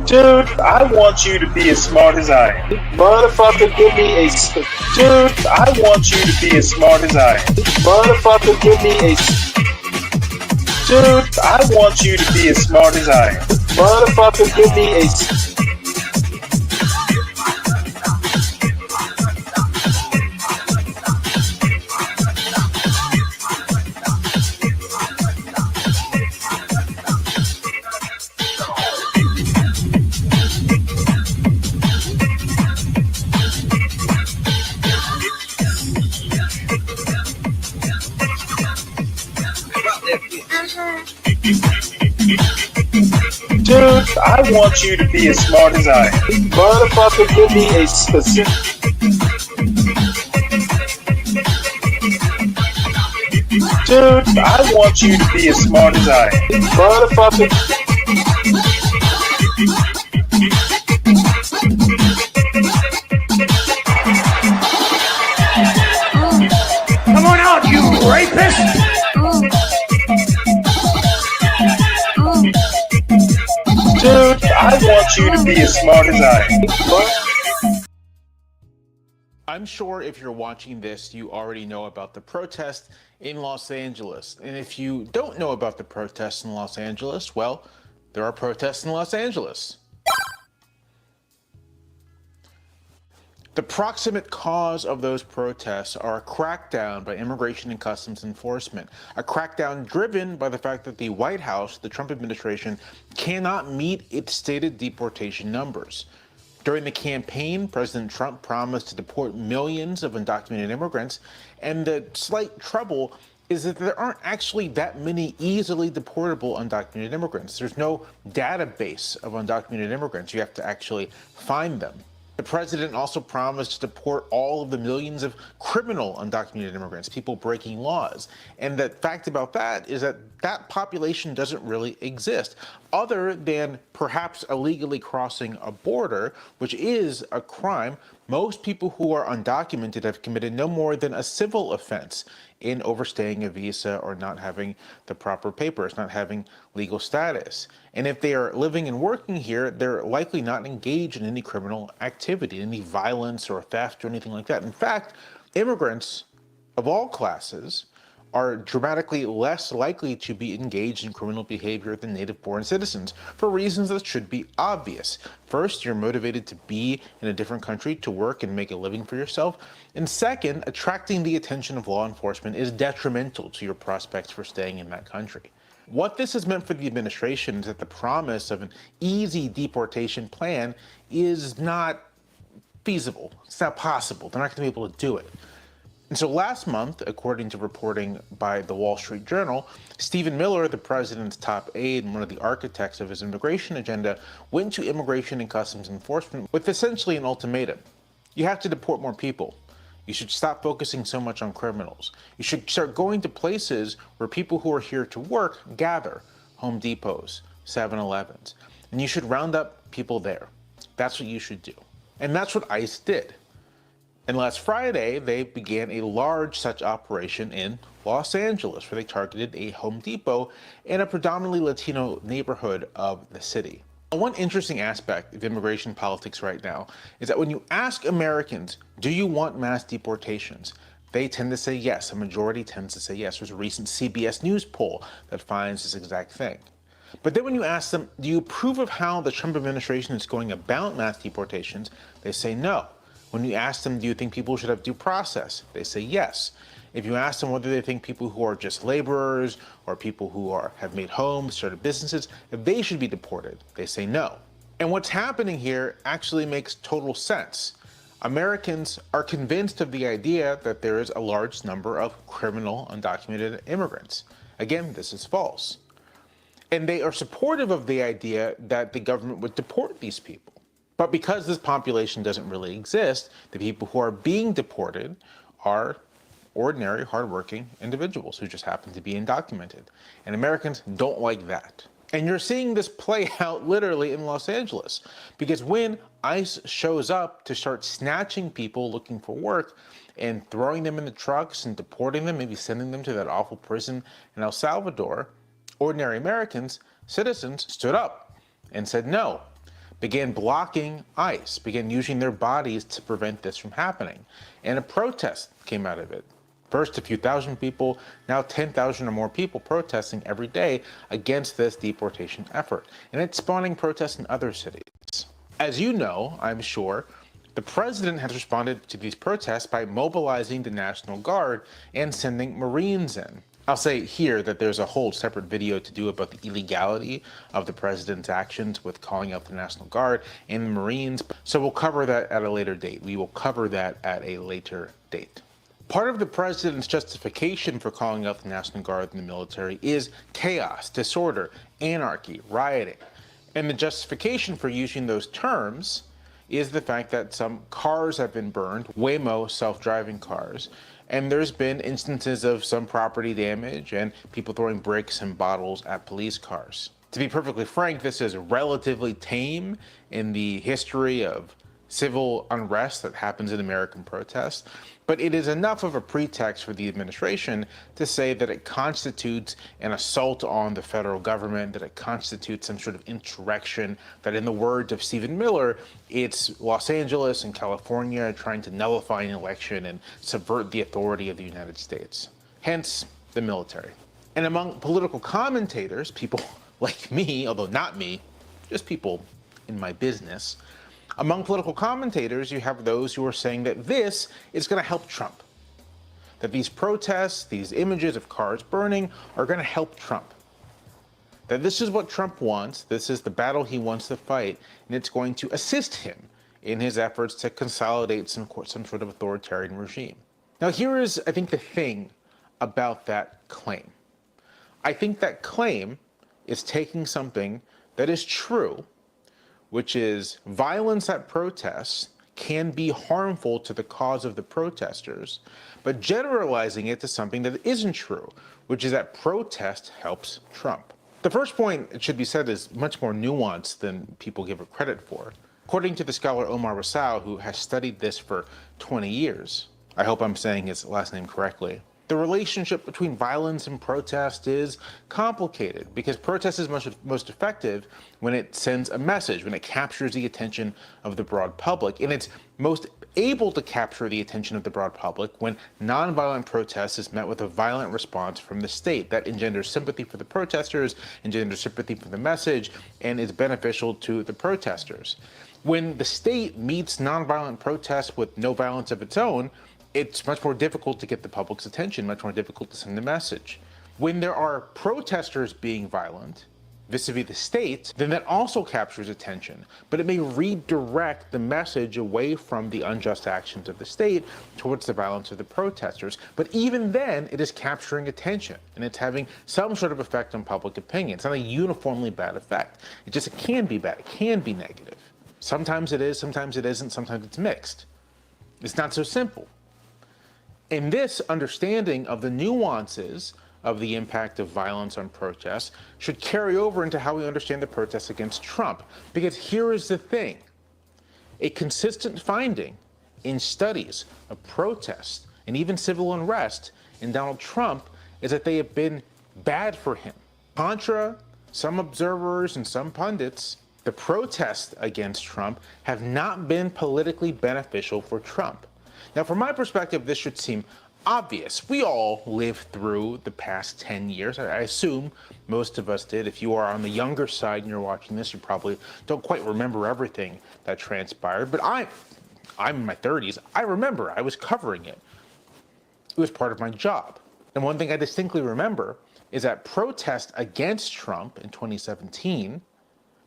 Dude, I want you to be as smart as I am. Motherfucker, give me a... Dude, I want you to be as smart as I am. Motherfucker, give me a... Dude, I want you to be as smart as I am. Motherfucker, give me a... Dude, I want you to be as smart as I am. Motherfucker, give me a specific... Dude, I want you to be as smart as I am. Motherfucker... Come on out, you rapist! Dude, I want you to be as smart as I am. I'm sure if you're watching this, you already know about the protest in Los Angeles. And if you don't know about the protests in Los Angeles, well, there are protests in Los Angeles. The proximate cause of those protests are a crackdown by Immigration and Customs Enforcement, a crackdown driven by the fact that the White House, the Trump administration, cannot meet its stated deportation numbers. During the campaign, President Trump promised to deport millions of undocumented immigrants, and the slight trouble is that there aren't actually that many easily deportable undocumented immigrants. There's no database of undocumented immigrants. You have to actually find them. The president also promised to deport all of the millions of criminal undocumented immigrants, people breaking laws. And the fact about that is that that population doesn't really exist, other than perhaps illegally crossing a border, which is a crime. Most people who are undocumented have committed no more than a civil offense in overstaying a visa or not having the proper papers, not having legal status. And if they are living and working here, they're likely not engaged in any criminal activity, any violence or theft or anything like that. In fact, immigrants of all classes are dramatically less likely to be engaged in criminal behavior than native-born citizens for reasons that should be obvious. First, you're motivated to be in a different country to work and make a living for yourself. And second, attracting the attention of law enforcement is detrimental to your prospects for staying in that country. What this has meant for the administration is that the promise of an easy deportation plan is not feasible. It's not possible. They're not going to be able to do it. And so last month, according to reporting by the Wall Street Journal, Stephen Miller, the president's top aide and one of the architects of his immigration agenda, went to Immigration and Customs Enforcement with essentially an ultimatum. You have to deport more people. You should stop focusing so much on criminals. You should start going to places where people who are here to work gather, Home Depots, 7-Elevens, and you should round up people there. That's what you should do. And that's what ICE did. And last Friday, they began a large such operation in Los Angeles, where they targeted a Home Depot in a predominantly Latino neighborhood of the city. One interesting aspect of immigration politics right now is that when you ask Americans, do you want mass deportations? They tend to say yes. A majority tends to say yes. There's a recent CBS News poll that finds this exact thing. But then when you ask them, do you approve of how the Trump administration is going about mass deportations? They say no. When you ask them, do you think people should have due process? They say yes. If you ask them whether they think people who are just laborers or people who have made homes, started businesses, if they should be deported, they say no. And what's happening here actually makes total sense. Americans are convinced of the idea that there is a large number of criminal undocumented immigrants. Again, this is false. And they are supportive of the idea that the government would deport these people. But because this population doesn't really exist, the people who are being deported are ordinary, hardworking individuals who just happen to be undocumented. And Americans don't like that. And you're seeing this play out literally in Los Angeles, because when ICE shows up to start snatching people looking for work and throwing them in the trucks and deporting them, maybe sending them to that awful prison in El Salvador, ordinary Americans, citizens, stood up and said no. began blocking ICE, began using their bodies to prevent this from happening. And a protest came out of it. First, a few thousand people, now 10,000 or more people protesting every day against this deportation effort. And it's spawning protests in other cities. As you know, I'm sure, the president has responded to these protests by mobilizing the National Guard and sending Marines in. I'll say here that there's a whole separate video to do about the illegality of the president's actions with calling out the National Guard and the Marines. So we'll cover that at a later date. We will cover that at a later date. Part of the president's justification for calling out the National Guard and the military is chaos, disorder, anarchy, rioting. And the justification for using those terms is the fact that some cars have been burned, Waymo self-driving cars, and there's been instances of some property damage and people throwing bricks and bottles at police cars. To be perfectly frank, this is relatively tame in the history of civil unrest that happens in American protests, but it is enough of a pretext for the administration to say that it constitutes an assault on the federal government, that it constitutes some sort of insurrection, that in the words of Stephen Miller, it's Los Angeles and California trying to nullify an election and subvert the authority of the United States. Hence, the military. And among political commentators, people like me, although not me, just people in my business, among political commentators, you have those who are saying that this is going to help Trump. That these protests, these images of cars burning, are going to help Trump. That this is what Trump wants, this is the battle he wants to fight, and it's going to assist him in his efforts to consolidate some sort of authoritarian regime. Now here is, I think, the thing about that claim. I think that claim is taking something that is true, which is violence at protests can be harmful to the cause of the protesters, but generalizing it to something that isn't true, which is that protest helps Trump. The first point, it should be said, is much more nuanced than people give it credit for. According to the scholar Omar Rassau, who has studied this for 20 years, I hope I'm saying his last name correctly, the relationship between violence and protest is complicated because protest is most effective when it sends a message, when it captures the attention of the broad public. And it's most able to capture the attention of the broad public when nonviolent protest is met with a violent response from the state. That engenders sympathy for the protesters, engenders sympathy for the message, and is beneficial to the protesters. When the state meets nonviolent protest with no violence of its own, it's much more difficult to get the public's attention, much more difficult to send a message. When there are protesters being violent, vis-a-vis the state, then that also captures attention, but it may redirect the message away from the unjust actions of the state towards the violence of the protesters. But even then, it is capturing attention, and it's having some sort of effect on public opinion. It's not a uniformly bad effect. It can be bad, it can be negative. Sometimes it is, sometimes it isn't, sometimes it's mixed. It's not so simple. And this understanding of the nuances of the impact of violence on protests should carry over into how we understand the protests against Trump. Because here is the thing. A consistent finding in studies of protests and even civil unrest in Donald Trump is that they have been bad for him. Contra some observers and some pundits, the protests against Trump have not been politically beneficial for Trump. Now, from my perspective, this should seem obvious. We all lived through the past 10 years. I assume most of us did. If you are on the younger side and you're watching this, you probably don't quite remember everything that transpired. But I'm in my 30s. I remember. I was covering it. It was part of my job. And one thing I distinctly remember is that protest against Trump in 2017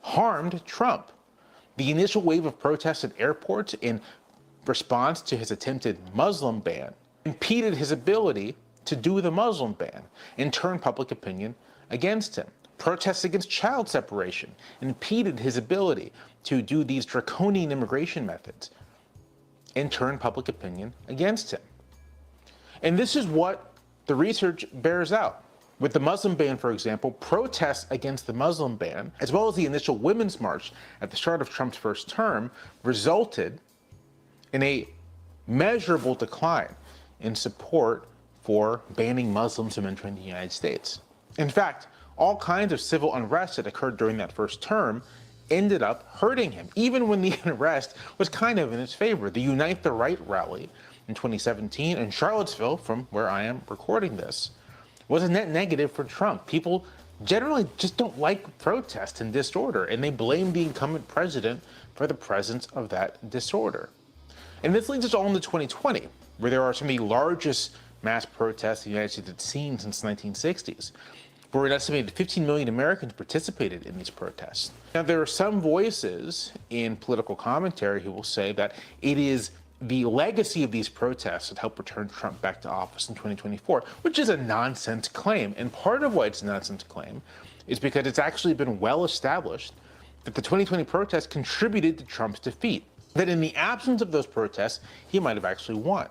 harmed Trump. The initial wave of protests at airports in response to his attempted Muslim ban impeded his ability to do the Muslim ban and turn public opinion against him. Protests against child separation impeded his ability to do these draconian immigration methods and turn public opinion against him. And this is what the research bears out. With the Muslim ban, for example, protests against the Muslim ban, as well as the initial women's march at the start of Trump's first term, resulted in a measurable decline in support for banning Muslims from entering the United States. In fact, all kinds of civil unrest that occurred during that first term ended up hurting him, even when the arrest was kind of in his favor. The Unite the Right rally in 2017 in Charlottesville, from where I am recording this, was a net negative for Trump. People generally just don't like protest and disorder, and they blame the incumbent president for the presence of that disorder. And this leads us all into 2020, where there are some of the largest mass protests the United States had seen since the 1960s, where an estimated 15 million Americans participated in these protests. Now, there are some voices in political commentary who will say that it is the legacy of these protests that helped return Trump back to office in 2024, which is a nonsense claim. And part of why it's a nonsense claim is because it's actually been well established that the 2020 protests contributed to Trump's defeat, that in the absence of those protests, he might have actually won.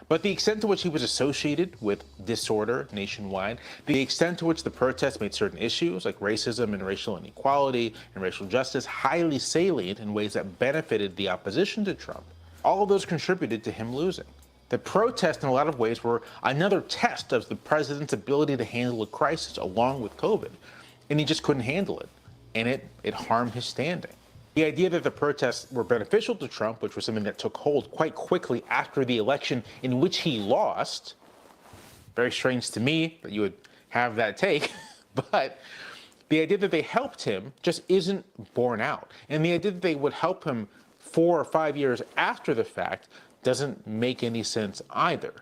But the extent to which he was associated with disorder nationwide, the extent to which the protests made certain issues like racism and racial inequality and racial justice highly salient in ways that benefited the opposition to Trump, all of those contributed to him losing. The protests in a lot of ways were another test of the president's ability to handle a crisis along with COVID, and he just couldn't handle it, and it harmed his standing. The idea that the protests were beneficial to Trump, which was something that took hold quite quickly after the election in which he lost, very strange to me that you would have that take, but the idea that they helped him just isn't borne out. And the idea that they would help him 4 or 5 years after the fact doesn't make any sense either,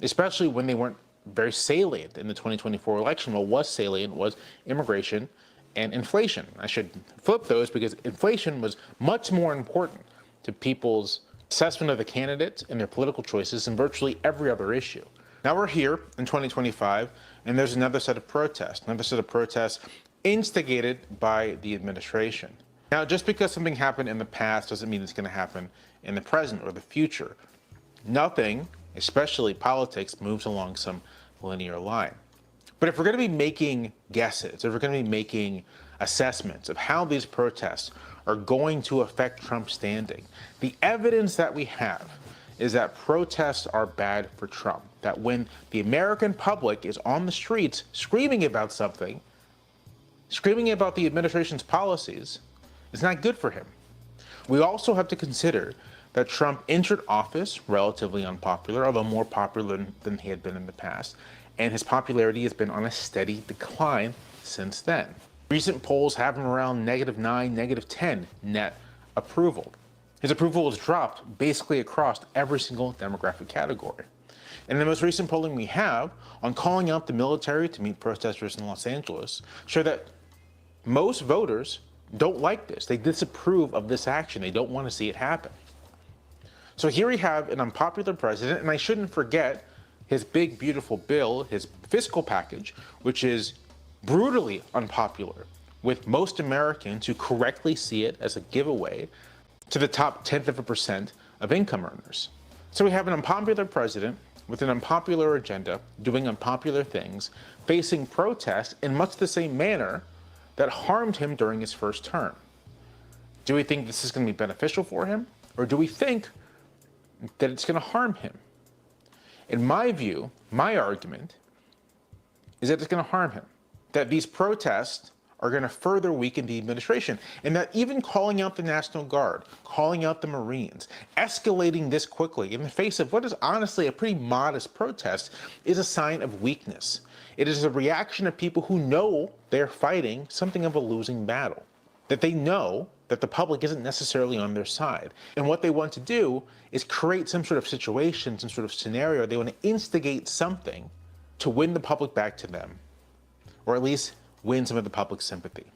especially when they weren't very salient in the 2024 election. What was salient was immigration and inflation. I should flip those because inflation was much more important to people's assessment of the candidates and their political choices than virtually every other issue. Now we're here in 2025, and there's another set of protests instigated by the administration. Now, just because something happened in the past doesn't mean it's going to happen in the present or the future. Nothing, especially politics, moves along some linear line. But if we're going to be making guesses, if we're going to be making assessments of how these protests are going to affect Trump's standing, the evidence that we have is that protests are bad for Trump. That when the American public is on the streets screaming about something, screaming about the administration's policies, it's not good for him. We also have to consider that Trump entered office relatively unpopular, although more popular than he had been in the past, and his popularity has been on a steady decline since then. Recent polls have him around -9, -10 net approval. His approval has dropped basically across every single demographic category. And the most recent polling we have on calling out the military to meet protesters in Los Angeles show that most voters don't like this. They disapprove of this action. They don't want to see it happen. So here we have an unpopular president, and I shouldn't forget his big, beautiful bill, his fiscal package, which is brutally unpopular with most Americans who correctly see it as a giveaway to the top 0.1% of income earners. So we have an unpopular president with an unpopular agenda, doing unpopular things, facing protests in much the same manner that harmed him during his first term. Do we think this is going to be beneficial for him, or do we think that it's going to harm him? In my view, my argument is that it's going to harm him, that these protests are going to further weaken the administration, and that even calling out the National Guard, calling out the Marines, escalating this quickly in the face of what is honestly a pretty modest protest is a sign of weakness. It is a reaction of people who know they're fighting something of a losing battle, that they know that the public isn't necessarily on their side. And what they want to do is create some sort of situation, some sort of scenario. They want to instigate something to win the public back to them, or at least win some of the public's sympathy.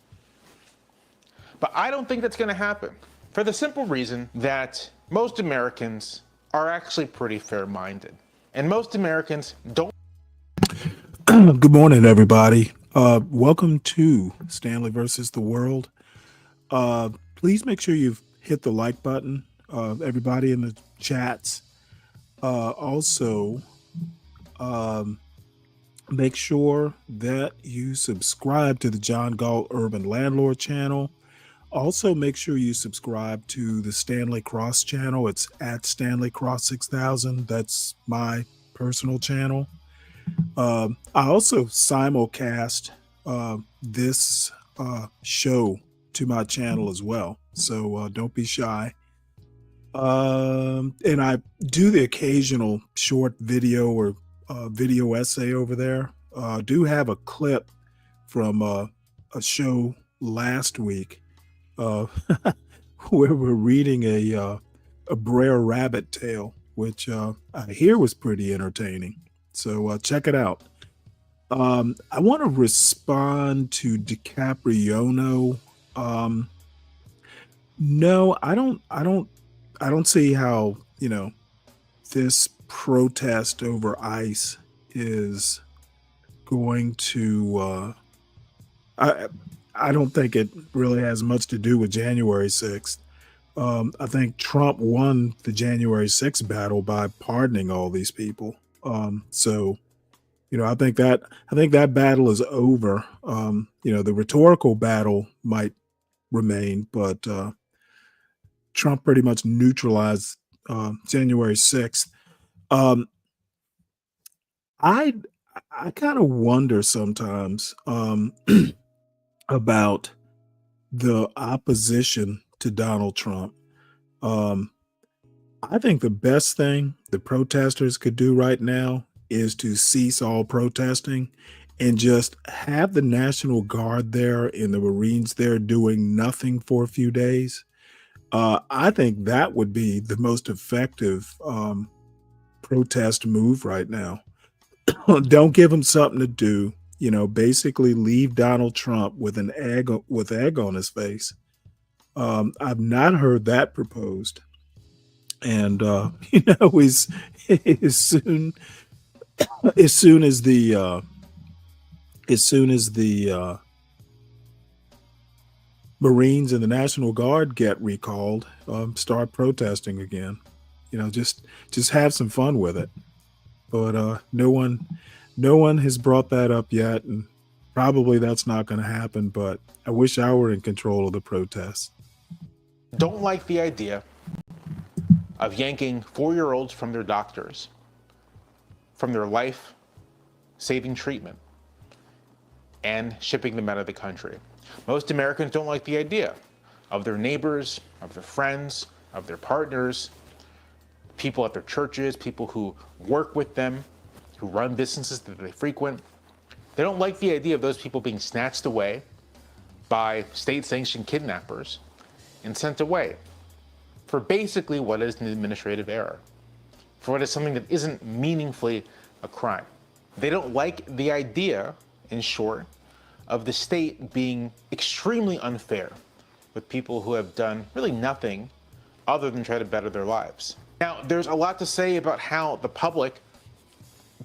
But I don't think that's going to happen, for the simple reason that most Americans are actually pretty fair-minded. And most Americans don't. Good morning, everybody. Welcome to Stanley versus the World. Please make sure you've hit the like button, everybody in the chats. Also, make sure that you subscribe to the John Galt Urban Landlord channel. Also, make sure you subscribe to the Stanley Cross channel. It's at Stanley Cross 6000. That's my personal channel. I also simulcast this show to my channel as well. So don't be shy. And I do the occasional short video or video essay over there. Do have a clip from a show last week where we're reading a Brer Rabbit tale, which I hear was pretty entertaining. So check it out. I want to respond to DiCapriono. No, I don't see how, this protest over ICE is going to I don't think it really has much to do with January 6th. I think Trump won the January 6th battle by pardoning all these people. So I think that battle is over. The rhetorical battle might remain, but Trump pretty much neutralized January 6th. I kind of wonder sometimes about the opposition to Donald Trump. I think the best thing the protesters could do right now is to cease all protesting and just have the National Guard there and the Marines there doing nothing for a few days. I think that would be the most effective protest move right now. Don't give them something to do. Basically leave Donald Trump with egg on his face. I've not heard that proposed. And as soon as the Marines and the National Guard get recalled, start protesting again. Just have some fun with it. But no one has brought that up yet, and probably that's not going to happen. But I wish I were in control of the protests. Don't like the idea of yanking 4-year-olds from their doctors, from their life-saving treatment, and shipping them out of the country. Most Americans don't like the idea of their neighbors, of their friends, of their partners, people at their churches, people who work with them, who run businesses that they frequent. They don't like the idea of those people being snatched away by state-sanctioned kidnappers and sent away for basically what is an administrative error, for what is something that isn't meaningfully a crime. They don't like the idea, in short, of the state being extremely unfair with people who have done really nothing other than try to better their lives. Now, there's a lot to say about how the public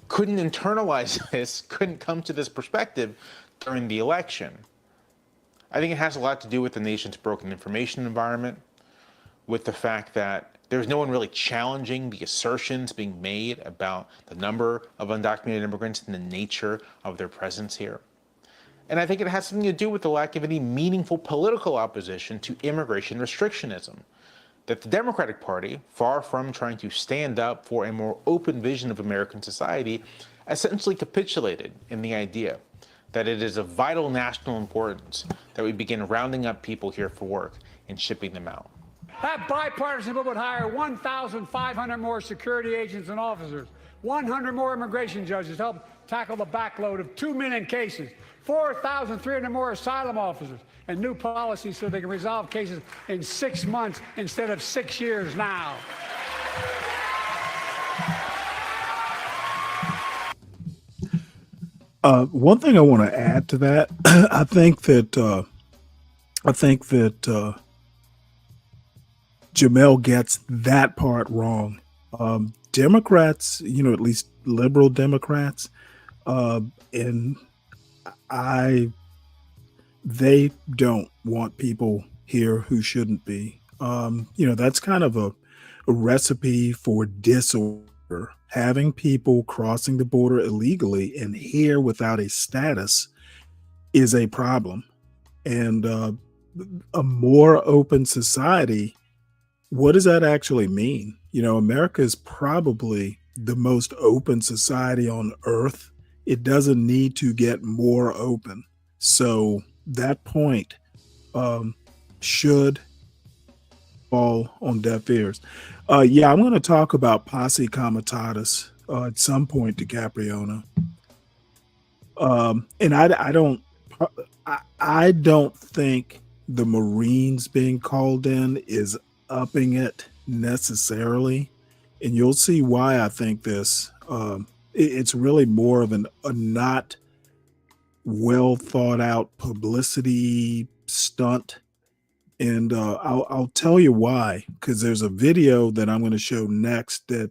couldn't internalize this, couldn't come to this perspective during the election. I think it has a lot to do with the nation's broken information environment, with the fact that there's no one really challenging the assertions being made about the number of undocumented immigrants and the nature of their presence here. And I think it has something to do with the lack of any meaningful political opposition to immigration restrictionism. That the Democratic Party, far from trying to stand up for a more open vision of American society, essentially capitulated in the idea that it is of vital national importance that we begin rounding up people here for work and shipping them out. That bipartisan bill would hire 1,500 more security agents and officers, 100 more immigration judges to help tackle the backload of 2 million cases, 4,300 more asylum officers, and new policies so they can resolve cases in 6 months instead of 6 years now. One thing I want to add to that, I think that Jamel gets that part wrong. Democrats, at least liberal Democrats, and they don't want people here who shouldn't be. That's kind of a recipe for disorder. Having people crossing the border illegally and here without a status is a problem. And a more open society, what does that actually mean? America is probably the most open society on earth. It doesn't need to get more open. So that point, should fall on deaf ears. Yeah, I'm going to talk about posse comitatus at some point, DiCapriona. And I don't think the Marines being called in is upping it necessarily, and you'll see why I think this. It's really more of a not well thought out publicity stunt, and I'll tell you why. Because there's a video that I'm going to show next that,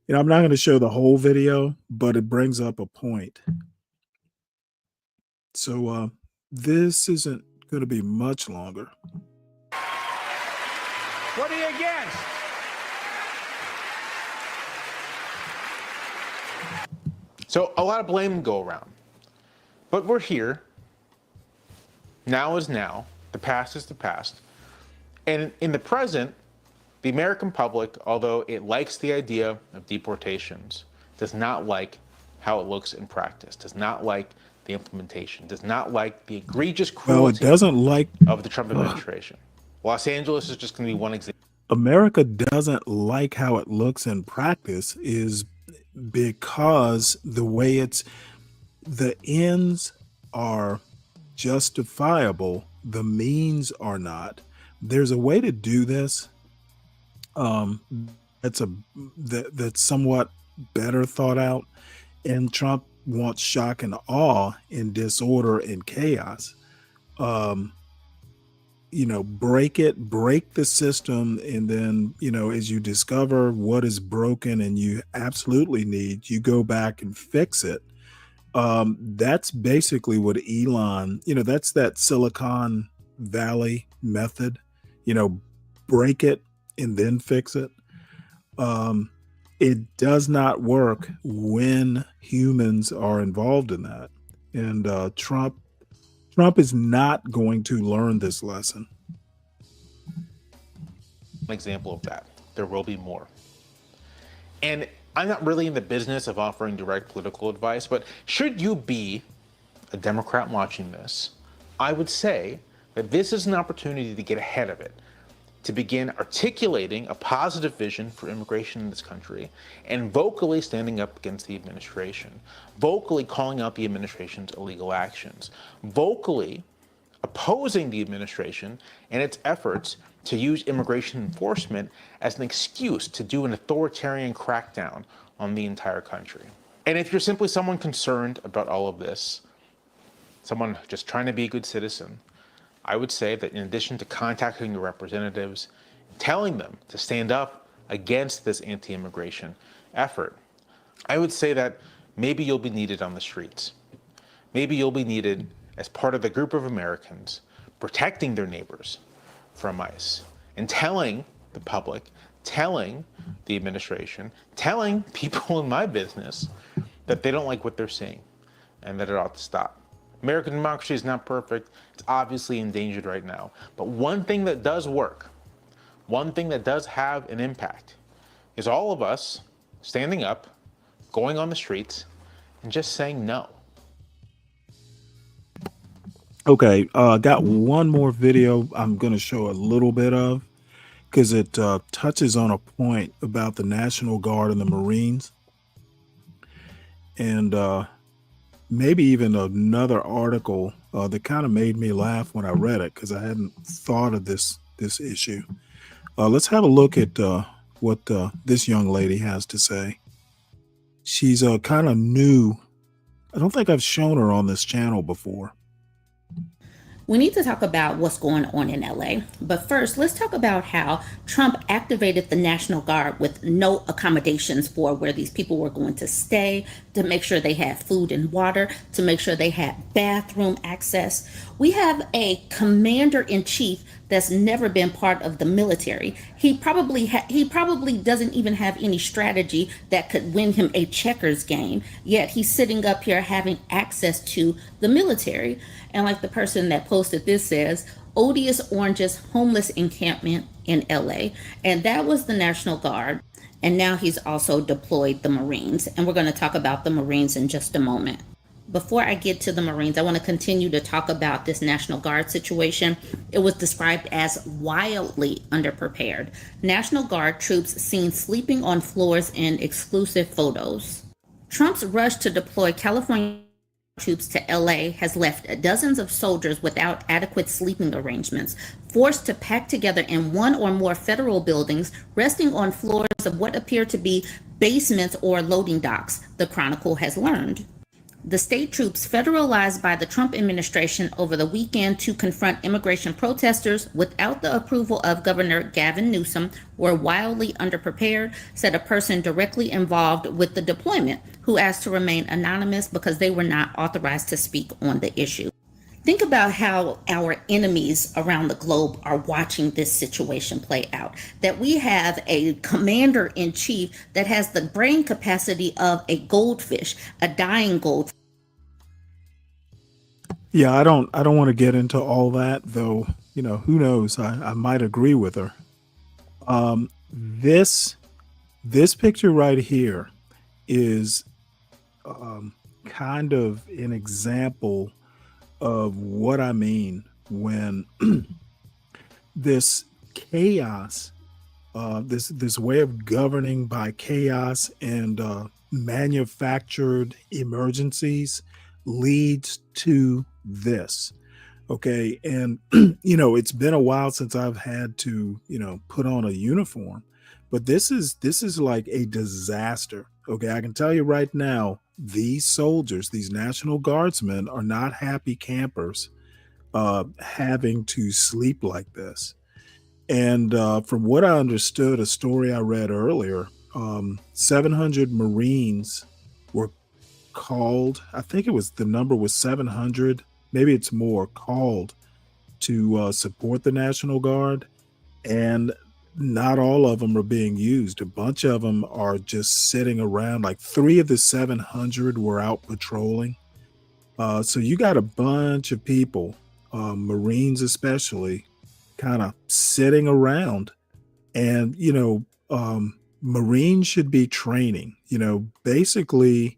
I'm not going to show the whole video, but it brings up a point. So this isn't going to be much longer. What are you against? So a lot of blame go around. But we're here. Now is now. The past is the past. And in the present, the American public, although it likes the idea of deportations, does not like how it looks in practice, does not like the implementation, does not like the egregious cruelty Well, it doesn't like of the Trump administration. Los Angeles is just going to be one example. America doesn't like how it looks in practice is because the way the ends are justifiable, the means are not. There's a way to do this that's somewhat better thought out, and Trump wants shock and awe and disorder and chaos. Break the system, and then, as you discover what is broken and you absolutely need, you go back and fix it. That's basically what Elon, that's that Silicon Valley method, break it and then fix it. It does not work when humans are involved in that. And Trump is not going to learn this lesson. An example of that. There will be more. And I'm not really in the business of offering direct political advice, but should you be a Democrat watching this, I would say that this is an opportunity to get ahead of it, to begin articulating a positive vision for immigration in this country, and vocally standing up against the administration, vocally calling out the administration's illegal actions, vocally opposing the administration and its efforts to use immigration enforcement as an excuse to do an authoritarian crackdown on the entire country. And if you're simply someone concerned about all of this, someone just trying to be a good citizen, I would say that in addition to contacting your representatives, telling them to stand up against this anti-immigration effort, I would say that maybe you'll be needed on the streets. Maybe you'll be needed as part of the group of Americans protecting their neighbors from ICE and telling the public, telling the administration, telling people in my business that they don't like what they're seeing and that it ought to stop. American democracy is not perfect. It's obviously endangered right now. But one thing that does work, one thing that does have an impact, is all of us standing up, going on the streets, and just saying no. Okay, got one more video I'm going to show a little bit of, because it touches on a point about the National Guard and the Marines. And maybe even another article that kind of made me laugh when I read it, because I hadn't thought of this issue. Let's have a look at what this young lady has to say. She's kind of new. I don't think I've shown her on this channel before. We need to talk about what's going on in LA. But first, let's talk about how Trump activated the National Guard with no accommodations for where these people were going to stay, to make sure they had food and water, to make sure they had bathroom access. We have a commander-in-chief that's never been part of the military. He probably doesn't even have any strategy that could win him a checkers game, yet he's sitting up here having access to the military. And like the person that posted this says, odious oranges homeless encampment in LA. And that was the National Guard. And now he's also deployed the Marines. And we're going to talk about the Marines in just a moment. Before I get to the Marines, I want to continue to talk about this National Guard situation. It was described as wildly underprepared. National Guard troops seen sleeping on floors in exclusive photos. Trump's rush to deploy California troops to LA has left dozens of soldiers without adequate sleeping arrangements, forced to pack together in one or more federal buildings, resting on floors of what appear to be basements or loading docks, the Chronicle has learned. The state troops federalized by the Trump administration over the weekend to confront immigration protesters without the approval of Governor Gavin Newsom were wildly underprepared, said a person directly involved with the deployment, who asked to remain anonymous because they were not authorized to speak on the issue. Think about how our enemies around the globe are watching this situation play out. That we have a commander in chief that has the brain capacity of a goldfish, a dying goldfish. Yeah, I don't want to get into all that, though. Who knows? I might agree with her. This picture right here is kind of an example of what I mean when this chaos, this way of governing by chaos and manufactured emergencies leads to this. Okay, and it's been a while since I've had to put on a uniform, but this is like a disaster. Okay, I can tell you right now, these soldiers, these National Guardsmen, are not happy campers having to sleep like this. And from what I understood, a story I read earlier, 700 Marines were called. I think the number was 700, maybe it's more, called to support the National Guard. And not all of them are being used. A bunch of them are just sitting around. Like 3 of the 700 were out patrolling. So you got a bunch of people, Marines especially, kind of sitting around. And, Marines should be training. Basically,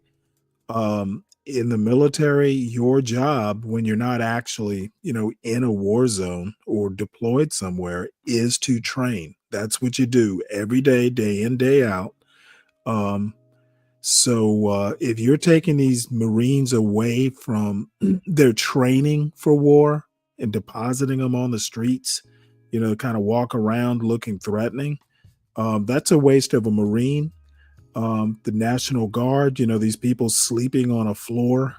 in the military, your job when you're not actually, in a war zone or deployed somewhere is to train. That's what you do every day, day in, day out. So if you're taking these Marines away from their training for war and depositing them on the streets, kind of walk around looking threatening, that's a waste of a Marine. The National Guard, these people sleeping on a floor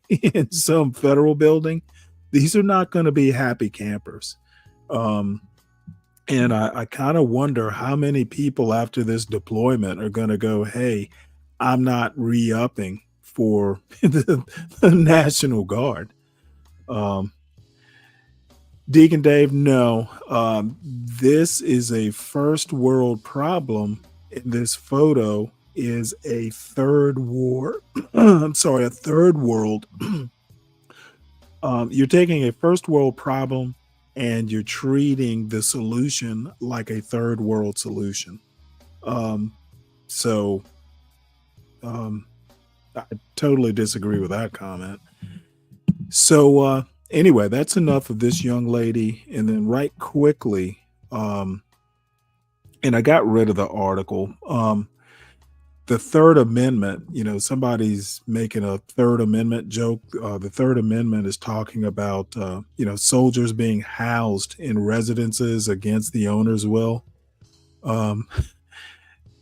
in some federal building, these are not going to be happy campers. And I kind of wonder how many people after this deployment are going to go, hey, I'm not re-upping for the National Guard. Deacon Dave, no. This is a first world problem. In this photo is a third war. I'm sorry, a third world. You're taking a first world problem and you're treating the solution like a third world solution. So I totally disagree with that comment. So anyway, that's enough of this young lady. And then right quickly, and I got rid of the article. The Third Amendment, somebody's making a Third Amendment joke. The Third Amendment is talking about, soldiers being housed in residences against the owner's will. It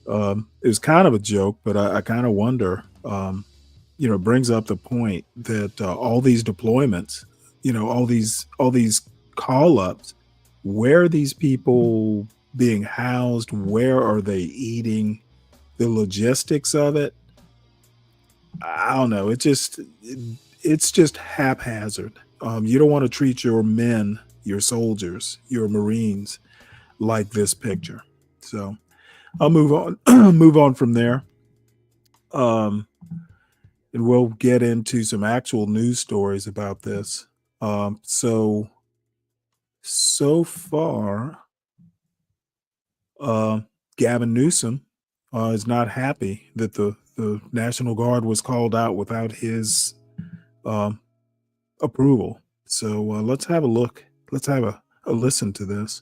was kind of a joke, but I kind of wonder, it brings up the point that all these deployments, all these call ups, where are these people being housed? Where are they eating? The logistics of it, I don't know. It's just haphazard. You don't want to treat your men, your soldiers, your Marines like this picture. So I'll move on, move on from there. And we'll get into some actual news stories about this. So far, Gavin Newsom is not happy that the National Guard was called out without his approval. So let's have a look. Let's have a listen to this.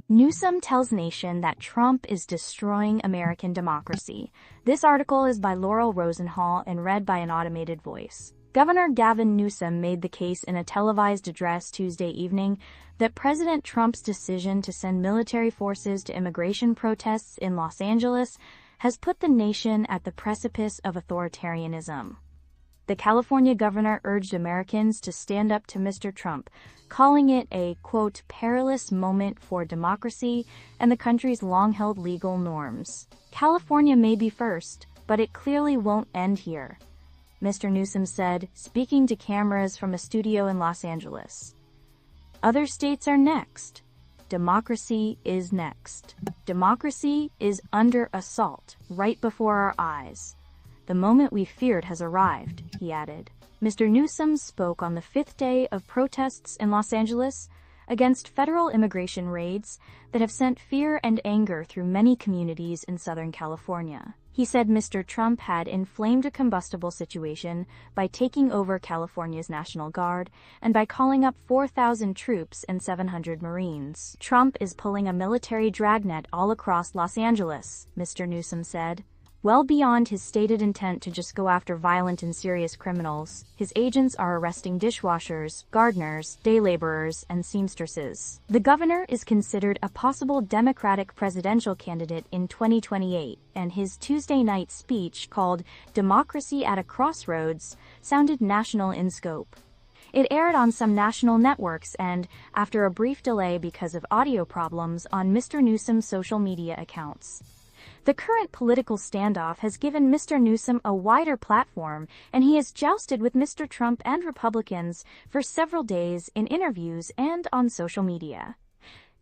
Newsom tells Nation that Trump is destroying American democracy. This article is by Laurel Rosenhall and read by an automated voice. Governor Gavin Newsom made the case in a televised address Tuesday evening that President Trump's decision to send military forces to immigration protests in Los Angeles has put the nation at the precipice of authoritarianism. The California governor urged Americans to stand up to Mr. Trump, calling it a, quote, perilous moment for democracy and the country's long-held legal norms. California may be first, but it clearly won't end here, Mr. Newsom said, speaking to cameras from a studio in Los Angeles. Other states are next. Democracy is next. Democracy is under assault right before our eyes. The moment we feared has arrived, he added. Mr. Newsom spoke on the fifth day of protests in Los Angeles against federal immigration raids that have sent fear and anger through many communities in Southern California. He said Mr. Trump had inflamed a combustible situation by taking over California's National Guard and by calling up 4,000 troops and 700 Marines. Trump is pulling a military dragnet all across Los Angeles, Mr. Newsom said. Well beyond his stated intent to just go after violent and serious criminals, his agents are arresting dishwashers, gardeners, day laborers, and seamstresses. The governor is considered a possible Democratic presidential candidate in 2028, and his Tuesday night speech called Democracy at a Crossroads sounded national in scope. It aired on some national networks and, after a brief delay because of audio problems, on Mr. Newsom's social media accounts. The current political standoff has given Mr. Newsom a wider platform, and he has jousted with Mr. Trump and Republicans for several days in interviews and on social media.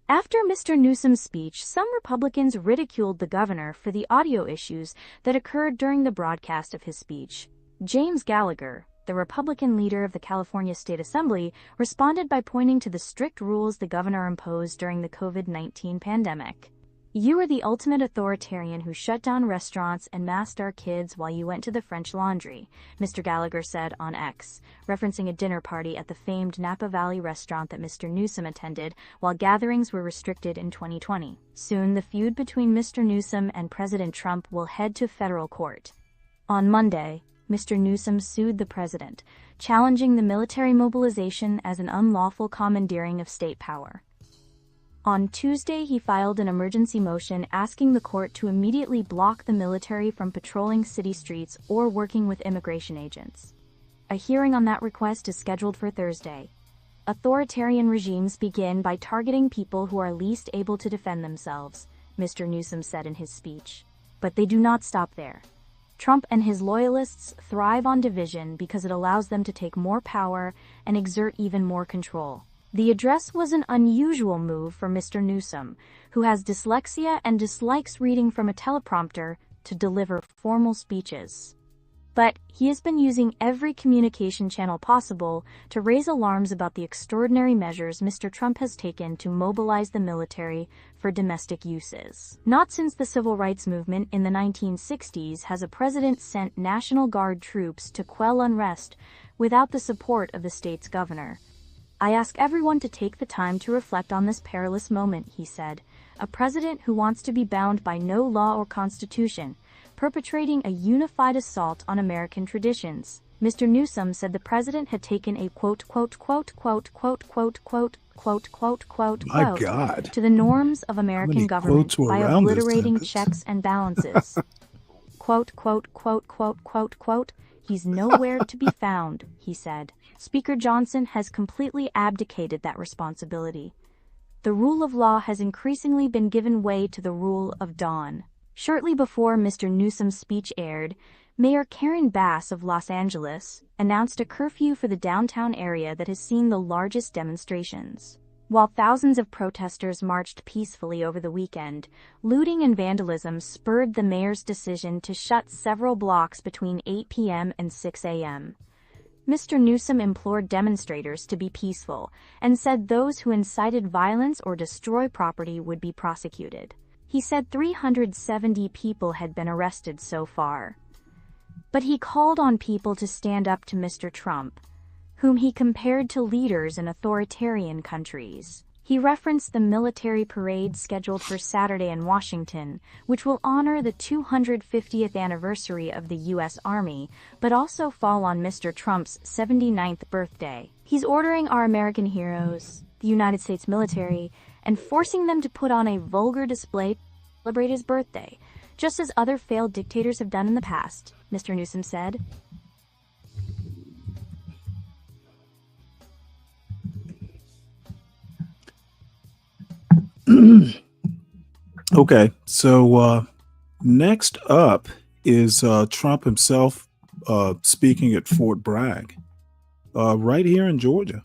After Mr. Newsom's speech, some Republicans ridiculed the governor for the audio issues that occurred during the broadcast of his speech. James Gallagher, the Republican leader of the California State Assembly, responded by pointing to the strict rules the governor imposed during the COVID-19 pandemic. You were the ultimate authoritarian who shut down restaurants and masked our kids while you went to the French Laundry, Mr. Gallagher said on X, referencing a dinner party at the famed Napa Valley restaurant that Mr. Newsom attended while gatherings were restricted in 2020. Soon, the feud between Mr. Newsom and President Trump will head to federal court. On Monday, Mr. Newsom sued the president, challenging the military mobilization as an unlawful commandeering of state power. On Tuesday, he filed an emergency motion asking the court to immediately block the military from patrolling city streets or working with immigration agents. A hearing on that request is scheduled for Thursday. Authoritarian regimes begin by targeting people who are least able to defend themselves, Mr. Newsom said in his speech. But they do not stop there. Trump and his loyalists thrive on division because it allows them to take more power and exert even more control. The address was an unusual move for Mr. Newsom, who has dyslexia and dislikes reading from a teleprompter to deliver formal speeches. But he has been using every communication channel possible to raise alarms about the extraordinary measures Mr. Trump has taken to mobilize the military for domestic uses. Not since the civil rights movement in the 1960s has a president sent National Guard troops to quell unrest without the support of the state's governor. I ask everyone to take the time to reflect on this perilous moment, he said. A president who wants to be bound by no law or constitution, perpetrating a unified assault on American traditions. Mr. Newsom said the president had taken a quote My God. to the norms of American government by obliterating checks and balances. Quote, he's nowhere to be found, he said. Speaker Johnson has completely abdicated that responsibility. The rule of law has increasingly been given way to the rule of dawn. Shortly before Mr. Newsom's speech aired, Mayor Karen Bass of Los Angeles announced a curfew for the downtown area that has seen the largest demonstrations. While thousands of protesters marched peacefully over the weekend, looting and vandalism spurred the mayor's decision to shut several blocks between 8 p.m. and 6 a.m. Mr. Newsom implored demonstrators to be peaceful and said those who incited violence or destroy property would be prosecuted. He said 370 people had been arrested so far. But he called on people to stand up to Mr. Trump. whom he compared to leaders in authoritarian countries. He referenced the military parade scheduled for Saturday in Washington, which will honor the 250th anniversary of the U.S. Army, but also fall on Mr. Trump's 79th birthday. He's ordering our American heroes, the United States military, and forcing them to put on a vulgar display to celebrate his birthday, just as other failed dictators have done in the past, Mr. Newsom said. Okay, so next up is Trump himself speaking at Fort Bragg, right here in Georgia.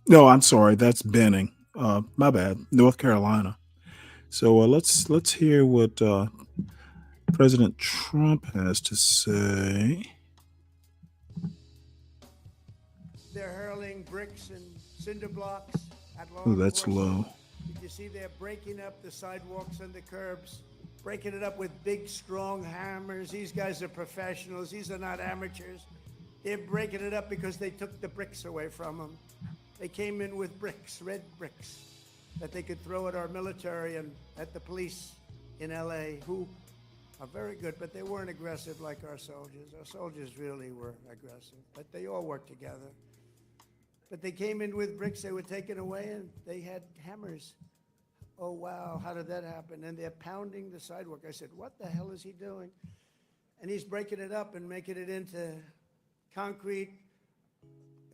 No, I'm sorry, that's Benning. My bad, North Carolina. So let's hear what President Trump has to say. They're hurling bricks and cinder blocks at law Oh, that's enforcement. low. Did you see they're breaking up the sidewalks and the curbs, breaking it up with big, strong hammers? These guys are professionals. These are not amateurs. They're breaking it up because they took the bricks away from them. They came in with bricks, red bricks, that they could throw at our military and at the police in L.A., who are very good, but they weren't aggressive like our soldiers. Our soldiers really were aggressive, but they all worked together. But they came in with bricks they were taken away, and they had hammers. Oh, wow, how did that happen? And they're pounding the sidewalk. I said, what the hell is he doing? And he's breaking it up and making it into concrete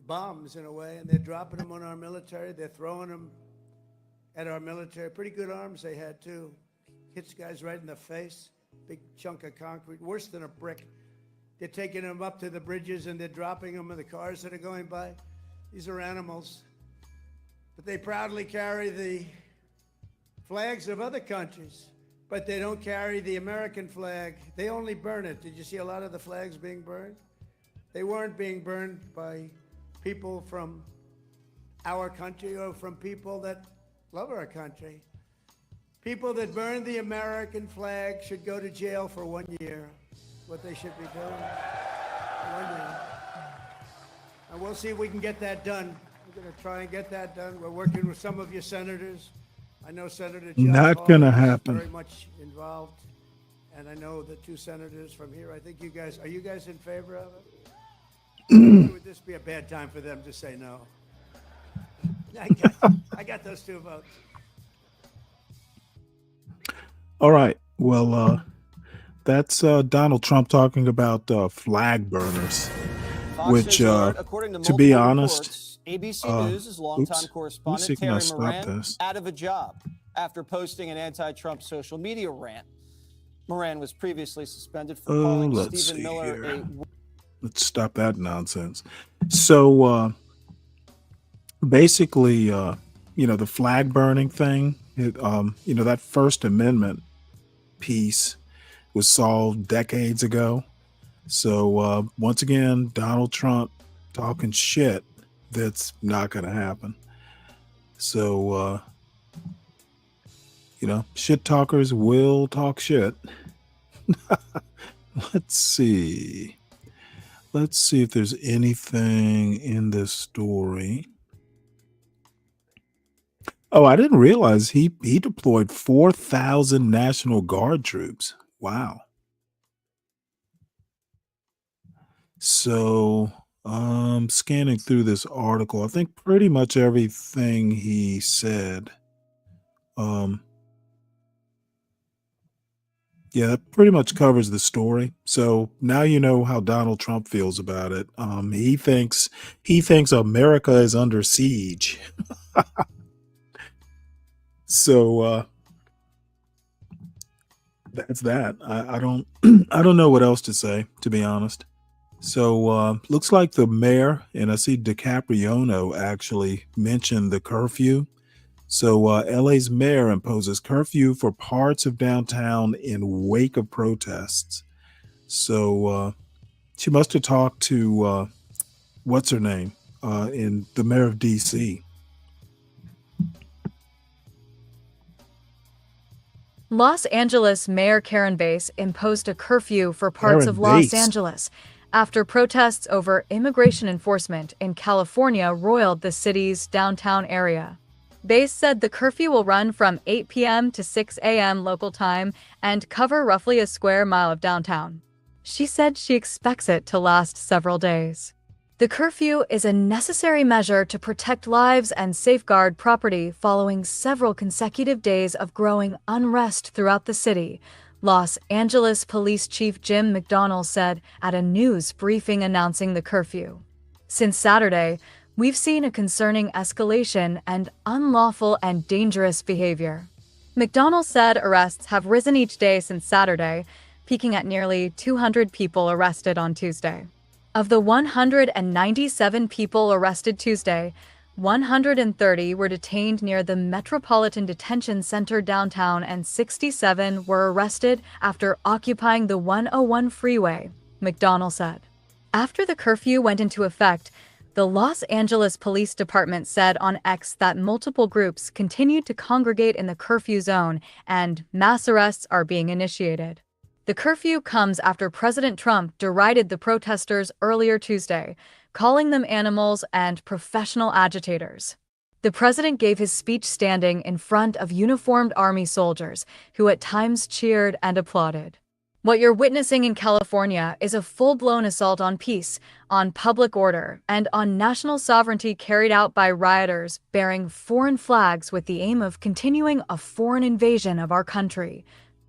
bombs in a way, and they're dropping them on our military. They're throwing them at our military. Pretty good arms they had, too. Hits guys right in the face. Big chunk of concrete, worse than a brick. They're taking them up to the bridges, and they're dropping them in the cars that are going by. These are animals. But they proudly carry the flags of other countries, but they don't carry the American flag. They only burn it. Did you see a lot of the flags being burned? They weren't being burned by people from our country or from people that love our country. People that burn the American flag should go to jail for 1 year. What they should be doing. 1 year. And we'll see if we can get that done. We're going to try and get that done. We're working with some of your senators. I know Senator John Not gonna Hawley is happen. very much involved. And I know the two senators from here. I think you guys, are you guys in favor of it? Would this be a bad time for them to say no? I got those two votes. All right. Well, that's Donald Trump talking about flag burners, which, to be honest, ABC News' longtime correspondent can I Terry stop Moran this? out of a job after posting an anti-Trump social media rant. Moran was previously suspended for calling let's Stephen see Miller here. a Let's stop that nonsense. So basically, the flag burning thing, that First Amendment piece was solved decades ago. So once again, Donald Trump talking shit. That's not going to happen. So, shit talkers will talk shit. Let's see. Let's see if there's anything in this story. Oh, I didn't realize he deployed 4,000 National Guard troops. Wow. So, scanning through this article, I think pretty much everything he said, yeah, that pretty much covers the story. So now you know how Donald Trump feels about it. He thinks America is under siege. So that's that. I don't I don't know what else to say, to be honest. So looks like the mayor, and I see DiCapriono actually mentioned the curfew. So LA's mayor imposes curfew for parts of downtown in wake of protests. So she must have talked to what's her name in the mayor of DC. Los Angeles Mayor Karen Bass imposed a curfew for parts Karen of Los Bass. Angeles after protests over immigration enforcement in California roiled the city's downtown area. Bass said the curfew will run from 8 p.m. to 6 a.m. local time and cover roughly a square mile of downtown. She said she expects it to last several days. The curfew is a necessary measure to protect lives and safeguard property following several consecutive days of growing unrest throughout the city, Los Angeles Police Chief Jim McDonnell said at a news briefing announcing the curfew. Since Saturday, we've seen a concerning escalation and unlawful and dangerous behavior. McDonnell said arrests have risen each day since Saturday, peaking at nearly 200 people arrested on Tuesday. Of the 197 people arrested Tuesday, 130 were detained near the Metropolitan Detention Center downtown and 67 were arrested after occupying the 101 freeway, McDonnell said. After the curfew went into effect, the Los Angeles Police Department said on X that multiple groups continued to congregate in the curfew zone and mass arrests are being initiated. The curfew comes after President Trump derided the protesters earlier Tuesday, calling them animals and professional agitators. The president gave his speech standing in front of uniformed army soldiers, who at times cheered and applauded. What you're witnessing in California is a full-blown assault on peace, on public order, and on national sovereignty carried out by rioters bearing foreign flags with the aim of continuing a foreign invasion of our country,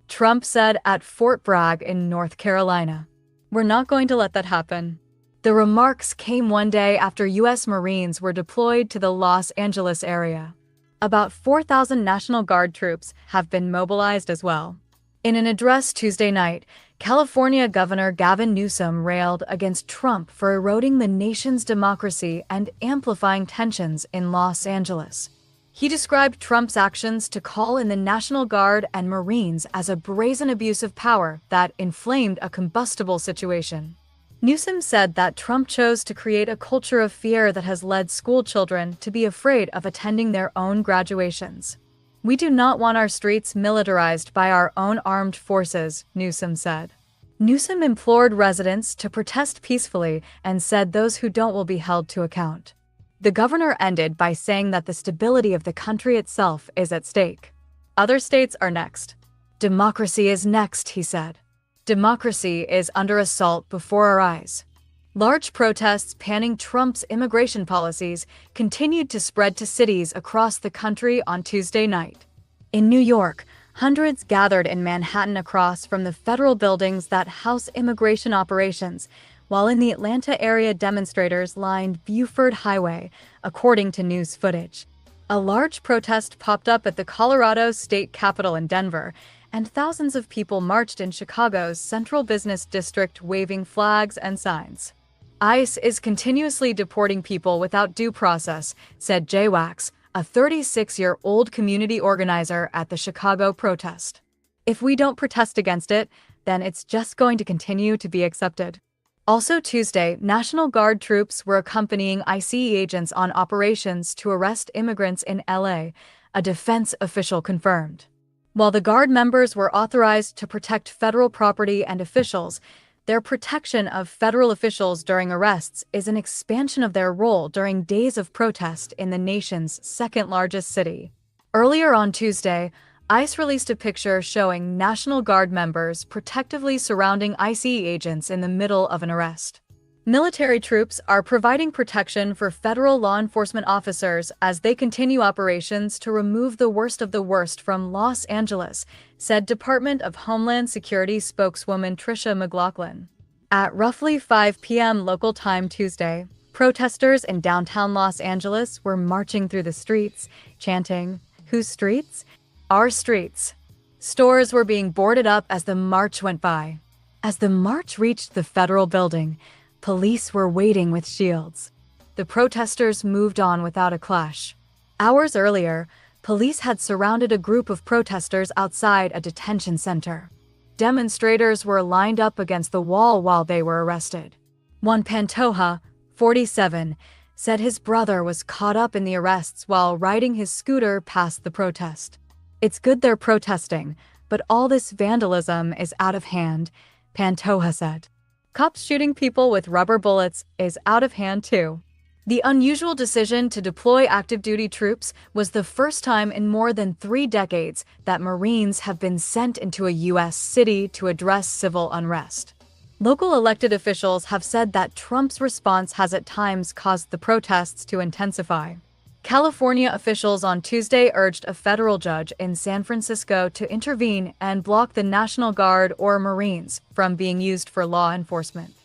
Trump said at Fort Bragg in North Carolina. We're not going to let that happen. The remarks came one day after U.S. Marines were deployed to the Los Angeles area. About 4,000 National Guard troops have been mobilized as well. In an address Tuesday night, California Governor Gavin Newsom railed against Trump for eroding the nation's democracy and amplifying tensions in Los Angeles. He described Trump's actions to call in the National Guard and Marines as a brazen abuse of power that inflamed a combustible situation. Newsom said that Trump chose to create a culture of fear that has led school children to be afraid of attending their own graduations. We do not want our streets militarized by our own armed forces, Newsom said. Newsom implored residents to protest peacefully and said those who don't will be held to account. The governor ended by saying that the stability of the country itself is at stake. Other states are next. Democracy is next, he said. Democracy is under assault before our eyes. Large protests panning Trump's immigration policies continued to spread to cities across the country on Tuesday night. In New York, hundreds gathered in Manhattan across from the federal buildings that house immigration operations, while in the Atlanta area demonstrators lined Buford Highway, according to news footage. A large protest popped up at the Colorado State Capitol in Denver, and thousands of people marched in Chicago's Central Business District waving flags and signs. ICE is continuously deporting people without due process, said Jay Wax, a 36-year-old community organizer at the Chicago protest. If we don't protest against it, then it's just going to continue to be accepted. Also Tuesday, National Guard troops were accompanying ICE agents on operations to arrest immigrants in LA, a defense official confirmed. While the Guard members were authorized to protect federal property and officials, their protection of federal officials during arrests is an expansion of their role during days of protest in the nation's second-largest city. Earlier on Tuesday, ICE released a picture showing National Guard members protectively surrounding ICE agents in the middle of an arrest. Military troops are providing protection for federal law enforcement officers as they continue operations to remove the worst of the worst from Los Angeles, said Department of Homeland Security spokeswoman Tricia McLaughlin. At roughly 5 p.m. local time Tuesday, protesters in downtown Los Angeles were marching through the streets, chanting, "Whose streets? Our streets." Stores were being boarded up as the march went by. As the march reached the federal building, police were waiting with shields. The protesters moved on without a clash. Hours earlier, police had surrounded a group of protesters outside a detention center. Demonstrators were lined up against the wall while they were arrested. Juan Pantoja, 47, said his brother was caught up in the arrests while riding his scooter past the protest. "It's good they're protesting, but all this vandalism is out of hand," Pantoja said. Cops shooting people with rubber bullets is out of hand too. The unusual decision to deploy active duty troops was the first time in more than 3 decades that Marines have been sent into a U.S. city to address civil unrest. Local elected officials have said that Trump's response has at times caused the protests to intensify. California officials on Tuesday urged a federal judge in San Francisco to intervene and block the National Guard or Marines from being used for law enforcement.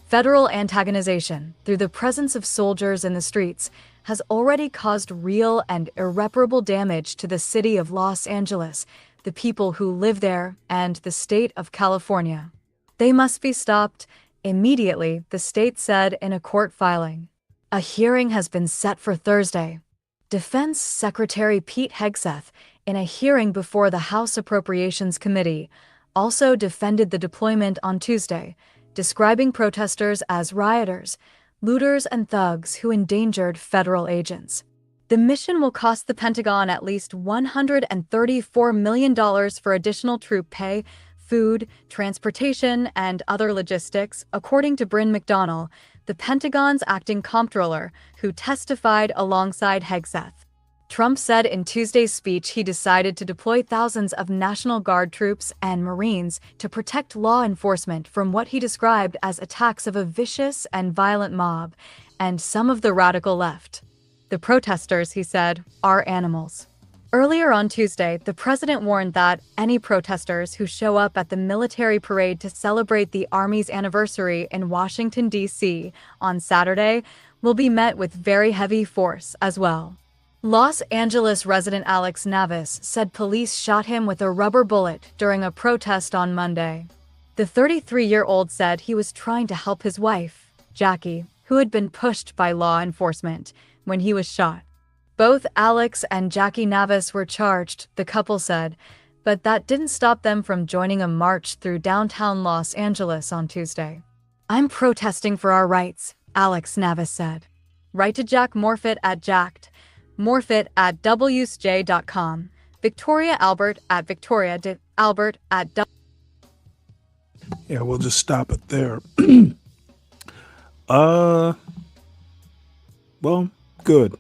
Federal antagonization, through the presence of soldiers in the streets, has already caused real and irreparable damage to the city of Los Angeles, the people who live there, and the state of California. They must be stopped immediately, the state said in a court filing. A hearing has been set for Thursday. Defense Secretary Pete Hegseth, in a hearing before the House Appropriations Committee, also defended the deployment on Tuesday, describing protesters as rioters, looters, and thugs who endangered federal agents. The mission will cost the Pentagon at least $134 million for additional troop pay, food, transportation, and other logistics, according to Bryn McDonnell, the Pentagon's acting comptroller, who testified alongside Hegseth. Trump said in Tuesday's speech he decided to deploy thousands of National Guard troops and Marines to protect law enforcement from what he described as attacks of a vicious and violent mob and some of the radical left. The protesters, he said, are animals. Earlier on Tuesday, the president warned that any protesters who show up at the military parade to celebrate the Army's anniversary in Washington, D.C. on Saturday will be met with very heavy force as well. Los Angeles resident Alex Navis said police shot him with a rubber bullet during a protest on Monday. The 33-year-old said he was trying to help his wife, Jackie, who had been pushed by law enforcement when he was shot. Both Alex and Jackie Navis were charged, the couple said, but that didn't stop them from joining a march through downtown Los Angeles on Tuesday. I'm protesting for our rights, Alex Navis said. Write to Jack Morfitt at Jacked. Morfitt at WSJ.com. Victoria Albert at Victoria Albert at Yeah, we'll just stop it there. Well, good.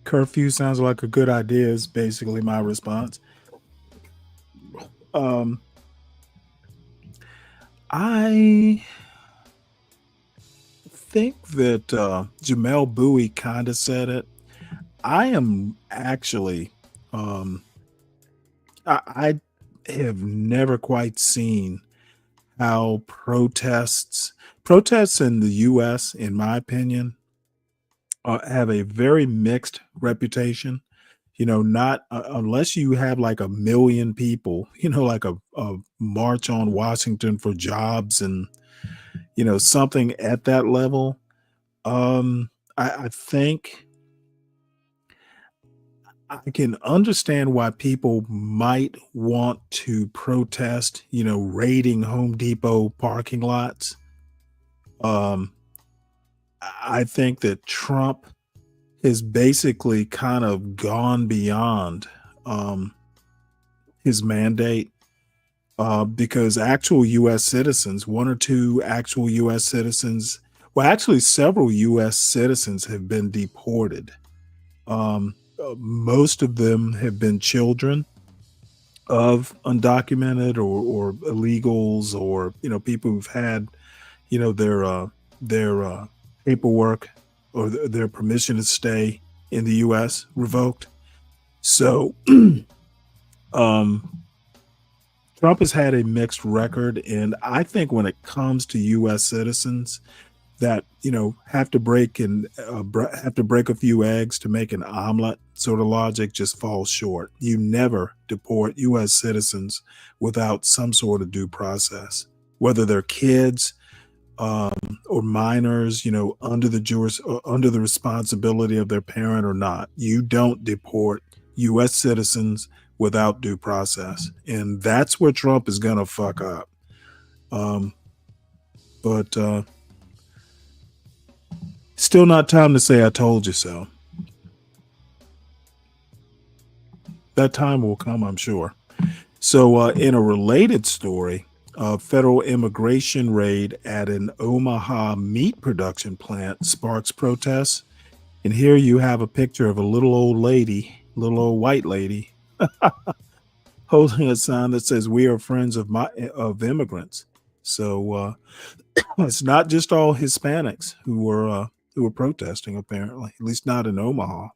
Curfew sounds like a good idea is basically my response. I think that Jamel Bowie kind of said it. I am actually, I have never quite seen how protests in the U.S., in my opinion, have a very mixed reputation. You know, not unless you have like 1 million people, you know, like a march on Washington for jobs and, you know, something at that level. I think I can understand why people might want to protest, you know, raiding Home Depot parking lots. I think that Trump has basically kind of gone beyond his mandate because actual U.S. citizens, 1 or 2 actual U.S. citizens, well, actually several U.S. citizens have been deported. Most of them have been children of undocumented or illegals or, you know, people who've had, you know, their paperwork or their permission to stay in the U.S. revoked. So Trump has had a mixed record. And I think when it comes to U.S. citizens that, you know, have to break a few eggs to make an omelet sort of logic just falls short. You never deport U.S. citizens without some sort of due process, whether they're kids or minors, you know, under the responsibility of their parent or not. You don't deport U.S. citizens without due process, and that's where Trump is gonna fuck up. But still not time to say I told you so. That time will come, I'm sure. So in a related story, A federal immigration raid at an Omaha meat production plant sparks protests. And here you have a picture of a little old lady, little old white lady, holding a sign that says "We are friends of immigrants." So it's not just all Hispanics who were protesting. Apparently, at least not in Omaha.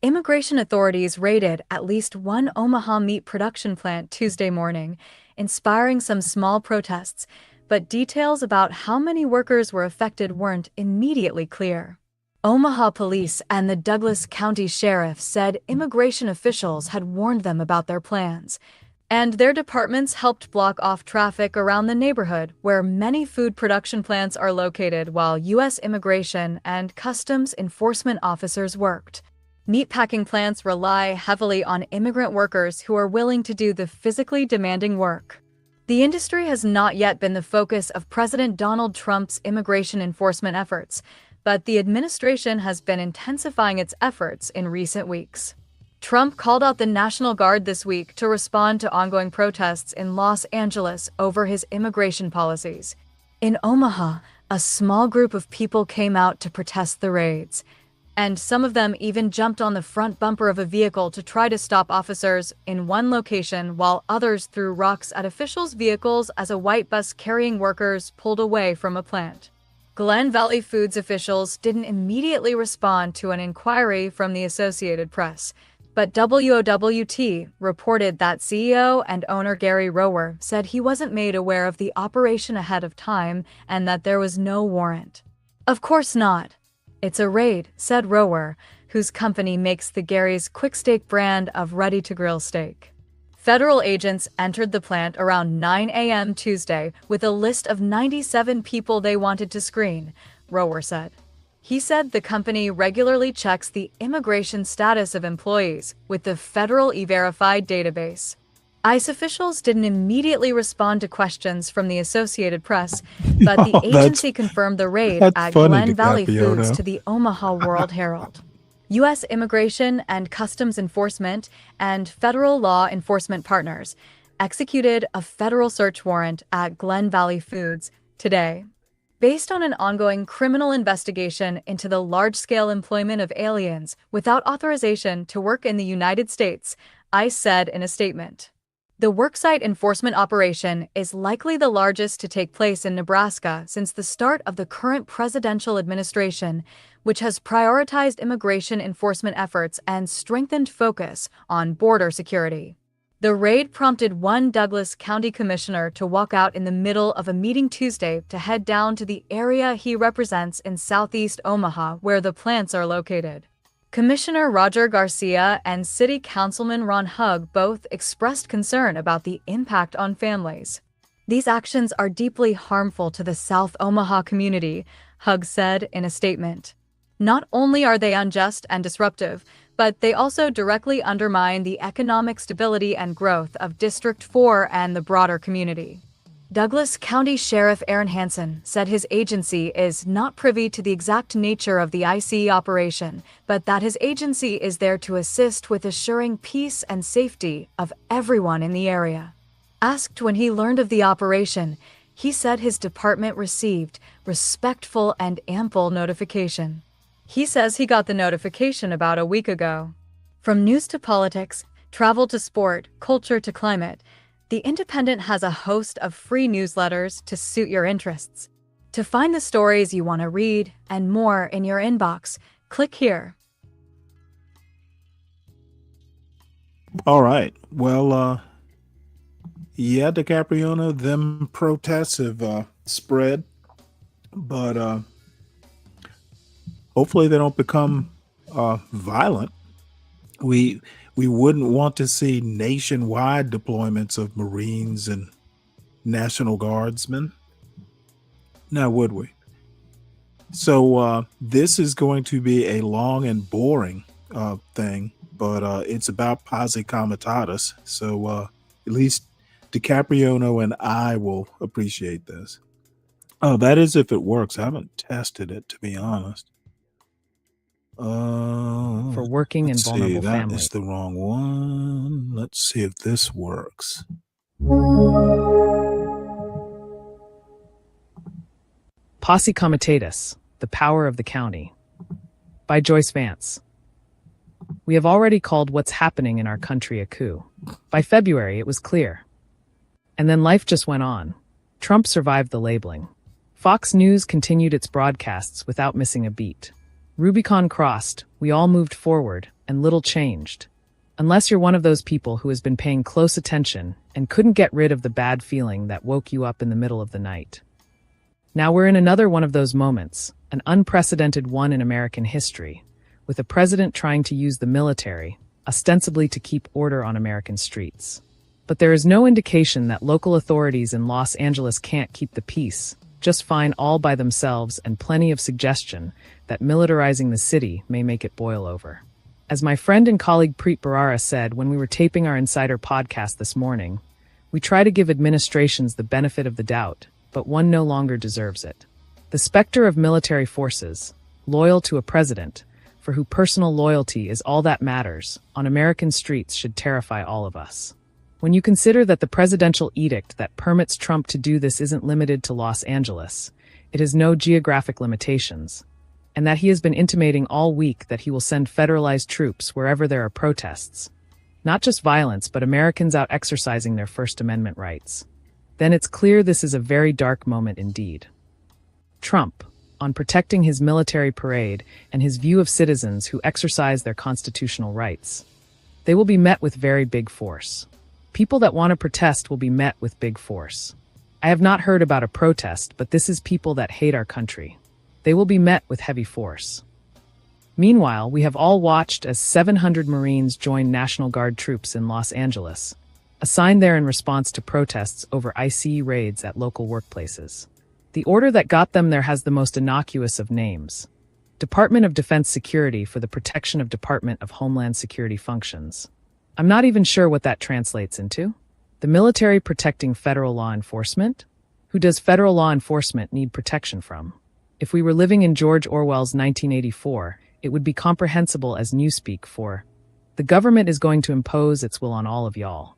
Immigration authorities raided at least one Omaha meat production plant Tuesday morning, inspiring some small protests, but details about how many workers were affected weren't immediately clear. Omaha police and the Douglas County Sheriff said immigration officials had warned them about their plans, and their departments helped block off traffic around the neighborhood where many food production plants are located while U.S. Immigration and Customs Enforcement officers worked. Meatpacking plants rely heavily on immigrant workers who are willing to do the physically demanding work. The industry has not yet been the focus of President Donald Trump's immigration enforcement efforts, but the administration has been intensifying its efforts in recent weeks. Trump called out the National Guard this week to respond to ongoing protests in Los Angeles over his immigration policies. In Omaha, a small group of people came out to protest the raids, and some of them even jumped on the front bumper of a vehicle to try to stop officers in one location, while others threw rocks at officials' vehicles as a white bus carrying workers pulled away from a plant. Glen Valley Foods officials didn't immediately respond to an inquiry from the Associated Press, but WOWT reported that CEO and owner Gary Rower said he wasn't made aware of the operation ahead of time and that there was no warrant. Of course not. It's a raid, said Rower, whose company makes the Gary's Quick Steak brand of ready-to-grill steak. Federal agents entered the plant around 9 a.m. Tuesday with a list of 97 people they wanted to screen, Rower said. He said the company regularly checks the immigration status of employees with the Federal E-Verified database. ICE officials didn't immediately respond to questions from the Associated Press, but the agency confirmed the raid at Glen Valley Foods to the Omaha World Herald. U.S. Immigration and Customs Enforcement and federal law enforcement partners executed a federal search warrant at Glen Valley Foods today, based on an ongoing criminal investigation into the large-scale employment of aliens without authorization to work in the United States, ICE said in a statement. The worksite enforcement operation is likely the largest to take place in Nebraska since the start of the current presidential administration, which has prioritized immigration enforcement efforts and strengthened focus on border security. The raid prompted one Douglas County commissioner to walk out in the middle of a meeting Tuesday to head down to the area he represents in southeast Omaha, where the plants are located. Commissioner Roger Garcia and City Councilman Ron Hugg both expressed concern about the impact on families. These actions are deeply harmful to the South Omaha community, Hugg said in a statement. Not only are they unjust and disruptive, but they also directly undermine the economic stability and growth of District 4 and the broader community. Douglas County Sheriff Aaron Hansen said his agency is not privy to the exact nature of the ICE operation, but that his agency is there to assist with assuring peace and safety of everyone in the area. Asked when he learned of the operation, he said his department received respectful and ample notification. He says he got the notification about a week ago. From news to politics, travel to sport, culture to climate, The Independent has a host of free newsletters to suit your interests. To find the stories you want to read and more in your inbox, click here. All right. Well, yeah, DiCapriona, them protests have spread, but hopefully they don't become violent. We wouldn't want to see nationwide deployments of Marines and National Guardsmen. Now, would we? So this is going to be a long and boring thing, but it's about posse comitatus. So at least DiCapriono and I will appreciate this. Oh, that is if it works. I haven't tested it, to be honest. For working in vulnerable that families. is the wrong one. Let's see if this works. Posse Comitatus, The Power of the County, by Joyce Vance. We have already called what's happening in our country a coup. By February, it was clear. And then life just went on. Trump survived the labeling. Fox News continued its broadcasts without missing a beat. Rubicon crossed, we all moved forward, and little changed. Unless you're one of those people who has been paying close attention and couldn't get rid of the bad feeling that woke you up in the middle of the night. Now we're in another one of those moments, an unprecedented one in American history, with a president trying to use the military, ostensibly to keep order on American streets. But there is no indication that local authorities in Los Angeles can't keep the peace, just fine all by themselves, and plenty of suggestion that militarizing the city may make it boil over. As my friend and colleague Preet Bharara said when we were taping our Insider podcast this morning, we try to give administrations the benefit of the doubt, but one no longer deserves it. The specter of military forces, loyal to a president, for who personal loyalty is all that matters, on American streets should terrify all of us. When you consider that the presidential edict that permits Trump to do this isn't limited to Los Angeles, it has no geographic limitations, and that he has been intimating all week that he will send federalized troops wherever there are protests, not just violence but Americans out exercising their First Amendment rights, then it's clear this is a very dark moment indeed. Trump, on protecting his military parade and his view of citizens who exercise their constitutional rights, they will be met with very big force. People that want to protest will be met with big force. I have not heard about a protest, but this is people that hate our country. They will be met with heavy force. Meanwhile, we have all watched as 700 Marines joined National Guard troops in Los Angeles, assigned there in response to protests over ICE raids at local workplaces. The order that got them there has the most innocuous of names: Department of Defense Security for the protection of Department of Homeland Security functions. I'm not even sure what that translates into. The military protecting federal law enforcement? Who does federal law enforcement need protection from? If we were living in George Orwell's 1984, it would be comprehensible as newspeak for, the government is going to impose its will on all of y'all.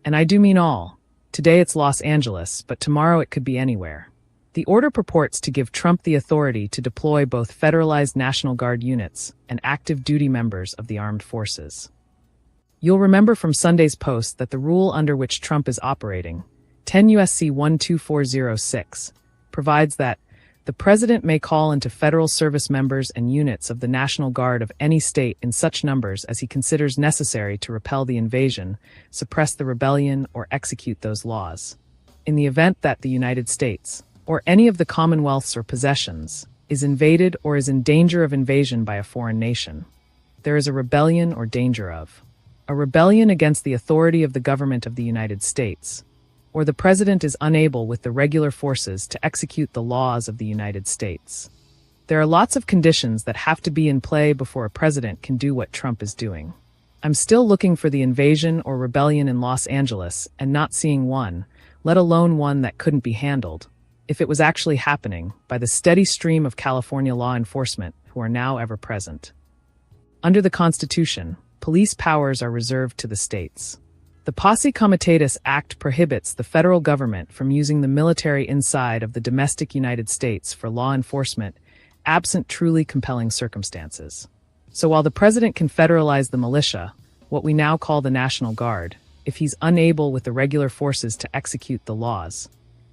And I do mean all. Today it's Los Angeles, but tomorrow it could be anywhere. The order purports to give Trump the authority to deploy both federalized National Guard units and active duty members of the armed forces. You'll remember from Sunday's post that the rule under which Trump is operating, 10 U.S.C. 12406, provides that the president may call into federal service members and units of the National Guard of any state in such numbers as he considers necessary to repel the invasion, suppress the rebellion, or execute those laws. In the event that the United States, or any of the commonwealths or possessions, is invaded or is in danger of invasion by a foreign nation, there is a rebellion or danger of a rebellion against the authority of the government of the United States, or the president is unable with the regular forces to execute the laws of the United States. There are lots of conditions that have to be in play before a president can do what Trump is doing. I'm still looking for the invasion or rebellion in Los Angeles and not seeing one, let alone one that couldn't be handled, if it was actually happening, by the steady stream of California law enforcement who are now ever present. Under the Constitution, police powers are reserved to the states. The Posse Comitatus Act prohibits the federal government from using the military inside of the domestic United States for law enforcement, absent truly compelling circumstances. So while the president can federalize the militia, what we now call the National Guard, if he's unable with the regular forces to execute the laws,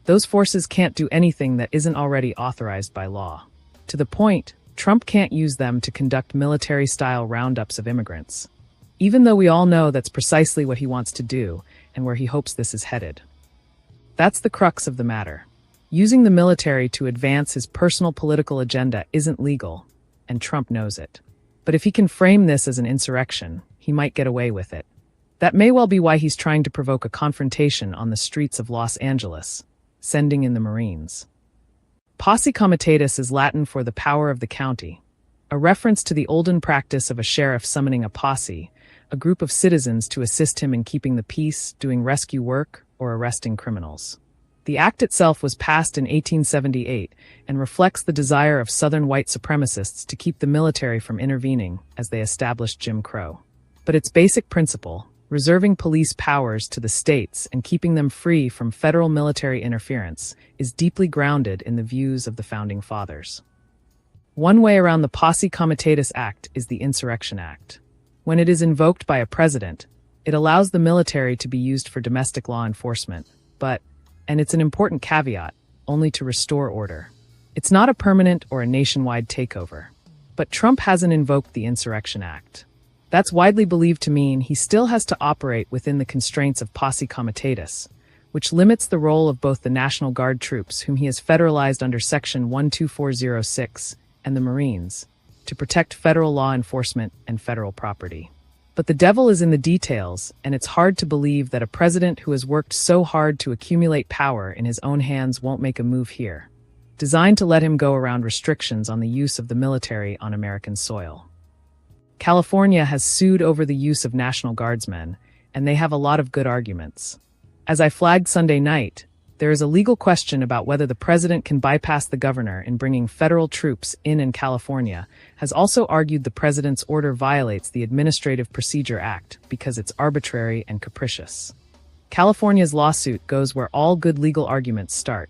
those forces can't do anything that isn't already authorized by law. To the point, Trump can't use them to conduct military-style roundups of immigrants, even though we all know that's precisely what he wants to do and where he hopes this is headed. That's the crux of the matter. Using the military to advance his personal political agenda isn't legal, and Trump knows it. But if he can frame this as an insurrection, he might get away with it. That may well be why he's trying to provoke a confrontation on the streets of Los Angeles, sending in the Marines. Posse Comitatus is Latin for the power of the county, a reference to the olden practice of a sheriff summoning a posse, a group of citizens to assist him in keeping the peace, doing rescue work, or arresting criminals. The act itself was passed in 1878 and reflects the desire of Southern white supremacists to keep the military from intervening as they established Jim Crow. But its basic principle, reserving police powers to the states and keeping them free from federal military interference, is deeply grounded in the views of the Founding Fathers. One way around the Posse Comitatus Act is the Insurrection Act. When it is invoked by a president, it allows the military to be used for domestic law enforcement, but, and it's an important caveat, only to restore order. It's not a permanent or a nationwide takeover. But Trump hasn't invoked the Insurrection Act. That's widely believed to mean he still has to operate within the constraints of Posse Comitatus, which limits the role of both the National Guard troops, whom he has federalized under Section 12406, and the Marines, to protect federal law enforcement and federal property. But the devil is in the details, and it's hard to believe that a president who has worked so hard to accumulate power in his own hands won't make a move here, designed to let him go around restrictions on the use of the military on American soil. California has sued over the use of National Guardsmen, and they have a lot of good arguments. As I flagged Sunday night, there is a legal question about whether the president can bypass the governor in bringing federal troops in California, has also argued the president's order violates the Administrative Procedure Act because it's arbitrary and capricious. California's lawsuit goes where all good legal arguments start,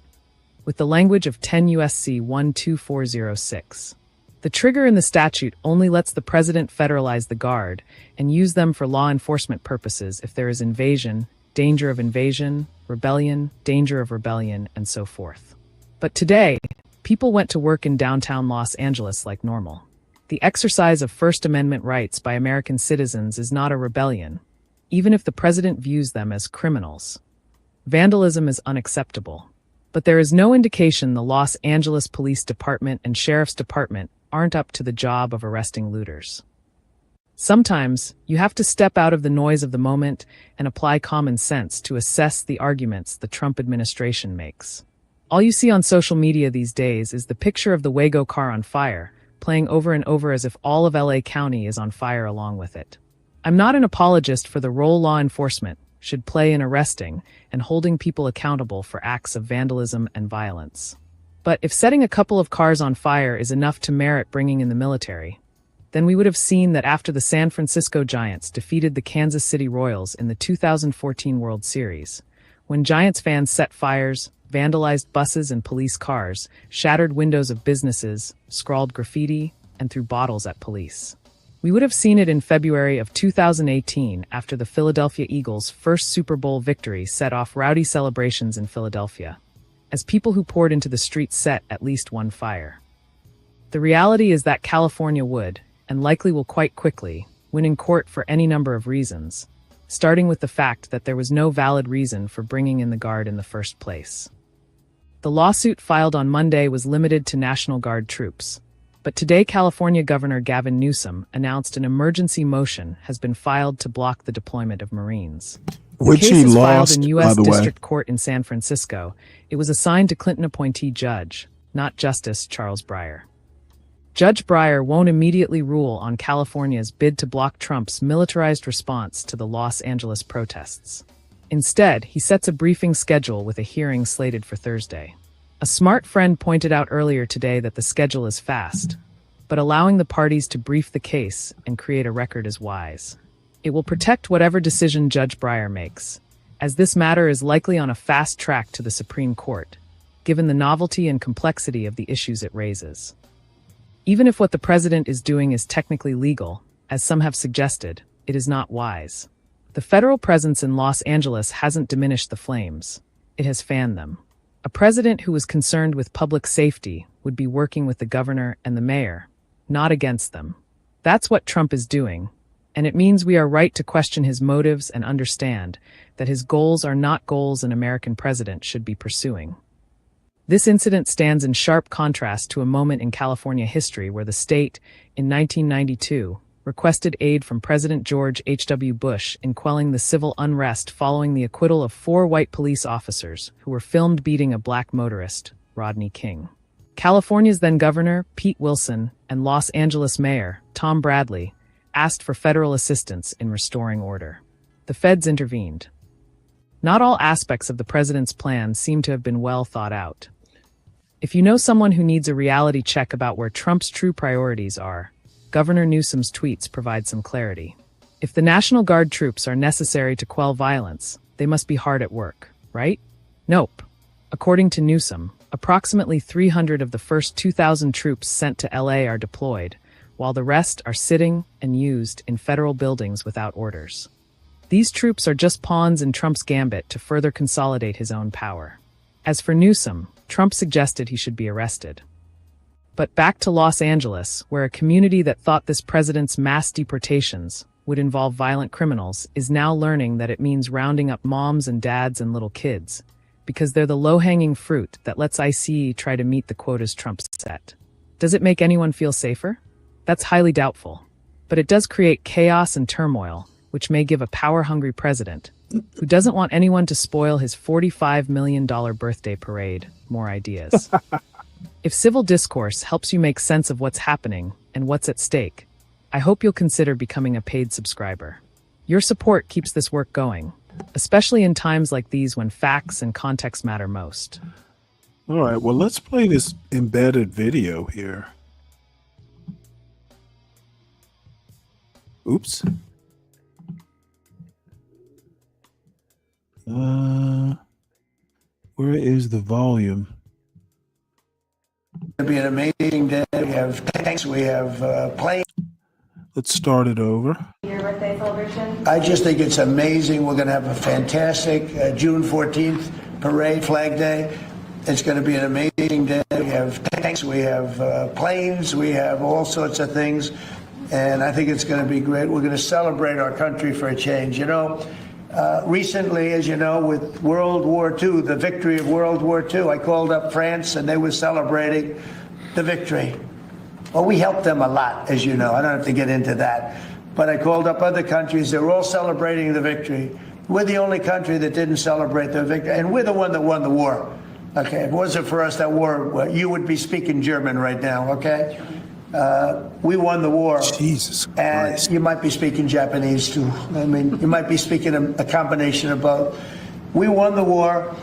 with the language of 10 U.S.C. 12406. The trigger in the statute only lets the president federalize the Guard and use them for law enforcement purposes if there is invasion, danger of invasion, rebellion, danger of rebellion, and so forth. But today, people went to work in downtown Los Angeles like normal. The exercise of First Amendment rights by American citizens is not a rebellion, even if the president views them as criminals. Vandalism is unacceptable. But there is no indication the Los Angeles Police Department and Sheriff's Department aren't up to the job of arresting looters. Sometimes, you have to step out of the noise of the moment and apply common sense to assess the arguments the Trump administration makes. All you see on social media these days is the picture of the Wago car on fire, playing over and over as if all of LA County is on fire along with it. I'm not an apologist for the role law enforcement should play in arresting and holding people accountable for acts of vandalism and violence. But if setting a couple of cars on fire is enough to merit bringing in the military, then we would have seen that after the San Francisco Giants defeated the Kansas City Royals in the 2014 World Series, when Giants fans set fires, vandalized buses and police cars, shattered windows of businesses, scrawled graffiti, and threw bottles at police. We would have seen it in February of 2018 after the Philadelphia Eagles' first Super Bowl victory set off rowdy celebrations in Philadelphia, as people who poured into the streets set at least one fire. The reality is that California would, and likely will quite quickly, win in court for any number of reasons, starting with the fact that there was no valid reason for bringing in the Guard in the first place. The lawsuit filed on Monday was limited to National Guard troops, but today California Governor Gavin Newsom announced an emergency motion has been filed to block the deployment of Marines. Which the case he is lost, filed in by U.S. the way. District Court in San Francisco. It was assigned to Clinton appointee judge, not Justice Charles Breyer. Judge Breyer won't immediately rule on California's bid to block Trump's militarized response to the Los Angeles protests. Instead, he sets a briefing schedule with a hearing slated for Thursday. A smart friend pointed out earlier today that the schedule is fast, but allowing the parties to brief the case and create a record is wise. It will protect whatever decision Judge Breyer makes, as this matter is likely on a fast track to the Supreme Court, given the novelty and complexity of the issues it raises. Even if what the president is doing is technically legal, as some have suggested, it is not wise. The federal presence in Los Angeles hasn't diminished the flames. It has fanned them. A president who was concerned with public safety would be working with the governor and the mayor, not against them. That's what Trump is doing, and it means we are right to question his motives and understand that his goals are not goals an American president should be pursuing. This incident stands in sharp contrast to a moment in California history where the state, in 1992, requested aid from President George H.W. Bush in quelling the civil unrest following the acquittal of 4 white police officers who were filmed beating a black motorist, Rodney King. California's then governor, Pete Wilson, and Los Angeles mayor, Tom Bradley, asked for federal assistance in restoring order. The feds intervened. Not all aspects of the president's plan seem to have been well thought out. If you know someone who needs a reality check about where Trump's true priorities are, Governor Newsom's tweets provide some clarity. If the National Guard troops are necessary to quell violence, they must be hard at work, right? Nope. According to Newsom, approximately 300 of the first 2,000 troops sent to LA are deployed, while the rest are sitting and used in federal buildings without orders. These troops are just pawns in Trump's gambit to further consolidate his own power. As for Newsom, Trump suggested he should be arrested. But back to Los Angeles, where a community that thought this president's mass deportations would involve violent criminals is now learning that it means rounding up moms and dads and little kids, because they're the low-hanging fruit that lets ICE try to meet the quotas Trump set. Does it make anyone feel safer? That's highly doubtful. But it does create chaos and turmoil, which may give a power-hungry president, who doesn't want anyone to spoil his $45 million birthday parade, more ideas. If civil discourse helps you make sense of what's happening and what's at stake, I hope you'll consider becoming a paid subscriber. Your support keeps this work going, especially in times like these when facts and context matter most. All right, well, let's play this embedded video here. Oops. Where is the volume? It'll be an amazing day. We have tanks, we have planes. Let's start it over. Your birthday celebration? I just think it's amazing. We're going to have a fantastic June 14th parade, Flag Day. It's going to be an amazing day. We have tanks, we have planes, we have all sorts of things. And I think it's going to be great. We're going to celebrate our country for a change. You know, recently, as you know, with World War II, the victory of World War II, I called up France and they were celebrating the victory. Well, we helped them a lot, as you know. I don't have to get into that. But I called up other countries. They were all celebrating the victory. We're the only country that didn't celebrate the victory. And we're the one that won the war. Okay, if it wasn't for us, that war, you would be speaking German right now, okay? We won the war. Jesus Christ. And you might be speaking Japanese too. I mean, you might be speaking a combination of both. We won the war,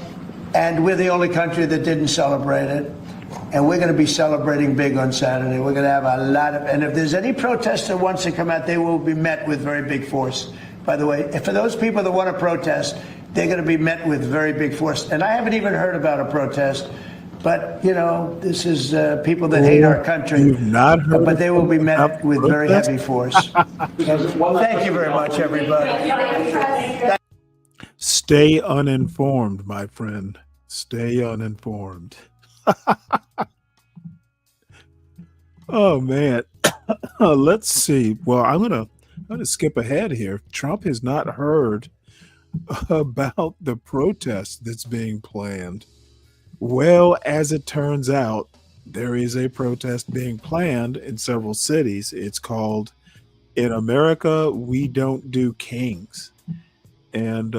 and we're the only country that didn't celebrate it. And we're going to be celebrating big on Saturday. We're going to have a lot of, and if there's any protest that wants to come out, they will be met with very big force. By the way, for those people that want to protest, they're going to be met with very big force. And I haven't even heard about a protest. But, you know, this is people that hate our country. You've not heard, but they will be met with very heavy force. Thank you very much, everybody. Stay uninformed, my friend. Stay uninformed. Oh, man. Let's see. Well, I'm gonna skip ahead here. Trump has not heard about the protest that's being planned. Well, as it turns out, there is a protest being planned in several cities. It's called "In America, We Don't Do Kings." And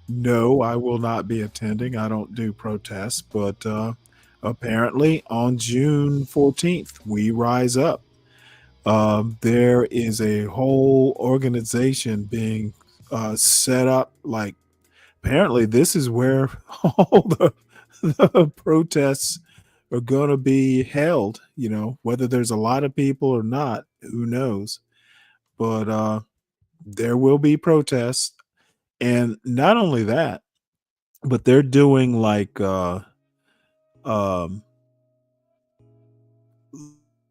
no, I will not be attending. I don't do protests, but apparently on June 14th, we rise up. There is a whole organization being set up. Like, apparently this is where all the protests are going to be held. You know, whether there's a lot of people or not, who knows? But there will be protests. And not only that, but they're doing like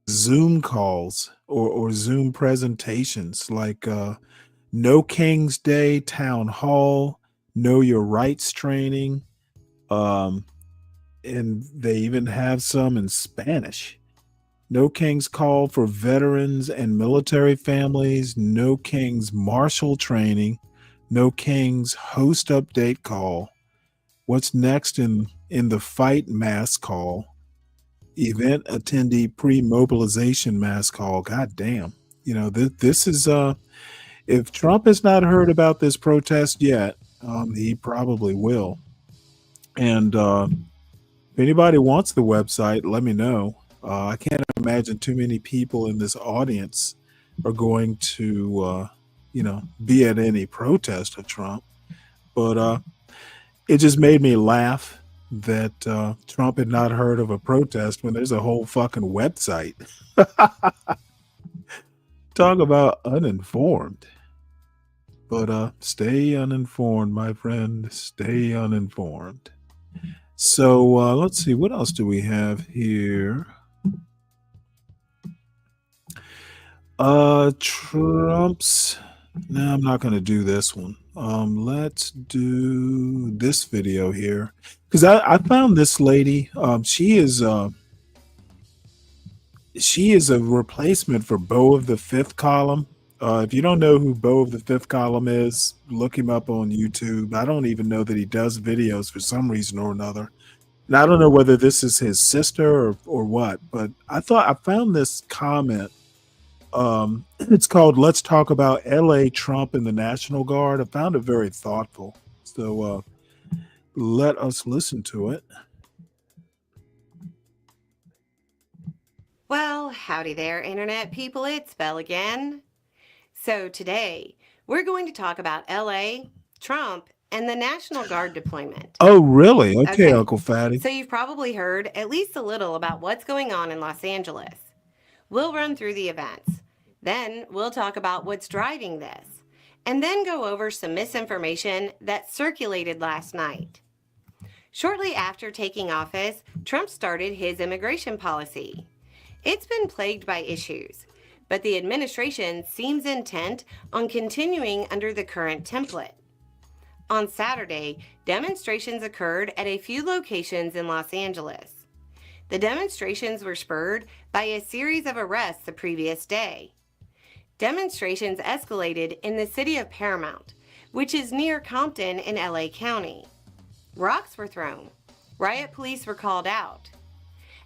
Zoom calls or Zoom presentations, like No King's Day Town Hall, Know Your Rights training, and they even have some in Spanish. No King's Call for veterans and military families, No King's Marshal training, No King's Host update call. What's next in the fight mass call? Event attendee pre-mobilization mass call. God damn. You know, this is if Trump has not heard about this protest yet, he probably will. And if anybody wants the website, let me know. I can't imagine too many people in this audience are going to be at any protest of Trump. But it just made me laugh that Trump had not heard of a protest when there's a whole fucking website. Talk about uninformed. But stay uninformed, my friend. Stay uninformed. So let's see, what else do we have here? Trump's. No, I'm not going to do this one. Let's do this video here because I found this lady. She is a replacement for Beau of the Fifth Column. If you don't know who Beau of the Fifth Column is, look him up on YouTube. I don't even know that he does videos for some reason or another. And I don't know whether this is his sister or what, but I found this comment. It's called "Let's Talk About L.A. Trump and the National Guard." I found it very thoughtful. So let us listen to it. Well, howdy there, Internet people. It's Belle again. So today, we're going to talk about LA, Trump, and the National Guard deployment. Oh, really? Okay, Uncle Fatty. So you've probably heard at least a little about what's going on in Los Angeles. We'll run through the events. Then we'll talk about what's driving this. And then go over some misinformation that circulated last night. Shortly after taking office, Trump started his immigration policy. It's been plagued by issues, but the administration seems intent on continuing under the current template. On Saturday, demonstrations occurred at a few locations in Los Angeles. The demonstrations were spurred by a series of arrests the previous day. Demonstrations escalated in the city of Paramount, which is near Compton in LA County. Rocks were thrown. Riot police were called out.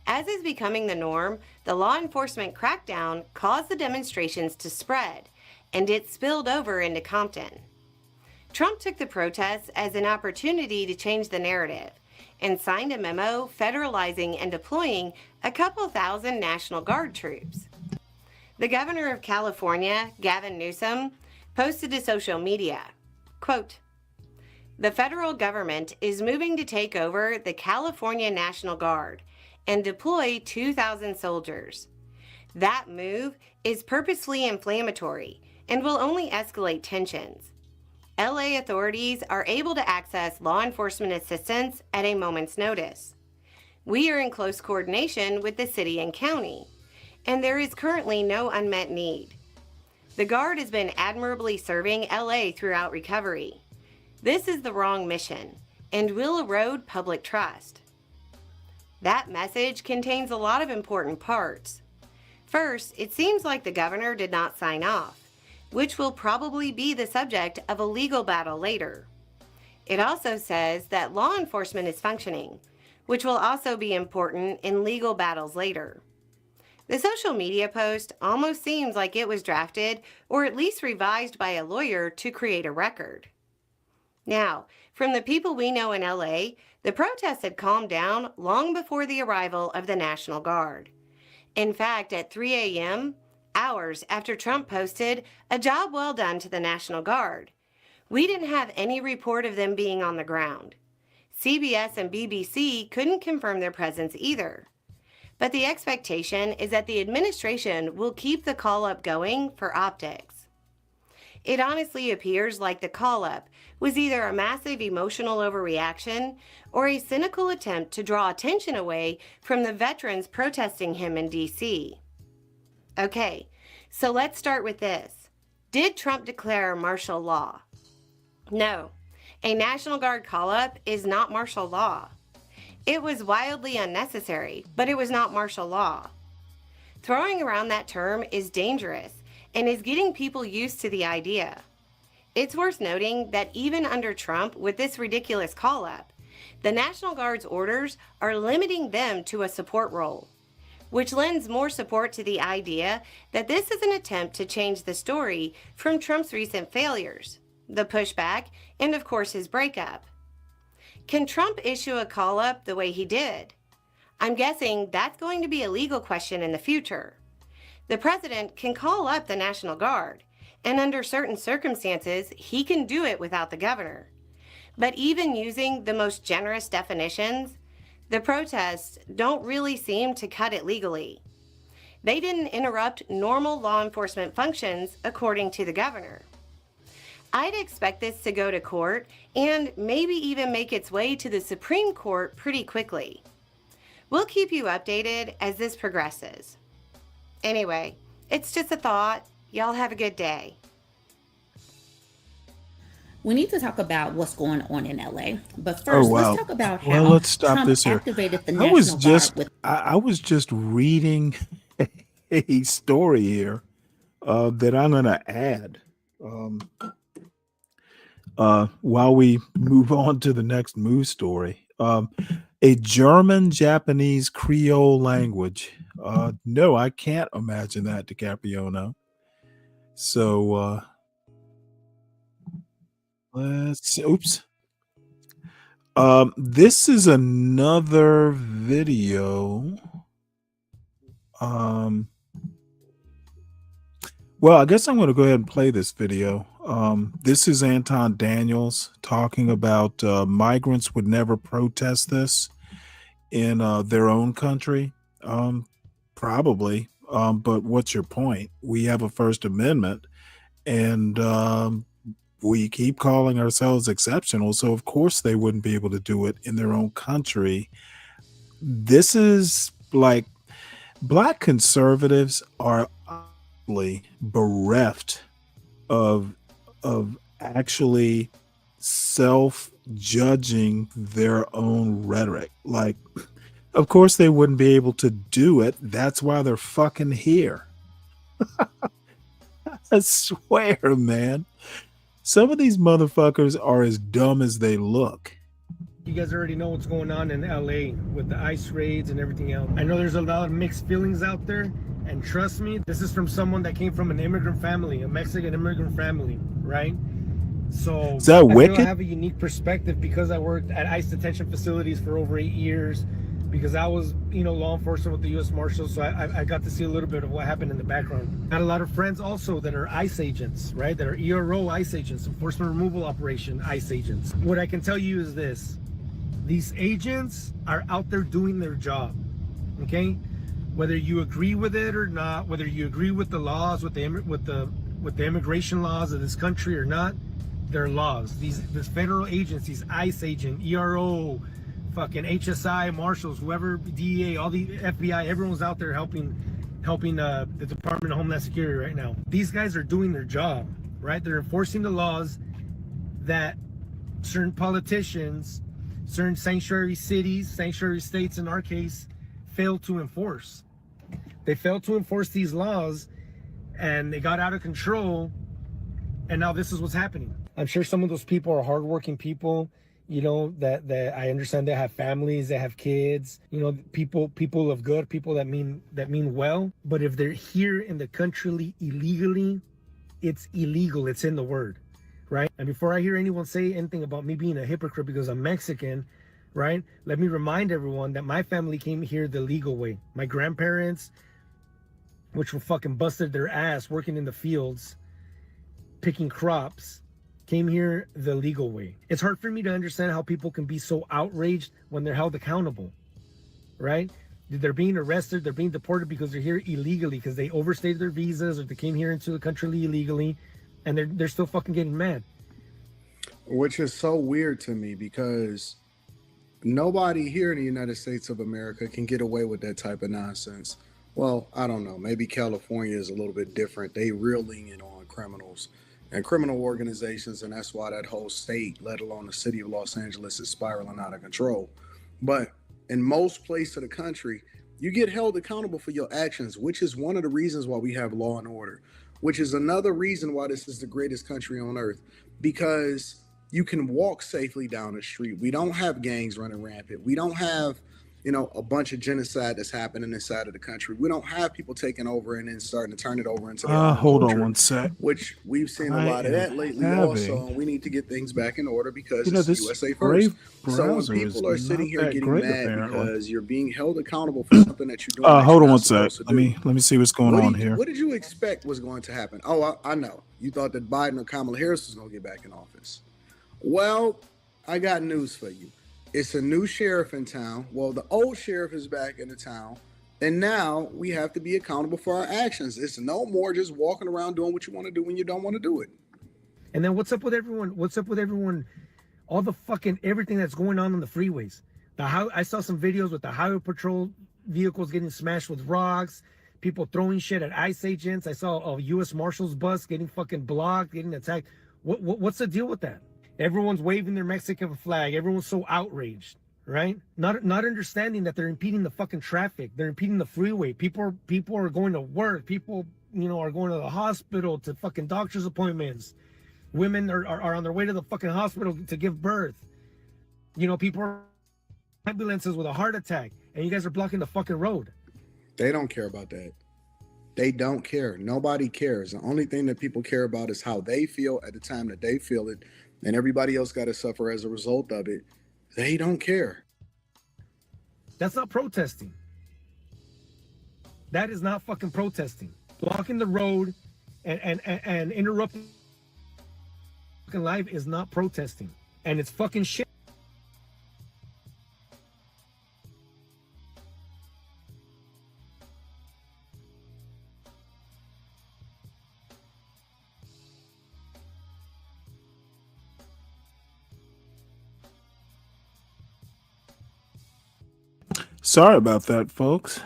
As is becoming the norm, the law enforcement crackdown caused the demonstrations to spread, and it spilled over into Compton. Trump took the protests as an opportunity to change the narrative and signed a memo federalizing and deploying a couple thousand National Guard troops. The governor of California, Gavin Newsom, posted to social media, quote, "The federal government is moving to take over the California National Guard and deploy 2,000 soldiers. That move is purposefully inflammatory and will only escalate tensions. LA authorities are able to access law enforcement assistance at a moment's notice. We are in close coordination with the city and county, and there is currently no unmet need. The Guard has been admirably serving LA throughout recovery. This is the wrong mission and will erode public trust." That message contains a lot of important parts. First, it seems like the governor did not sign off, which will probably be the subject of a legal battle later. It also says that law enforcement is functioning, which will also be important in legal battles later. The social media post almost seems like it was drafted or at least revised by a lawyer to create a record. Now, from the people we know in LA, the protests had calmed down long before the arrival of the National Guard. In fact, at 3 a.m., hours after Trump posted a job well done to the National Guard, we didn't have any report of them being on the ground. CBS and BBC couldn't confirm their presence either. But the expectation is that the administration will keep the call-up going for optics. It honestly appears like the call-up was either a massive emotional overreaction or a cynical attempt to draw attention away from the veterans protesting him in D.C. Okay, so let's start with this. Did Trump declare martial law? No, a National Guard call-up is not martial law. It was wildly unnecessary, but it was not martial law. Throwing around that term is dangerous and is getting people used to the idea. It's worth noting that even under Trump, with this ridiculous call-up, the National Guard's orders are limiting them to a support role, which lends more support to the idea that this is an attempt to change the story from Trump's recent failures, the pushback, and of course his breakup. Can Trump issue a call-up the way he did? I'm guessing that's going to be a legal question in the future. The president can call up the National Guard, and under certain circumstances, he can do it without the governor. But even using the most generous definitions, the protests don't really seem to cut it legally. They didn't interrupt normal law enforcement functions, according to the governor. I'd expect this to go to court and maybe even make its way to the Supreme Court pretty quickly. We'll keep you updated as this progresses. Anyway, it's just a thought. Y'all have a good day. We need to talk about what's going on in LA. But first, let's talk about how let's stop Trump this here. activated the I was National just Guard with I was just reading a story here that I'm going to add while we move on to the next news story. A German-Japanese Creole language. No, I can't imagine that, DiCaprio. So let's see. Oops. This is another video. Well, I guess I'm going to go ahead and play this video. This is Anton Daniels talking about migrants would never protest this in their own country. Probably. But what's your point? We have a First Amendment, and we keep calling ourselves exceptional. So, of course, they wouldn't be able to do it in their own country. This is like Black conservatives are bereft of actually self-judging their own rhetoric. Like, of course they wouldn't be able to do it. That's why they're fucking here. I swear, man. Some of these motherfuckers are as dumb as they look. You guys already know what's going on in LA with the ICE raids and everything else. I know there's a lot of mixed feelings out there, and trust me, this is from someone that came from an immigrant family, a Mexican immigrant family, right? So is that wicked? I have a unique perspective because I worked at ICE detention facilities for over 8 years, because I was, law enforcement with the U.S. Marshals, so I got to see a little bit of what happened in the background. Got a lot of friends also that are ICE agents, right? That are ERO ICE agents, Enforcement Removal Operation ICE agents. What I can tell you is this. These agents are out there doing their job, okay? Whether you agree with it or not, whether you agree with the laws, with the immigration laws of this country or not, they're laws. These federal agents, these ICE agent, ERO, fucking HSI, Marshals, whoever, DEA, all the FBI, everyone's out there helping the Department of Homeland Security right now. These guys are doing their job, right? They're enforcing the laws that certain politicians, certain sanctuary cities, sanctuary states in our case, failed to enforce. They failed to enforce these laws, and they got out of control, and now this is what's happening. I'm sure some of those people are hardworking people, that I understand they have families, they have kids, people of good, people that mean well. But if they're here in the country illegally, it's illegal. It's in the word, right? And before I hear anyone say anything about me being a hypocrite because I'm Mexican, right? Let me remind everyone that my family came here the legal way. My grandparents, which were fucking busted their ass working in the fields, picking crops, came here the legal way. It's hard for me to understand how people can be so outraged when they're held accountable, right? They're being arrested, they're being deported because they're here illegally, because they overstayed their visas or they came here into the country illegally, and they're still fucking getting mad. Which is so weird to me, because nobody here in the United States of America can get away with that type of nonsense. Well, I don't know. Maybe California is a little bit different. They real lenient on criminals and criminal organizations, and that's why that whole state, let alone the city of Los Angeles, is spiraling out of control. But in most places of the country, you get held accountable for your actions, which is one of the reasons why we have law and order, which is another reason why this is the greatest country on earth, because you can walk safely down the street. We don't have gangs running rampant. We don't have, a bunch of genocide that's happening inside of the country. We don't have people taking over and then starting to turn it over into their own hold culture, on one sec. which we've seen a lot of that lately also. And we need to get things back in order because it's this USA first. So when people are sitting here getting mad because you're being held accountable for something that you're doing, hold on one sec. Let me see what's going on here. What did you expect was going to happen? Oh, I know. You thought that Biden or Kamala Harris was going to get back in office. Well, I got news for you. It's a new sheriff in town. Well, the old sheriff is back in the town. And now we have to be accountable for our actions. It's no more just walking around doing what you want to do when you don't want to do it. And then what's up with everyone? What's up with everyone? All the fucking everything that's going on the freeways. I saw some videos with the highway patrol vehicles getting smashed with rocks, people throwing shit at ICE agents. I saw a U.S. Marshals bus getting fucking blocked, getting attacked. What's the deal with that? Everyone's waving their Mexican flag. Everyone's so outraged, right? Not understanding that they're impeding the fucking traffic. They're impeding the freeway. People are going to work. People, are going to the hospital, to fucking doctor's appointments. Women are on their way to the fucking hospital to give birth. People are in ambulances with a heart attack, and you guys are blocking the fucking road. They don't care about that. They don't care. Nobody cares. The only thing that people care about is how they feel at the time that they feel it, and everybody else got to suffer as a result of it. They don't care. That's not protesting. That is not fucking protesting. Blocking the road and interrupting fucking life is not protesting. And it's fucking shit. Sorry about that, folks.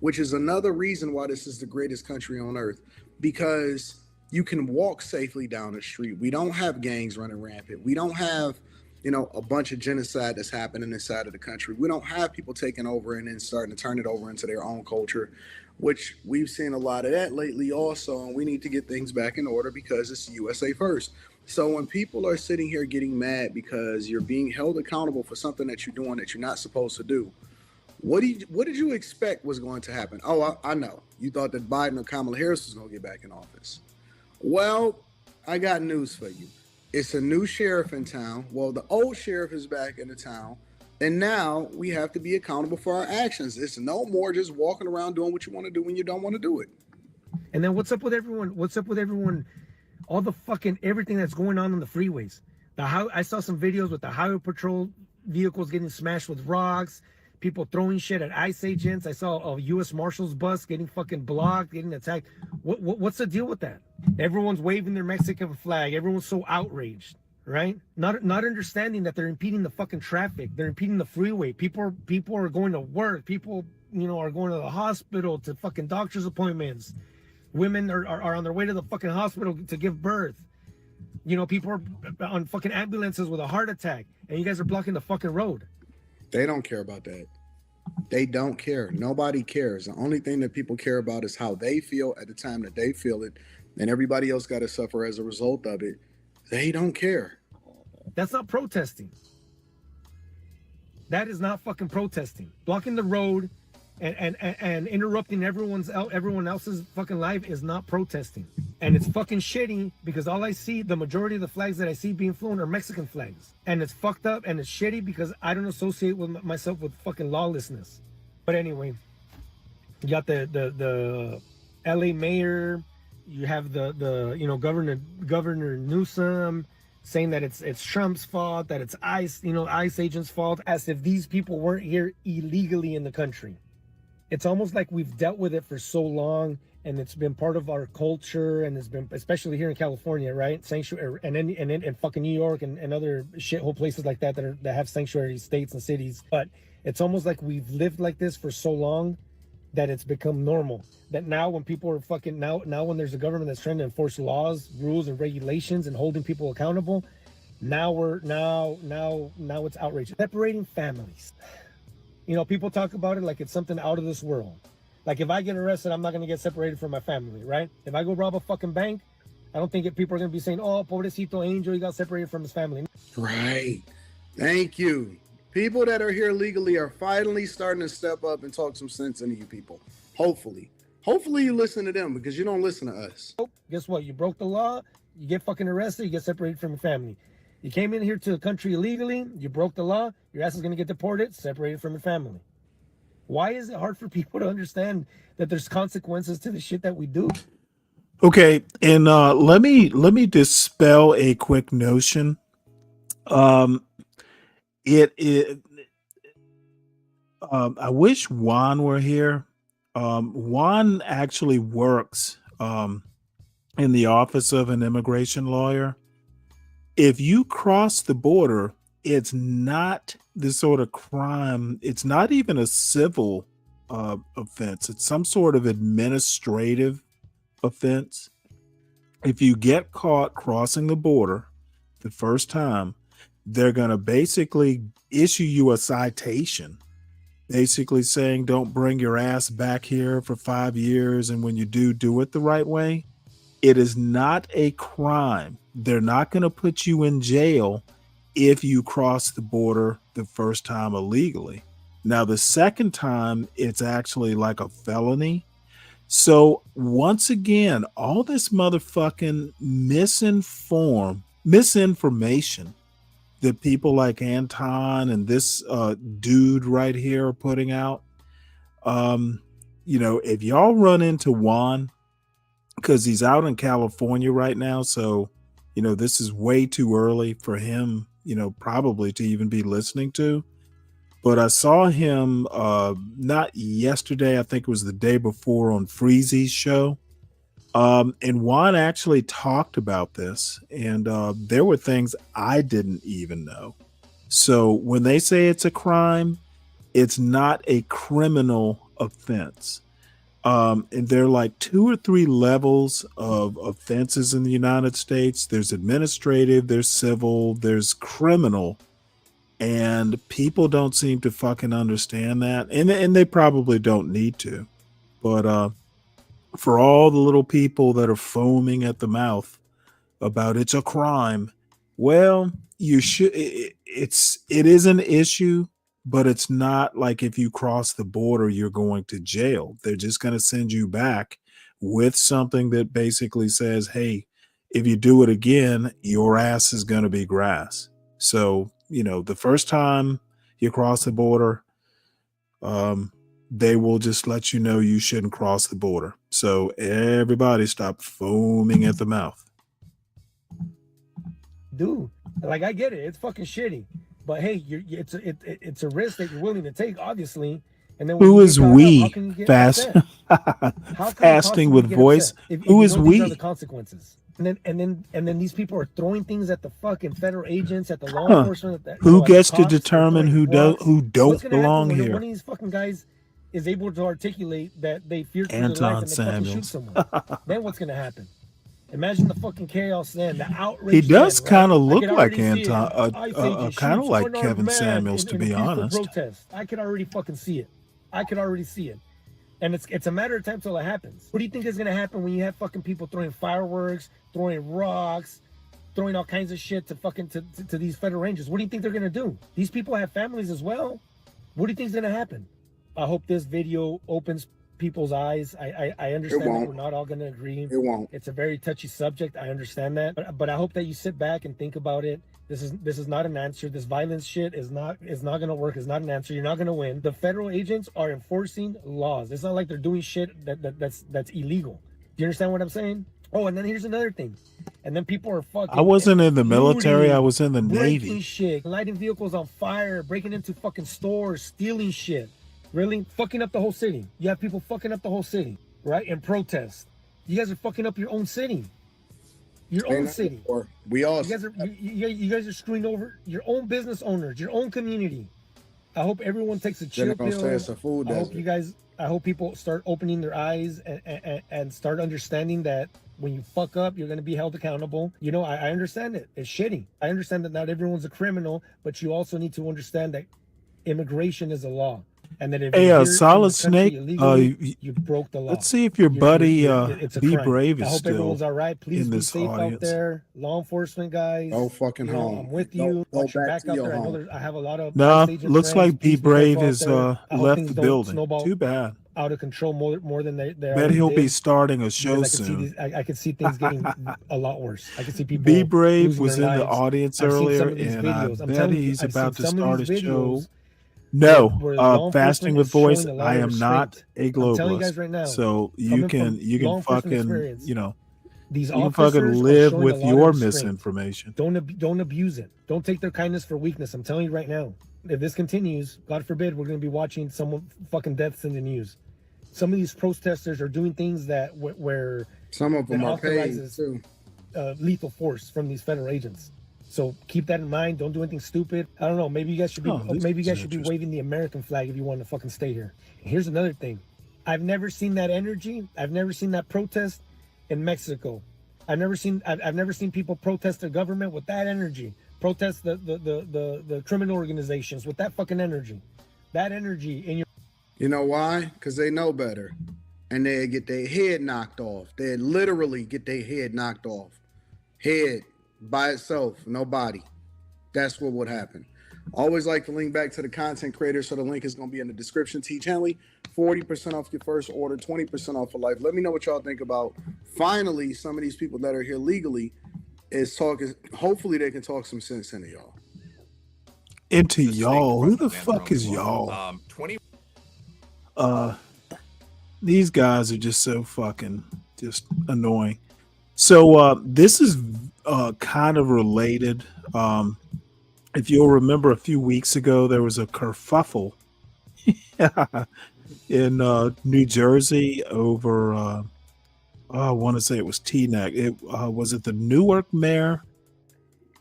Which is another reason why this is the greatest country on earth, because you can walk safely down the street. We don't have gangs running rampant. We don't have, a bunch of genocide that's happening inside of the country. We don't have people taking over and then starting to turn it over into their own culture, which we've seen a lot of that lately also, and we need to get things back in order because it's USA first. So when people are sitting here getting mad because you're being held accountable for something that you're doing that you're not supposed to do, what did you expect was going to happen? Oh, I know. You thought that Biden or Kamala Harris was going to get back in office. Well, I got news for you. It's a new sheriff in town. Well, the old sheriff is back in the town. And now we have to be accountable for our actions. It's no more just walking around doing what you want to do when you don't want to do it. And then what's up with everyone? What's up with everyone? All the fucking everything that's going on the freeways. I saw some videos with the highway patrol vehicles getting smashed with rocks, people throwing shit at ICE agents. I saw a U.S. Marshals bus getting fucking blocked, getting attacked. What's the deal with that? Everyone's waving their Mexican flag. Everyone's so outraged, right? Not understanding that they're impeding the fucking traffic. They're impeding the freeway. People are going to work. People, are going to the hospital, to fucking doctor's appointments. Women are on their way to the fucking hospital to give birth. People are on fucking ambulances with a heart attack, and you guys are blocking the fucking road. They don't care about that. They don't care. Nobody cares. The only thing that people care about is how they feel at the time that they feel it, and everybody else got to suffer as a result of it. They don't care. That's not protesting. That is not fucking protesting. Blocking the road and interrupting everyone else's fucking life is not protesting. And it's fucking shitty because all I see, the majority of the flags that I see being flown are Mexican flags. And it's fucked up and it's shitty because I don't associate with myself with fucking lawlessness. But anyway, you got the LA mayor, you have the Governor Newsom saying that it's Trump's fault, that it's ICE agents' fault, as if these people weren't here illegally in the country. It's almost like we've dealt with it for so long, and it's been part of our culture, and it's been, especially here in California, right? Sanctuary, and in fucking New York and other shithole places like that that have sanctuary states and cities. But it's almost like we've lived like this for so long that it's become normal. That now when people are fucking now when there's a government that's trying to enforce laws, rules, and regulations and holding people accountable, now it's outrageous. Separating families. People talk about it like it's something out of this world. Like if I get arrested, I'm not going to get separated from my family, right? If I go rob a fucking bank, I don't think people are going to be saying, oh, pobrecito Angel, he got separated from his family. Right. Thank you. People that are here legally are finally starting to step up and talk some sense into you people. Hopefully you listen to them because you don't listen to us. Guess what? You broke the law, you get fucking arrested, you get separated from your family. You came in here to the country illegally, you broke the law, your ass is going to get deported, separated from your family. Why is it hard for people to understand that there's consequences to the shit that we do? Okay, and let me dispel a quick notion. Um, it I wish Juan were here. Juan actually works in the office of an immigration lawyer. If you cross the border, it's not the sort of crime. It's not even a civil offense. It's some sort of administrative offense. If you get caught crossing the border the first time, they're going to basically issue you a citation, basically saying don't bring your ass back here for 5 years, and when you do, do it the right way. It is not a crime. They're not going to put you in jail if you cross the border the first time illegally. Now, the second time, it's actually like a felony. So once again, all this motherfucking misinformation that people like Anton and this dude right here are putting out. If y'all run into Juan, because he's out in California right now, so this is way too early for him, probably to even be listening to. But I saw him not yesterday, I think it was the day before on Freezy's show. And Juan actually talked about this, and there were things I didn't even know. So when they say it's a crime, it's not a criminal offense. And there are like 2 or 3 levels of offenses in the United States. There's administrative, there's civil, there's criminal. And people don't seem to fucking understand that. And they probably don't need to. But for all the little people that are foaming at the mouth about it's a crime, well, you should. It is an issue, but it's not like if you cross the border, you're going to jail. They're just going to send you back with something that basically says, hey, if you do it again, your ass is going to be grass. So, the first time you cross the border, they will just let you know you shouldn't cross the border. So everybody stop foaming at the mouth. Dude, like, I get it. It's fucking shitty. But hey, it's a risk that you're willing to take, obviously. And then who is we? Fasting with voice. Who is we? These are the consequences. And then these people are throwing things at the fucking federal agents, at the law enforcement. Who gets to determine who don't belong here? One of these fucking guys is able to articulate that they fear for their life and they fucking shoot someone. Then what's gonna happen? Imagine the fucking chaos then, the outrage. He does kind of look like Anton, kind of like Kevin Samuels, to be honest. Protest. I could already fucking see it. And it's a matter of time till it happens. What do you think is gonna happen when you have fucking people throwing fireworks, throwing rocks, throwing all kinds of shit to these federal rangers? What do you think they're gonna do? These people have families as well. What do you think is gonna happen? I hope this video opens people's eyes. I understand that we're not all gonna agree. It won't. It's a very touchy subject. I understand that, but I hope that you sit back and think about it. This is not an answer. This violence shit is not gonna work. It's not an answer. You're not gonna win. The federal agents are enforcing laws. It's not like they're doing shit that's illegal. Do you understand what I'm saying? Oh, and then here's another thing. And then people are fucking. I wasn't in the military. I was in the Navy. Shit, lighting vehicles on fire, breaking into fucking stores, stealing shit. Really fucking up the whole city. You have people fucking up the whole city, right? In protest. You guys are fucking up your own city. Your own city. We all. You guys are screwing over your own business owners, your own community. I hope everyone takes a chill pill. I hope people start opening their eyes and start understanding that when you fuck up, you're going to be held accountable. I understand it. It's shitty. I understand that not everyone's a criminal, but you also need to understand that immigration is a law. And then if Solid Snake, you broke the law. Let's see if your buddy Be Brave is I hope still everyone's all right. Please be safe audience. out there. Law enforcement guys. Go fucking home. I'm with you. Go Watch your back back to out your there. home. I have a lot of looks like Be Brave has left the building. Too bad. Out of control more than they Bet he'll be starting a show soon. I could see things getting a lot worse. I could see people. Be Brave was in lives. the audience I've earlier, and I bet he's about to start a show. No, Fasting with Voice. I am not a globalist, you guys right now, so you can fucking These You can fucking officers are live showing a with lot your of restraint. misinformation. Don't abuse it. Don't take their kindness for weakness. I'm telling you right now. If this continues, God forbid, we're going to be watching some fucking deaths in the news. Some of these protesters are doing things that where some of them are paid authorizes too. Lethal force from these federal agents. So keep that in mind. Don't do anything stupid. I don't know. Maybe you guys should be waving the American flag if you want to fucking stay here. And here's another thing. I've never seen that energy. I've never seen that protest in Mexico. I've never seen people protest the government with that energy. Protest the criminal organizations with that fucking energy. That energy in your. You know why? Because they know better. And they get their head knocked off. They literally get their head knocked off. Head by itself, no body. That's what would happen. Always like to link back to the content creator, so the link is going to be in the description. Stanley, 40% off your first order, 20% off for life. Let me know what y'all think about finally some of these people that are here legally is talking. Hopefully they can talk some sense into y'all. Into y'all? Who the fuck is y'all? These guys are just so fucking just annoying. So this is kind of related. If you'll remember, a few weeks ago there was a kerfuffle in New Jersey over I want to say it was Teaneck. It was it the Newark mayor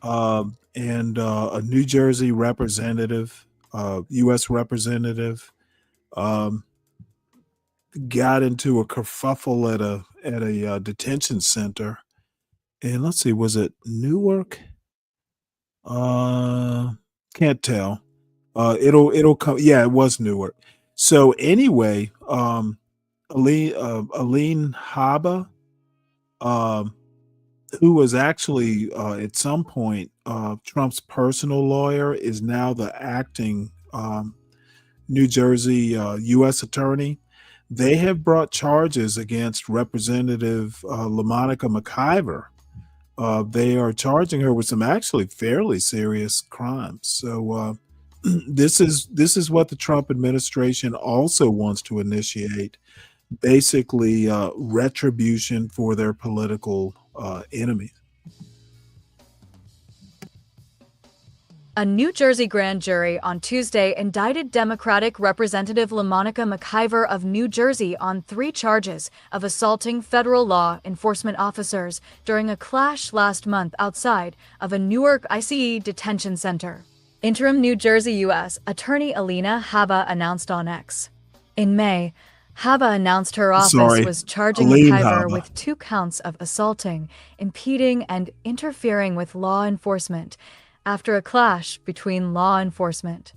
and a New Jersey representative, U.S. representative, got into a kerfuffle at a detention center. And let's see, was it Newark? Can't tell. It'll come. Yeah, it was Newark. So anyway, Aline Haba, who was actually at some point Trump's personal lawyer, is now the acting New Jersey U.S. attorney. They have brought charges against Representative LaMonica McIver. They are charging her with some actually fairly serious crimes. So this is what the Trump administration also wants to initiate, basically retribution for their political enemies. A New Jersey grand jury on Tuesday indicted Democratic Representative LaMonica McIver of New Jersey on 3 charges of assaulting federal law enforcement officers during a clash last month outside of a Newark ICE detention center. Interim New Jersey U.S. Attorney Alina Haba announced on X. In May, Haba announced her office was charging McIver with 2 counts of assaulting, impeding, and interfering with law enforcement after a clash between law enforcement.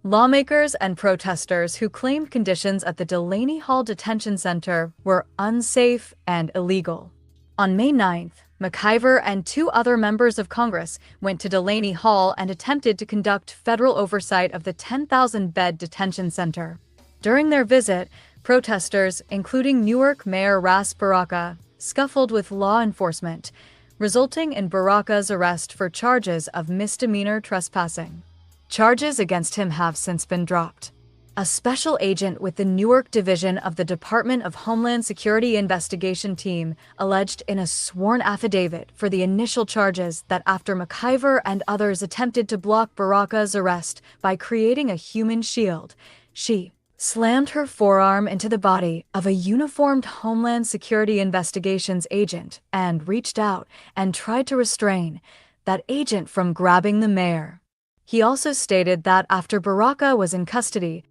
Lawmakers and protesters who claimed conditions at the Delaney Hall Detention Center were unsafe and illegal. On May 9th, McIver and 2 other members of Congress went to Delaney Hall and attempted to conduct federal oversight of the 10,000-bed detention center. During their visit, protesters, including Newark Mayor Ras Baraka, scuffled with law enforcement, resulting in Baraka's arrest for charges of misdemeanor trespassing. Charges against him have since been dropped. A special agent with the Newark Division of the Department of Homeland Security investigation team alleged in a sworn affidavit for the initial charges that after McIver and others attempted to block Baraka's arrest by creating a human shield, she slammed her forearm into the body of a uniformed Homeland Security investigations agent and reached out and tried to restrain that agent from grabbing the mayor. He also stated that after Baraka was in custody.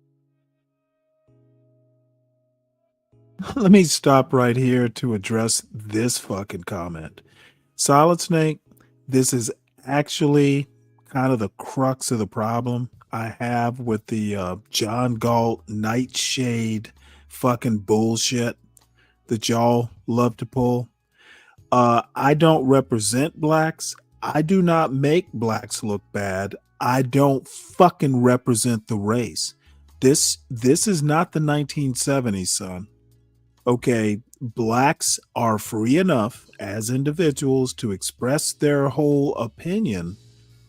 Let me stop right here to address this fucking comment. Solid Snake, this is actually kind of the crux of the problem I have with the John Galt nightshade fucking bullshit that y'all love to pull. I don't represent blacks. I do not make blacks look bad. I don't fucking represent the race. This is not the 1970s, son. Okay, blacks are free enough as individuals to express their whole opinion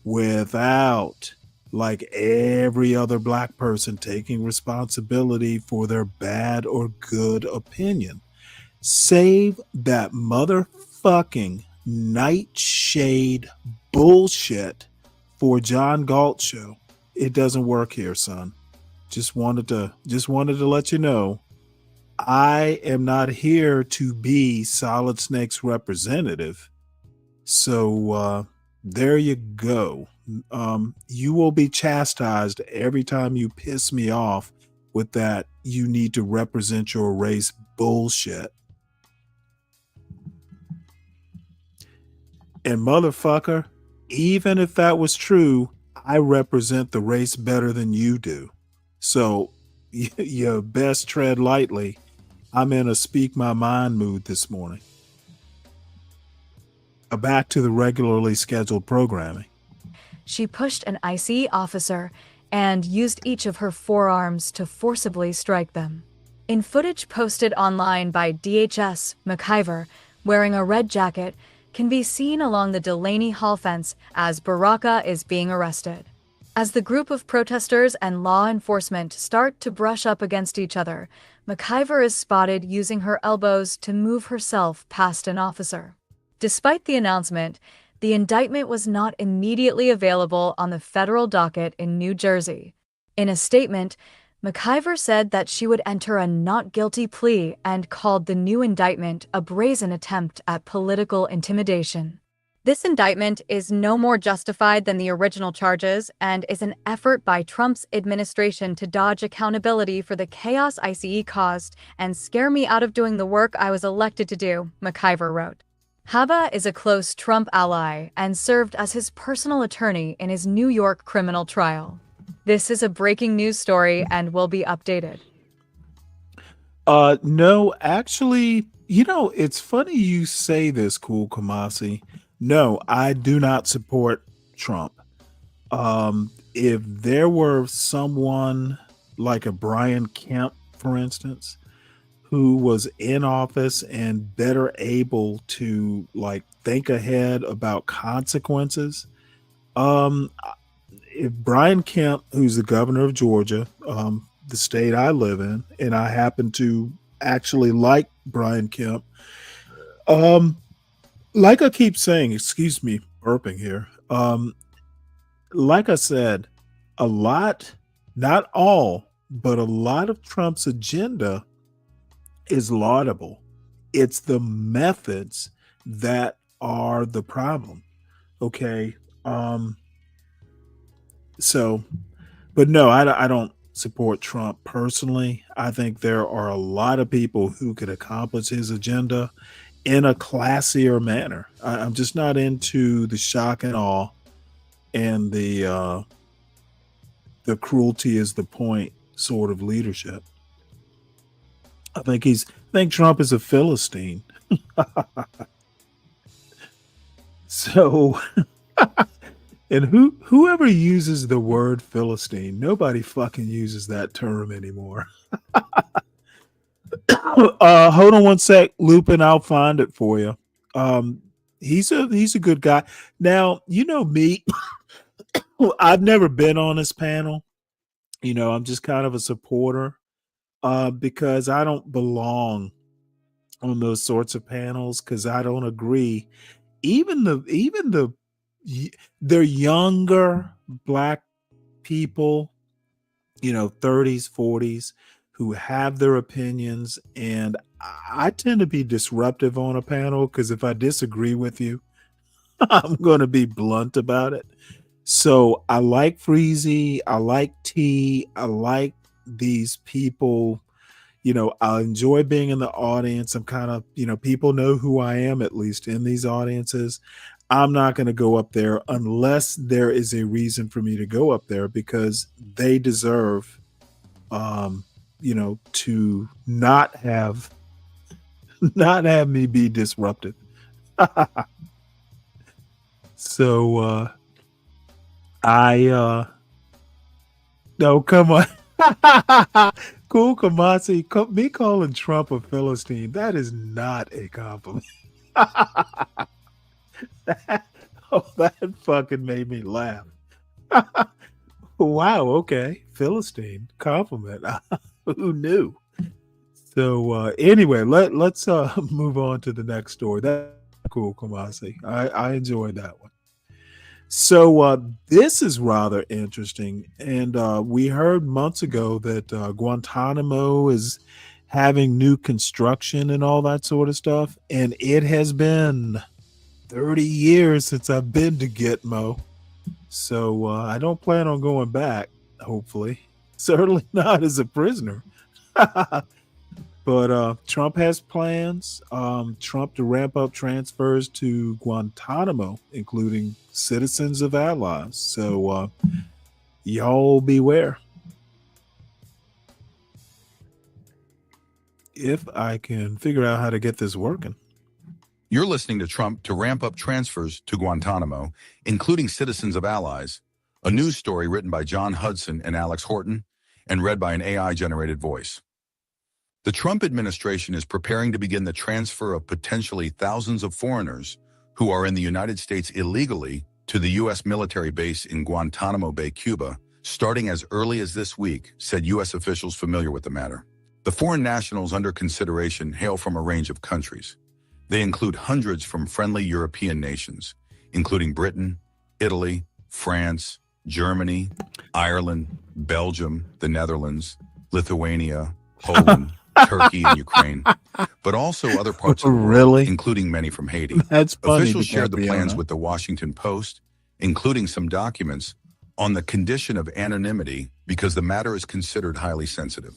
without, like every other black person, taking responsibility for their bad or good opinion. Save that motherfucking fucking nightshade bullshit for John Galt show. It doesn't work here, son. Just wanted to let you know, I am not here to be Solid Snake's representative. So there you go. You will be chastised every time you piss me off with that you need to represent your race bullshit. And motherfucker, even if that was true, I represent the race better than you do. So you best tread lightly. I'm in a speak my mind mood this morning. Back to the regularly scheduled programming. She pushed an ICE officer and used each of her forearms to forcibly strike them. In footage posted online by DHS, McIver, wearing a red jacket, can be seen along the Delaney Hall fence as Baraka is being arrested. As the group of protesters and law enforcement start to brush up against each other, McIver is spotted using her elbows to move herself past an officer. Despite the announcement, the indictment was not immediately available on the federal docket in New Jersey. In a statement, McIver said that she would enter a not guilty plea and called the new indictment a brazen attempt at political intimidation. This indictment is no more justified than the original charges and is an effort by Trump's administration to dodge accountability for the chaos ICE caused and scare me out of doing the work I was elected to do, McIver wrote. Haba is a close Trump ally and served as his personal attorney in his New York criminal trial. This is a breaking news story and will be updated. No, actually, it's funny you say this, Cool Kamasi. No, I do not support Trump. If there were someone like a Brian Kemp, for instance, who was in office and better able to think ahead about consequences, if Brian Kemp, who's the governor of Georgia, the state I live in, and I happen to actually like Brian Kemp, like I keep saying, excuse me, burping here. Like I said, a lot, not all, but a lot of Trump's agenda is laudable. It's the methods that are the problem. Okay. But no, I don't support Trump personally. I think there are a lot of people who could accomplish his agenda in a classier manner. I'm just not into the shock and awe and the cruelty is the point sort of leadership. I think Trump is a Philistine. So, and whoever uses the word Philistine, nobody fucking uses that term anymore. Hold on one sec, Lupin. I'll find it for you. He's a good guy. Now, you know me, I've never been on this panel. I'm just kind of a supporter because I don't belong on those sorts of panels because I don't agree. Even they're younger black people, 30s, 40s, who have their opinions, and I tend to be disruptive on a panel because if I disagree with you, I'm going to be blunt about it. So I like Freezy, I like T, I like these people. I enjoy being in the audience. I'm kind of, people know who I am, at least in these audiences. I'm not going to go up there unless there is a reason for me to go up there because they deserve, to not have me be disruptive. So, no, come on. Cool Kamasi, me calling Trump a Philistine, that is not a compliment. That fucking made me laugh. Wow, okay. Philistine, compliment. Who knew? So anyway, let's move on to the next story. That Cool, Kamasi. I enjoyed that one. So this is rather interesting, and we heard months ago that Guantanamo is having new construction and all that sort of stuff, and it has been 30 years since I've been to Gitmo, so I don't plan on going back. Hopefully, certainly not as a prisoner. But Trump has plans. Trump to ramp up transfers to Guantanamo, including citizens of allies. So y'all beware. If I can figure out how to get this working. You're listening to Trump to ramp up transfers to Guantanamo, including citizens of allies, a news story written by John Hudson and Alex Horton and read by an AI-generated voice. The Trump administration is preparing to begin the transfer of potentially thousands of foreigners who are in the United States illegally to the U.S. military base in Guantanamo Bay, Cuba, starting as early as this week, said U.S. officials familiar with the matter. The foreign nationals under consideration hail from a range of countries. They include hundreds from friendly European nations, including Britain, Italy, France, Germany, Ireland, Belgium, the Netherlands, Lithuania, Poland, Turkey, and Ukraine, but also other parts of the world, including many from Haiti. That's funny. Officials shared the plans with the Washington Post, including some documents, on the condition of anonymity because the matter is considered highly sensitive.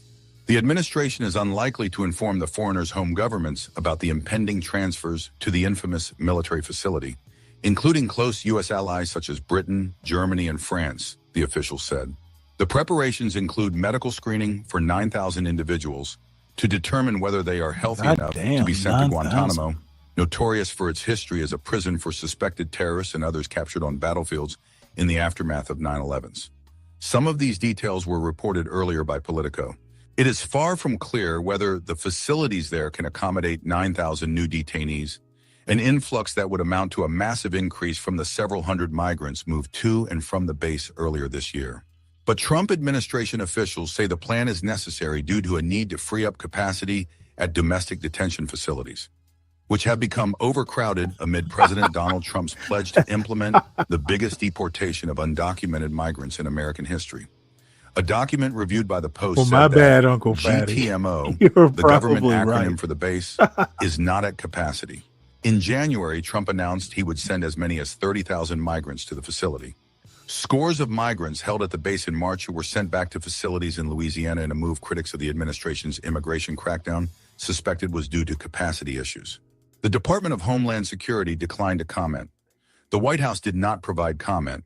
The administration is unlikely to inform the foreigners' home governments about the impending transfers to the infamous military facility, including close U.S. allies such as Britain, Germany, and France, the officials said. The preparations include medical screening for 9,000 individuals to determine whether they are healthy enough to be sent to Guantanamo, notorious for its history as a prison for suspected terrorists and others captured on battlefields in the aftermath of 9/11s. Some of these details were reported earlier by Politico. It is far from clear whether the facilities there can accommodate 9,000 new detainees, an influx that would amount to a massive increase from the several hundred migrants moved to and from the base earlier this year. But Trump administration officials say the plan is necessary due to a need to free up capacity at domestic detention facilities, which have become overcrowded amid President Donald Trump's pledge to implement the biggest deportation of undocumented migrants in American history. A document reviewed by the Post said that Uncle Fatty. GTMO, You're the government probably acronym right. for the base, is not at capacity. In January, Trump announced he would send as many as 30,000 migrants to the facility. Scores of migrants held at the base in March who were sent back to facilities in Louisiana in a move critics of the administration's immigration crackdown suspected was due to capacity issues. The Department of Homeland Security declined to comment. The White House did not provide comment.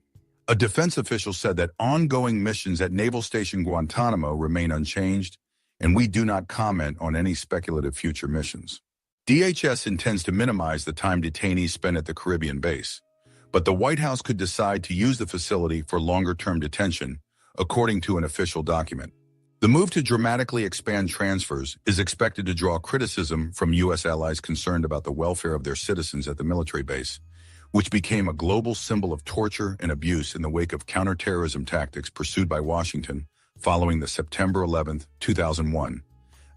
A defense official said that ongoing missions at Naval Station Guantanamo remain unchanged, and we do not comment on any speculative future missions. DHS intends to minimize the time detainees spend at the Caribbean base, but the White House could decide to use the facility for longer-term detention, according to an official document. The move to dramatically expand transfers is expected to draw criticism from U.S. allies concerned about the welfare of their citizens at the military base, which became a global symbol of torture and abuse in the wake of counterterrorism tactics pursued by Washington following the September 11, 2001,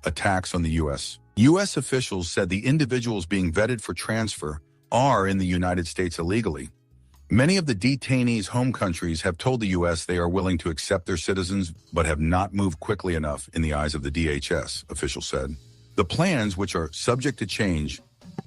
attacks on the U.S. U.S. officials said the individuals being vetted for transfer are in the United States illegally. Many of the detainees' home countries have told the U.S. they are willing to accept their citizens, but have not moved quickly enough in the eyes of the DHS, officials said. The plans, which are subject to change,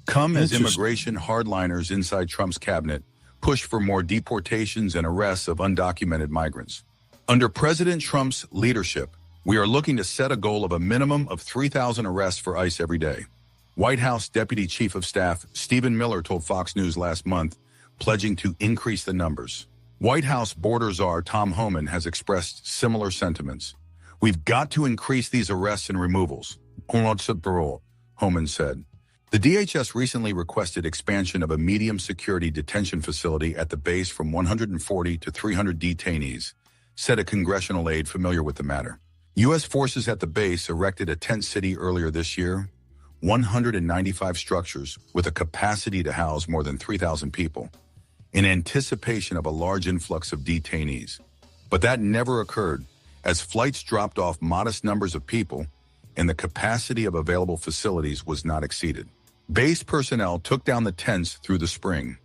come as immigration hardliners inside Trump's cabinet push for more deportations and arrests of undocumented migrants. Under President Trump's leadership, we are looking to set a goal of a minimum of 3,000 arrests for ICE every day. White House Deputy Chief of Staff Stephen Miller told Fox News last month, pledging to increase the numbers. White House border czar Tom Homan has expressed similar sentiments. We've got to increase these arrests and removals, Homan said. The DHS recently requested expansion of a medium security detention facility at the base from 140 to 300 detainees, said a congressional aide familiar with the matter. U.S. forces at the base erected a tent city earlier this year, 195 structures with a capacity to house more than 3,000 people, in anticipation of a large influx of detainees. But that never occurred, as flights dropped off modest numbers of people and the capacity of available facilities was not exceeded. Base personnel took down the tents through the spring.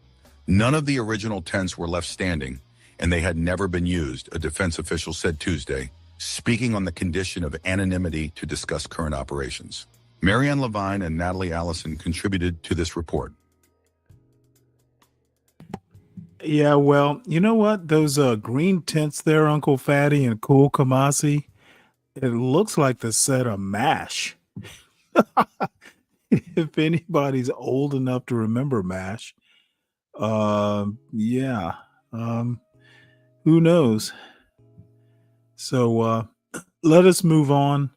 None of the original tents were left standing, and they had never been used, a defense official said Tuesday, speaking on the condition of anonymity to discuss current operations. Marianne Levine and Natalie Allison contributed to this report. Yeah, well, you know what? Those green tents there, Uncle Fatty and Cool Kamasi, it looks like the set of MASH. If anybody's old enough to remember MASH, yeah, who knows? So let us move on.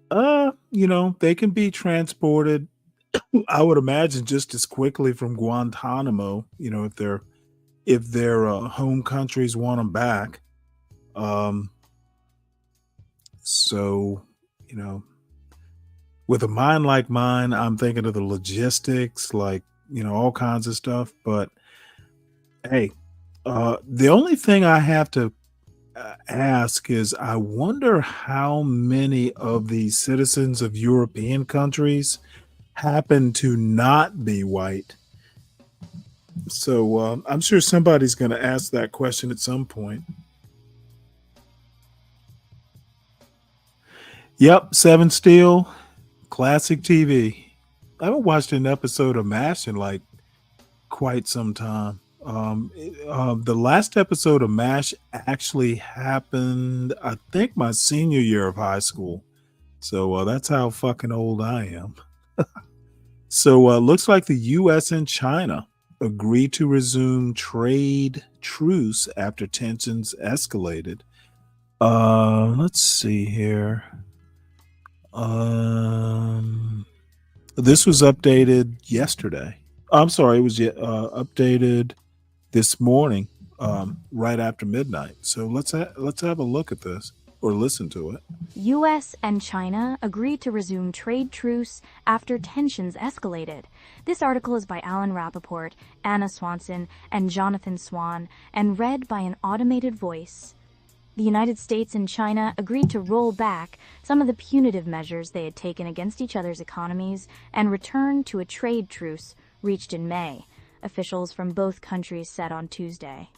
They can be transported, I would imagine, just as quickly from Guantanamo, if their home countries want them back. So, with a mind like mine, I'm thinking of the logistics, like, all kinds of stuff. But hey, the only thing I have to ask is, I wonder how many of the citizens of European countries happen to not be white. So I'm sure somebody's going to ask that question at some point. Yep, Seven Steel, classic TV. I haven't watched an episode of MASH in like quite some time. The last episode of MASH actually happened, I think, my senior year of high school. So that's how fucking old I am. So looks like the U.S. and China agreed to resume trade truce after tensions escalated. Let's see here. This was updated yesterday. I'm sorry, it was updated this morning, right after midnight. So let's have a look at this, or listen to it. U.S. and China agreed to resume trade truce after tensions escalated. This article is by Alan Rappaport, Anna Swanson, and Jonathan Swan, and read by an automated voice. The United States and China agreed to roll back some of the punitive measures they had taken against each other's economies and return to a trade truce reached in May, officials from both countries said on Tuesday.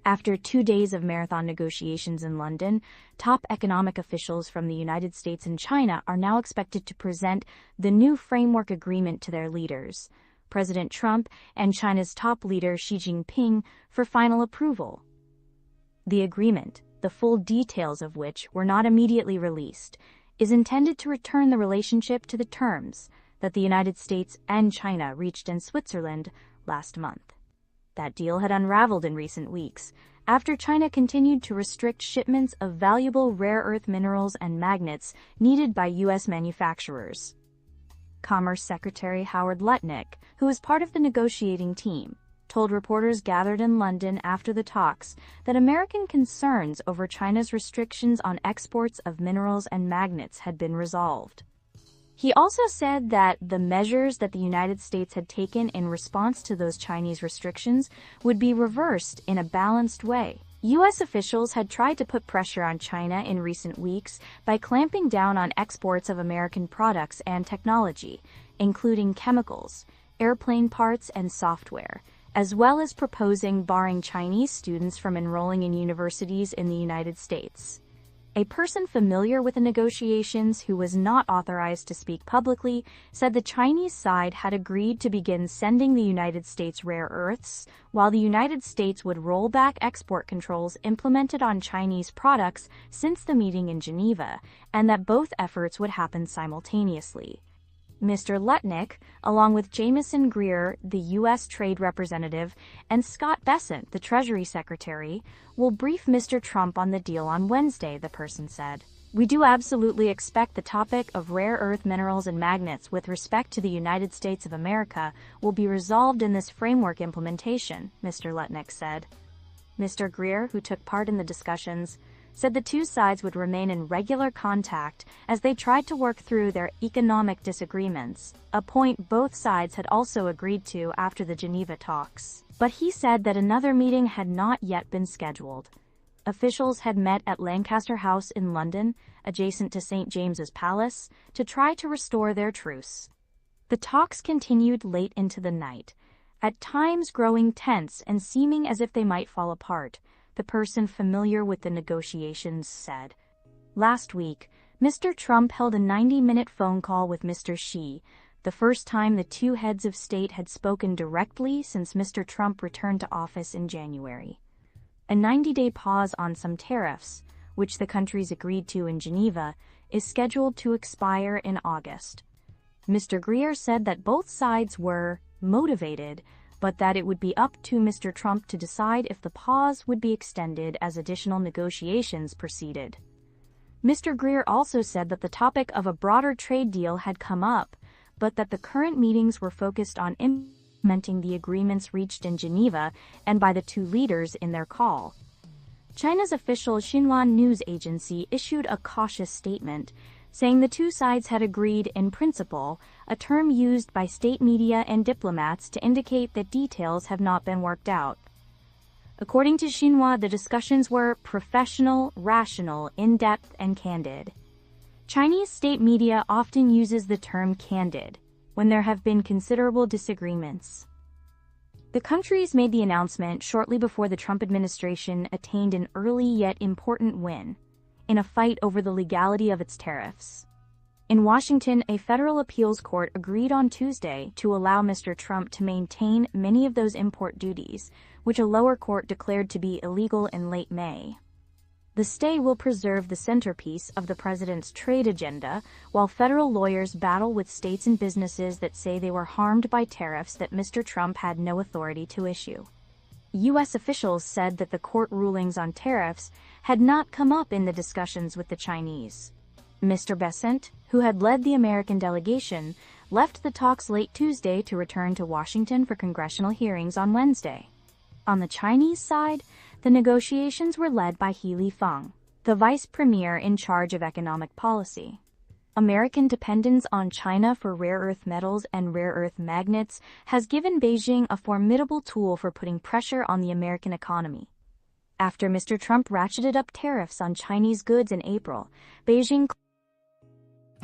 After 2 days of marathon negotiations in London, top economic officials from the United States and China are now expected to present the new framework agreement to their leaders, President Trump and China's top leader Xi Jinping, for final approval. The agreement, the full details of which were not immediately released, is intended to return the relationship to the terms that the United States and China reached in Switzerland last month. That deal had unraveled in recent weeks after China continued to restrict shipments of valuable rare earth minerals and magnets needed by U.S. manufacturers. Commerce Secretary Howard Lutnick, who was part of the negotiating team, told reporters gathered in London after the talks that American concerns over China's restrictions on exports of minerals and magnets had been resolved. He also said that the measures that the United States had taken in response to those Chinese restrictions would be reversed in a balanced way. U.S. officials had tried to put pressure on China in recent weeks by clamping down on exports of American products and technology, including chemicals, airplane parts, and software, as well as proposing barring Chinese students from enrolling in universities in the United States. A person familiar with the negotiations who was not authorized to speak publicly said the Chinese side had agreed to begin sending the United States rare earths, while the United States would roll back export controls implemented on Chinese products since the meeting in Geneva, and that both efforts would happen simultaneously. Mr. Lutnick, along with Jamieson Greer, the U.S. Trade Representative, and Scott Bessent, the Treasury Secretary, will brief Mr. Trump on the deal on Wednesday, the person said. We do absolutely expect the topic of rare earth minerals and magnets with respect to the United States of America will be resolved in this framework implementation, Mr. Lutnick said. Mr. Greer, who took part in the discussions, said the two sides would remain in regular contact as they tried to work through their economic disagreements, a point both sides had also agreed to after the Geneva talks. But he said that another meeting had not yet been scheduled. Officials had met at Lancaster House in London, adjacent to St. James's Palace, to try to restore their truce. The talks continued late into the night, at times growing tense and seeming as if they might fall apart, the person familiar with the negotiations said. Last week, Mr. Trump held a 90-minute phone call with Mr. Xi, the first time the two heads of state had spoken directly since Mr. Trump returned to office in January. A 90-day pause on some tariffs, which the countries agreed to in Geneva, is scheduled to expire in August. Mr. Greer said that both sides were motivated, but that it would be up to Mr. Trump to decide if the pause would be extended as additional negotiations proceeded. Mr. Greer also said that the topic of a broader trade deal had come up, but that the current meetings were focused on implementing the agreements reached in Geneva and by the two leaders in their call. China's official Xinhua news agency issued a cautious statement, saying the two sides had agreed in principle, a term used by state media and diplomats to indicate that details have not been worked out. According to Xinhua, the discussions were professional, rational, in-depth, and candid. Chinese state media often uses the term candid when there have been considerable disagreements. The countries made the announcement shortly before the Trump administration attained an early yet important win in a fight over the legality of its tariffs. In Washington, a federal appeals court agreed on Tuesday to allow Mr. Trump to maintain many of those import duties, which a lower court declared to be illegal in late May. The stay will preserve the centerpiece of the president's trade agenda, while federal lawyers battle with states and businesses that say they were harmed by tariffs that Mr. Trump had no authority to issue. U.S. officials said that the court rulings on tariffs had not come up in the discussions with the Chinese. Mr. Bessent, who had led the American delegation, left the talks late Tuesday to return to Washington for congressional hearings on Wednesday. On the Chinese side, the negotiations were led by He Lifeng, the vice premier in charge of economic policy. American dependence on China for rare earth metals and rare earth magnets has given Beijing a formidable tool for putting pressure on the American economy. After Mr. Trump ratcheted up tariffs on Chinese goods in April, Beijing...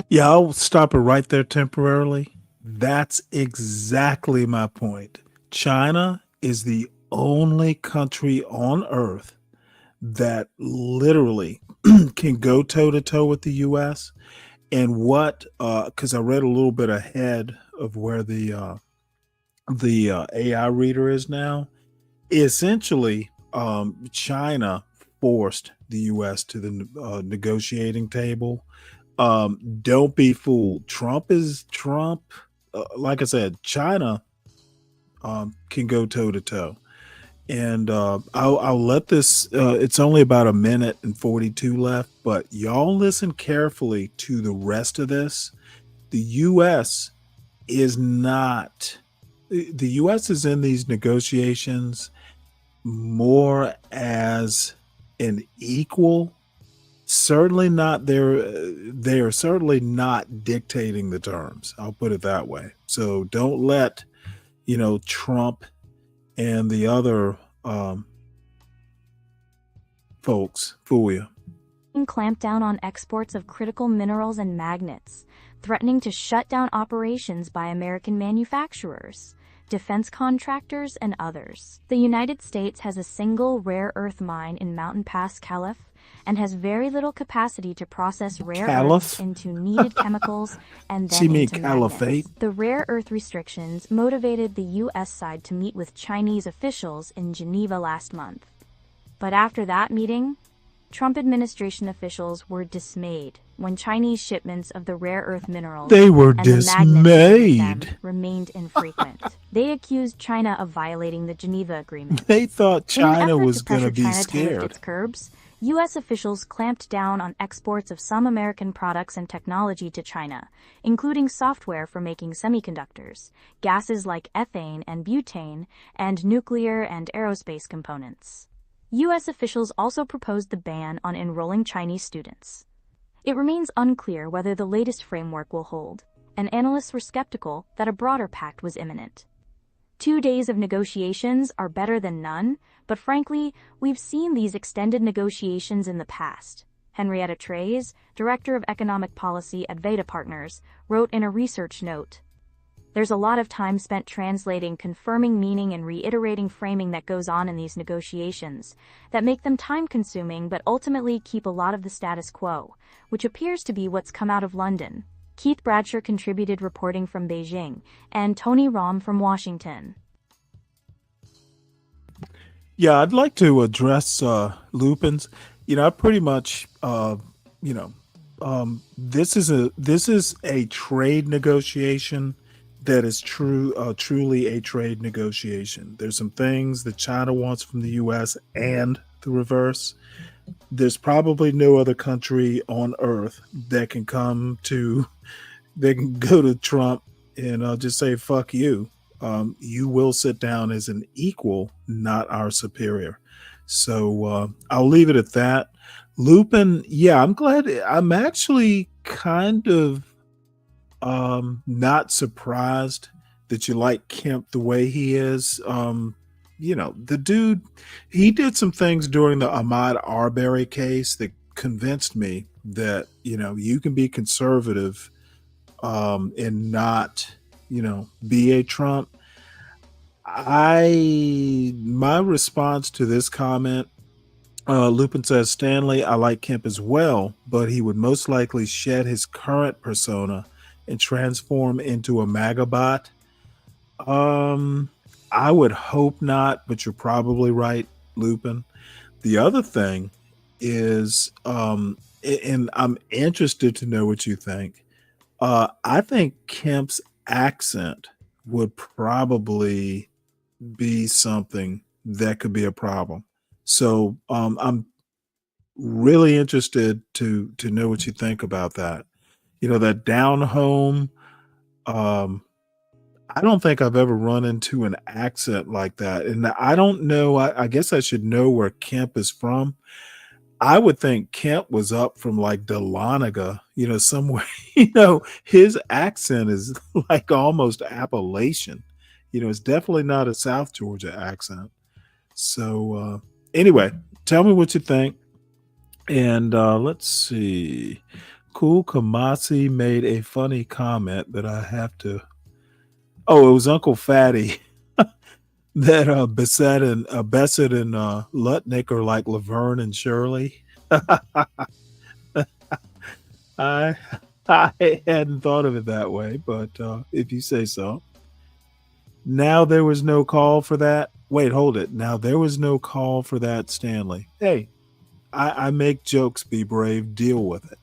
Yeah, I'll stop it right there temporarily. That's exactly my point. China is the only country on earth that literally can go toe-to-toe with the U.S. And what, because I read a little bit ahead of where the AI reader is now, essentially China forced the U.S. to the negotiating table. Don't be fooled. Trump. Like I said, China can go toe-to-toe. And I'll let this, it's only about a minute and 42 left, but y'all listen carefully to the rest of this. The U.S. is in these negotiations more as an equal. Certainly not, they're certainly not dictating the terms. I'll put it that way. So don't let, Trump and the other folks fool you. Clamped down on exports of critical minerals and magnets, threatening to shut down operations by American manufacturers, defense contractors, and others. The United States has a single rare earth mine in Mountain Pass, California, and has very little capacity to process rare earths into needed chemicals and then into magnets. The rare earth restrictions motivated the U.S. side to meet with Chinese officials in Geneva last month. But after that meeting, Trump administration officials were dismayed when Chinese shipments of the rare earth minerals and the magnets remained infrequent. They accused China of violating the Geneva Agreement. They thought China was going to be scared. To its curbs, U.S. officials clamped down on exports of some American products and technology to China, including software for making semiconductors, gases like ethane and butane, and nuclear and aerospace components. U.S. officials also proposed the ban on enrolling Chinese students. It remains unclear whether the latest framework will hold, and analysts were skeptical that a broader pact was imminent. 2 days of negotiations are better than none, but frankly, we've seen these extended negotiations in the past. Henrietta Treyes, director of economic policy at Veda Partners, wrote in a research note, There's a lot of time spent translating, confirming meaning, and reiterating framing that goes on in these negotiations that make them time-consuming but ultimately keep a lot of the status quo, which appears to be what's come out of London. Keith Bradshaw contributed reporting from Beijing, and Tony Rom from Washington. Yeah, I'd like to address Lupin's. I pretty much, this is a trade negotiation that is truly a trade negotiation. There's some things that China wants from the U.S. and the reverse. There's probably no other country on earth that can go to Trump and just say, fuck you. You will sit down as an equal, not our superior. So I'll leave it at that. Lupin, yeah, I'm actually kind of not surprised that you like Kemp the way he is. The dude, he did some things during the Ahmaud Arbery case that convinced me that, you can be conservative and not, be a Trump. My response to this comment, Lupin says, Stanley, I like Kemp as well, but he would most likely shed his current persona and transform into a MAGA bot. I would hope not, but you're probably right, Lupin. The other thing is, and I'm interested to know what you think. I think Kemp's accent would probably be something that could be a problem. So I'm really interested to know what you think about that. That down home. I don't think I've ever run into an accent like that. And I don't know. I guess I should know where Kemp is from. I would think Kemp was up from like Dahlonega, somewhere. His accent is like almost Appalachian. It's definitely not a South Georgia accent. So anyway, tell me what you think. And let's see. Cool Kamasi made a funny comment that I have to. Oh, it was Uncle Fatty that Bassett and Lutnick are like Laverne and Shirley. I hadn't thought of it that way, but if you say so. Now there was no call for that. Wait, hold it. Now there was no call for that, Stanley. Hey, I make jokes, be brave, deal with it.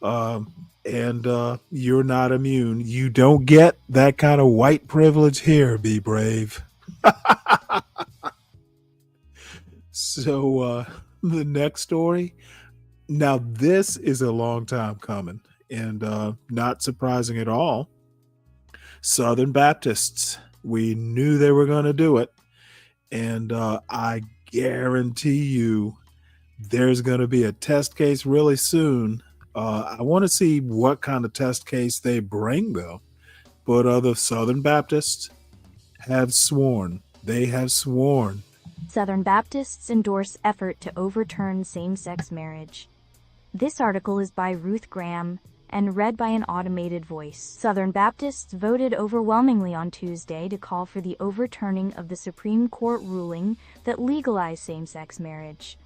And you're not immune. You don't get that kind of white privilege here, be brave. So the next story. Now this is a long time coming and not surprising at all. Southern Baptists. We knew they were going to do it. And I guarantee you there's going to be a test case really soon. I want to see what kind of test case they bring, though. But the Southern Baptists have sworn. They have sworn. Southern Baptists endorse effort to overturn same-sex marriage. This article is by Ruth Graham and read by an automated voice. Southern Baptists voted overwhelmingly on Tuesday to call for the overturning of the Supreme Court ruling that legalized same-sex marriage,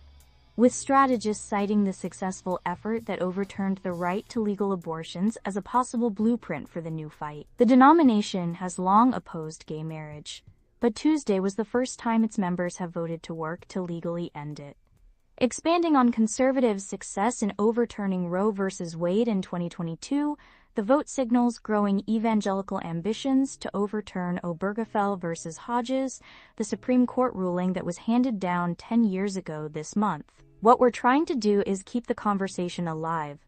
with strategists citing the successful effort that overturned the right to legal abortions as a possible blueprint for the new fight. The denomination has long opposed gay marriage, but Tuesday was the first time its members have voted to work to legally end it. Expanding on conservatives' success in overturning Roe v. Wade in 2022, the vote signals growing evangelical ambitions to overturn Obergefell v. Hodges, the Supreme Court ruling that was handed down 10 years ago this month. What we're trying to do is keep the conversation alive,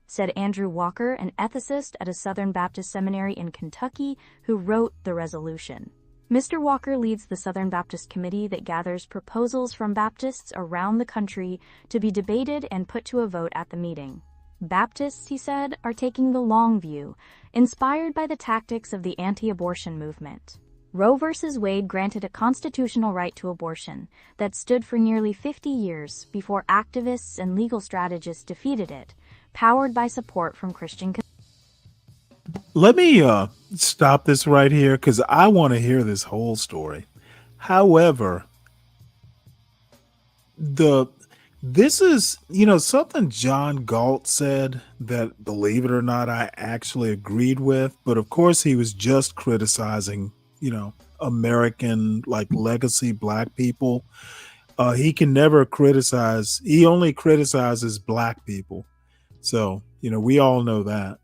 said Andrew Walker, an ethicist at a Southern Baptist seminary in Kentucky who wrote the resolution. Mr. Walker leads the Southern Baptist Committee that gathers proposals from Baptists around the country to be debated and put to a vote at the meeting. Baptists, he said, are taking the long view, inspired by the tactics of the anti-abortion movement. Roe v. Wade granted a constitutional right to abortion that stood for nearly 50 years before activists and legal strategists defeated it, powered by support from Christian communities. Let me stop this right here because I want to hear this whole story. However, the this is something John Galt said that, believe it or not, I actually agreed with. But of course, he was just criticizing American like legacy black people. He can never criticize. He only criticizes black people. So we all know that.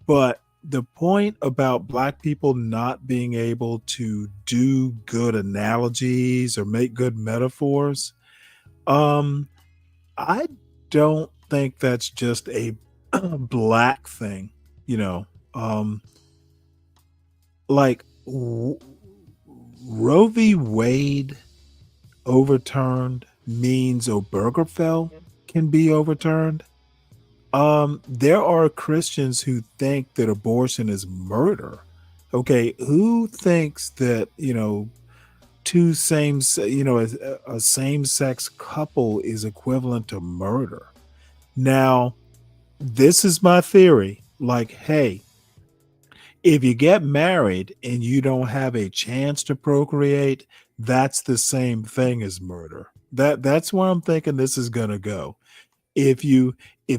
But the point about black people not being able to do good analogies or make good metaphors, um, I don't think that's just a black thing, you know. Um, like Roe v. Wade overturned means Obergefell can be overturned. There are Christians who think that abortion is murder. Okay, who thinks that two same a same sex couple is equivalent to murder? Now, this is my theory. Like, hey, if you get married and you don't have a chance to procreate, that's the same thing as murder. That's where I'm thinking this is gonna go. If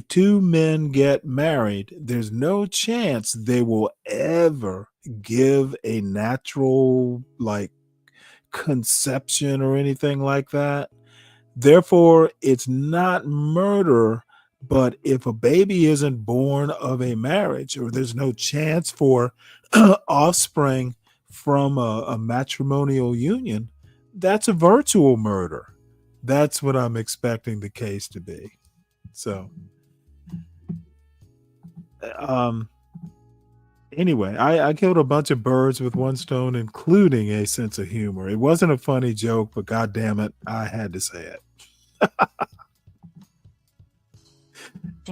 two men get married, there's no chance they will ever give a natural like conception or anything like that. Therefore, it's not murder. But if a baby isn't born of a marriage, or there's no chance for offspring from a matrimonial union, that's a virtual murder. That's what I'm expecting the case to be. So, um, anyway, I killed a bunch of birds with one stone, including a sense of humor. It wasn't a funny joke, but God damn it, I had to say it.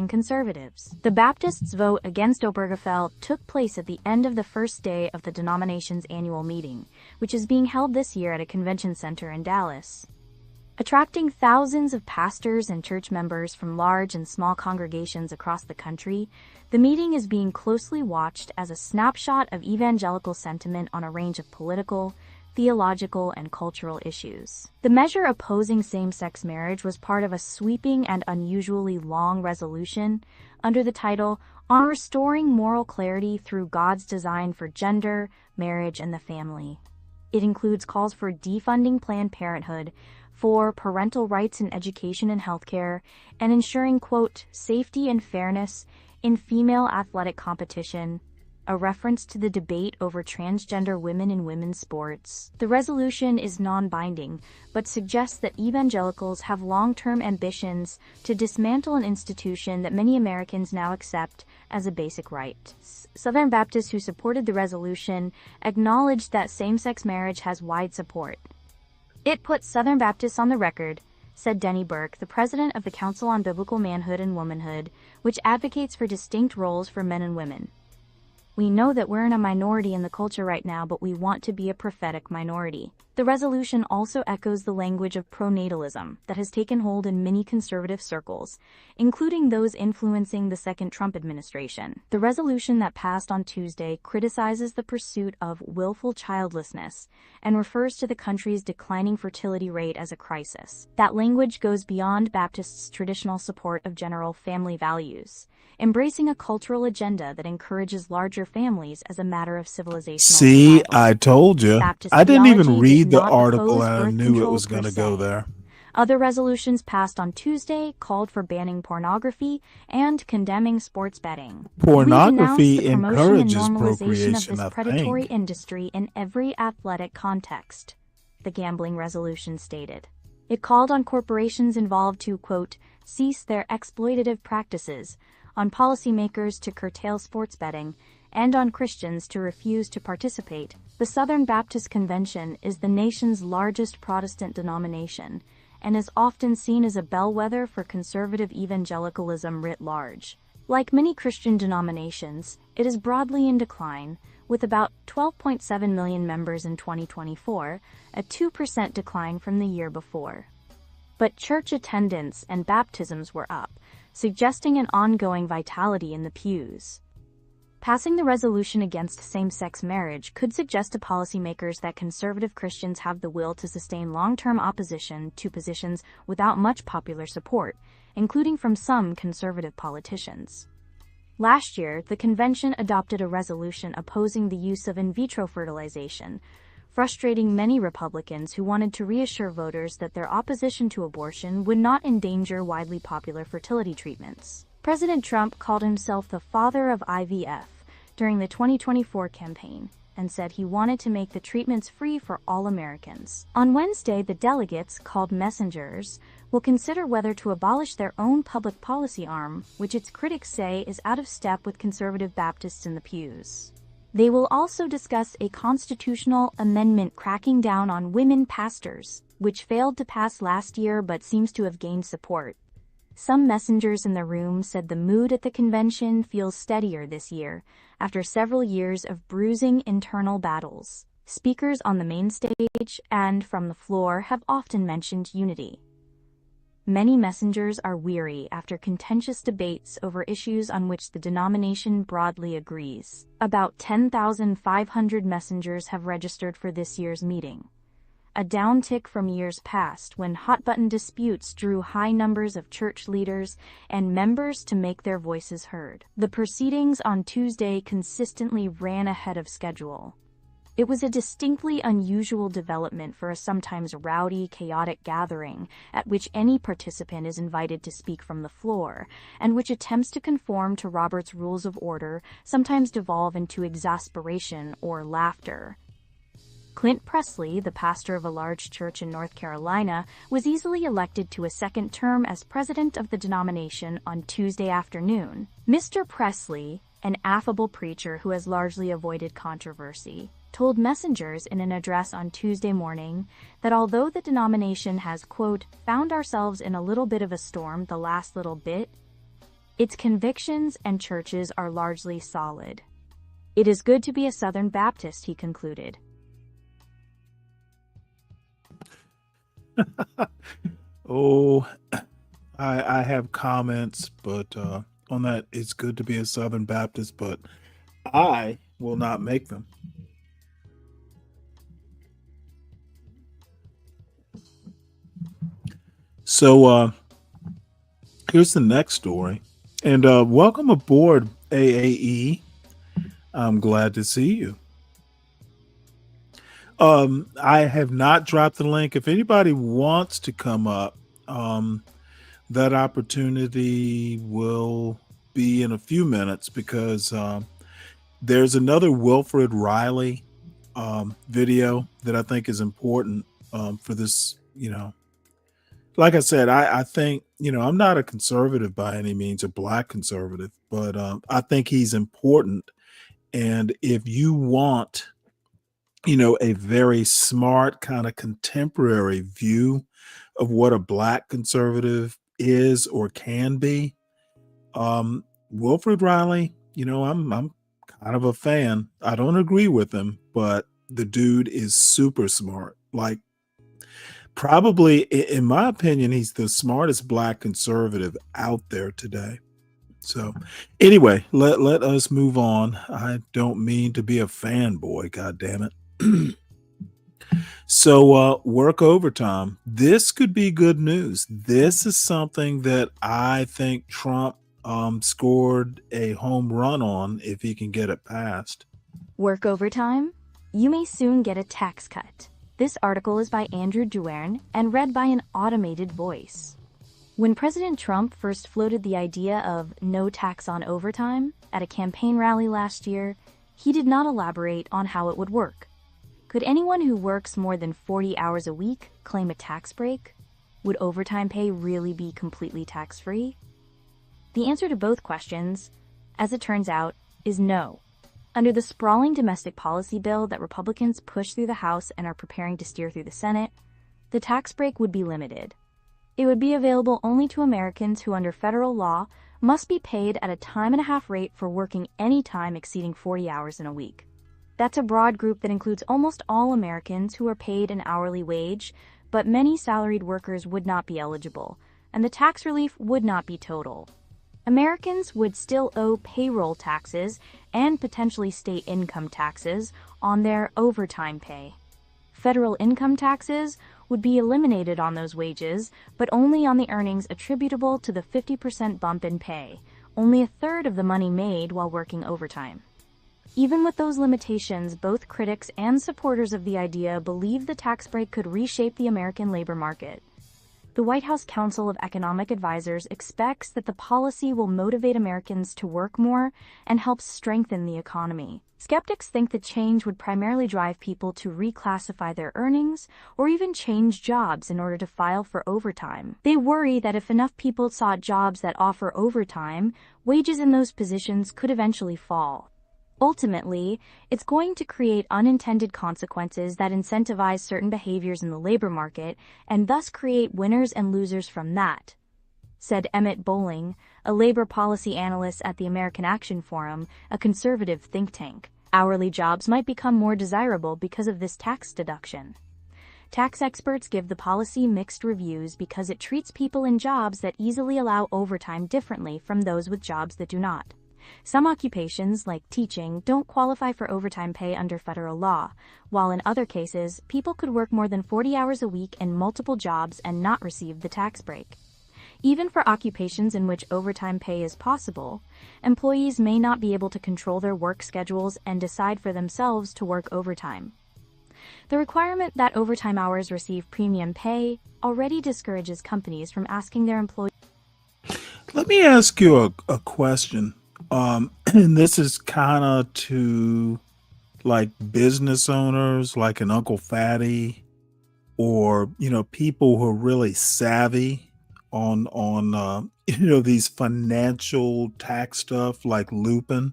Conservatives. The Baptists' vote against Obergefell took place at the end of the first day of the denomination's annual meeting, which is being held this year at a convention center in Dallas. Attracting thousands of pastors and church members from large and small congregations across the country, the meeting is being closely watched as a snapshot of evangelical sentiment on a range of political, theological, and cultural issues. The measure opposing same-sex marriage was part of a sweeping and unusually long resolution under the title "On Restoring Moral Clarity Through God's Design for Gender, Marriage, and the Family." It includes calls for defunding Planned Parenthood, for parental rights in education and healthcare, and ensuring, quote, safety and fairness in female athletic competition, a reference to the debate over transgender women in women's sports. The resolution is non-binding, but suggests that evangelicals have long-term ambitions to dismantle an institution that many Americans now accept as a basic right. Southern Baptists who supported the resolution acknowledged that same-sex marriage has wide support. "It puts Southern Baptists on the record," said Denny Burke, the president of the Council on Biblical Manhood and Womanhood, which advocates for distinct roles for men and women. "We know that we're in a minority in the culture right now, but we want to be a prophetic minority." The resolution also echoes the language of pronatalism that has taken hold in many conservative circles, including those influencing the second Trump administration. The resolution that passed on Tuesday criticizes the pursuit of willful childlessness and refers to the country's declining fertility rate as a crisis. That language goes beyond Baptists' traditional support of general family values, embracing a cultural agenda that encourages larger families as a matter of civilizational See, survival. I told you. Baptist I didn't even theology read does the not article oppose and I birth knew it control was per going to go se. there. Other resolutions passed on Tuesday called for banning pornography and condemning sports betting. We denounce Pornography the promotion and encourages normalization of procreation, this I predatory think. industry in every athletic context, the gambling resolution stated. It called on corporations involved to, quote, cease their exploitative practices, on policymakers to curtail sports betting, and on Christians to refuse to participate. The Southern Baptist Convention is the nation's largest Protestant denomination and is often seen as a bellwether for conservative evangelicalism writ large. Like many Christian denominations, it is broadly in decline, with about 12.7 million members in 2024, a 2% decline from the year before. But church attendance and baptisms were up, suggesting an ongoing vitality in the pews. Passing the resolution against same-sex marriage could suggest to policymakers that conservative Christians have the will to sustain long-term opposition to positions without much popular support, including from some conservative politicians. Last year, the convention adopted a resolution opposing the use of in vitro fertilization, frustrating many Republicans who wanted to reassure voters that their opposition to abortion would not endanger widely popular fertility treatments. President Trump called himself the father of IVF during the 2024 campaign and said he wanted to make the treatments free for all Americans. On Wednesday, the delegates, called messengers, will consider whether to abolish their own public policy arm, which its critics say is out of step with conservative Baptists in the pews. They will also discuss a constitutional amendment cracking down on women pastors, which failed to pass last year but seems to have gained support. Some messengers in the room said the mood at the convention feels steadier this year, after several years of bruising internal battles. Speakers on the main stage and from the floor have often mentioned unity. Many messengers are weary after contentious debates over issues on which the denomination broadly agrees. About 10,500 messengers have registered for this year's meeting, a downtick from years past when hot-button disputes drew high numbers of church leaders and members to make their voices heard. The proceedings on Tuesday consistently ran ahead of schedule. It was a distinctly unusual development for a sometimes rowdy, chaotic gathering at which any participant is invited to speak from the floor, and which attempts to conform to Robert's rules of order sometimes devolve into exasperation or laughter. Clint Presley, the pastor of a large church in North Carolina, was easily elected to a second term as president of the denomination on Tuesday afternoon. Mr. Presley, an affable preacher who has largely avoided controversy, told messengers in an address on Tuesday morning that although the denomination has, quote, found ourselves in a little bit of a storm the last little bit, its convictions and churches are largely solid. It is good to be a Southern Baptist, he concluded. Oh, I have comments, but on that, it's good to be a Southern Baptist, but I will not make them. So here's the next story, and welcome aboard, AAE. I'm glad to see you. I have not dropped the link. If anybody wants to come up, that opportunity will be in a few minutes because there's another Wilfred Riley video that I think is important for this. Like I said, I think, I'm not a conservative by any means, a black conservative, but I think he's important. And if you want a very smart kind of contemporary view of what a black conservative is or can be, Wilfred Riley, I'm kind of a fan. I don't agree with him, but the dude is super smart. Like, probably, in my opinion, he's the smartest black conservative out there today. So anyway, let us move on. I don't mean to be a fanboy, God damn it. So work overtime. This could be good news. This is something that I think Trump scored a home run on if he can get it passed. Work overtime? You may soon get a tax cut. This article is by Andrew Duerne and read by an automated voice. When President Trump first floated the idea of no tax on overtime at a campaign rally last year, he did not elaborate on how it would work. Could anyone who works more than 40 hours a week claim a tax break? Would overtime pay really be completely tax-free? The answer to both questions, as it turns out, is no. Under the sprawling domestic policy bill that Republicans pushed through the House and are preparing to steer through the Senate, the tax break would be limited. It would be available only to Americans who, under federal law, must be paid at a time-and-a-half rate for working any time exceeding 40 hours in a week. That's a broad group that includes almost all Americans who are paid an hourly wage, but many salaried workers would not be eligible, and the tax relief would not be total. Americans would still owe payroll taxes and potentially state income taxes on their overtime pay. Federal income taxes would be eliminated on those wages, but only on the earnings attributable to the 50% bump in pay, only a third of the money made while working overtime. Even with those limitations, both critics and supporters of the idea believe the tax break could reshape the American labor market. The White House Council of Economic Advisors expects that the policy will motivate Americans to work more and help strengthen the economy. Skeptics think the change would primarily drive people to reclassify their earnings or even change jobs in order to file for overtime. They worry that if enough people sought jobs that offer overtime, wages in those positions could eventually fall. Ultimately, it's going to create unintended consequences that incentivize certain behaviors in the labor market and thus create winners and losers from that, said Emmett Bowling, a labor policy analyst at the American Action Forum, a conservative think tank. Hourly jobs might become more desirable because of this tax deduction. Tax experts give the policy mixed reviews because it treats people in jobs that easily allow overtime differently from those with jobs that do not. Some occupations, like teaching, don't qualify for overtime pay under federal law, while in other cases, people could work more than 40 hours a week in multiple jobs and not receive the tax break. Even for occupations in which overtime pay is possible, employees may not be able to control their work schedules and decide for themselves to work overtime. The requirement that overtime hours receive premium pay already discourages companies from asking their employees. Let me ask you a question. And this is kind of to like business owners, like an Uncle Fatty, or people who are really savvy on these financial tax stuff, like Lupin.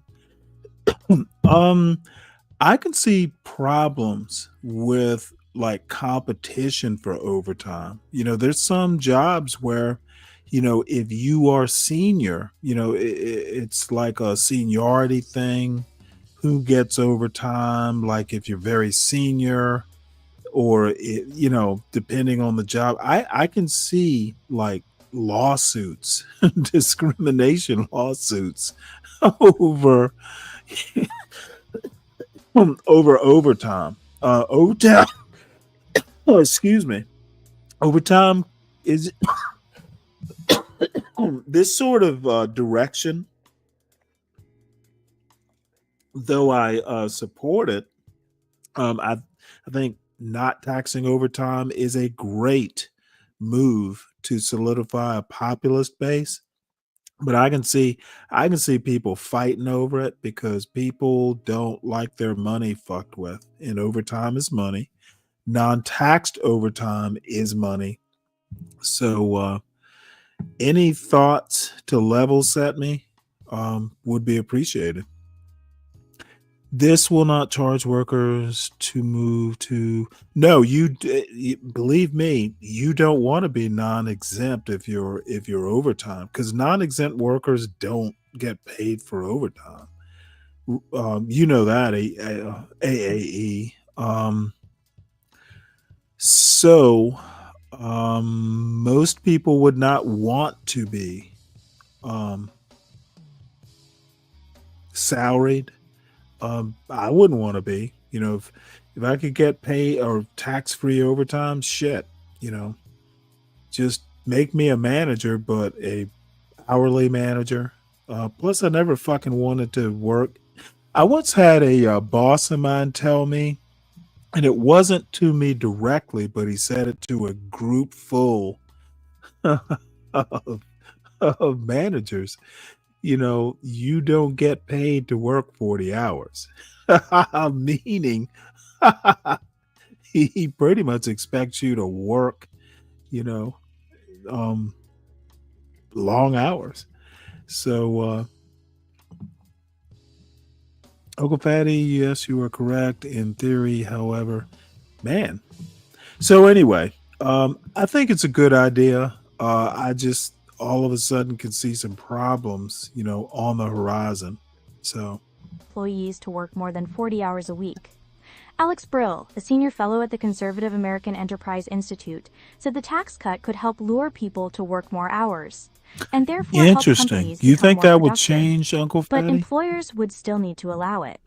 I can see problems with like competition for overtime. There's some jobs where if you are senior, it's like a seniority thing. Who gets overtime? Like if you're very senior, or depending on the job, I can see like lawsuits, discrimination lawsuits over over overtime. Overtime. Oh, excuse me. Overtime is this sort of direction, though I support it. I think not taxing overtime is a great move to solidify a populist base. But I can see people fighting over it because people don't like their money fucked with. And overtime is money. Non-taxed overtime is money. So any thoughts to level set me would be appreciated. This will not charge workers to move to. No, you believe me, you don't want to be non-exempt if you're overtime, because non-exempt workers don't get paid for overtime. That AAE. So most people would not want to be salaried. I wouldn't want to be, if I could get paid or tax-free overtime, shit, just make me a manager, but a hourly manager. Plus I never fucking wanted to work. I once had a boss of mine tell me, and it wasn't to me directly, but he said it to a group full of managers. You don't get paid to work 40 hours. Meaning he pretty much expects you to work, long hours. So Uncle Fatty, yes, you are correct in theory. However, man. So anyway, I think it's a good idea. I just all of a sudden can see some problems, on the horizon. So employees to work more than 40 hours a week. Alex Brill, a senior fellow at the Conservative American Enterprise Institute, said the tax cut could help lure people to work more hours, and therefore help Interesting. companies You become think more that would productive. change, Uncle But Fatty? employers would still need to allow it.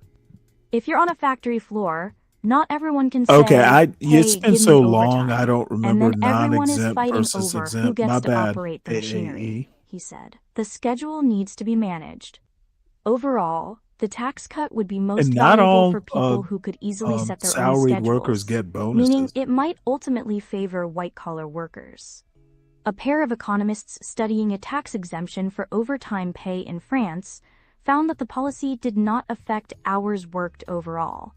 If you're on a factory floor, not everyone can say, Okay, it's hey, been give so me long, I overtime. don't And remember then everyone is non-exempt fighting versus over who exempt. My gets to bad, operate the machinery, AAE. he said. The schedule needs to be managed. Overall, the tax cut would be most And not valuable for all people who could easily set their own salaried workers schedules, get meaning bonuses. it might ultimately favor white-collar workers. A pair of economists studying a tax exemption for overtime pay in France found that the policy did not affect hours worked overall.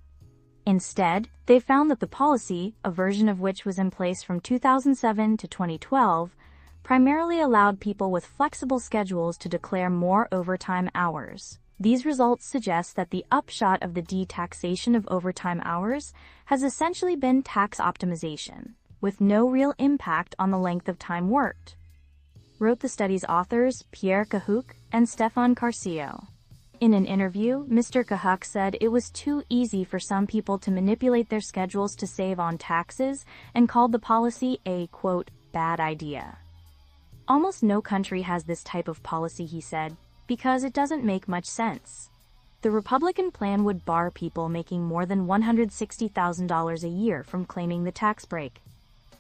Instead, they found that the policy, a version of which was in place from 2007 to 2012, primarily allowed people with flexible schedules to declare more overtime hours. These results suggest that the upshot of the de-taxation of overtime hours has essentially been tax optimization, with no real impact on the length of time worked, wrote the study's authors Pierre Cahuc and Stéphane Carcio. In an interview, Mr. Cahuc said it was too easy for some people to manipulate their schedules to save on taxes and called the policy a, quote, bad idea. Almost no country has this type of policy, he said, because it doesn't make much sense. The Republican plan would bar people making more than $160,000 a year from claiming the tax break.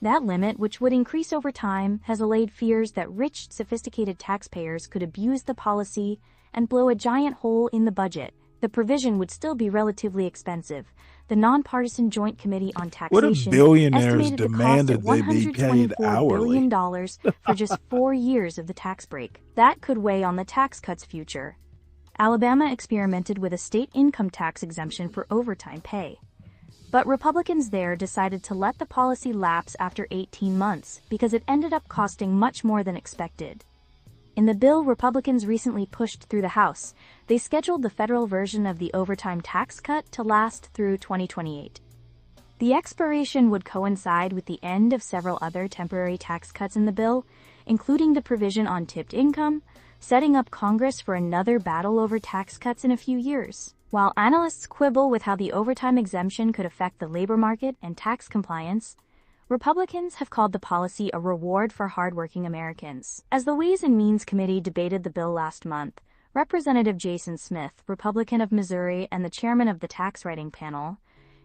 That limit, which would increase over time, has allayed fears that rich, sophisticated taxpayers could abuse the policy and blow a giant hole in the budget. The provision would still be relatively expensive. The nonpartisan Joint Committee on What if Taxation billionaires estimated the cost at demanded they be paid $124 billion hourly? for just 4 years of the tax break. That could weigh on the tax cut's future. Alabama experimented with a state income tax exemption for overtime pay. But Republicans there decided to let the policy lapse after 18 months because it ended up costing much more than expected. In the bill Republicans recently pushed through the House, they scheduled the federal version of the overtime tax cut to last through 2028. The expiration would coincide with the end of several other temporary tax cuts in the bill, including the provision on tipped income, setting up Congress for another battle over tax cuts in a few years. While analysts quibble with how the overtime exemption could affect the labor market and tax compliance, Republicans have called the policy a reward for hardworking Americans. As the Ways and Means Committee debated the bill last month, Representative Jason Smith, Republican of Missouri and the chairman of the tax writing panel,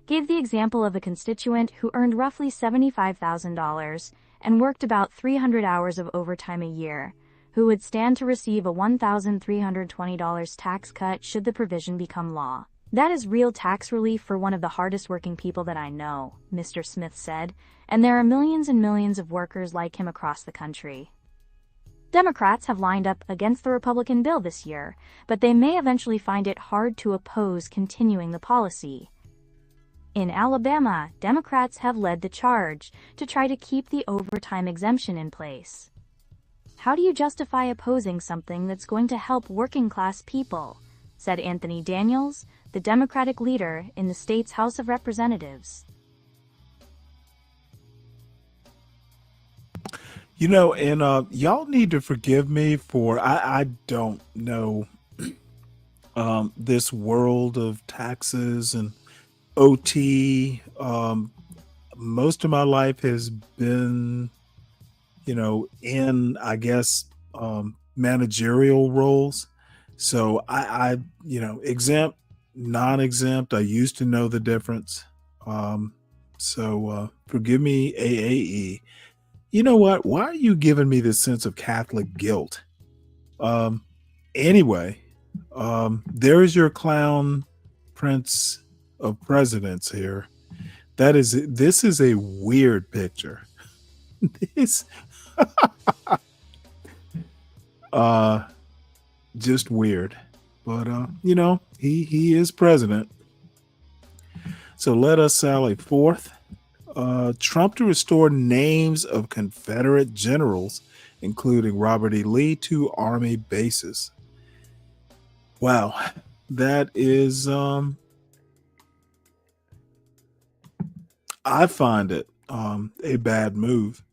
gave the example of a constituent who earned roughly $75,000 and worked about 300 hours of overtime a year, who would stand to receive a $1,320 tax cut should the provision become law. That is real tax relief for one of the hardest working people that I know, Mr. Smith said, and there are millions and millions of workers like him across the country. Democrats have lined up against the Republican bill this year, but they may eventually find it hard to oppose continuing the policy. In Alabama, Democrats have led the charge to try to keep the overtime exemption in place. How do you justify opposing something that's going to help working-class people? Said Anthony Daniels, the Democratic leader in the state's House of Representatives. You know, and y'all need to forgive me for I don't know this world of taxes and OT. Most of my life has been, you know, in, I guess, managerial roles. So I you know, exempt, non-exempt, I used to know the difference. So forgive me, AAE. You know what? Why are you giving me this sense of Catholic guilt? Anyway, there is your clown prince of presidents here. This is a weird picture. This just weird. But you know, he is president. So let us sally forth. Trump to restore names of Confederate generals, including Robert E. Lee, to Army bases. Wow, that is, I find it a bad move.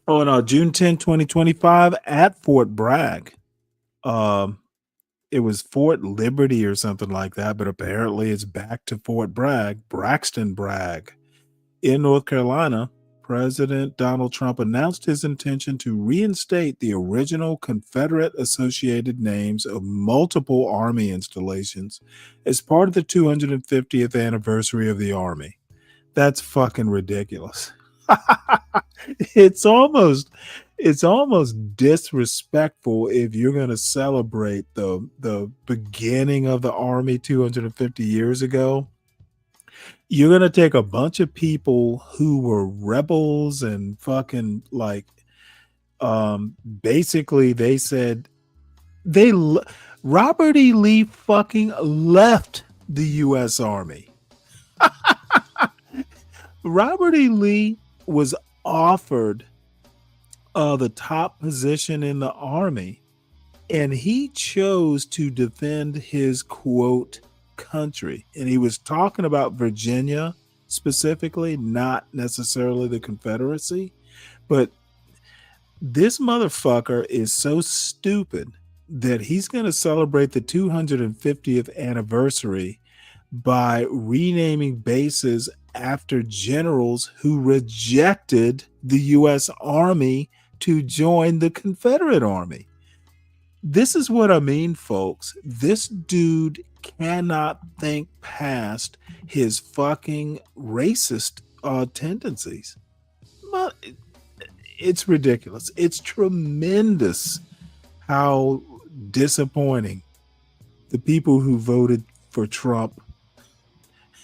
On June 10, 2025, at Fort Bragg, it was Fort Liberty or something like that, but apparently it's back to Fort Bragg, Braxton Bragg. In North Carolina, President Donald Trump announced his intention to reinstate the original Confederate associated names of multiple Army installations as part of the 250th anniversary of the Army. That's fucking ridiculous. it's almost disrespectful if you're going to celebrate the beginning of the Army 250 years ago. You're going to take a bunch of people who were rebels and fucking like basically they said Robert E. Lee fucking left the US Army. Robert E. Lee was offered the top position in the Army, and he chose to defend his quote country. And he was talking about Virginia specifically, not necessarily the Confederacy. But this motherfucker is so stupid that he's going to celebrate the 250th anniversary by renaming bases after generals who rejected the U.S. Army to join the Confederate Army. This is what I mean, folks. This dude cannot think past his fucking racist tendencies. Well, it's ridiculous. It's tremendous how disappointing the people who voted for Trump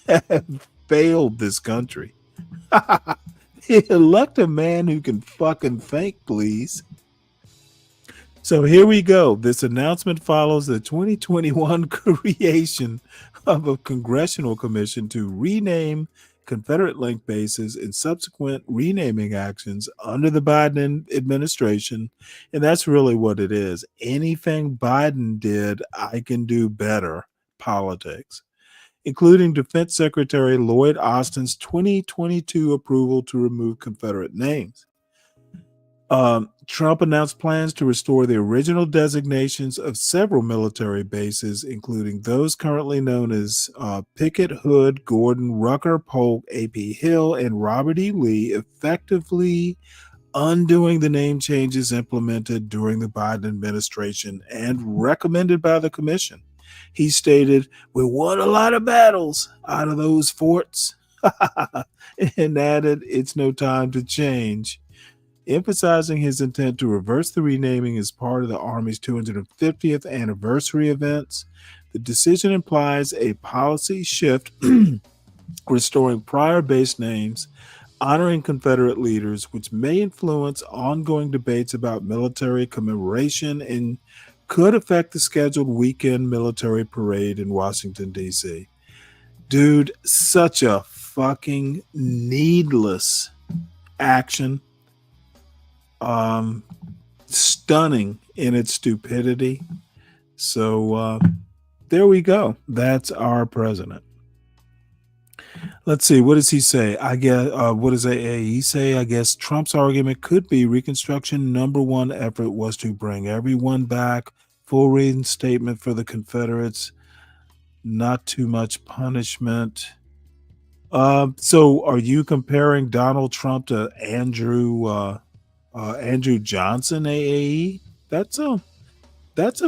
have failed this country. Elect a man who can fucking think, please. So here we go. This announcement follows the 2021 creation of a congressional commission to rename Confederate linked bases and subsequent renaming actions under the Biden administration. And that's really what it is. Anything Biden did, I can do better politics, including Defense Secretary Lloyd Austin's 2022 approval to remove Confederate names. Trump announced plans to restore the original designations of several military bases, including those currently known as Pickett, Hood, Gordon, Rucker, Polk, A.P. Hill, and Robert E. Lee, effectively undoing the name changes implemented during the Biden administration and recommended by the commission. He stated, "We won a lot of battles out of those forts," and added, "It's no time to change," emphasizing his intent to reverse the renaming as part of the Army's 250th anniversary events. The decision implies a policy shift, restoring prior base names, honoring Confederate leaders, which may influence ongoing debates about military commemoration and could affect the scheduled weekend military parade in Washington, D.C. Dude, such a fucking needless action. Stunning in its stupidity. So there we go. That's our president. Let's see. What does he say? I guess what does AAE say? I guess Trump's argument could be Reconstruction number one effort was to bring everyone back. Full reinstatement for the Confederates. Not too much punishment. So are you comparing Donald Trump to Andrew Johnson, AAE? That's a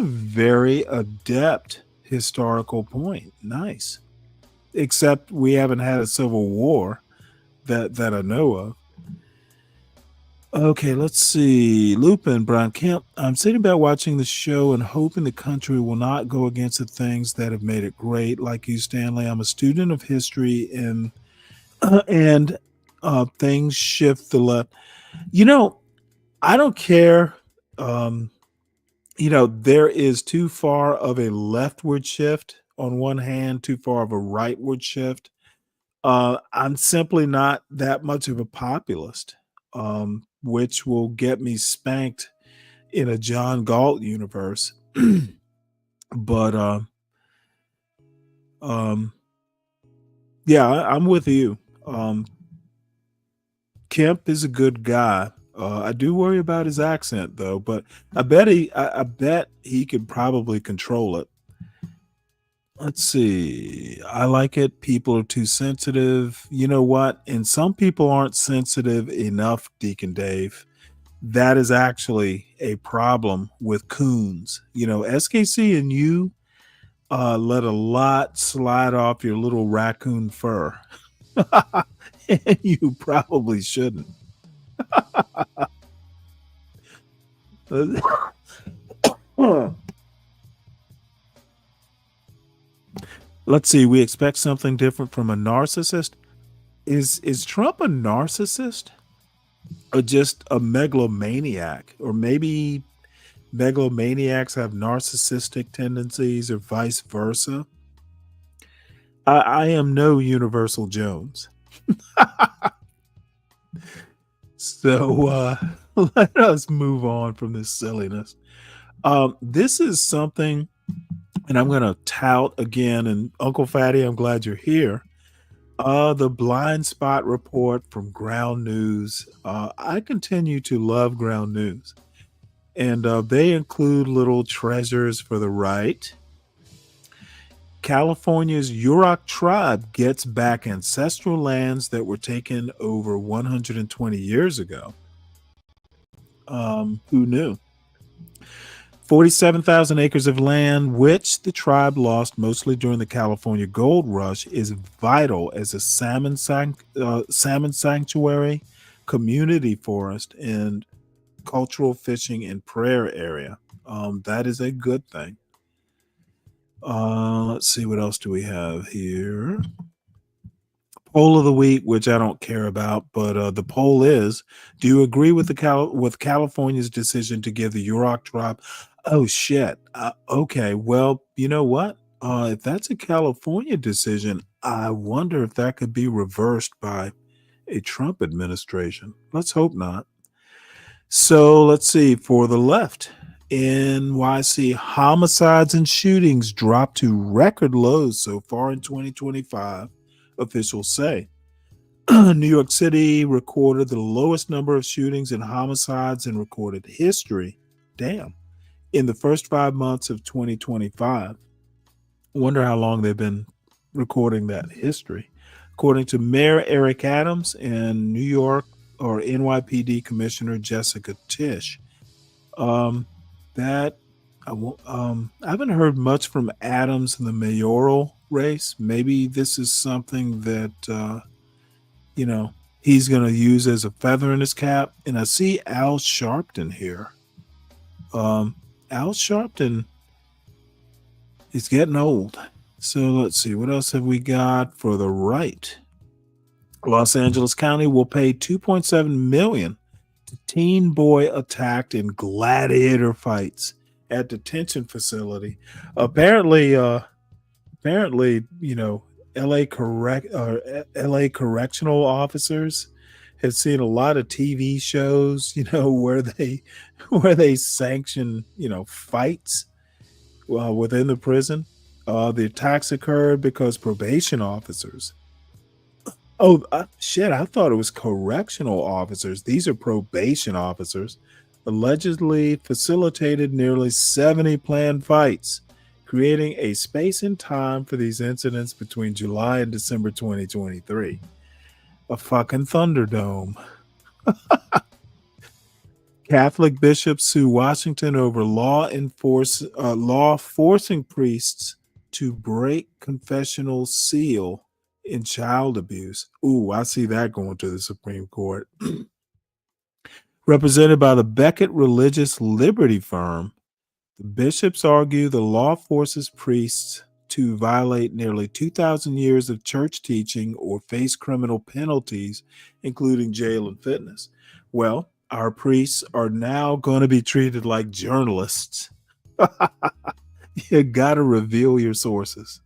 very adept historical point. Nice. Except we haven't had a civil war that I know of. Okay, let's see. Lupin, Brian Kemp. I'm sitting back watching the show and hoping the country will not go against the things that have made it great. Like you, Stanley, I'm a student of history and things shift the left. I don't care. There is too far of a leftward shift on one hand, too far of a rightward shift. I'm simply not that much of a populist, which will get me spanked in a John Galt universe. But yeah, I'm with you. Kemp is a good guy. I do worry about his accent though, but I bet he could probably control it. Let's see. I like it. People are too sensitive. You know what? And some people aren't sensitive enough, Deacon Dave. That is actually a problem with coons. SKC and you let a lot slide off your little raccoon fur. And you probably shouldn't. Let's see. We expect something different from a narcissist. Is Trump a narcissist or just a megalomaniac? Or maybe megalomaniacs have narcissistic tendencies or vice versa? I am no Universal Jones. So let us move on from this silliness. This is something, and I'm going to tout again. And Uncle Fatty, I'm glad you're here. The blind spot report from Ground News. I continue to love Ground News. And they include little treasures for the right. California's Yurok tribe gets back ancestral lands that were taken over 120 years ago. Who knew? 47,000 acres of land, which the tribe lost mostly during the California gold rush, is vital as a salmon sanctuary, community forest, and cultural fishing and prayer area. That is a good thing. Let's see, what else do we have here? Poll of the week, which I don't care about, but the poll is: do you agree with with California's decision to give the Yurok tribe? Oh shit. Okay, well, you know what? If that's a California decision, I wonder if that could be reversed by a Trump administration. Let's hope not. So let's see. For the left, NYC homicides and shootings dropped to record lows so far in 2025, officials say. New York City recorded the lowest number of shootings and homicides in recorded history. Damn. In the first 5 months of 2025. Wonder how long they've been recording that history. According to Mayor Eric Adams and New York or NYPD Commissioner Jessica Tisch. I haven't heard much from Adams in the mayoral race. Maybe this is something that he's going to use as a feather in his cap. And I see Al Sharpton here. Al Sharpton is getting old. So let's see, what else have we got for the right? Los Angeles County will pay $2.7 million to teen boy attacked in gladiator fights at detention facility. Apparently, LA correctional officers have seen a lot of TV shows, where they sanction, fights within the prison. The attacks occurred because probation officers. Oh, shit, I thought it was correctional officers. These are probation officers. Allegedly facilitated nearly 70 planned fights, creating a space and time for these incidents between July and December 2023. A fucking Thunderdome. Catholic bishops sue Washington over law forcing priests to break confessional seal in child abuse. Ooh, I see that going to the Supreme Court. Represented by the Beckett Religious Liberty Firm, the bishops argue the law forces priests to violate nearly 2,000 years of church teaching or face criminal penalties, including jail and fitness. Well, our priests are now going to be treated like journalists. You got to reveal your sources.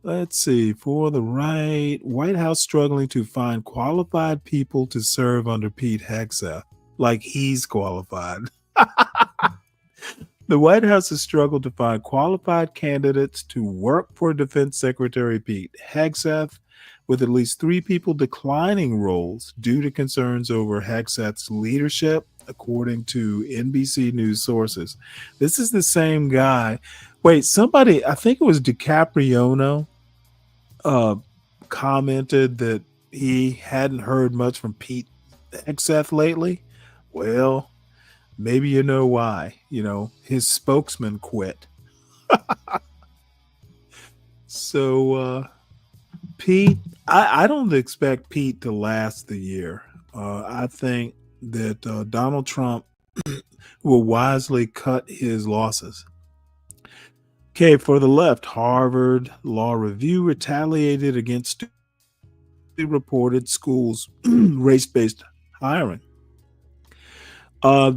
Let's see. For the right, White House struggling to find qualified people to serve under Pete Hegseth, like he's qualified. The White House has struggled to find qualified candidates to work for Defense Secretary Pete Hegseth, with at least 3 people declining roles due to concerns over Hegseth's leadership, according to NBC News sources. This is the same guy. Wait, somebody, I think it was DiCapriono, commented that he hadn't heard much from Pete Hegseth lately. Well, maybe you know why. His spokesman quit. So, Pete, I don't expect Pete to last the year. I think that Donald Trump will wisely cut his losses. Okay, for the left, Harvard Law Review retaliated against reported schools' race-based hiring.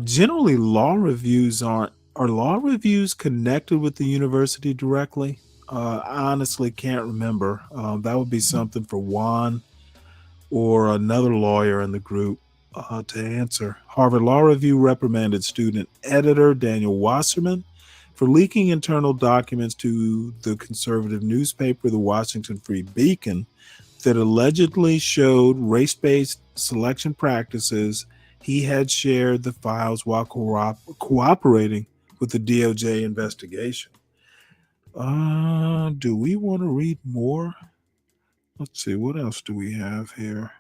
Generally, are law reviews connected with the university directly? I honestly can't remember. That would be something for Juan or another lawyer in the group to answer. Harvard Law Review reprimanded student editor Daniel Wasserman for leaking internal documents to the conservative newspaper, the Washington Free Beacon, that allegedly showed race-based selection practices. He had shared the files while cooperating with the DOJ investigation. Do we want to read more? Let's see, what else do we have here?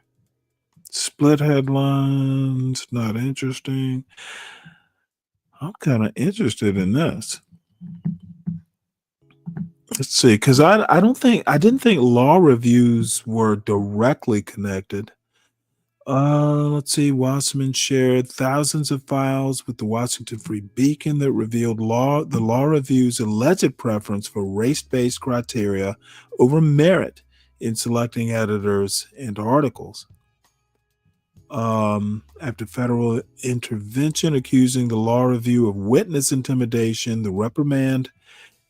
Split headlines, not interesting. I'm kind of interested in this. Let's see, because I didn't think law reviews were directly connected. Let's see. Wasserman shared thousands of files with the Washington Free Beacon that revealed the law review's alleged preference for race-based criteria over merit in selecting editors and articles. After federal intervention accusing the law review of witness intimidation, the reprimand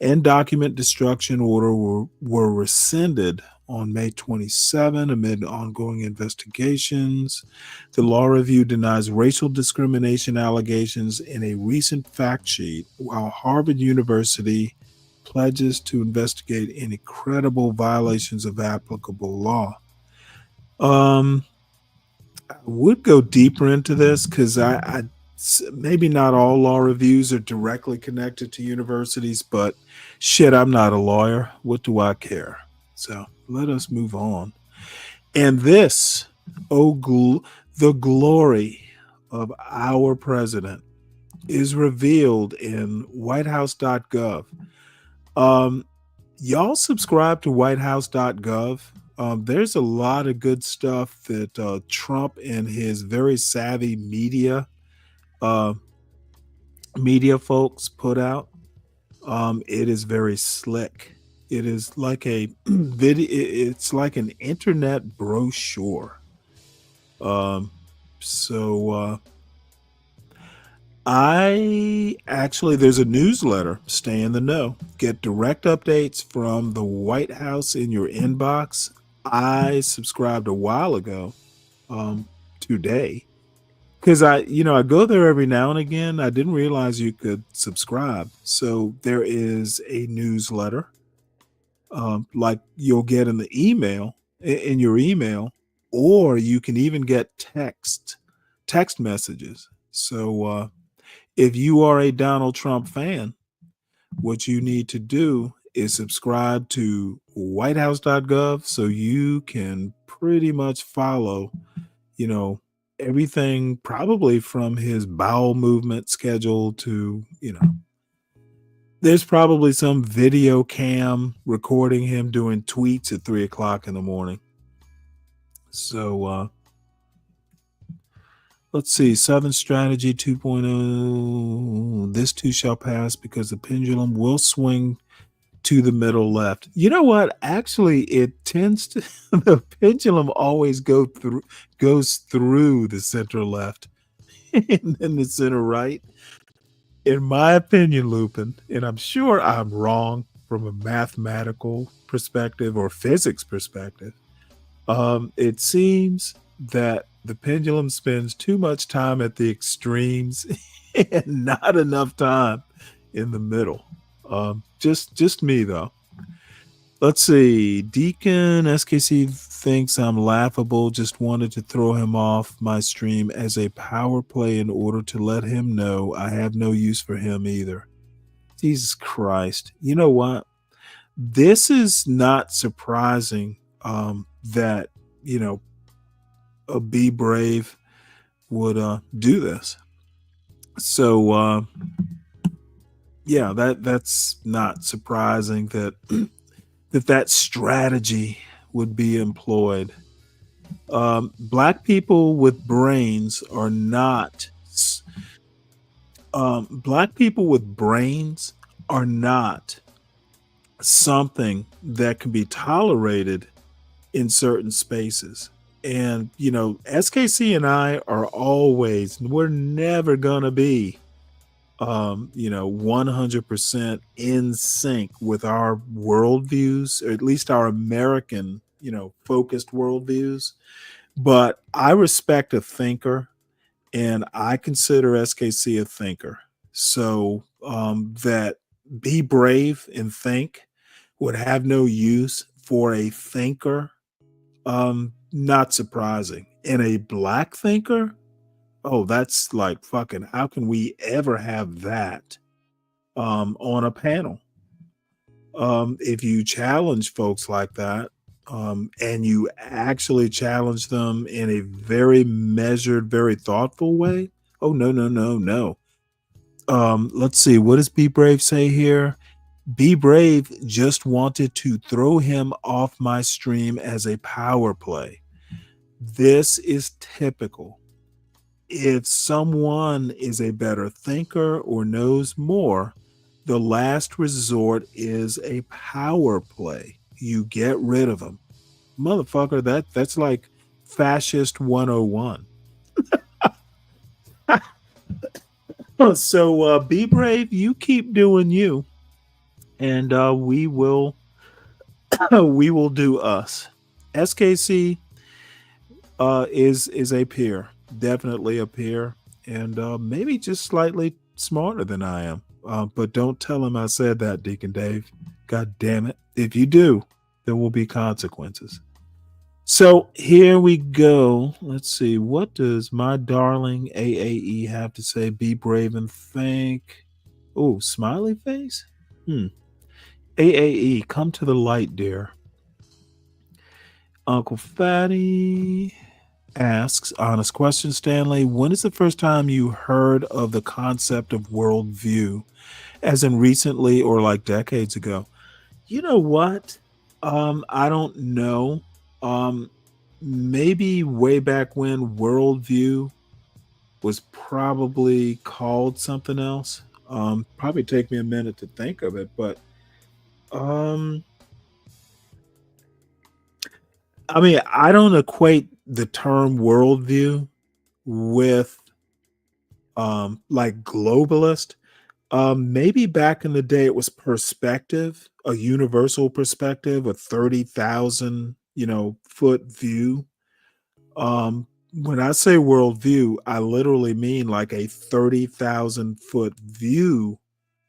and document destruction order were rescinded on May 27 amid ongoing investigations. The law review denies racial discrimination allegations in a recent fact sheet, while Harvard University pledges to investigate any credible violations of applicable law. I would go deeper into this because maybe not all law reviews are directly connected to universities, but shit, I'm not a lawyer. What do I care? So let us move on. And this, the glory of our president is revealed in whitehouse.gov. Y'all subscribe to whitehouse.gov. There's a lot of good stuff that Trump and his very savvy media folks put out. It is very slick. It is like a video. It's like an internet brochure. There's a newsletter. Stay in the know. Get direct updates from the White House in your inbox. I subscribed a while ago, today, because I go there every now and again. I didn't realize you could subscribe. So there is a newsletter, like you'll get in your email, or you can even get text messages. So if you are a Donald Trump fan, what you need to do is subscribe to whitehouse.gov so you can pretty much follow, everything, probably from his bowel movement schedule to, there's probably some video cam recording him doing tweets at 3:00 in the morning. So, let's see. Southern Strategy 2.0. This too shall pass because the pendulum will swing to the middle left. You know what? Actually, it tends to, the pendulum always goes through the center left and then the center right. In my opinion, Lupin, and I'm sure I'm wrong from a mathematical perspective or physics perspective, it seems that the pendulum spends too much time at the extremes and not enough time in the middle. Just me though. Let's see. Deacon SKC thinks I'm laughable. Just wanted to throw him off my stream as a power play in order to let him know I have no use for him either. Jesus Christ. You know what? This is not surprising that, a Be Brave would do this. So, yeah, that's not surprising that that strategy would be employed. Black people with brains are not. Black people with brains are not something that can be tolerated in certain spaces. And, SKC and I are always, we're never going to be, 100% in sync with our worldviews, or at least our American, focused worldviews. But I respect a thinker, and I consider SKC a thinker. So that Be Brave and Think would have no use for a thinker, not surprising. And a black thinker, oh, that's like fucking, how can we ever have that on a panel? If you challenge folks like that, and you actually challenge them in a very measured, very thoughtful way, oh, no, no, no, no. Let's see, what does Be Brave say here? Be Brave just wanted to throw him off my stream as a power play. This is typical. If someone is a better thinker or knows more, the last resort is a power play. You get rid of them. Motherfucker, that's like fascist 101. So Be Brave, you keep doing you. And we will we will do us. SKC is a peer, definitely a peer, and maybe just slightly smarter than I am. But don't tell him I said that, Deacon Dave. God damn it! If you do, there will be consequences. So here we go. Let's see. What does my darling AAE have to say? Be brave and think. Oh, smiley face. AAE, come to the light, dear. Uncle Fatty asks, honest question, Stanley. When is the first time you heard of the concept of worldview? As in recently or like decades ago? You know what? I don't know. Maybe way back when worldview was probably called something else. Probably take me a minute to think of it, but I mean, I don't equate the term worldview with like globalist. Maybe back in the day it was perspective, a universal perspective, a 30,000, foot view. When I say worldview, I literally mean like a 30,000 foot view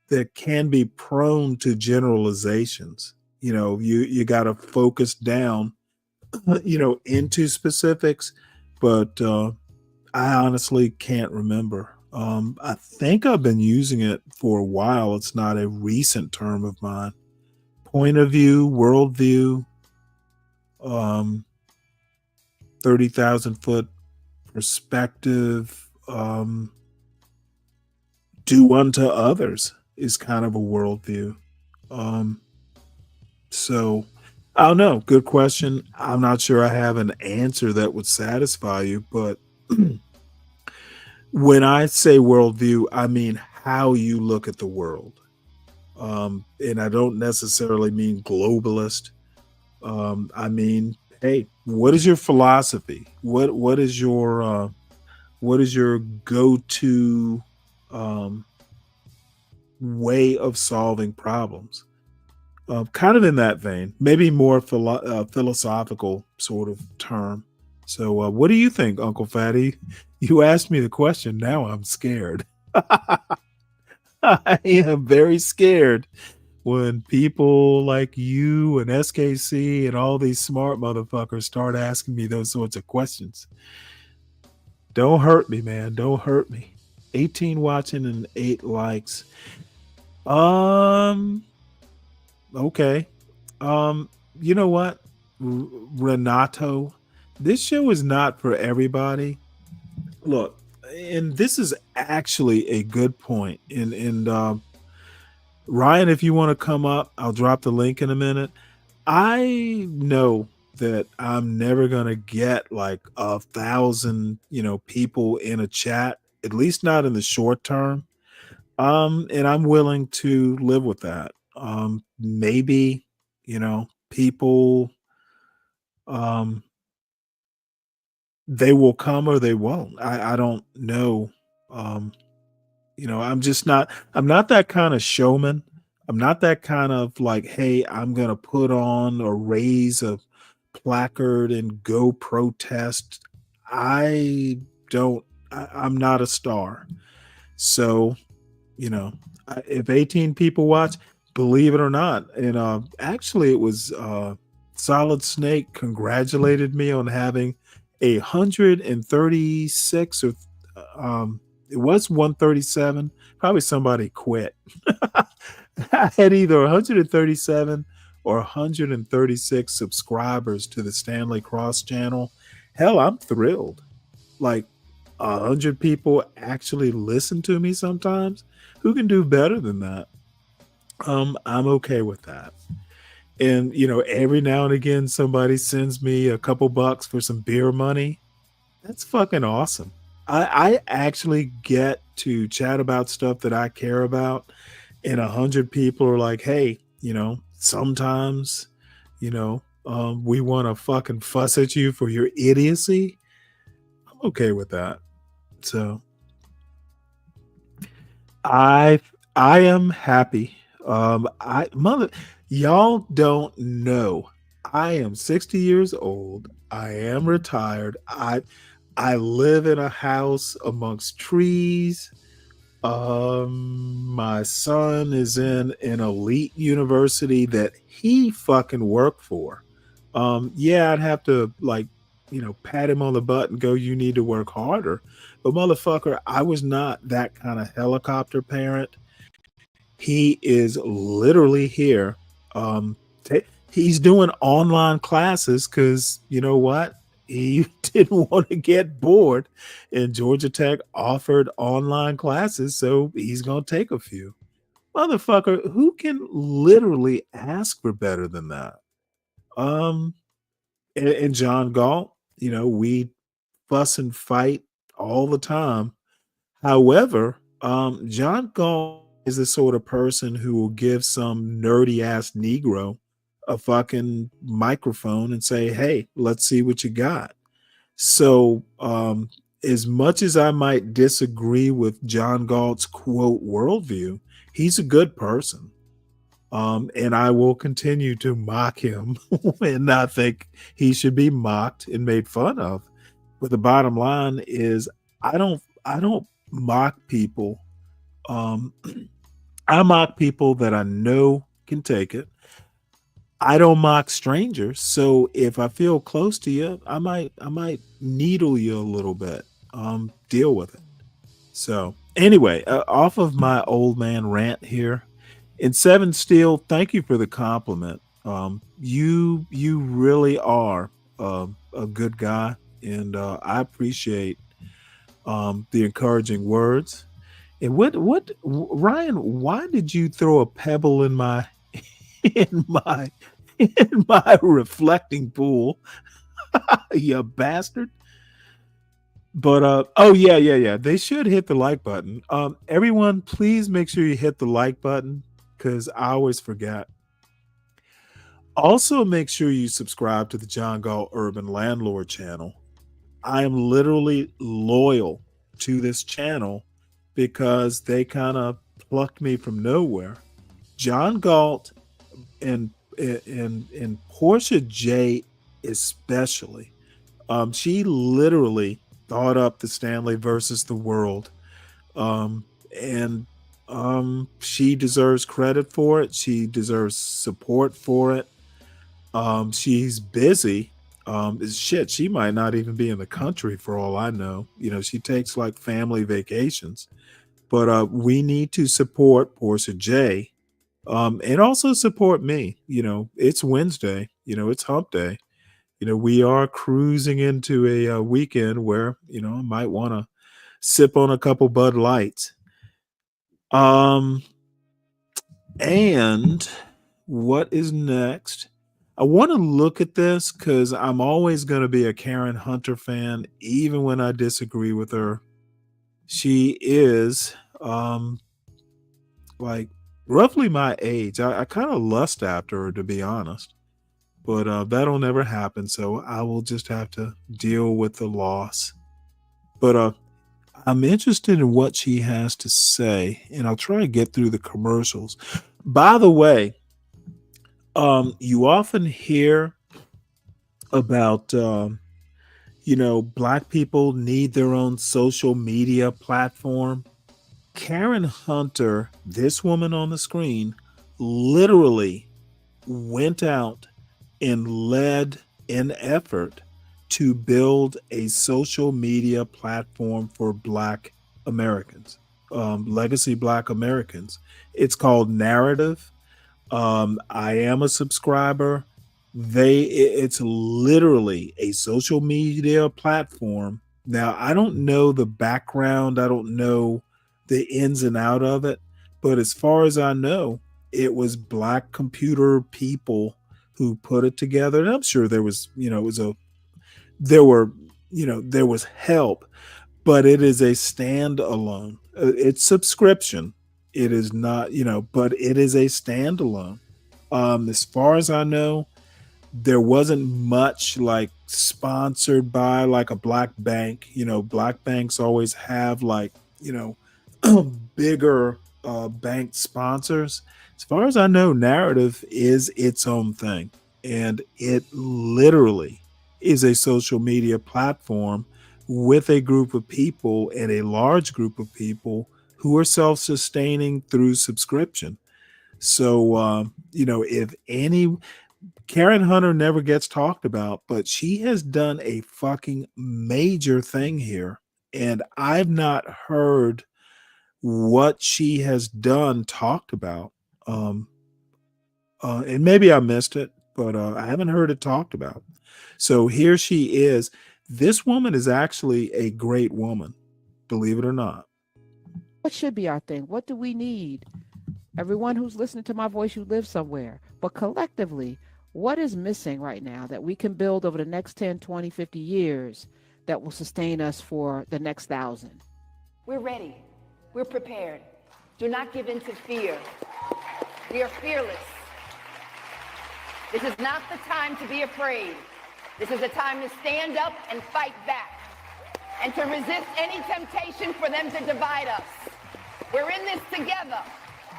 that can be prone to generalizations. You got to focus down, into specifics, but I honestly can't remember. I think I've been using it for a while. It's not a recent term of mine. Point of view, worldview, 30,000 foot perspective, do unto others is kind of a worldview. So I don't know. Good question. I'm not sure I have an answer that would satisfy you, but when I say worldview, I mean how you look at the world. And I don't necessarily mean globalist. I mean, hey, what is your philosophy? What is your go-to way of solving problems? Kind of in that vein, maybe more philosophical sort of term. So what do you think, Uncle Fatty? You asked me the question. Now I'm scared. I am very scared when people like you and SKC and all these smart motherfuckers start asking me those sorts of questions. Don't hurt me, man. Don't hurt me. 18 watching and 8 likes. Um, okay. Um, you know what? Renato, this show is not for everybody. Look, and this is actually a good point. And Ryan, if you want to come up, I'll drop the link in a minute. I know that I'm never gonna get like 1,000, people in a chat, at least not in the short term. And I'm willing to live with that. Maybe, people, um, they will come or they won't. I don't know. Um, I'm not that kind of showman. I'm not that kind of like, hey, I'm gonna put on or raise a placard and go protest. I don't, I'm not a star. So, if 18 people watch, believe it or not, and actually it was Solid Snake congratulated me on having 136 or it was 137. Probably somebody quit. I had either 137 or 136 subscribers to the Stanley Cross channel. Hell, I'm thrilled. Like 100 people actually listen to me sometimes. Who can do better than that? I'm okay with that. And every now and again somebody sends me a couple bucks for some beer money. That's fucking awesome. I actually get to chat about stuff that I care about, and 100 people are like, hey, sometimes, we want to fucking fuss at you for your idiocy. I'm okay with that. So I I am happy. I mother y'all don't know. I am 60 years old. I am retired. I live in a house amongst trees. My son is in an elite university that he fucking worked for. Yeah, I'd have to pat him on the butt and go, you need to work harder. But motherfucker, I was not that kind of helicopter parent. He is literally here. Um, he's doing online classes because you know what? He didn't want to get bored, and Georgia Tech offered online classes, so he's going to take a few. Motherfucker, who can literally ask for better than that? Um, and John Galt, we fuss and fight all the time. However, John Galt is the sort of person who will give some nerdy ass Negro a fucking microphone and say, hey, let's see what you got. So, as much as I might disagree with John Galt's quote worldview, he's a good person. And I will continue to mock him and not think he should be mocked and made fun of. But the bottom line is I don't mock people. Um, I mock people that I know can take it. I don't mock strangers. So if I feel close to you, I might needle you a little bit. Deal with it. So anyway, off of my old man rant here. And Seven Steel, thank you for the compliment. You really are a good guy, and I appreciate the encouraging words. And what Ryan? Why did you throw a pebble in my in my in my reflecting pool? You bastard! But oh yeah. They should hit the like button. Everyone, please make sure you hit the like button because I always forget. Also, make sure you subscribe to the John Gall Urban Landlord channel. I am literally loyal to this channel because they kind of plucked me from nowhere. John Galt and Portia J especially. She literally thought up the Stanley versus the world. And She deserves credit for it. She deserves support for it. She's busy. Shit, she might not even be in the country for all I know. She takes like family vacations. But we need to support Portia J. And also support me. It's Wednesday. It's hump day. We are cruising into a weekend where, I might want to sip on a couple Bud Lights. And what is next? I want to look at this because I'm always going to be a Karen Hunter fan, even when I disagree with her. She is like roughly my age. I kind of lust after her, to be honest. But that'll never happen. So I will just have to deal with the loss. But I'm interested in what she has to say, and I'll try to get through the commercials. By the way, you often hear about, Black people need their own social media platform. Karen Hunter, this woman on the screen, literally went out and led an effort to build a social media platform for Black Americans, legacy Black Americans. It's called Narrative. I am a subscriber. It's literally a social media platform. Now, I don't know the background. I don't know the ins and out of it. But as far as I know, it was Black computer people who put it together. And I'm sure there was, there was help, but it is a standalone. It's subscription. It is not, but it is a standalone. As far as I know, there wasn't much like sponsored by like a Black bank. Black banks always have like, bigger bank sponsors. As far as I know, Narrative is its own thing, and it literally is a social media platform with a group of people and a large group of people who are self-sustaining through subscription. So, if any, Karen Hunter never gets talked about, but she has done a fucking major thing here. And I've not heard what she has done talked about. And maybe I missed it, but I haven't heard it talked about. So here she is. This woman is actually a great woman, believe it or not. What should be our thing? What do we need? Everyone who's listening to my voice, you live somewhere. But collectively, what is missing right now that we can build over the next 10, 20, 50 years that will sustain us for the next 1,000? We're ready. We're prepared. Do not give in to fear. We are fearless. This is not the time to be afraid. This is a time to stand up and fight back and to resist any temptation for them to divide us. We're in this together.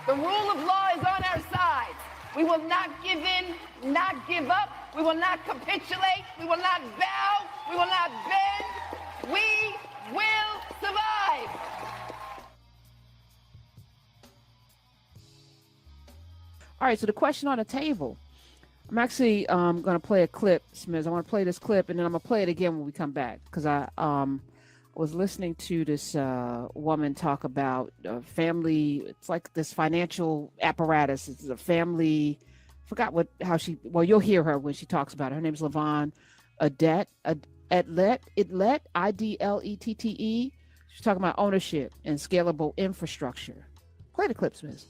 The rule of law is on our side. We will not give in, not give up. We will not capitulate. We will not bow. We will not bend. We will survive. All right, so the question on the table. I'm actually going to play a clip, Smith. I want to play this clip, and then I'm going to play it again when we come back, because I was listening to this woman talk about family. It's like this financial apparatus. It's a family. Forgot well, you'll hear her when she talks about it. Her name's Levon Idlette, Idlette. She's talking about ownership and scalable infrastructure. Play the clip, Smith.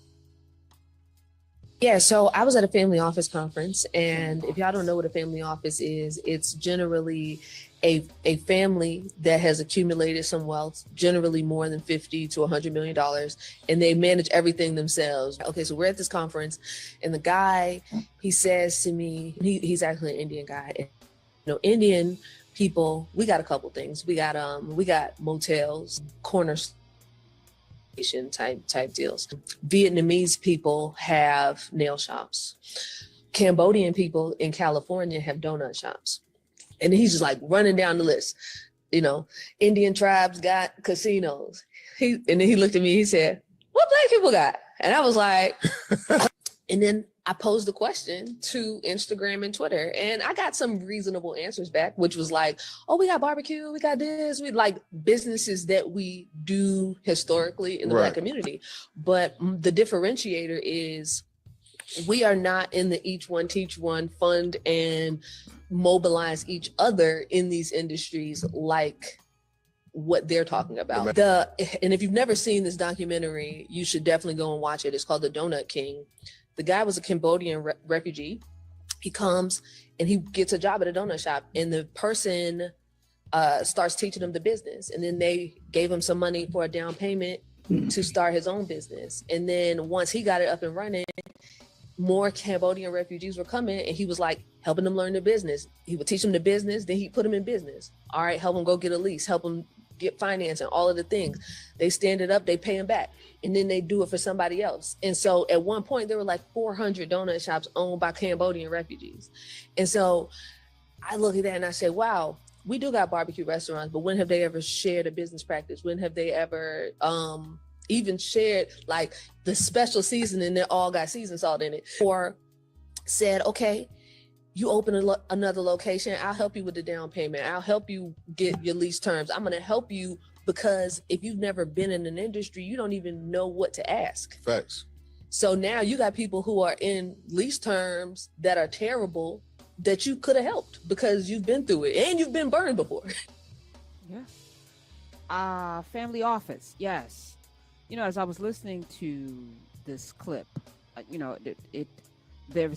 Yeah, so I was at a family office conference, and if y'all don't know what a family office is, it's generally a family that has accumulated some wealth, generally more than $50 to $100 million, and they manage everything themselves. Okay, so we're at this conference, and the guy, he says to me, he's actually an Indian guy. Indian people, we got a couple things. We got motels, corners, type deals. Vietnamese people have nail shops. Cambodian people in California have donut shops. And he's just like running down the list. Indian tribes got casinos. And then he looked at me, he said, what black people got? And I was like, and then I posed the question to Instagram and Twitter, and I got some reasonable answers back, which was like, oh, we got barbecue, we got this, we like businesses that we do historically in the black community. But the differentiator is we are not in the each one, teach one, fund and mobilize each other in these industries like what they're talking about. And if you've never seen this documentary, you should definitely go and watch it. It's called The Donut King. The guy was a Cambodian refugee. He comes and he gets a job at a donut shop, and the person starts teaching him the business. And then they gave him some money for a down payment to start his own business. And then once he got it up and running, more Cambodian refugees were coming, and he was like helping them learn the business. He would teach them the business, then he put them in business. All right, help them go get a lease, help them get financing, all of the things. They stand it up, they pay him back, and then they do it for somebody else. And so at one point there were like 400 donut shops owned by Cambodian refugees. And so I look at that and I say, wow, we do got barbecue restaurants, but when have they ever shared a business practice? When have they ever even shared like the special seasoning that all got seasoned salt in it? Or said, okay, you open another location, I'll help you with the down payment, I'll help you get your lease terms, I'm gonna help you, because if you've never been in an industry, you don't even know what to ask. Facts. So now you got people who are in lease terms that are terrible that you could have helped because you've been through it and you've been burned before. Yeah. Family office, yes. You know, as I was listening to this clip, you know,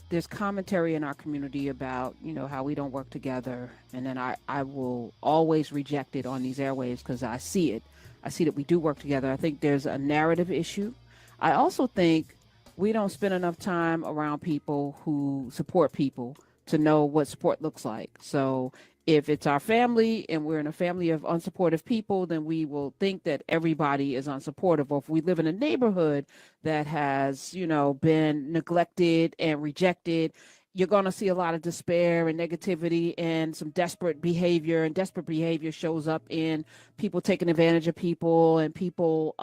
there's commentary in our community about, you know, how we don't work together. And then I will always reject it on these airwaves because I see it. I see that we do work together. I think there's a narrative issue. I also think we don't spend enough time around people who support people to know what support looks like. So if it's our family and we're in a family of unsupportive people, then we will think that everybody is unsupportive. Or if we live in a neighborhood that has, you know, been neglected and rejected, you're going to see a lot of despair and negativity and some desperate behavior. And desperate behavior shows up in people taking advantage of people and people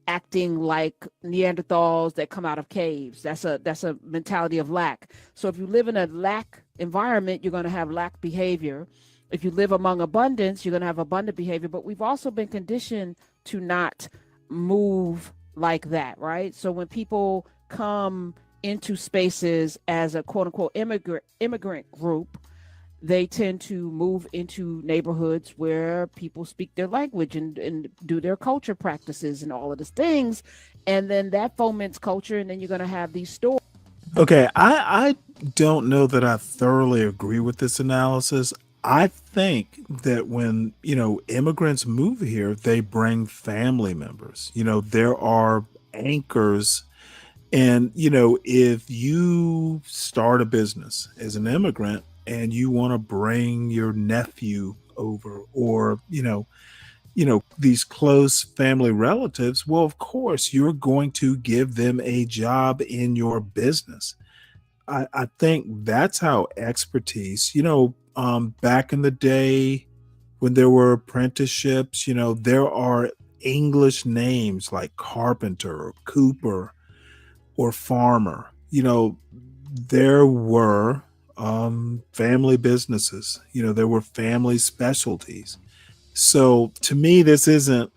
acting like Neanderthals that come out of caves. That's a mentality of lack. So if you live in a lack environment, you're going to have lack behavior. If you live among abundance, you're going to have abundant behavior. But we've also been conditioned to not move like that, right? So when people come into spaces as a quote unquote immigrant group, they tend to move into neighborhoods where people speak their language and do their culture practices and all of these things. And then that foments culture. And then you're going to have these stores. Okay, I don't know that I thoroughly agree with this analysis. I think that when, you know, immigrants move here, they bring family members. You know, there are anchors. And, you know, if you start a business as an immigrant and you want to bring your nephew over, or, you know, these close family relatives, well, of course, you're going to give them a job in your business. I think that's how expertise, you know, back in the day when there were apprenticeships, you know, there are English names like carpenter or cooper or farmer. You know, there were family businesses, you know, there were family specialties. So to me, this isn't,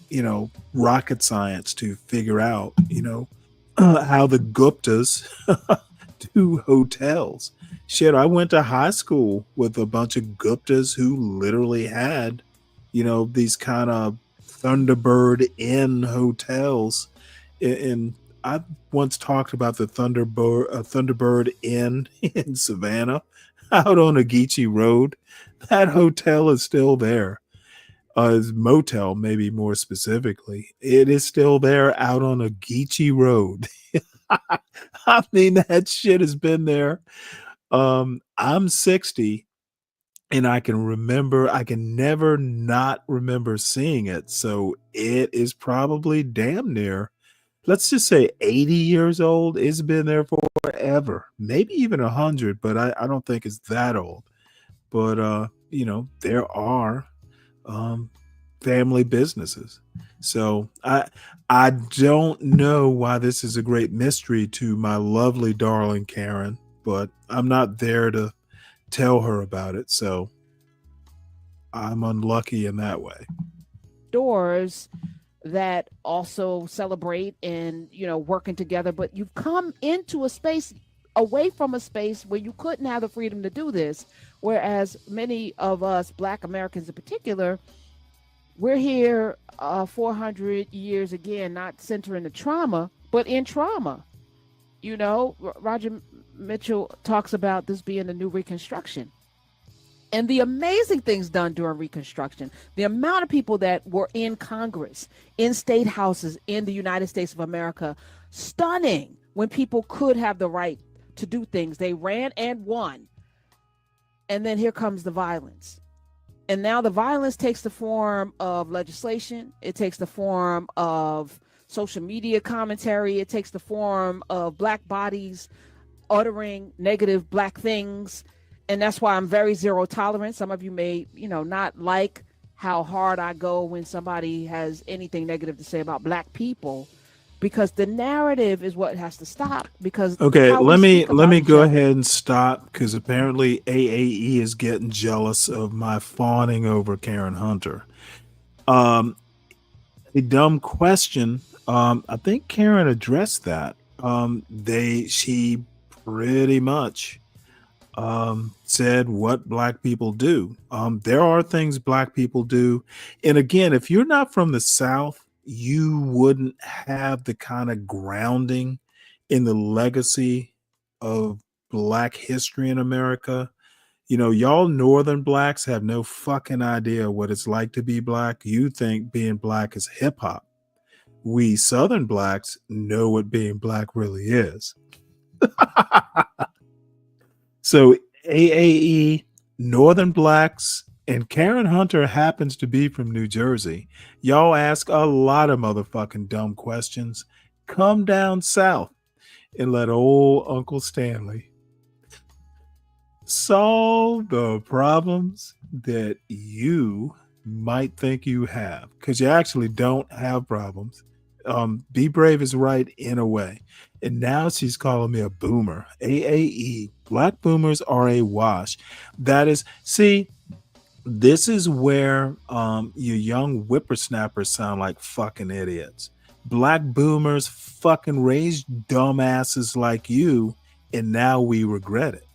you know, rocket science to figure out, you know, how the Guptas do hotels. Shit, I went to high school with a bunch of Guptas who literally had, you know, these kind of Thunderbird Inn hotels. And I once talked about the Thunderbird Inn in Savannah out on Ageechee Road. That hotel is still there. Motel, maybe more specifically. It is still there out on Ageechee Road. I mean, that shit has been there. I'm 60 and I can never not remember seeing it. So it is probably damn near, let's just say 80 years old. It's been there forever, maybe even 100, but I don't think it's that old. But, you know, there are family businesses. So I don't know why this is a great mystery to my lovely darling Karen, but I'm not there to tell her about it. So I'm unlucky in that way. Doors that also celebrate and working together, but you've come into a space away from a space where you couldn't have the freedom to do this, whereas many of us Black Americans in particular, we're here 400 years again, not centering the trauma but in trauma. Roger Mitchell talks about this being the new Reconstruction. And the amazing things done during Reconstruction, the amount of people that were in Congress, in state houses in the United States of America, stunning. When people could have the right to do things, they ran and won. And then here comes the violence. And now the violence takes the form of legislation. It takes the form of social media commentary. It takes the form of Black bodies uttering negative Black things. And that's why I'm very zero tolerant. Some of you may, not like how hard I go when somebody has anything negative to say about Black people, because the narrative is what has to stop. Because okay, let me go ahead and stop, because apparently AAE is getting jealous of my fawning over Karen Hunter. A dumb question. I think Karen addressed that. She pretty much said what Black people do. There are things Black people do. And again, if you're not from the South, you wouldn't have the kind of grounding in the legacy of Black history in America. Y'all Northern Blacks have no fucking idea what it's like to be Black. You think being Black is hip hop. We Southern Blacks know what being Black really is. So AAE, Northern Blacks, and Karen Hunter happens to be from New Jersey. Y'all ask a lot of motherfucking dumb questions. Come down south and let old Uncle Stanley solve the problems that you might think you have, because you actually don't have problems. Be Brave is right in a way. And now she's calling me a boomer. AAE, Black boomers are a wash. This is where your young whippersnappers sound like fucking idiots. Black boomers fucking raised dumbasses like you, and now we regret it.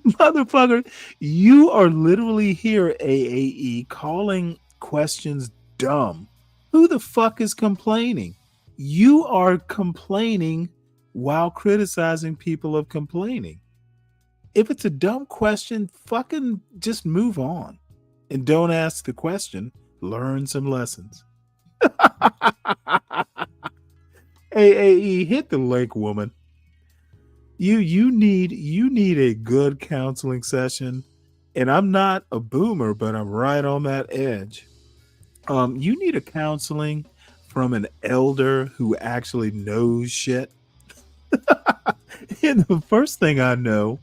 Motherfucker, you are literally here, AAE, calling questions dumb. Who the fuck is complaining? You are complaining while criticizing people of complaining. If it's a dumb question, fucking just move on. And don't ask the question. Learn some lessons. AAE, hit the link, woman. You need a good counseling session. And I'm not a boomer, but I'm right on that edge. You need a counseling from an elder who actually knows shit. And the first thing I know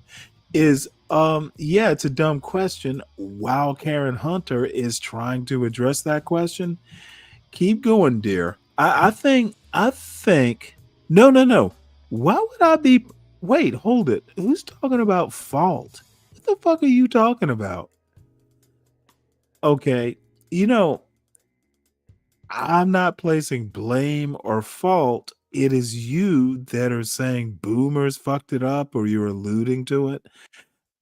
is, it's a dumb question. While Karen Hunter is trying to address that question, keep going, dear. I think, no. Why would I be, wait, hold it. Who's talking about fault? What the fuck are you talking about? Okay, I'm not placing blame or fault. It is you that are saying boomers fucked it up, or you're alluding to it.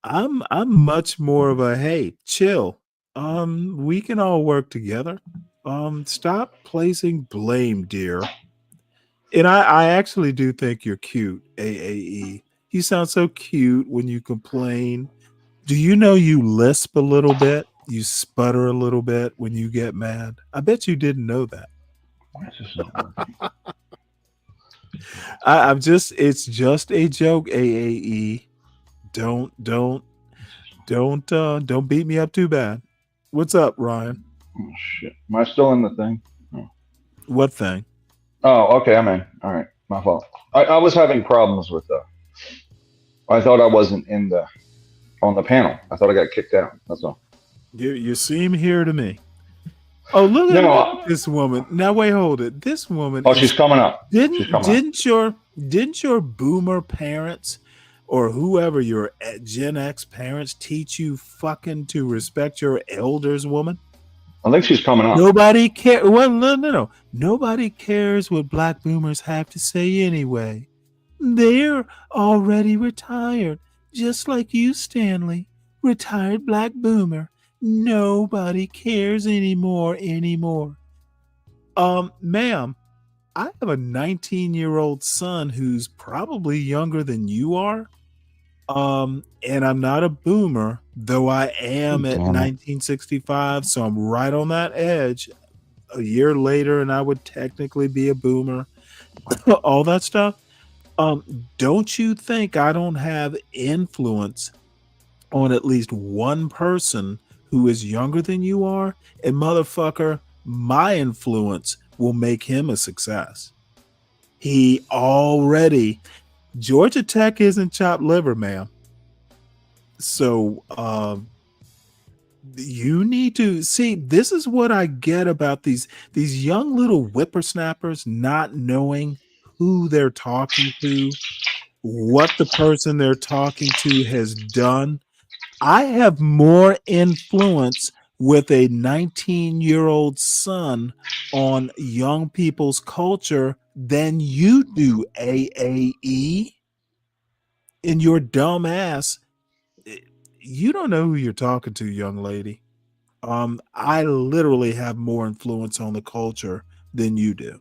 I'm much more of a, hey, chill. We can all work together. Stop placing blame, dear. And I actually do think you're cute, AAE. You sound so cute when you complain. Do you know you lisp a little bit? You sputter a little bit when you get mad. I bet you didn't know that. Why is this not working? It's just a joke, AAE. Don't beat me up too bad. What's up, Ryan? Oh shit. Am I still in the thing? Oh. What thing? Oh, okay, I'm in. All right. My fault. I was having problems with I thought I wasn't on the panel. I thought I got kicked out. That's all. You seem here to me. Oh, look at this woman. Now wait, hold it. This woman. Oh, she's coming up. Didn't your boomer parents or whoever your Gen X parents teach you fucking to respect your elders, woman? I think she's coming up. Nobody cares. Well, no. Nobody cares what black boomers have to say anyway. They're already retired, just like you, Stanley. Retired black boomer. Nobody cares anymore. Ma'am, I have a 19-year-old son who's probably younger than you are. And I'm not a boomer, though I am at 1965, so I'm right on that edge. A year later, and I would technically be a boomer. All that stuff. Don't you think I don't have influence on at least one person who is younger than you are? And motherfucker, my influence will make him a success. Georgia Tech isn't chopped liver, ma'am. So you need to see, this is what I get about these young little whippersnappers not knowing who they're talking to, what the person they're talking to has done. I have more influence with a 19-year-old son on young people's culture than you do, AAE. And your dumb ass, you don't know who you're talking to, young lady. I literally have more influence on the culture than you do.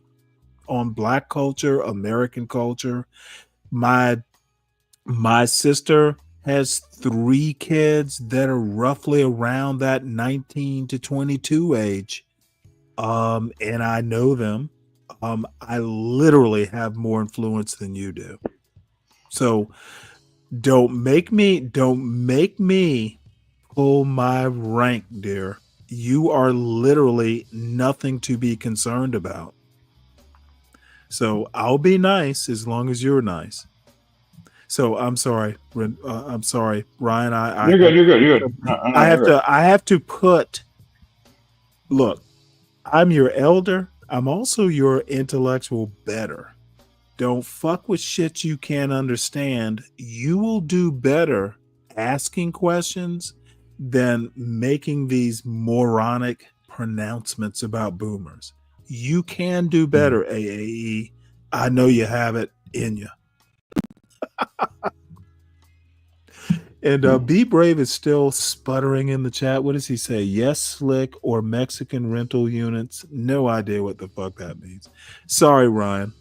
On black culture, American culture. My sister has 3 kids that are roughly around that 19 to 22 age. And I know them. I literally have more influence than you do. So don't make me pull my rank, dear. You are literally nothing to be concerned about. So I'll be nice as long as you're nice. So I'm sorry. I'm sorry, Ryan. You're good. I have to put. Look, I'm your elder. I'm also your intellectual better. Don't fuck with shit you can't understand. You will do better asking questions than making these moronic pronouncements about boomers. You can do better, AAE. I know you have it in you. And Be Brave is still sputtering in the chat. What does he say? Yes, slick or Mexican rental units. No idea what the fuck that means. Sorry, Ryan.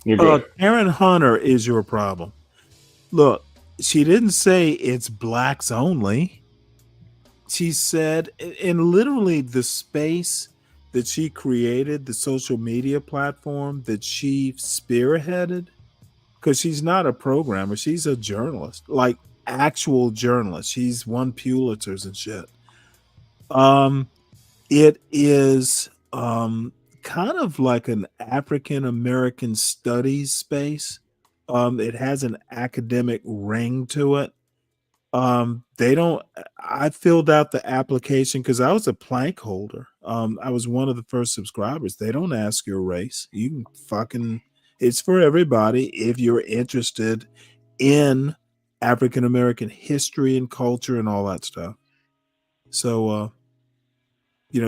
You're good. Karen Hunter is your problem. Look, she didn't say it's blacks only. She said, in literally the space that she created, the social media platform that she spearheaded, because she's not a programmer, she's a journalist, like actual journalist. She's won Pulitzers and shit. It is kind of like an African American studies space. It has an academic ring to it. I filled out the application because I was a plank holder. I was one of the first subscribers. They don't ask your race. You can fucking, it's for everybody if you're interested in African American history and culture and all that stuff. So,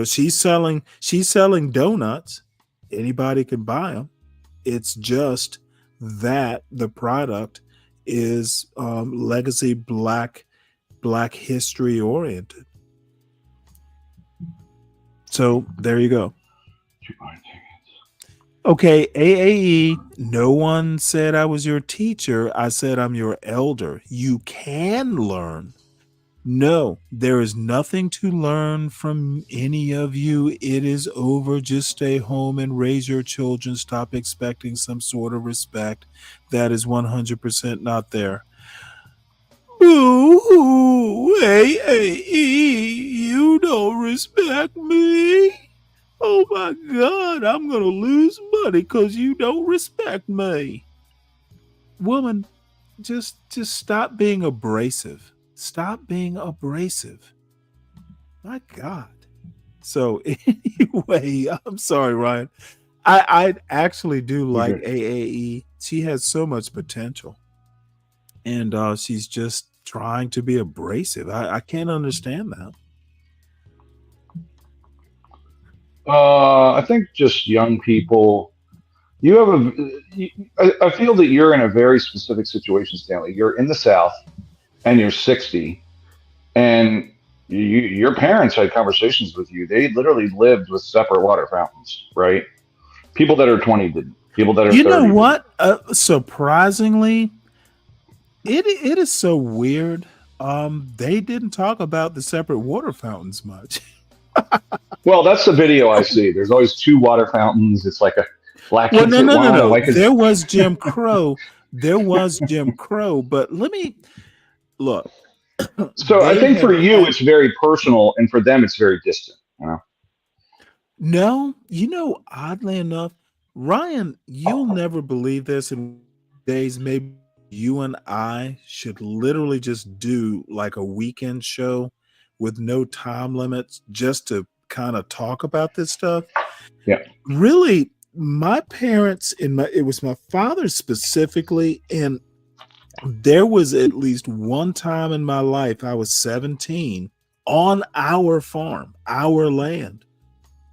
she's selling donuts. Anybody can buy them. It's just that the product is legacy black history oriented. So there you go. Okay, AAE, no one said I was your teacher. I said I'm your elder. You can learn. No, there is nothing to learn from any of you. It is over. Just stay home and raise your children. Stop expecting some sort of respect. That is 100% not there. Boo-hoo, AAE, you don't respect me. Oh my God, I'm going to lose money because you don't respect me. Woman, just stop being abrasive. Stop being abrasive. My God. So anyway, I'm sorry, Ryan. I actually do like AAE. She has so much potential, and she's just trying to be abrasive. I can't understand that. I think just young people. You have I feel that you're in a very specific situation, Stanley. You're in the South, and you're 60, and your parents had conversations with you. They literally lived with separate water fountains, right? People that are 20 didn't. People that are You 30 know didn't. what? Surprisingly, it is so weird. They didn't talk about the separate water fountains much. Well, that's the video I see. There's always two water fountains. It's like a black Well, kids no, get no, no, one, a no. white kids. There was Jim Crow. There was Jim Crow. But let me look. So I They think for have you, had- it's very personal, and for them, it's very distant. You know? No, oddly enough, Ryan, you'll never believe this. In days, maybe you and I should literally just do like a weekend show with no time limits just to kind of talk about this stuff. Yeah. Really, my parents it was my father specifically, and there was at least one time in my life I was 17 on our farm, our land.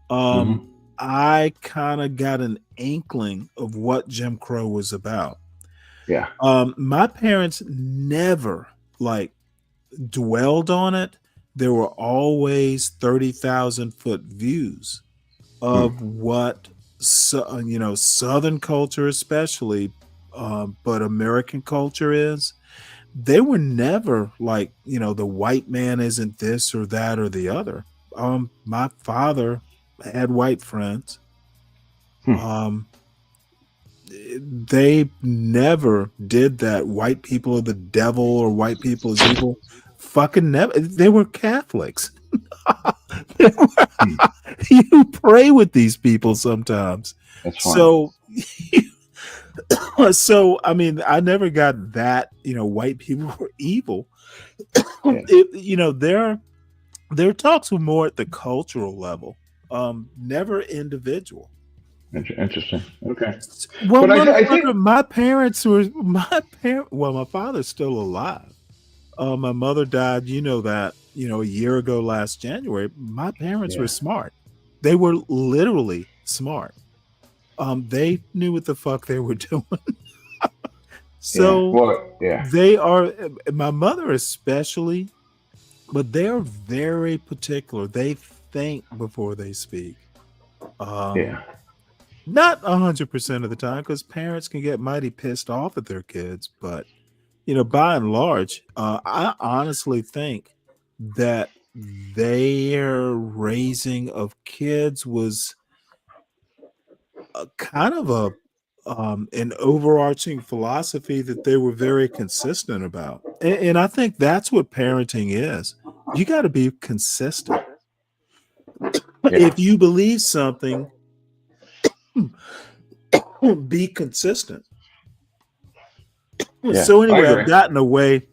I kind of got an inkling of what Jim Crow was about. Yeah. My parents never like dwelled on it. There were always 30,000-foot views of what Southern culture, especially, but American culture is. They were never like, the white man isn't this or that or the other. My father had white friends. They never did that. White people are the devil or white people is evil. Fucking never. They were Catholics. You pray with these people sometimes. That's fine. So I mean, I never got that. White people were evil. Their talks were more at the cultural level, never individual. Interesting. Okay. Well, But I think my parents were Well, my father's still alive. My mother died. A year ago last January. My parents were smart. They were literally smart. They knew what the fuck they were doing. So they are. My mother especially, but they're very particular. They think before they speak. Not 100% of the time, because parents can get mighty pissed off at their kids. But by and large, I honestly think that their raising of kids was kind of an overarching philosophy that they were very consistent about. And I think that's what parenting is. You got to be consistent. If you believe something, be consistent. So anyway, I've gotten away,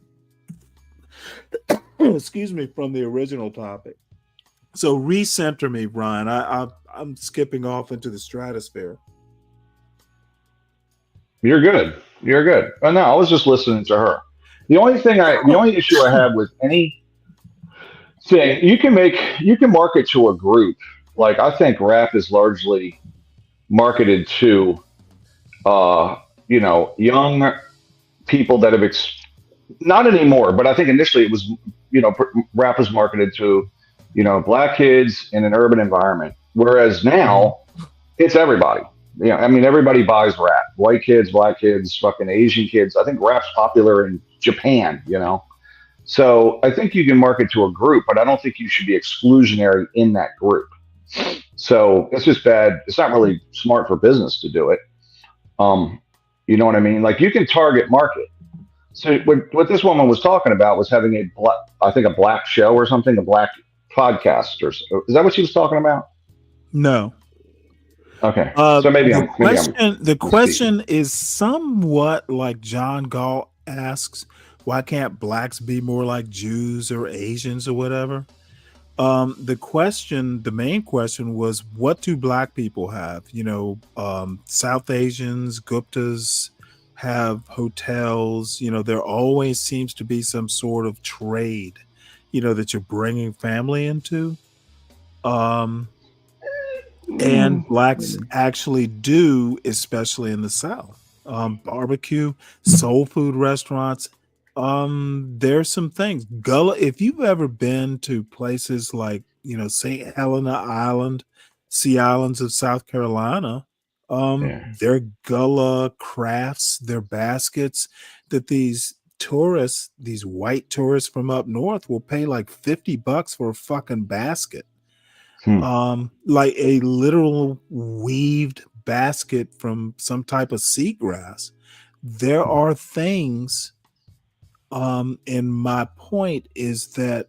excuse me, from the original topic. So recenter me, Ryan. I'm skipping off into the stratosphere. You're good. You're good. Oh, no, I was just listening to her. The only issue I have with any thing, you can market to a group. Like, I think rap is largely marketed to, young people that have not anymore, but I think initially it was, rap was marketed to, black kids in an urban environment. Whereas now it's everybody. Everybody buys rap. White kids, black kids, fucking Asian kids. I think rap's popular in Japan, So I think you can market to a group, but I don't think you should be exclusionary in that group. So it's just bad. It's not really smart for business to do it. You know what I mean? Like, you can target market. So what this woman was talking about was having a black show or something, a black podcast, or is that what she was talking about? No. Okay. So maybe the question is somewhat like John Gall asks, why can't blacks be more like Jews or Asians or whatever? The main question was, what do black people have? South Asians, Guptas have hotels. There always seems to be some sort of trade, that you're bringing family into. And blacks actually do, especially in the South. Barbecue, soul food restaurants. There's some things. Gullah, if you've ever been to places like, St. Helena Island, Sea Islands of South Carolina, their Gullah crafts, their baskets that these white tourists from up north will pay like $50 for a fucking basket. Like a literal weaved basket from some type of seagrass. There are things, and my point is that,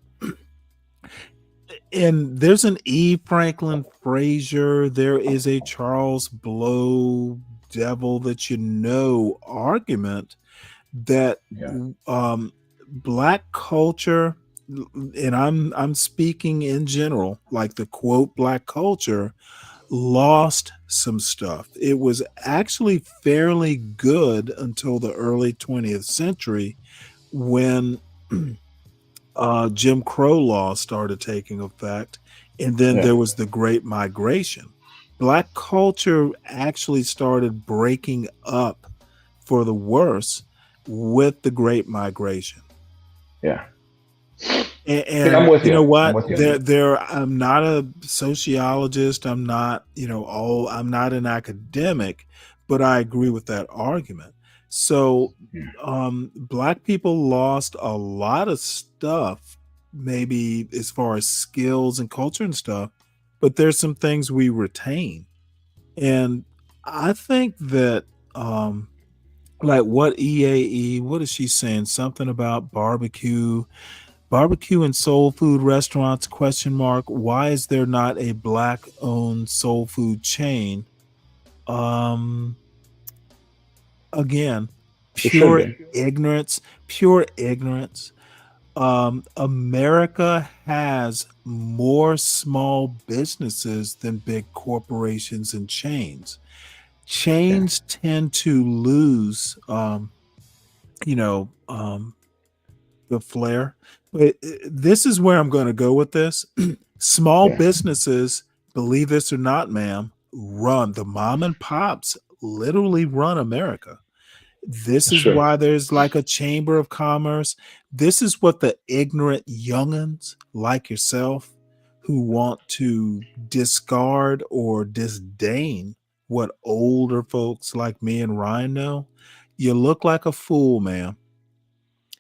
and there's an E. Franklin Frazier, there is a Charles Blow devil that argument that black culture, and I'm speaking in general, like the quote black culture lost some stuff. It was actually fairly good until the early 20th century when Jim Crow laws started taking effect, and then there was the Great Migration. Black culture actually started breaking up for the worse with the Great Migration. Yeah. And I'm with you. You know what? I'm with you. I'm not a sociologist. I'm not, I'm not an academic, but I agree with that argument. So, black people lost a lot of stuff, maybe as far as skills and culture and stuff, but there's some things we retain. And I think that, like what what is she saying? Something about barbecue and soul food restaurants, ? Why is there not a black owned soul food chain? Again, pure ignorance. America has more small businesses than big corporations and chains. Chains tend to lose, the flair. But this is where I'm going to go with this. Small businesses, believe this or not, ma'am, run. The mom and pops literally run America. This is why there's like a chamber of commerce. This is what the ignorant youngins like yourself, who want to discard or disdain what older folks like me and Ryan know. You look like a fool, ma'am.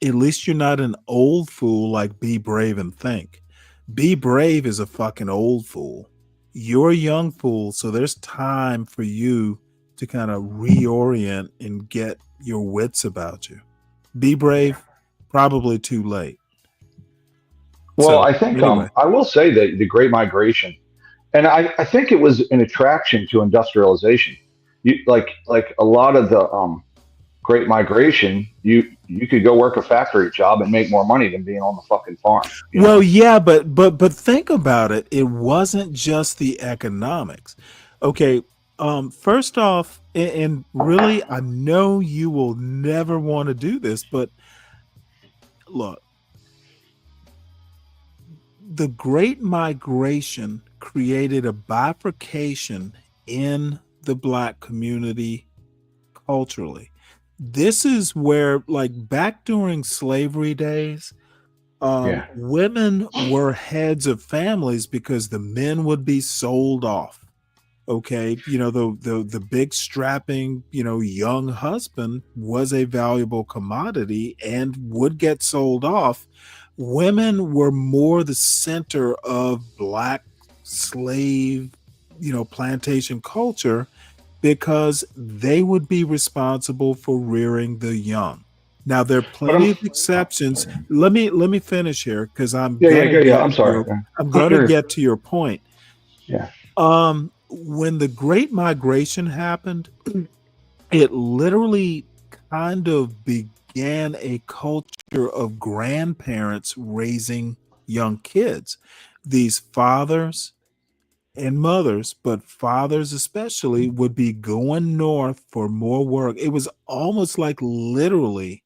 At least you're not an old fool like Be Brave and Think. Be Brave is a fucking old fool. You're a young fool, so there's time for you to kind of reorient and get your wits about you. Be Brave, probably too late. Well, So, I think anyway. I will say that the Great Migration, and I think it was an attraction to industrialization. Like a lot of the Great Migration, you could go work a factory job and make more money than being on the fucking farm. Well, yeah, but think about it. It wasn't just the economics. Okay, first off, and really, I know you will never want to do this, but look, the Great Migration created a bifurcation in the black community culturally. This is where, like, back during slavery days, women were heads of families because the men would be sold off. Okay, the big strapping, young husband was a valuable commodity and would get sold off. Women were more the center of black slave, plantation culture, because they would be responsible for rearing the young. Now there are plenty of exceptions. Let me finish here, because I'm sorry. going to get to your point. Yeah. When the Great Migration happened, it literally kind of began a culture of grandparents raising young kids. these fathers and mothers, but fathers especially, would be going north for more work. It was almost like literally,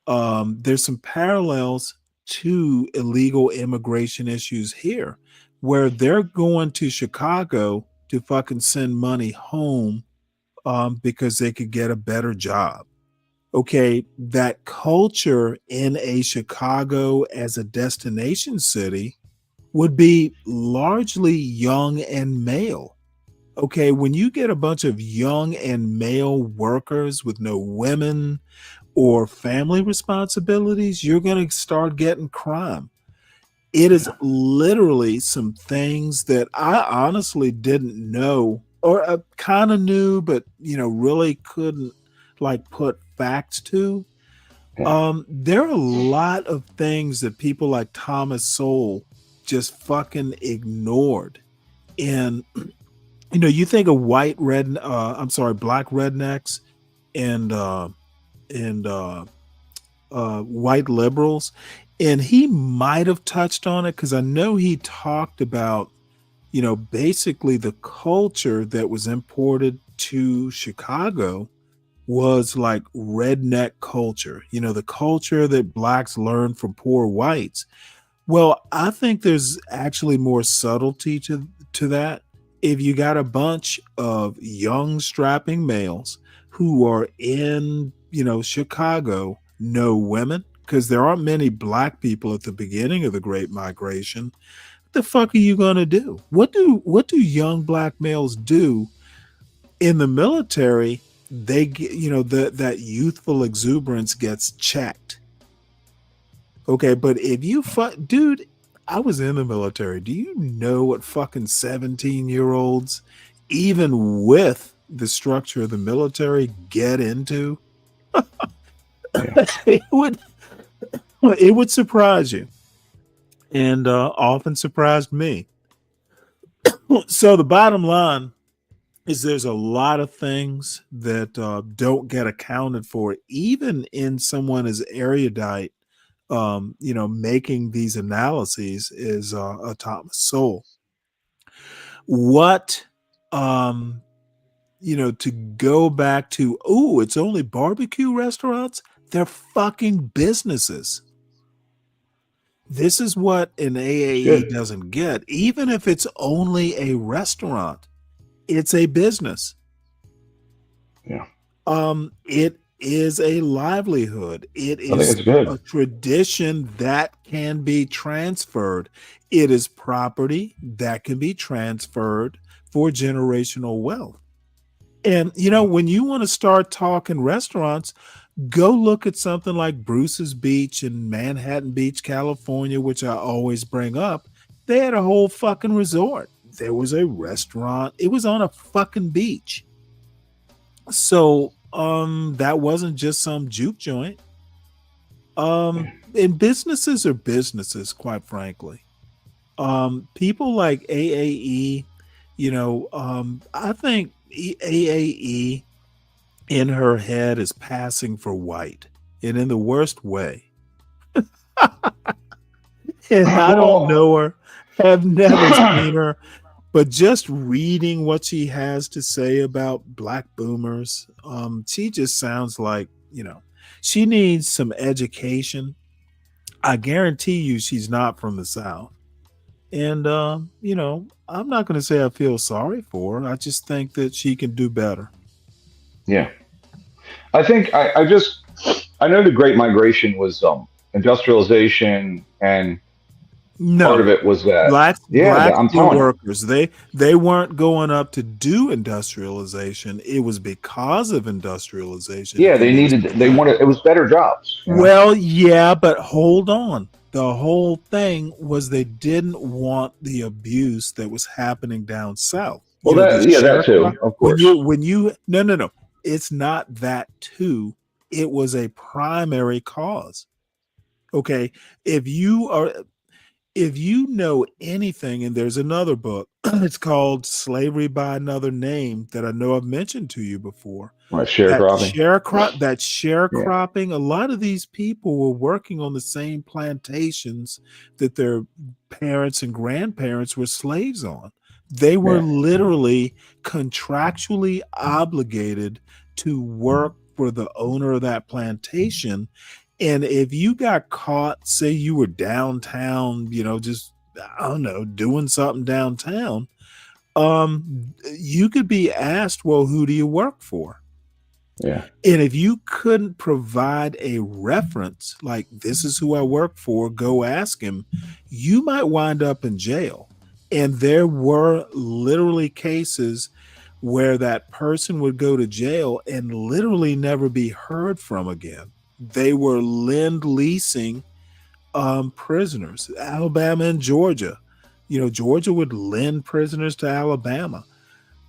there's some parallels to illegal immigration issues here, where they're going to Chicago to fucking send money home, because they could get a better job. Okay, that culture in a Chicago as a destination city would be largely young and male. Okay, when you get a bunch of young and male workers with no women or family responsibilities, you're going to start getting crime. It is literally some things that I honestly didn't know, or kind of knew, but really couldn't like put facts to. There are a lot of things that people like Thomas Sowell just fucking ignored. And you think of black rednecks and white liberals, and he might have touched on it because I know he talked about basically the culture that was imported to Chicago was like redneck culture, the culture that blacks learned from poor whites. Well, I think there's actually more subtlety to that. If you got a bunch of young strapping males who are in, Chicago, no women, because there aren't many black people at the beginning of the Great Migration. What the fuck are you gonna do? What do young black males do in the military? They get, that youthful exuberance gets checked. Okay, but if you dude, I was in the military. Do you know what fucking 17-year-olds, even with the structure of the military, get into? It would surprise you, and often surprised me. So the bottom line is there's a lot of things that don't get accounted for, even in someone as erudite, making these analyses is a Thomas Sowell. What, to go back to, it's only barbecue restaurants. They're fucking businesses. This is what an AAE doesn't get. Even if it's only a restaurant, it's a business. Yeah. It is a livelihood. It I think is it's good. a tradition that can be transferred. It is property that can be transferred for generational wealth. And, when you want to start talking restaurants, go look at something like Bruce's Beach in Manhattan Beach, California, which I always bring up. They had a whole fucking resort. There was a restaurant. It was on a fucking beach. So that wasn't just some juke joint. And businesses are businesses, quite frankly. People like AAE, I think AAE in her head is passing for white, and in the worst way. And I don't know her, have never seen her, but just reading what she has to say about black boomers, she just sounds like, she needs some education. I guarantee you she's not from the South. And, I'm not going to say I feel sorry for her. I just think that she can do better. Yeah. I think I know the Great Migration was industrialization, and part of it was that Blacks I'm were telling you. workers. They weren't going up to do industrialization. It was because of industrialization. Yeah, they wanted, it was better jobs. Well, yeah, but hold on. The whole thing was they didn't want the abuse that was happening down south. Well, that too, of course. No. It's not that too. It was a primary cause. Okay, if you are, if you know anything, and there's another book, it's called Slavery by Another Name that I know I've mentioned to you before. Right, That sharecropping. Yeah. sharecropping, a lot of these people were working on the same plantations that their parents and grandparents were slaves on. They were Yeah. literally contractually obligated to work for the owner of that plantation. And if you got caught, say you were downtown, just, I don't know, doing something downtown, you could be asked, well, who do you work for? Yeah. And if you couldn't provide a reference, like this is who I work for, go ask him, you might wind up in jail. And there were literally cases where that person would go to jail and literally never be heard from again. They were lend leasing prisoners, Alabama and Georgia. Georgia would lend prisoners to Alabama.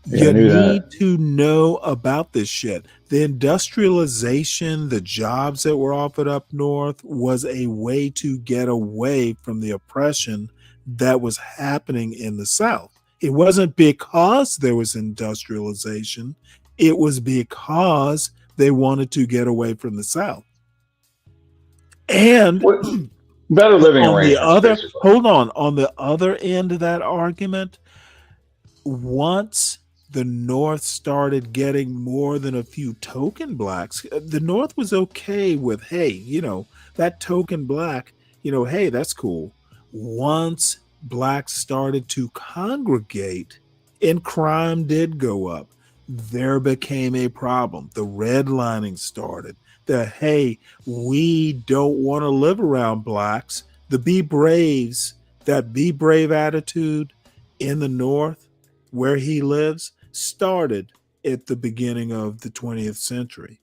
Yeah, I You knew need that. to know about this shit. The industrialization, the jobs that were offered up north was a way to get away from the oppression that was happening in the South. It wasn't because there was industrialization, it was because they wanted to get away from the South. And Better living on the arrangements, other, basically. hold on the other end of that argument, once the North started getting more than a few token blacks, the North was okay with, hey, that token black, hey, that's cool. Once blacks started to congregate and crime did go up, there became a problem. The redlining started. The, hey, we don't want to live around blacks. The Be Braves, that Be Brave attitude in the North where he lives started at the beginning of the 20th century,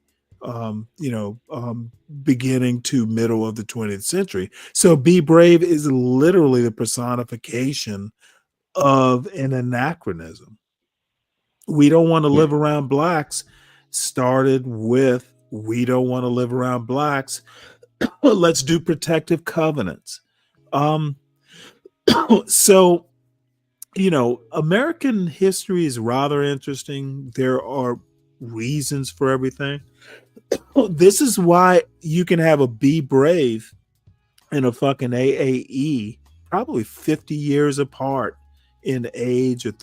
beginning to middle of the 20th century. So Be Brave is literally the personification of an anachronism. We don't want to live around blacks started with, we don't want to live around blacks. Let's do protective covenants. So American history is rather interesting. There are reasons for everything. This is why you can have a Be Brave and a fucking AAE probably 50 years apart in age, or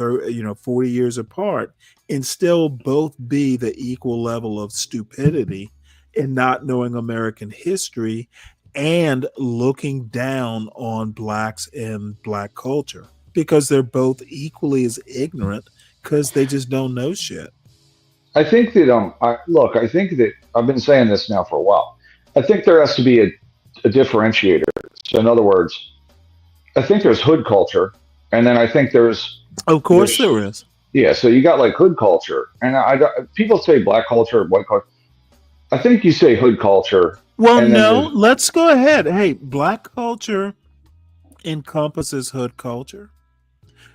40 years apart, and still both be the equal level of stupidity and not knowing American history and looking down on blacks and black culture, because they're both equally as ignorant because they just don't know shit. I think that I think that I've been saying this now for a while. I think there has to be a differentiator. So in other words, I think there's hood culture, and then I think of course there is. Yeah, so you got like hood culture, and people say black culture, white culture. I think you say hood culture. Well, no, let's go ahead. Hey, black culture encompasses hood culture.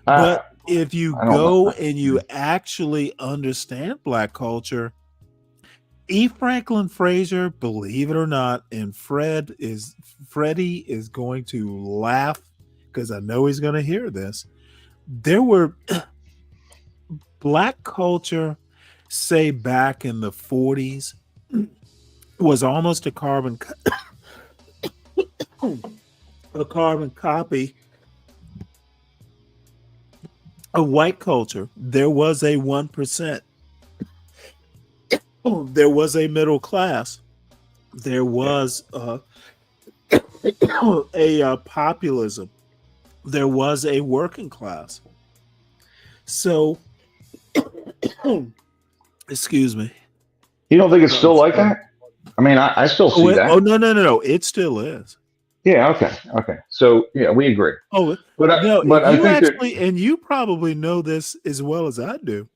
But if you go and you actually understand black culture, E. Franklin Frazier, believe it or not, and Freddie is going to laugh because I know he's going to hear this. There were black culture, say back in the 40s, was almost a carbon copy of white culture. There was a 1%. There was a middle class. There was a populism. There was a working class. So, excuse me. You don't think it's still like that? I mean, I still see that. Oh, no. It still is. Yeah. Okay. So yeah, we agree. Oh, but I think and you probably know this as well as I do.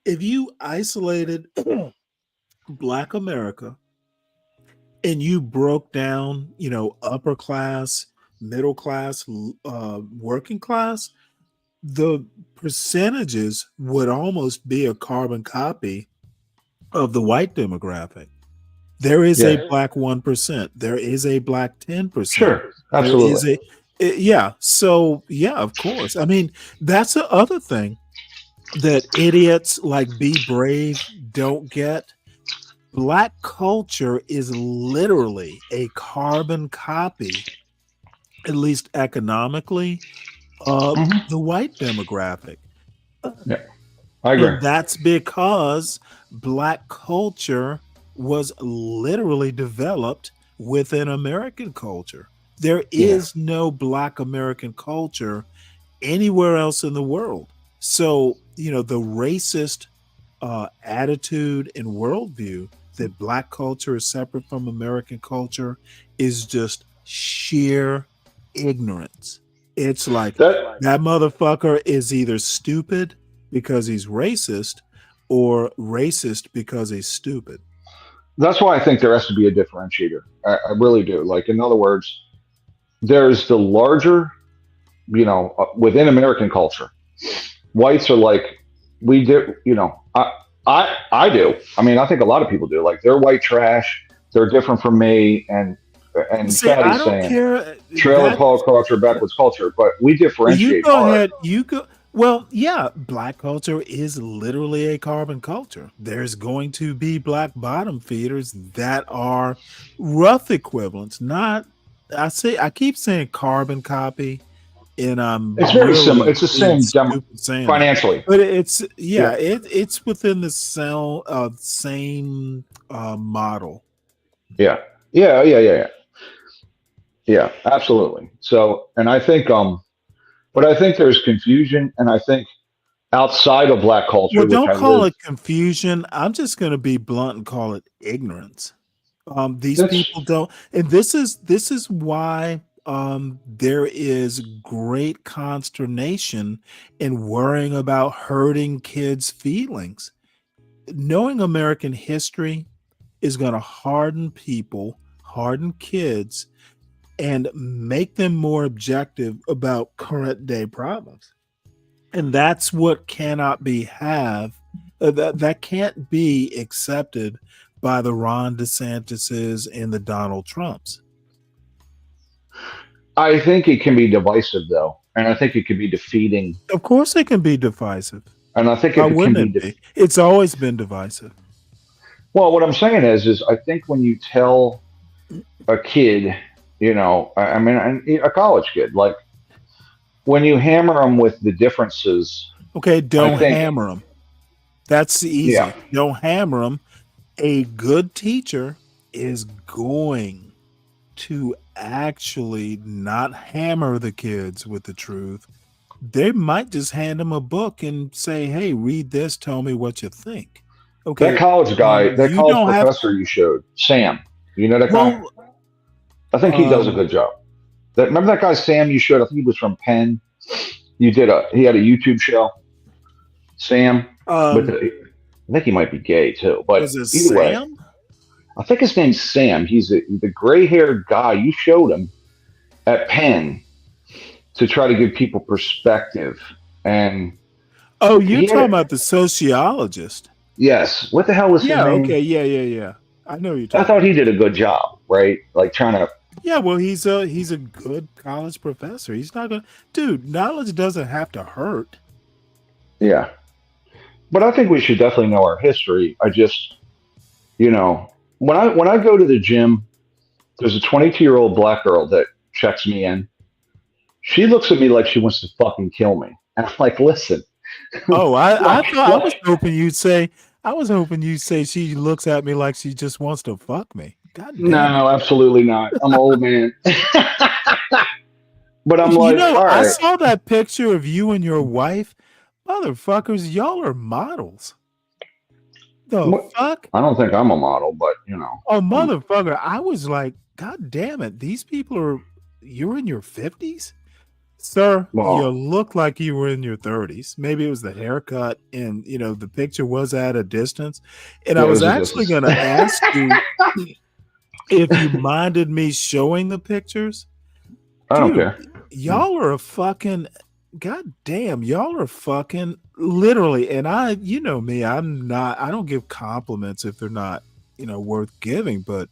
If you isolated Black America and you broke down, upper class, middle class, working class, the percentages would almost be a carbon copy of the white demographic. There is a black 1%. There is a black 10%. Sure, absolutely. Yeah. So, yeah, of course. I mean, that's the other thing that idiots like Be Brave don't get. Black culture is literally a carbon copy, at least economically, of the white demographic. Yeah, I agree. And that's because Black culture was literally developed within American culture. There Yeah. is no Black American culture anywhere else in the world. So, the racist attitude and worldview that Black culture is separate from American culture is just sheer ignorance. It's like That that motherfucker is either stupid because he's racist or racist because he's stupid. that's why I think there has to be a differentiator. I really do. Like, in other words, there's the larger, within American culture, whites are like, we do, I do. I mean, I think a lot of people do. Like, they're white trash. They're different from me. And See, I Fatty's don't saying care. trailer That park culture, backwards culture, but we you differentiate go hard. ahead. You go. Well, yeah, Black culture is literally a carbon culture. There's going to be Black bottom feeders that are rough equivalents. Not, I keep saying carbon copy, and I'm It's very similar. really It's the being same stupid saying that. financially. But it's Yeah. it's within the same model. Yeah. Yeah, absolutely. So, and I think, but I think there's confusion, and I think outside of Black culture, Well, which don't I call live, it confusion. I'm just going to be blunt and call it ignorance. These that's people don't, and this is why there is great consternation in worrying about hurting kids' feelings. Knowing American history is going to harden people, harden kids, and make them more objective about current day problems. And that's what cannot be that can't be accepted by the Ron DeSantis's and the Donald Trumps. I think it can be divisive though, and I think it could be defeating, Of course, it can be divisive. and I think Why if it can wouldn't be, it be? It's always been divisive. well, what I'm saying is I think when you tell a kid, I mean, a college kid, like when you hammer them with the differences, Okay, I don't think, hammer them. That's yeah, easy. Don't hammer them. A good teacher is going to actually not hammer the kids with the truth. They might just hand them a book and say, "Hey, read this. Tell me what you think." that Okay, college guy, that you college don't have. professor you showed, Sam, you know that guy? Well, I think he does a um, good job. Remember that guy Sam you showed? I think he was from Penn. He had a YouTube show. Sam, I think he might be gay too. But was it either way, Sam? I think his name's Sam. He's the gray-haired guy. You showed him at Penn to try to give people perspective. And Oh, you're he had talking about the sociologist. yes. What the hell was his Yeah. name? Okay. Yeah. I know you're I talking. thought he did a good job, right? Like trying to. Yeah. Well, he's a good college professor. He's not gonna, dude. Knowledge doesn't have to hurt. Yeah. But I think we should definitely know our history. I just, when I go to the gym, there's a 22-year-old black girl that checks me in. She looks at me like she wants to fucking kill me. And I'm like, listen, Oh, I like, thought I was hoping you'd say. I was hoping you'd say she looks at me like she just wants to fuck me. God damn it. no, absolutely not. I'm an old man. But I'm You like, know, all I right. saw that picture of you and your wife. Motherfuckers, y'all are models. The fuck? I don't think I'm a model, but Oh, motherfucker. I was like, God damn it. These people you're in your 50s? Sir, you well, look like you were in your 30s. Maybe it was the haircut and, the picture was at a distance. And I yeah, it was was a actually distance. going to ask you if you minded me showing the pictures. I don't Dude, care. y'all are a fucking, God damn, y'all are fucking literally. And you know me, I don't give compliments if they're not, worth giving. But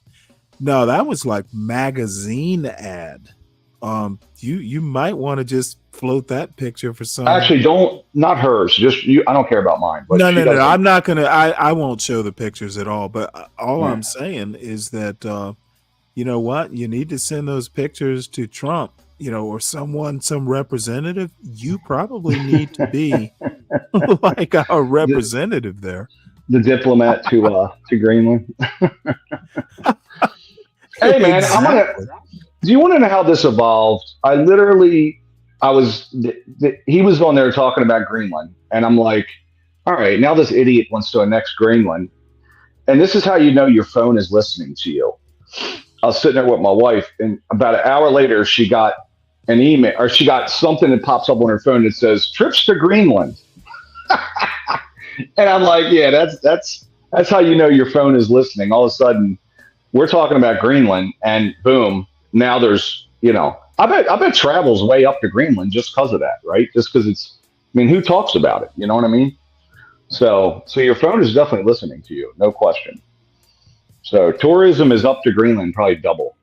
no, that was like magazine ad You might want to just float that picture for some. Actually, not hers. Just you. I don't care about mine. But No. doesn't. I'm not gonna. I won't show the pictures at all. But all Yeah. I'm saying is that you know what? You need to send those pictures to Trump. Or some representative. You probably need to be like our representative there. The diplomat to Greenland. Hey man, Exactly. Do you want to know how this evolved? He was on there talking about Greenland, and I'm like, all right, now this idiot wants to annex Greenland, and this is how you know your phone is listening to you. I was sitting there with my wife, and about an hour later, she got an email, or she got something that pops up on her phone that says trips to Greenland. And I'm like, yeah, that's how you know your phone is listening. All of a sudden, we're talking about Greenland, and boom, now there's, I bet travel's way up to Greenland just because of that, right? Just because who talks about it? You know what I mean? So your phone is definitely listening to you, no question. So tourism is up to Greenland, probably double.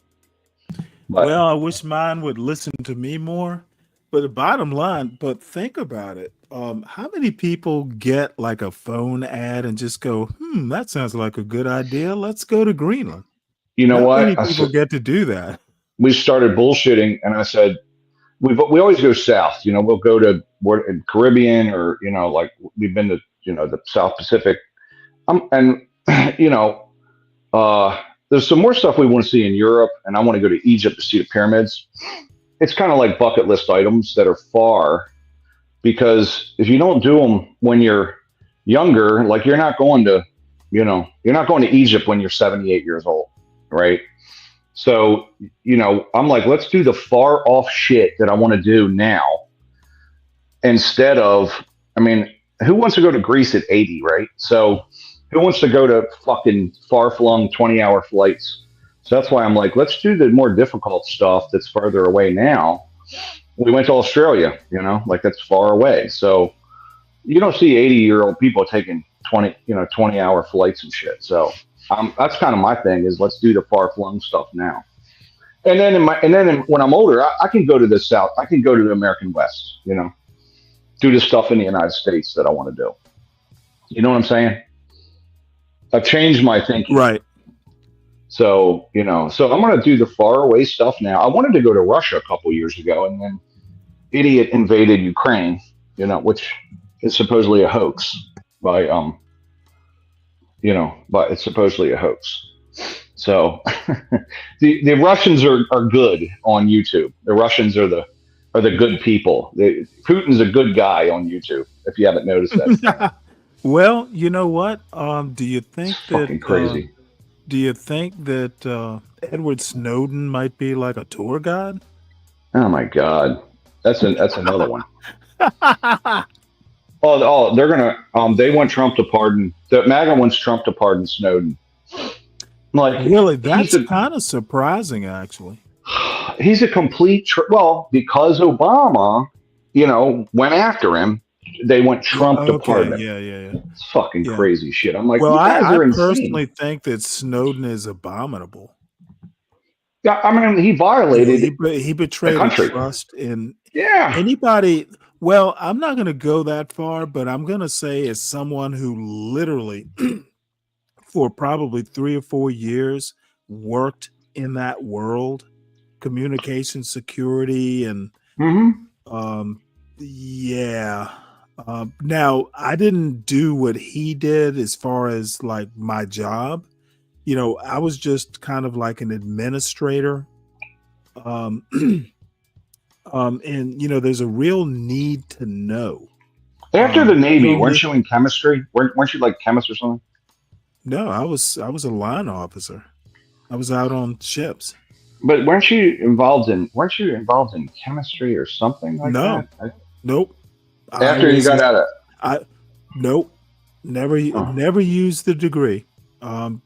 Well, I wish mine would listen to me more. But the bottom line, think about it. How many people get like a phone ad and just go, that sounds like a good idea. Let's go to Greenland. You know Not what? many people get to do that. We started bullshitting, and I said, we always go south. We'll go to in Caribbean, or like we've been to the South Pacific. And there's some more stuff we want to see in Europe, and I want to go to Egypt to see the pyramids. It's kind of like bucket list items that are far, because if you don't do them when you're younger, like you're not going to Egypt when you're 78 years old, right? So, I'm like, let's do the far off shit that I want to do now, instead of, who wants to go to Greece at 80, right? So who wants to go to fucking far flung 20-hour flights? So that's why I'm like, let's do the more difficult stuff that's further away now. We went to Australia, like that's far away. So you don't see 80-year-old people taking 20-hour flights and shit. So that's kind of my thing, is let's do the far flung stuff now. And then when I'm older, I can go to the South. I can go to the American West, do the stuff in the United States that I want to do. You know what I'm saying? I've changed my thinking. Right. So, so I'm going to do the far away stuff now. I wanted to go to Russia a couple years ago, and then idiot invaded Ukraine, which is supposedly a hoax but it's supposedly a hoax. So the Russians are good on YouTube. The Russians are the good people. Putin's a good guy on YouTube, if you haven't noticed that. Well, you know what? Do you think It's fucking crazy. Do you think that Edward Snowden might be like a tour guide? Oh my God, that's another one. Oh, they're gonna. They want Trump to pardon. The MAGA wants Trump to pardon Snowden. Like, really, that's kind of surprising, actually. He's a complete. Because Obama, went after him. They want Trump to pardon him. Yeah. It's fucking crazy shit. I'm like, well, you guys I are insane. personally think that Snowden is abominable. Yeah, he violated. He betrayed the country. Trust in anybody. Well, I'm not going to go that far, but I'm going to say, as someone who literally, for probably 3 or 4 years, worked in that world, communication security, and now I didn't do what he did as far as like my job. I was just kind of like an administrator. And there's a real need to know. After the Navy, weren't you in chemistry? Weren't you like chemist or something? No, I was a line officer. I was out on ships. But weren't you involved in chemistry or something like that? Nope. After you got out of nope. Never used the degree. The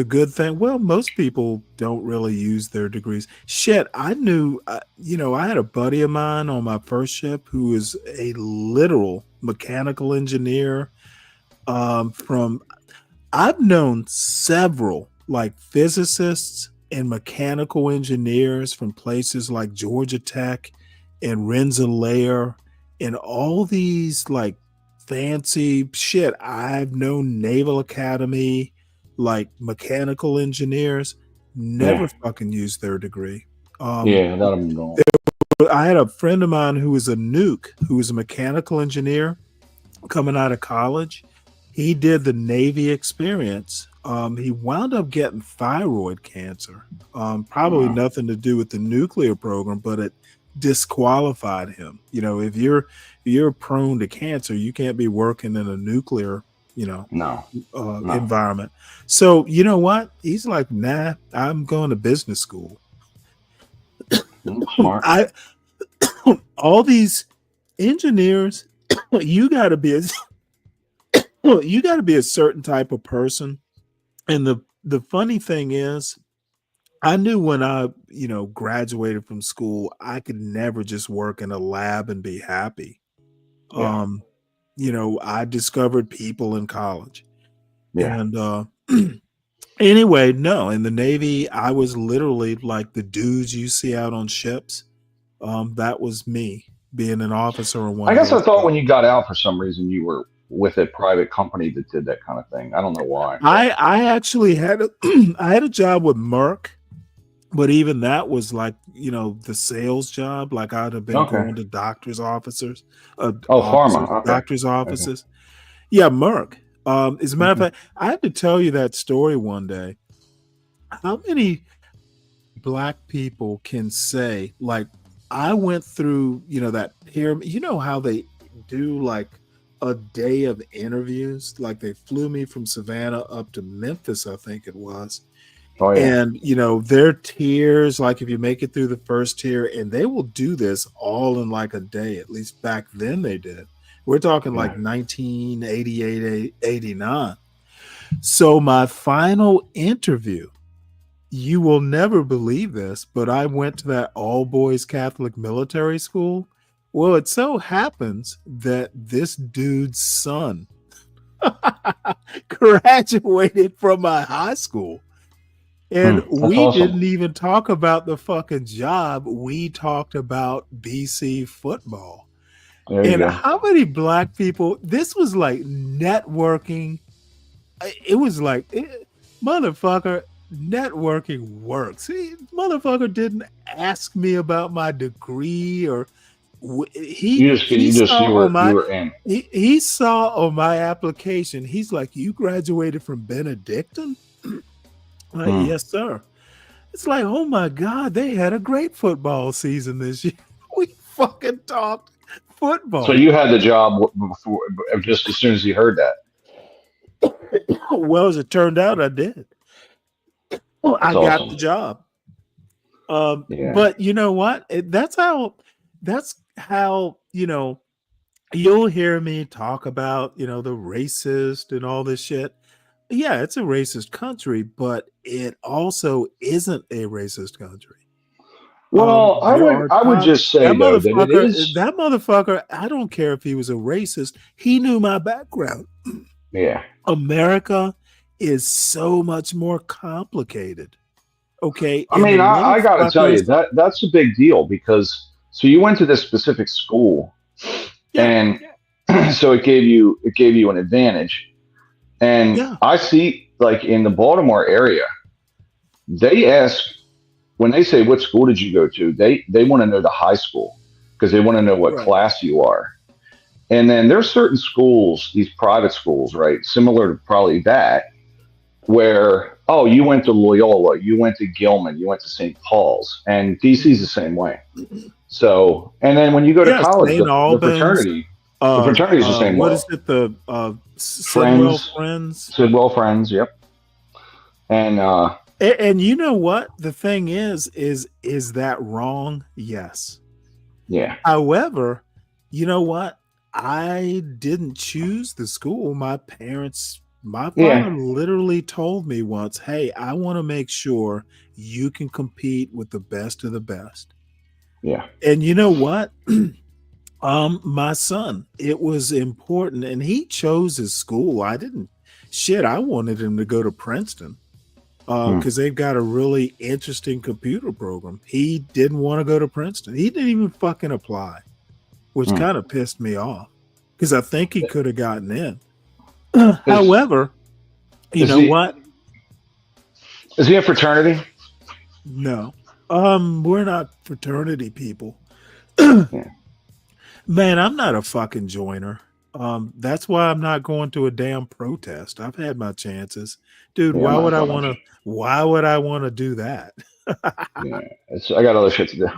good thing, well, most people don't really use their degrees. Shit, I knew, I had a buddy of mine on my first ship who is a literal mechanical engineer. I've known several like physicists and mechanical engineers from places like Georgia Tech and Rensselaer and all these like fancy shit. I've known Naval Academy, like mechanical engineers, never fucking used their degree. Yeah, let them go. I had a friend of mine who was a nuke, who was a mechanical engineer coming out of college. He did the Navy experience. He wound up getting thyroid cancer. Probably nothing to do with the nuclear program, but it disqualified him. You know, if you're prone to cancer, you can't be working in a nuclear, environment. So you know what? He's like, nah, I'm going to business school. Smart. All these engineers, you got to be a certain type of person. And the funny thing is, I knew when I graduated from school, I could never just work in a lab and be happy. I discovered people in college. And anyway, no, in the Navy, I was literally like the dudes you see out on ships. That was me being an officer in one. I guess I thought when you got out, for some reason, you were with a private company that did that kind of thing. I don't know why. I actually had I had a job with Merck, but even that was like the sales job. Like I'd have been going to doctors' offices, pharma, okay. doctors' offices. Okay. Yeah, Merck. As a matter of fact, I had to tell you that story one day. How many black people can say, like, I went through, that pyramid, how they do like a day of interviews? Like they flew me from Savannah up to Memphis, I think it was. Oh, yeah. And, their tiers, like if you make it through the first tier, and they will do this all in like a day, at least back then they did. We're talking like 1988, 89. So my final interview, you will never believe this, but I went to that all boys Catholic military school. Well, it so happens that this dude's son graduated from my high school. And we didn't even talk about the fucking job. We talked about BC football. And how many black people, this was like networking. It was like, motherfucker, networking works. Motherfucker didn't ask me about my degree or he saw on my application, he's like, you graduated from Benedictine? Like, yes, sir. It's like, oh my God, they had a great football season this year. We fucking talked football. So you had the job before, just as soon as you heard that? Well, as it turned out, I did. Well, I got the job. But you know what? That's how you'll hear me talk about, the racist and all this shit. Yeah, it's a racist country, but it also isn't a racist country. Well, I would just say though that it is that motherfucker. I don't care if he was a racist. He knew my background. Yeah, America is so much more complicated. Okay, I mean, I got to tell you that's a big deal because so you went to this specific school, and so it gave you an advantage. And I see, like in the Baltimore area, they ask when they say, "What school did you go to?" They want to know the high school because they want to know what class you are. And then there's certain schools, these private schools, right, similar to probably that, where you went to Loyola, you went to Gilman, you went to St. Paul's, and DC's the same way. So, and then when you go to college, the fraternity. The fraternity is the same way. What is it? The Sidwell Friends? Sidwell Friends, yep. And you know what? The thing is that wrong? Yes. Yeah. However, you know what? I didn't choose the school. My father literally told me once, hey, I want to make sure you can compete with the best of the best. Yeah. And you know what? My son, it was important, and he chose his school. I wanted him to go to Princeton. because they've got a really interesting computer program. He didn't want to go to Princeton. He didn't even fucking apply, which kind of pissed me off because I think he could have gotten in. However, you know what? Is he a fraternity? No. We're not fraternity people. Man, I'm not a fucking joiner. That's why I'm not going to a damn protest. I've had my chances. Dude, Yeah, why would I want to do that? Yeah, I got other shit to do.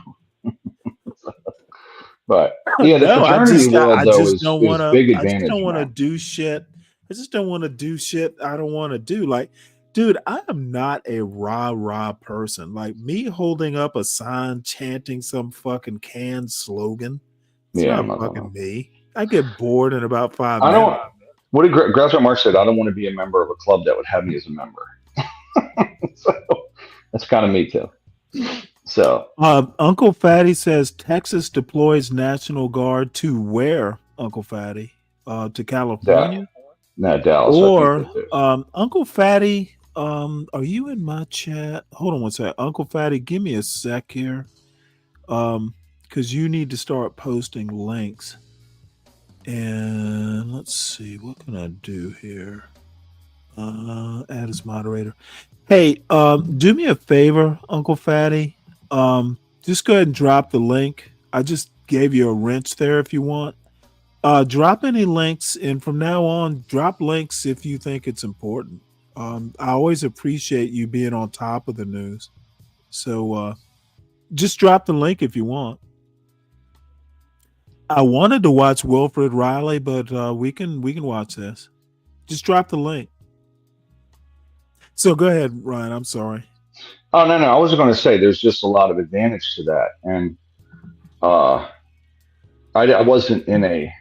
But yeah, the No, fraternity world I though just is don't want to. big I just don't advantage want to now. do shit. I just don't want to do shit I don't want to do. Like, dude, I am not a rah person. Like me holding up a sign chanting some fucking canned slogan. It's Yeah, I'm not not talking fucking about. me. I get bored in about 5 I don't. minutes. What did Groucho Marx said? I don't want to be a member of a club that would have me as a member. So that's kind of me too. So Uncle Fatty says Texas deploys National Guard to where, Uncle Fatty? To California? Dallas, I think Or they do. Uncle Fatty, are you in my chat? Hold on one sec. Uncle Fatty, give me a sec here. Because you need to start posting links. And let's see, what can I do here? Add as moderator. Hey, do me a favor, Uncle Fatty. Just go ahead and drop the link. I just gave you a wrench there if you want. Drop any links, and from now on, drop links if you think it's important. I always appreciate you being on top of the news. So just drop the link if you want. I wanted to watch Wilfred Riley, but we can watch this. Just drop the link. So go ahead, Ryan. I'm sorry. Oh no, I was going to say there's just a lot of advantage to that, and I wasn't in a,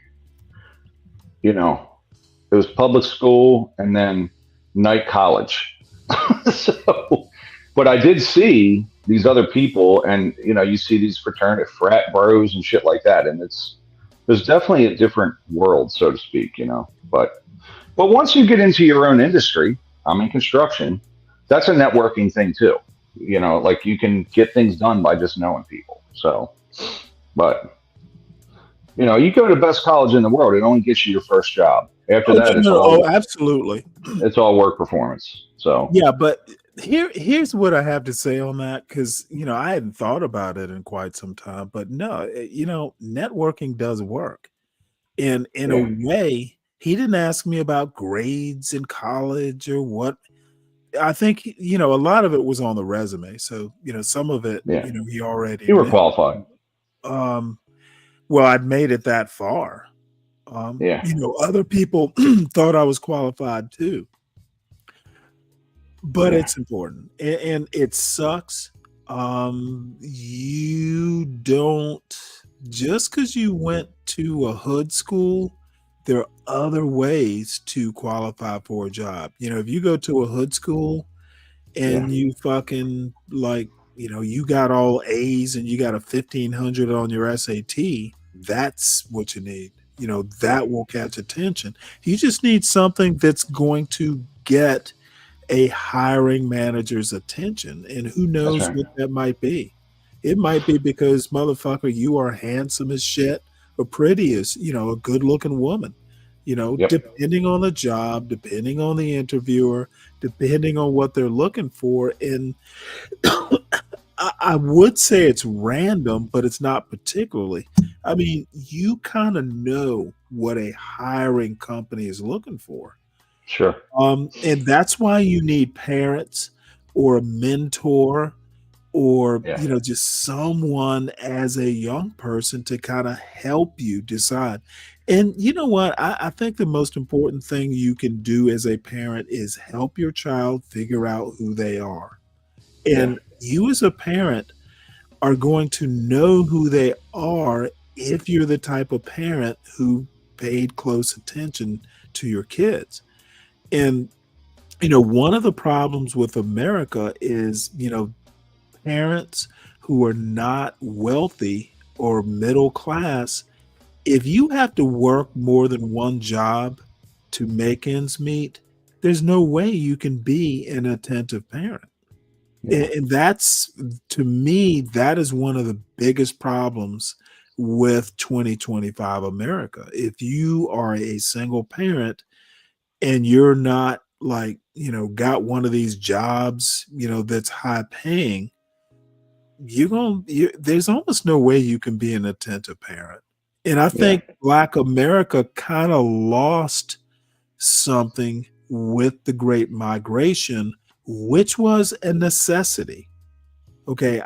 it was public school and then night college. So, but I did see these other people, and you see these fraternity frat bros and shit like that, and there's definitely a different world, so to speak, But once you get into your own industry, I'm in construction. That's a networking thing too. Like you can get things done by just knowing people. So, but you go to the best college in the world, it only gets you your first job. After that, it's all absolutely. It's all work performance. So yeah, but here's what I have to say on that, because I hadn't thought about it in quite some time. But no, networking does work. And in a way, he didn't ask me about grades in college or what. I think a lot of it was on the resume. So some of it, he already you were knew. qualified. Well, I'd made it that far. Other people thought I was qualified too. But it's important, and it sucks. You don't, just because you went to a hood school, there are other ways to qualify for a job. If you go to a hood school and you fucking you got all A's and you got a 1500 on your SAT, that's what you need. That will catch attention. You just need something that's going to get a hiring manager's attention, and who knows what that might be. It might be because, motherfucker, you are handsome as shit or pretty as a good looking woman. Depending on the job, depending on the interviewer, depending on what they're looking for. And I would say it's random, but it's not particularly. I mean, you kind of know what a hiring company is looking for. Sure. And that's why you need parents or a mentor or just someone as a young person to kind of help you decide. And you know what? I think the most important thing you can do as a parent is help your child figure out who they are. And you as a parent are going to know who they are if you're the type of parent who paid close attention to your kids. And, one of the problems with America is, parents who are not wealthy or middle class, if you have to work more than one job to make ends meet, there's no way you can be an attentive parent. And that's, to me, that is one of the biggest problems with 2025 America. If you are a single parent and you're not like, got one of these jobs, that's high paying, there's almost no way you can be an attentive parent. And I think Black America kind of lost something with the Great Migration, which was a necessity. Okay,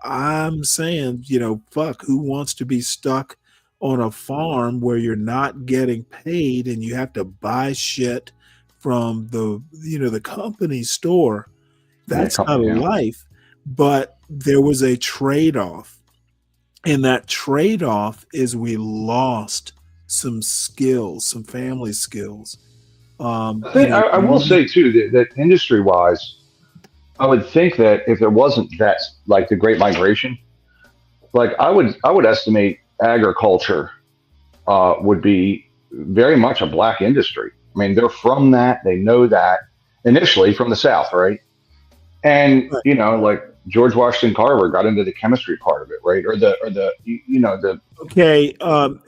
I'm saying, fuck, who wants to be stuck on a farm where you're not getting paid and you have to buy shit from the company store? That's not a life. But there was a trade-off. And that trade-off is we lost some skills, some family skills. I will say too that industry wise, I would think that if there wasn't that, like the Great Migration, like I would estimate agriculture would be very much a black industry. I mean, they're from that, they know that initially from the South, right? And like George Washington Carver got into the chemistry part of it, right? Or the Okay,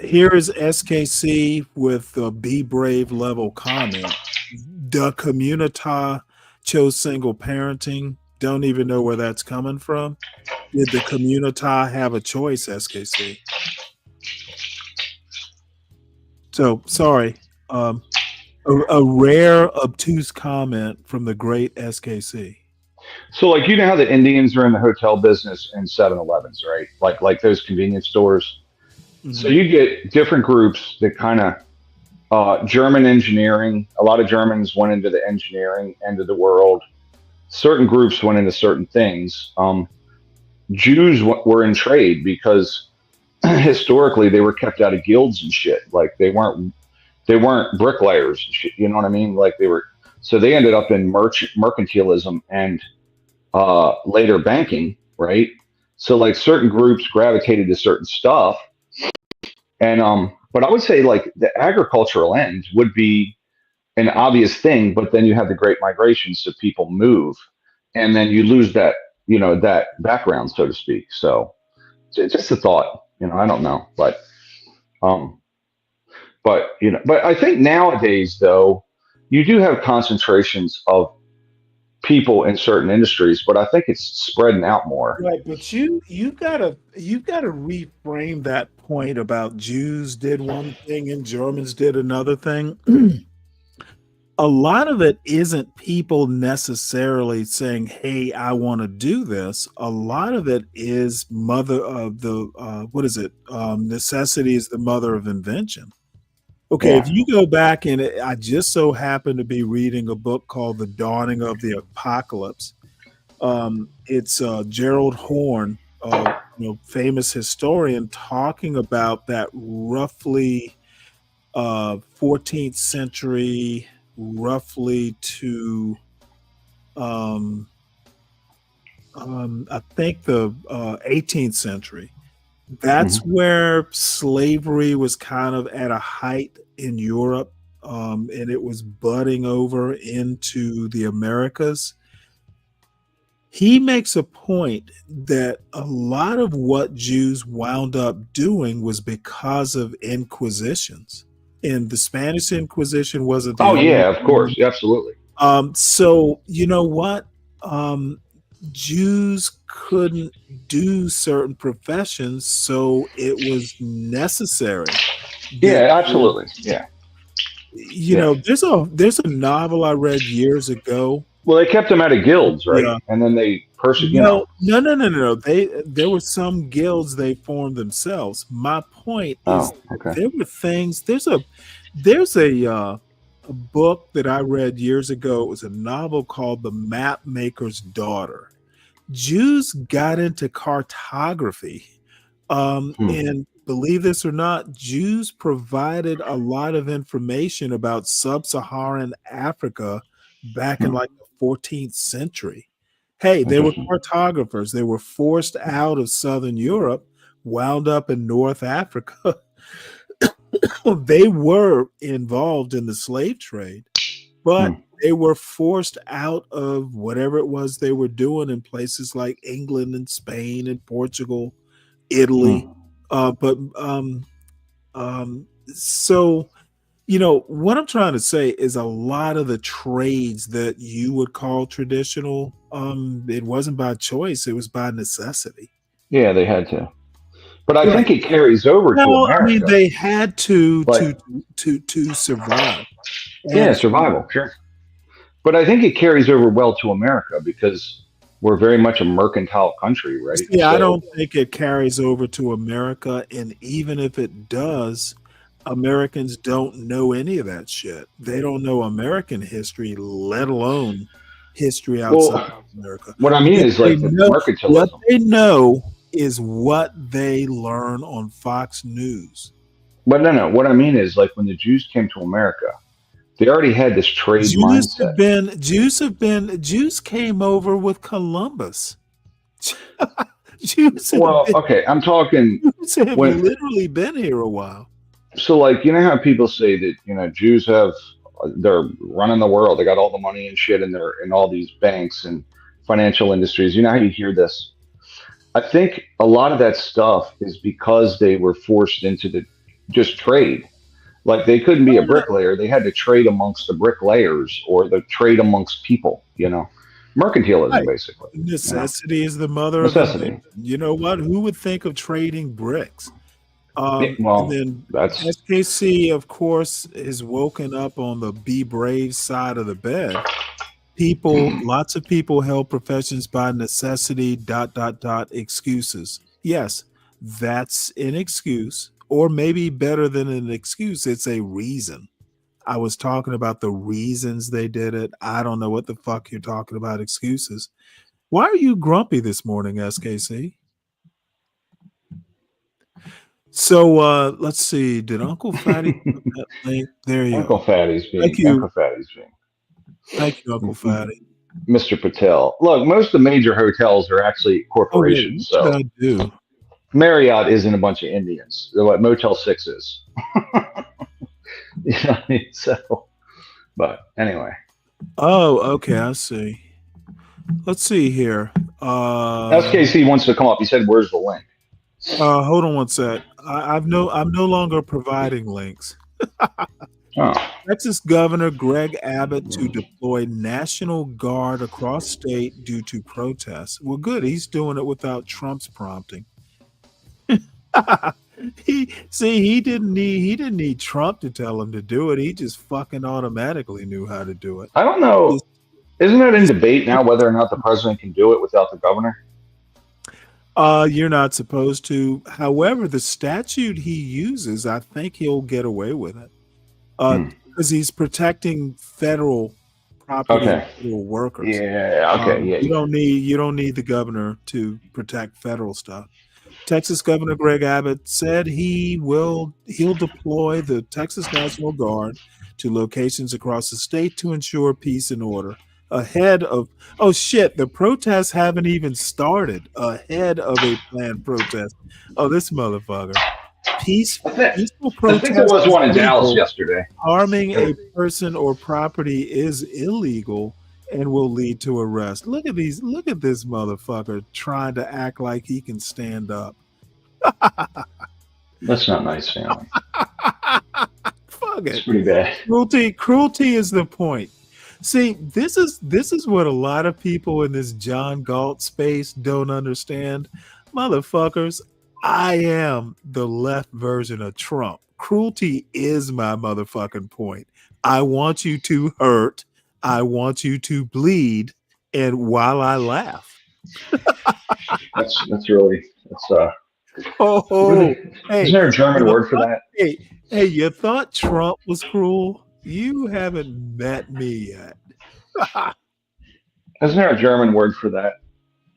here is SKC with a Be Brave level comment. The community chose single parenting. Don't even know where that's coming from. Did the community have a choice, SKC? So, sorry. A rare, obtuse comment from the great SKC. So, like, how the Indians are in the hotel business and 7-Elevens, right? Like those convenience stores. Mm-hmm. So you get different groups that kind of German engineering. A lot of Germans went into the engineering end of the world. Certain groups went into certain things. Jews were in trade because historically they were kept out of guilds and shit. Like they weren't bricklayers and shit. You know what I mean? Like so they ended up in mercantilism and later banking, right? So like certain groups gravitated to certain stuff. And but I would say like the agricultural end would be an obvious thing, but then you have the Great Migration, so people move, and then you lose that that background, so to speak. So it's just a thought, I don't know, but I think nowadays though you do have concentrations of people in certain industries, but I think it's spreading out more. Right, but you gotta reframe that point about Jews did one thing and Germans did another thing. A lot of it isn't people necessarily saying, "Hey, I want to do this." A lot of it is mother of the necessity is the mother of invention. Okay, if you go back and I just so happened to be reading a book called The Dawning of the Apocalypse. It's Gerald Horne, famous historian, talking about that roughly 14th century, roughly to I think the 18th century. That's where slavery was kind of at a height in Europe, and it was budding over into the Americas. He makes a point that a lot of what Jews wound up doing was because of inquisitions. And the Spanish Inquisition wasn't the only yeah, of course. Absolutely. So you know what? Jews couldn't do certain professions, so it was necessary. Yeah, absolutely. Yeah. There's a novel I read years ago. Well, they kept them out of guilds, right? Yeah. And then they No. There were some guilds they formed themselves. My point is there were things. There's a book that I read years ago. It was a novel called The Map Maker's Daughter. Jews got into cartography, and believe this or not, Jews provided a lot of information about sub-Saharan Africa back in like the 14th century. Hey, they were cartographers. They were forced out of Southern Europe, wound up in North Africa. They were involved in the slave trade. but they were forced out of whatever it was they were doing in places like England and Spain and Portugal, Italy. So, what I'm trying to say is a lot of the trades that you would call traditional, it wasn't by choice, it was by necessity. Yeah, they had to. But I think it carries over to America. I mean, they had to survive. Yeah, survival, sure. But I think it carries over well to America because we're very much a mercantile country, right? Yeah, I don't think it carries over to America, and even if it does, Americans don't know any of that shit. They don't know American history, let alone history outside of America. What I mean is like the mercantilism. What they know is what they learn on Fox News. But no. What I mean is like when the Jews came to America, they already had this trade mindset. Jews came over with Columbus. Okay, I'm talking. Jews have literally been here a while. So, like, you know how people say that Jews they're running the world. They got all the money and shit in all these banks and financial industries. You know how you hear this? I think a lot of that stuff is because they were forced into the just trade. Like they couldn't be a bricklayer; they had to trade amongst the bricklayers or the trade amongst people. Mercantilism, basically. Necessity is the mother of invention. You know what? Who would think of trading bricks? And then SKC, of course, is woken up on the be brave side of the bed. Lots of people held professions by necessity. ... Excuses. Yes, that's an excuse. Or maybe better than an excuse, it's a reason. I was talking about the reasons they did it. I don't know what the fuck you're talking about excuses. Why are you grumpy this morning, SKC? So let's see. Did Uncle Fatty put that link? There you go. Uncle Fatty's being. Thank you. Uncle Fatty's being. Thank you, Uncle Fatty. Mr. Patel. Look, most of the major hotels are actually corporations. What should I do? Marriott isn't a bunch of Indians. They're what Motel 6 is. You know what I mean? But anyway. Oh, okay, I see. Let's see here. SKC wants to come up. He said, "Where's the link?" Hold on one sec. I'm no longer providing links. Texas Governor Greg Abbott to deploy National Guard across state due to protests. Well, good. He's doing it without Trump's prompting. He didn't need Trump to tell him to do it. He just fucking automatically knew how to do it. I don't know. Isn't it in debate now whether or not the president can do it without the governor? You're not supposed to. However, the statute he uses, I think he'll get away with it. Because he's protecting federal property, federal workers. Yeah. Okay. You don't need the governor to protect federal stuff. Texas Governor Greg Abbott said he'll deploy the Texas National Guard to locations across the state to ensure peace and order ahead of the protests haven't even started ahead of a planned protest. Oh, this motherfucker. Peaceful protest. I think there was one in Dallas yesterday. Harming a person or property is illegal and will lead to arrest. Look at this motherfucker trying to act like he can stand up. That's not nice, family. Fuck it. It's pretty bad. Cruelty is the point. See, this is what a lot of people in this John Galt space don't understand. Motherfuckers, I am the left version of Trump. Cruelty is my motherfucking point. I want you to hurt. I want you to bleed, and while I laugh. That's really. Hey, isn't there a German word for that? Hey, you thought Trump was cruel? You haven't met me yet. Isn't there a German word for that?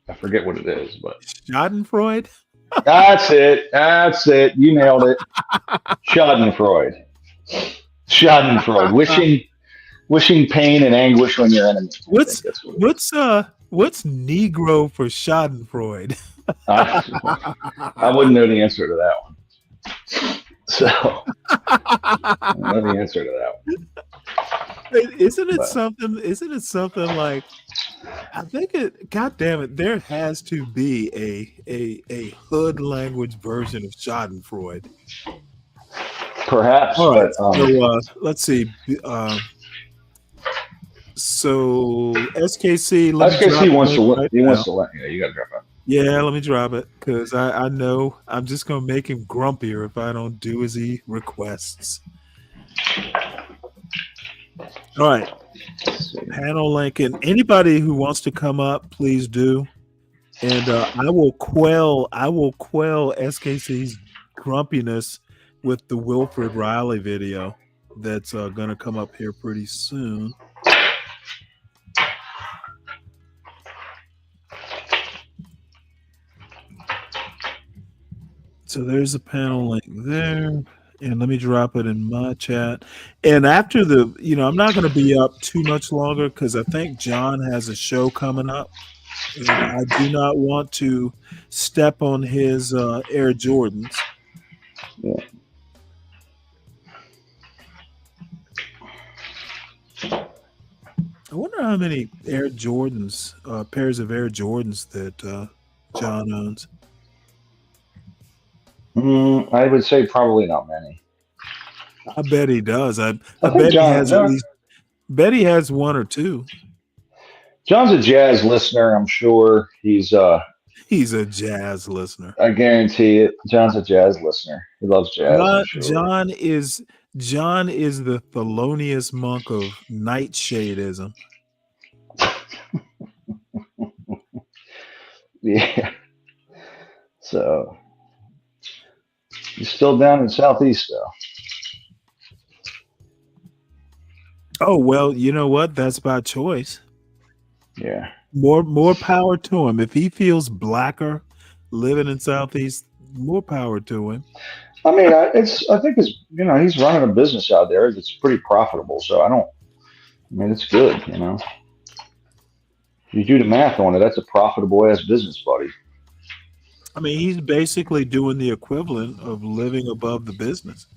I forget what it is, but Schadenfreude. That's it. You nailed it. Schadenfreude. Wishing pain and anguish on your enemy. What's Negro for Schadenfreude? I wouldn't know the answer to that one. So I don't know the answer to that one. Isn't it But something? Isn't it something like? I think it. God damn it! There has to be a hood language version of Schadenfreude. perhaps, All right. but So let's see. So SKC, let me drop SKC the wants link to. right He now. wants to let. Yeah, you got to drop that. Yeah, let me drop it because I know I'm just gonna make him grumpier if I don't do as he requests. All right. Panel link, and anybody who wants to come up, please do. And I will quell SKC's grumpiness with the Wilfred Riley video that's going to come up here pretty soon. So there's a panel link there. And let me drop it in my chat. And after the, I'm not going to be up too much longer because I think John has a show coming up. And I do not want to step on his Air Jordans. Yeah. I wonder how many Air Jordans, pairs of Air Jordans that John owns. I would say probably not many. I bet he does. I think bet John- he has John- at least. Bet he has one or two. John's a jazz listener. I'm sure he's a jazz listener. I guarantee it. John's a jazz listener. He loves jazz. I'm sure. John is the Thelonious Monk of nightshadism. Yeah. So he's still down in Southeast though. Oh well, you know what? That's by choice. Yeah. More power to him. If he feels blacker living in Southeast, more power to him. I mean, I think it's he's running a business out there that's pretty profitable. So it's good. If you do the math on it, that's a profitable ass business, buddy. I mean, he's basically doing the equivalent of living above the business.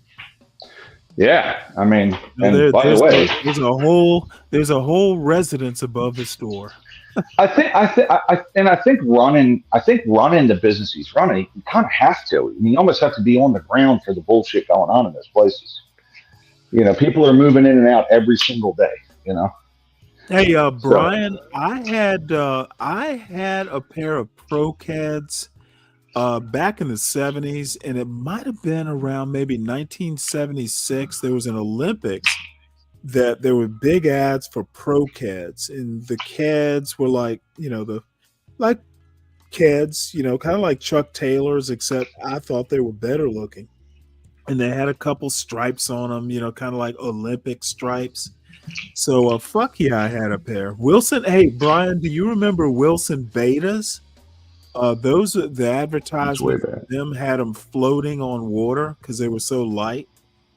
Yeah, I mean, and by the way, there's a whole residence above the store. I think running the business he's running, you kind of have to. I mean, you almost have to be on the ground for the bullshit going on in those places. People are moving in and out every single day. Hey, Brian, I had a pair of Pro-Ceds back in the 70s, and it might have been around maybe 1976. There was an Olympics that there were big ads for Pro-Ceds, and the Ceds were like Ceds, kind of like Chuck Taylors, except I thought they were better looking. And they had a couple stripes on them, kind of like Olympic stripes. So fuck yeah, I had a pair. Wilson, hey Brian, do you remember Wilson Betas? The advertisement for them had them floating on water because they were so light.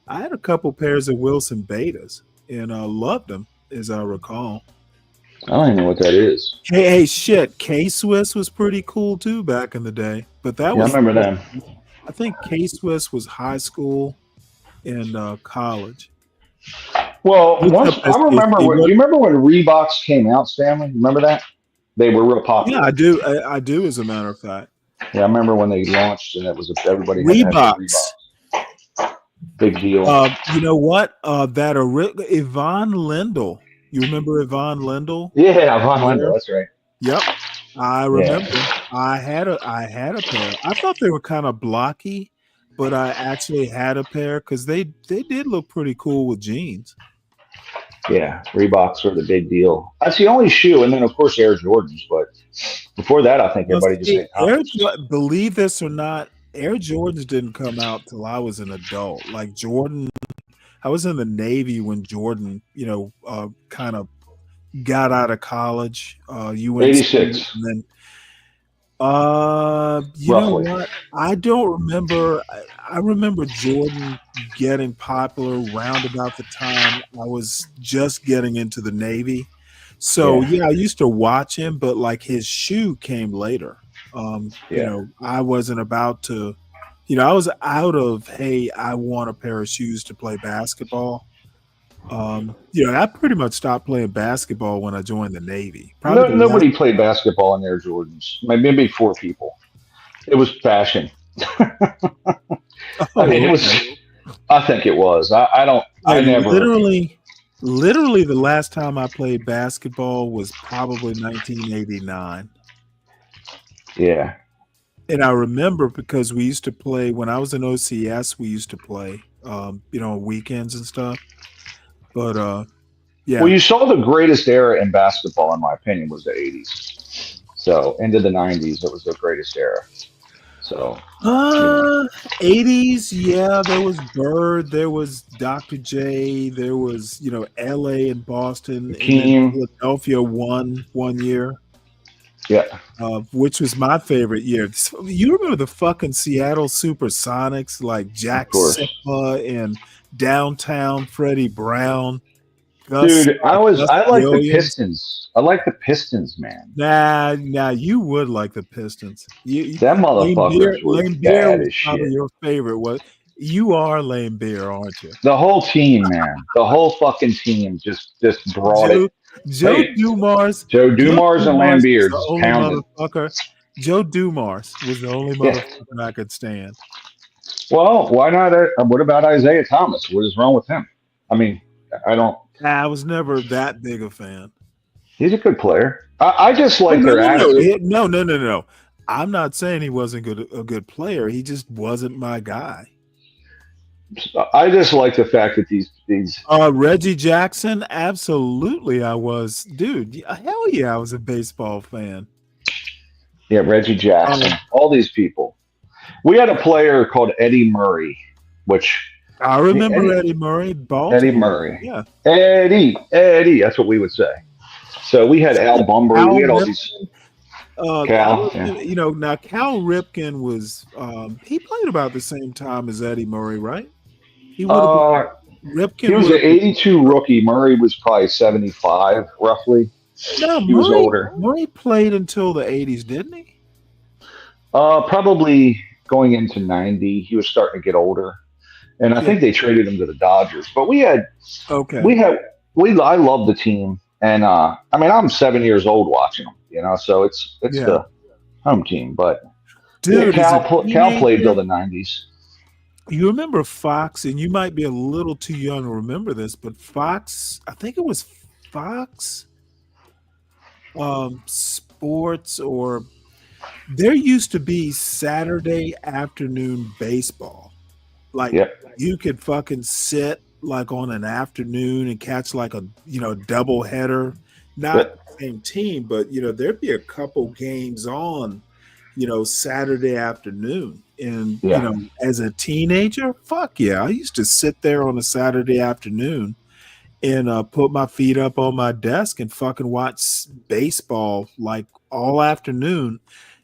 I had a couple pairs of Wilson Betas and loved them, as I recall. I don't even know what that is. Hey, shit, K-Swiss was pretty cool too back in the day. But that was, I remember them. I think K-Swiss was high school and college. Well, I remember when you remember when Reeboks came out, Stanley? Remember that? They were real popular. Yeah, I do. I do, as a matter of fact. Yeah, I remember when they launched, and it was everybody had Reeboks. Big deal. You know what? Yvonne Lindell. You remember Yvonne Lindell? Yeah, Yvonne Lindell. That's right. Yep, I remember. Yeah. I had a pair. I thought they were kind of blocky, but I actually had a pair because they did look pretty cool with jeans. Yeah, Reeboks were the big deal. That's the only shoe, and then of course Air Jordans. But before that, I think everybody just believe this or not, Air Jordans didn't come out till I was an adult. Like Jordan, I was in the Navy when Jordan, kind of got out of college. You went 86, and then. You know what? I don't remember. I remember Jordan getting popular round about the time I was just getting into the Navy. So yeah, I used to watch him, but like his shoe came later. I wasn't about to, I was out of, hey, I want a pair of shoes to play basketball. I pretty much stopped playing basketball when I joined the Navy. Probably the last. Nobody played basketball in Air Jordans. Maybe 4 people. It was fashion. I mean, it was. Okay. I think it was. I don't. I Like never. literally, the last time I played basketball was probably 1989. Yeah. And I remember because we used to play when I was in OCS. We used to play, on weekends and stuff. But yeah. Well, you saw the greatest era in basketball, in my opinion, was the '80s. So into the '90s, it was the greatest era. So. 80s, yeah, there was Bird, there was Dr. J, there was, LA and Boston, and then Philadelphia won one year. Yeah. Which was my favorite year. You remember the fucking Seattle Supersonics, like Jack Sippa and downtown Freddie Brown. Dude, I like the Pistons. I like the Pistons, man. Nah, you would like the Pistons. That motherfuckers was bad as shit. Your favorite was. You are Lame Beer, aren't you? The whole team, man. The whole fucking team just brought it. Joe Dumars. Joe Dumars and Lambeer just pounded. Joe Dumars was the only motherfucker I could stand. Well, why not? What about Isaiah Thomas? What is wrong with him? I mean, I don't. I was never that big a fan. He's a good player. I just like their attitude. No. I'm not saying he wasn't a good player. He just wasn't my guy. I just like the fact that these Reggie Jackson, absolutely I was. Dude, hell yeah, I was a baseball fan. Yeah, Reggie Jackson. All these people. We had a player called Eddie Murray, which I remember Eddie Murray. Eddie Murray. Yeah. Eddie. That's what we would say. So we had Al Bunbury. We had all these. Cal. Now Cal Ripken was he played about the same time as Eddie Murray, right? He was an 82 rookie. Murray was probably 75, roughly. No, he was older. Murray played until the 80s, didn't he? Probably going into 90. He was starting to get older. And I think they traded him to the Dodgers. But I love the team. And I'm 7 years old watching them, so it's the home team. But dude, Cal played till the 90s. You remember Fox, and you might be a little too young to remember this, but Fox, I think it was Fox Sports, or there used to be Saturday afternoon baseball. Like you could fucking sit like on an afternoon and catch like a double header, not the same team, but there'd be a couple games on Saturday afternoon. And as a teenager, fuck yeah, I used to sit there on a Saturday afternoon and put my feet up on my desk and fucking watch baseball like all afternoon.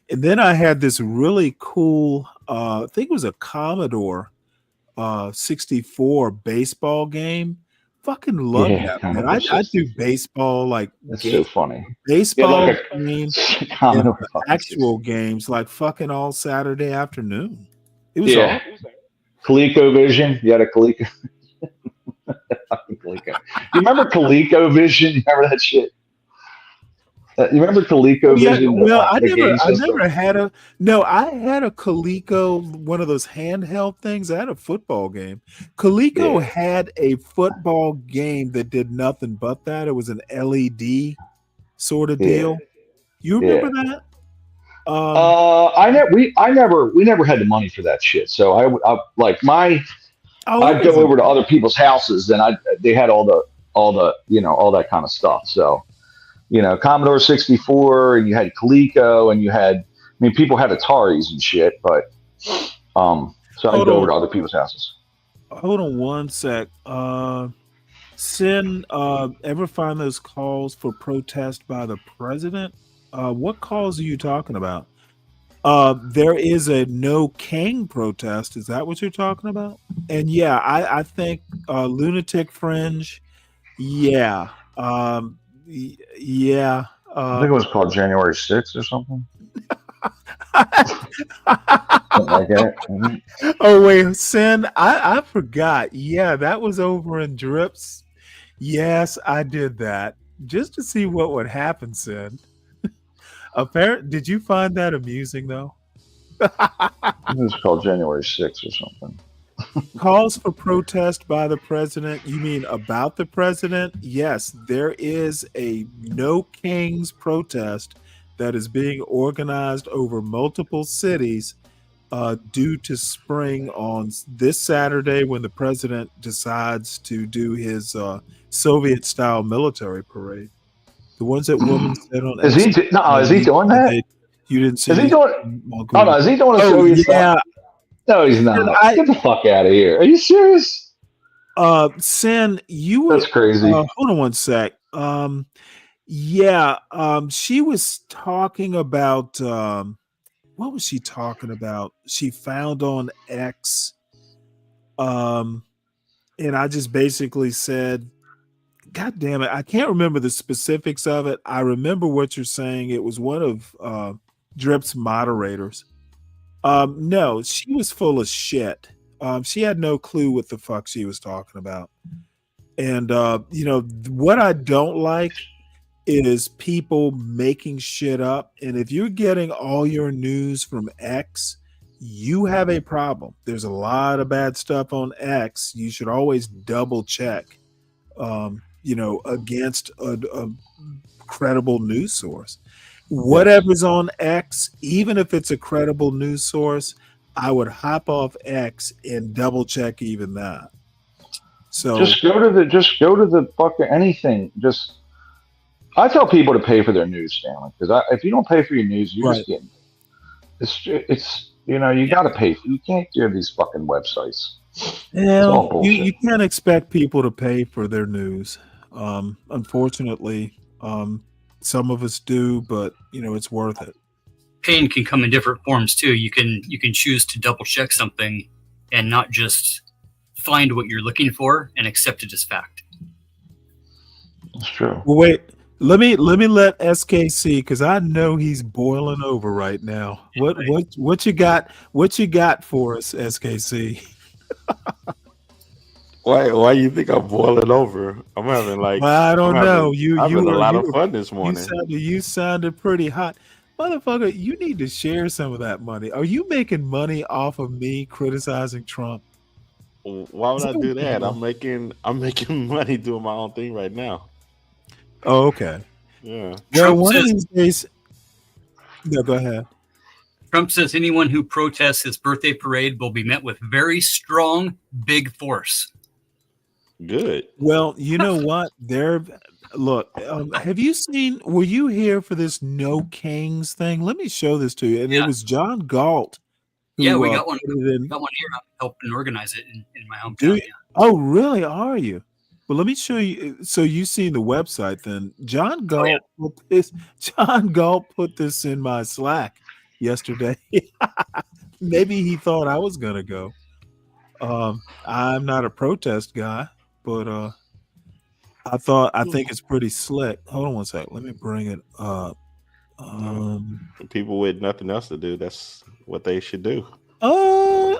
And then I had this really cool I think it was a Commodore 64 basebal game. Fucking love that, man. I do baseball like that's so funny. Baseball games, actual games like fucking all Saturday afternoon. It was awesome. ColecoVision. You had a Coleco. Coleco. You remember ColecoVision? You remember that shit? You remember ColecoVision? Well, I never had a. No, I had a Coleco, one of those handheld things. I had a football game. Coleco had a football game that did nothing but that. It was an LED sort of deal. You remember that? We never had the money for that shit. So I'd go over to other people's houses, and they had all the all that kind of stuff. So. Commodore 64, and you had Coleco, and people had Ataris and shit, but so I'd go over to other people's houses. Hold on one sec. Sin, ever find those calls for protest by the president? What calls are you talking about? There is a No King protest. Is that what you're talking about? And yeah, I think Lunatic Fringe, yeah. Yeah. I think it was called January 6th or something. Oh, wait, Sin, I forgot. Yeah, that was over in Drips. Yes, I did that just to see what would happen, Sin. Apparently, did you find that amusing though? It's called January 6th or something. Calls for protest by the president. You mean about the president? Yes, there is a No Kings protest that is being organized over multiple cities due to spring on this Saturday when the president decides to do his Soviet style military parade. The ones that woman said on Is X. he? No, is he doing that? You didn't see Is he any doing? Oh no, is he doing a Oh Soviet yeah. style? No, he's not. Get the fuck out of here. Are you serious? Sin, you were That's crazy. hold on one sec. Yeah, she was talking about what was she talking about? She found on X, and I just basically said, God damn it, I can't remember the specifics of it. I remember what you're saying. It was one of Drip's moderators. No, she was full of shit. She had no clue what the fuck she was talking about. And what I don't like is people making shit up. And if you're getting all your news from X, you have a problem. There's a lot of bad stuff on X. You should always double check, against a credible news source. Whatever's on X, even if it's a credible news source, I would hop off X and double check even that. So Just go to the fucking anything. I tell people to pay for their news, Stanley, because if you don't pay for your news, you're just getting it's you got to pay for. You can't do these fucking websites. It's all bullshit. you can't expect people to pay for their news. Unfortunately, some of us do, but it's worth it. Pain can come in different forms too. You can choose to double check something and not just find what you're looking for and accept it as fact. That's true. Well, wait. Let me let SKC, because I know he's boiling over right now. What you got? What you got for us, SKC? Why you think I'm boiling over? I'm having Well, I don't know. I'm having a lot of fun this You morning. sounded pretty hot, motherfucker. You need to share some of that money. Are you making money off of me criticizing Trump? Why would I do that? I'm making money doing my own thing right now. Oh, okay. Yeah. Well, one of these days. No, go ahead. Trump says anyone who protests his birthday parade will be met with very strong, big force. Good. Well, you know what? Look, have you seen? Were you here for this No Kings thing? Let me show this to you. And it was John Galt. Yeah, we got one. Got one here. I'm helping organize it in my hometown. Oh, really? Are you? Well, let me show you. So you've seen the website then. John Galt put this in my Slack yesterday. Maybe he thought I was gonna go. I'm not a protest guy, but I think it's pretty slick. Hold on one sec. Let me bring it up. People with nothing else to do, that's what they should do.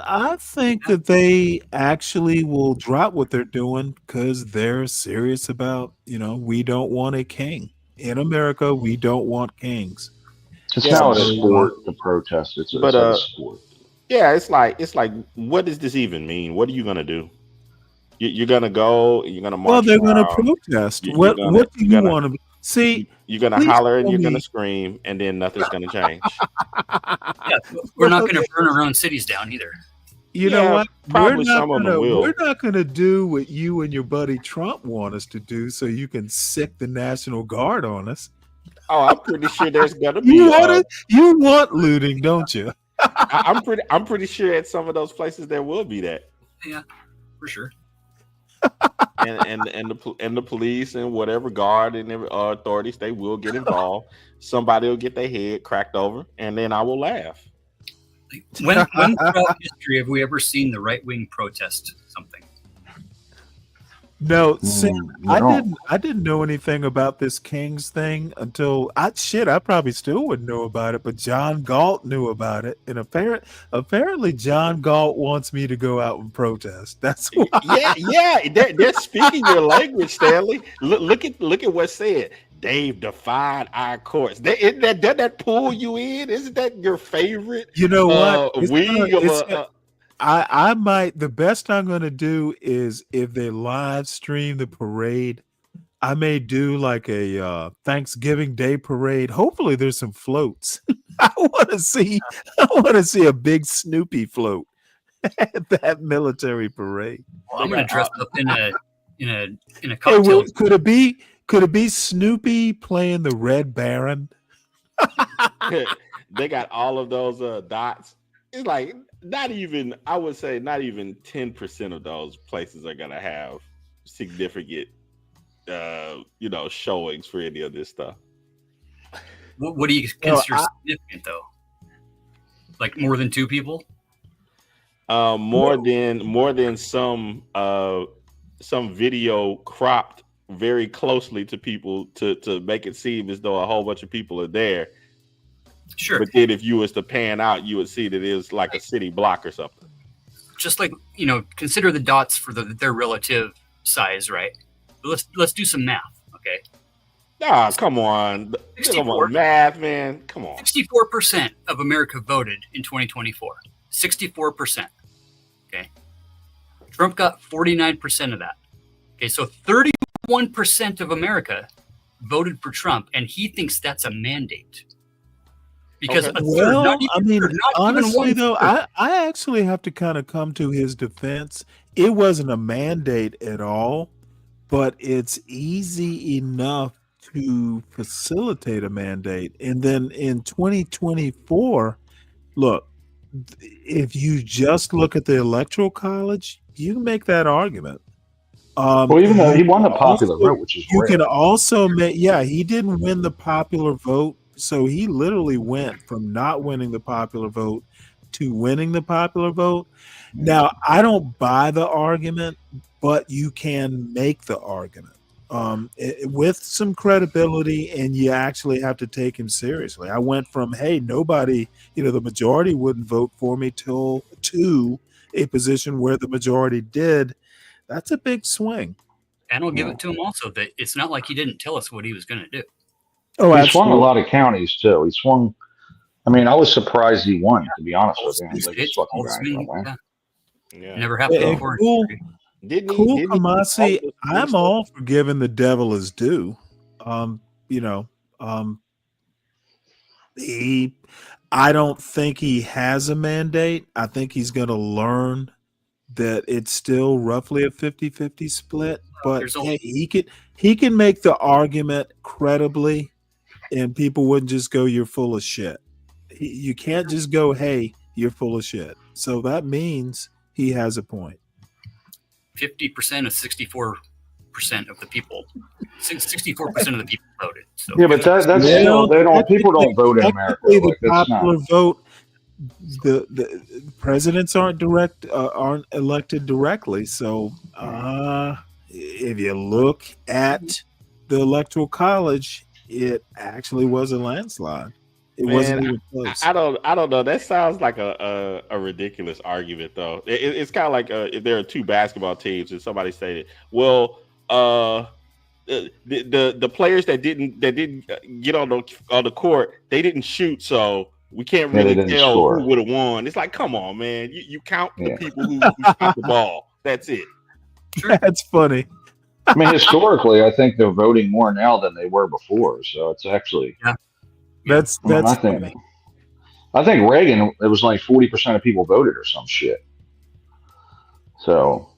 I think that they actually will drop what they're doing because they're serious about, we don't want a king. In America, we don't want kings. It's now a sport to protest. It's like a sport. Yeah, it's like, what does this even mean? What are you gonna do? You're gonna go, you're gonna march. Well, they're going to protest. What do you want to see? You're gonna holler and you're gonna scream, and then nothing's gonna change. Yeah, we're not gonna burn our own cities down either. You know what? Probably some of them will. We're not going to do what you and your buddy Trump want us to do, so you can sick the National Guard on us. Oh, I'm pretty sure there's gonna be. You want looting, don't you? I'm pretty sure at some of those places there will be that. Yeah, for sure. and the police and whatever guard and authorities, they will get involved. Somebody will get their head cracked over, and then I will laugh. When throughout history have we ever seen the right wing protest something? No, Sam, No. I didn't know anything about this Kings thing until I probably still wouldn't know about it, but John Galt knew about it. And apparently John Galt wants me to go out and protest. That's why. Yeah. They're speaking your language, Stanley. Look at what's said. They've defied our courts. Doesn't that pull you in? Isn't that your favorite? You know what? I might, the best I'm going to do is if they live stream the parade, I may do like a Thanksgiving Day parade. Hopefully there's some floats. I want to see a big Snoopy float at that military parade. Well, I'm going to dress up in a Hey, cocktail. could it be Snoopy playing the Red Baron? They got all of those dots. It's like I would say not even 10% of those places are gonna have significant showings for any of this stuff. What do you consider significant though? Like more than 2 people? More than some video cropped very closely to people to make it seem as though a whole bunch of people are there. Sure. But then if you was to pan out, you would see that it is like a city block or something. Just like, consider the dots for their relative size, right? But let's do some math, okay? Ah, come on. 64. Math, man. Come on. 64% of America voted in 2024. 64%. Okay. Trump got 49% of that. Okay, so 31% of America voted for Trump, and he thinks that's a mandate. Because honestly, though, I actually have to kind of come to his defense. It wasn't a mandate at all, but it's easy enough to facilitate a mandate. And then in 2024, look, if you just look at the Electoral College, you can make that argument. Well, even though he won the popular vote, which is rare. You can also make, he didn't win the popular vote. So he literally went from not winning the popular vote to winning the popular vote. Now, I don't buy the argument, but you can make the argument with some credibility, and you actually have to take him seriously. I went from, hey, nobody, the majority wouldn't vote for me to a position where the majority did. That's a big swing. And I'll give it to him also that it's not like he didn't tell us what he was going to do. Oh, he swung a lot of counties too. He swung. I mean, I was surprised he won. To be honest with you, like this fucking guy. Never happened before. Kamasi, I'm all for giving the devil his due. I don't think he has a mandate. I think he's going to learn that it's still roughly a 50-50 split. But hey, he can make the argument credibly. And people wouldn't just go, you're full of shit. You can't just go, hey, you're full of shit. So that means he has a point. 50% of 64% of the people. 64% of the people voted. So yeah, but people don't vote in America. The popular vote, the presidents aren't elected directly. So if you look at the Electoral College, it actually was a landslide. It wasn't even close. I don't know. That sounds like a ridiculous argument, though. It's kind of like if there are 2 basketball teams and somebody stated, "Well, the players that didn't get on the court, they didn't shoot, so we can't really tell who would have won." It's like, come on, man. You count the people who shot the ball. That's it. Sure. That's funny. I mean, historically, I think they're voting more now than they were before. So it's actually that's funny. I think Reagan, it was like 40% of people voted or some shit. So,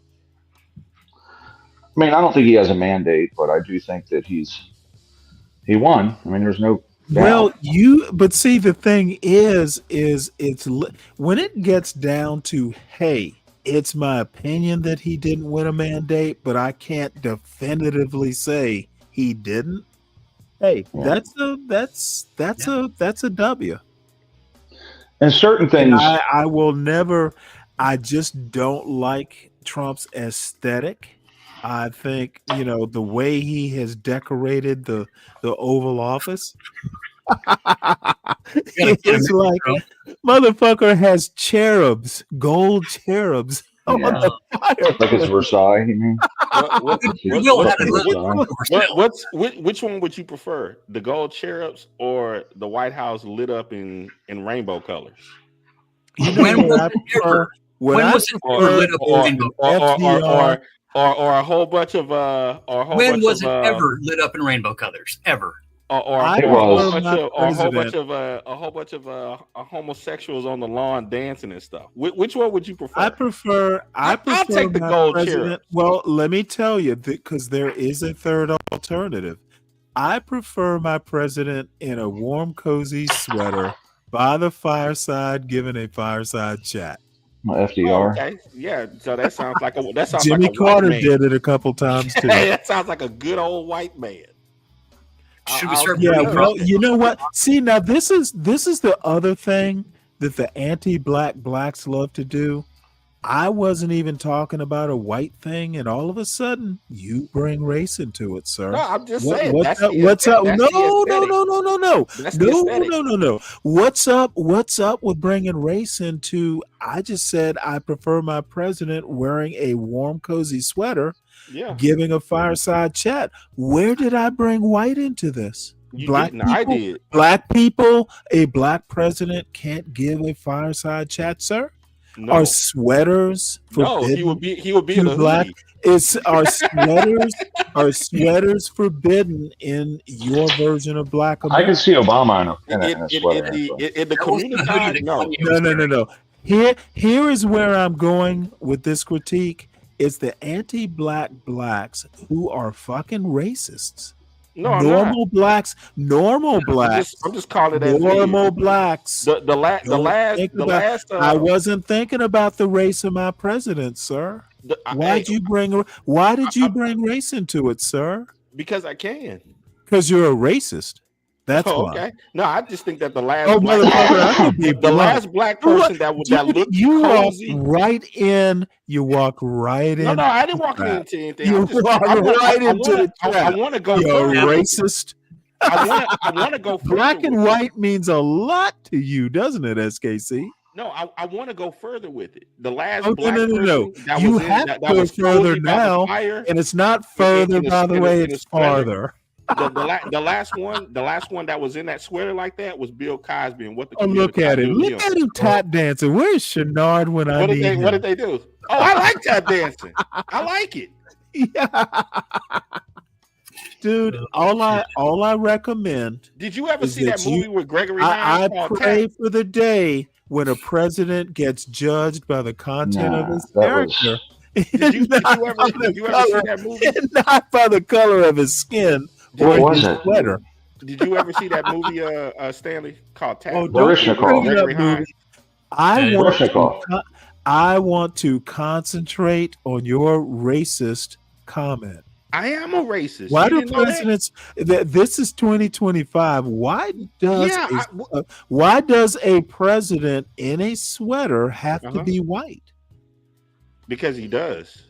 I mean, I don't think he has a mandate, but I do think that he won. I mean, there's no doubt. But see, the thing is it's when it gets down to, hey, it's my opinion that he didn't win a mandate, but I can't definitively say he didn't. Hey, that's a W. And certain things, I will never. I just don't like Trump's aesthetic, I think, the way he has decorated the Oval Office. It's like motherfucker has cherubs, gold cherubs on Yeah. the Like it's fireplace. Versailles, you mean? Which one would you prefer? The gold cherubs or the White House lit up in rainbow colors? When was it ever lit up in rainbow colors? Or a whole bunch of When was it ever lit up in rainbow colors? Ever? Or a whole bunch of homosexuals on the lawn dancing and stuff. Which one would you prefer? I'll take the gold cherub. Well, let me tell you, because there is a third alternative. I prefer my president in a warm, cozy sweater by the fireside, giving a fireside chat. FDR. Oh, okay. Yeah, so that sounds like Jimmy a Carter white man. did it a couple times too. That sounds like a good old white man. Yeah, well, you know what? See, now this is the other thing that the anti-black blacks love to do. I wasn't even talking about a white thing, and all of a sudden you bring race into it, sir. No, I'm just saying. What's up? No. What's up with bringing race into? I just said I prefer my president wearing a warm, cozy sweater, giving a fireside chat. Where did I bring white into this? Black people, I did. Black people, a black president can't give a fireside chat, sir. No. Are sweaters forbidden? No, he would be in a black. hoodie. Are sweaters forbidden in your version of Black America? I can see Obama in a sweater. In the community, no. Here is where I'm going with this critique. It's the anti-black blacks who are fucking racists. No, I'm normal not. blacks. I'm just calling it as normal blacks. The last. I wasn't thinking about the race of my president, sir. Why did you bring race into it, sir? Because I can. Because you're a racist. That's why. Okay. No, I just think that the last last black person that looked cozy. You walk right in. No, I didn't walk into anything. You walk right into the trap. I want to go. You're racist. I want to go. Black and white means a lot to you, doesn't it, SKC? No, I want to go further with it. The last black person that you was have to go further now, and it's not further. By the way, it's farther. The last one that was in that sweater like that was Bill Cosby, and what the look at him! Look at him tap dancing. Where's Shenard when I need him? What did they do? Oh, I like tap dancing. I like it. Yeah. Dude, all I recommend. Did you ever see that movie with Gregory Hines? I pray for the day when a president gets judged by the content of his character. Did you ever see that movie? Not by the color of his skin. What was it? Sweater. Did you ever see that movie, Stanley, called Tap? I want to concentrate on your racist comment. I am a racist. Why do presidents? This is 2025. Why does a president in a sweater have to be white? Because he does.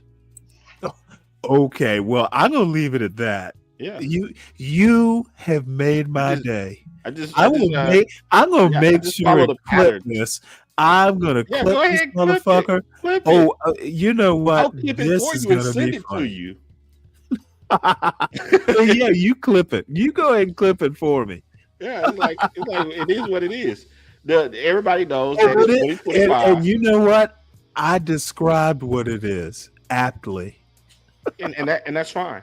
Okay, well, I'm gonna leave it at that. Yeah, you have made my day. I'm gonna make sure to clip this. I'm gonna clip this motherfucker. Clip it. You know what? I'll clip it for you and send it to you. Yeah, you clip it. You go ahead and clip it for me. Yeah, it's like it is what it is. Everybody knows that it's 2025. And you know what? I described what it is aptly. And that's fine.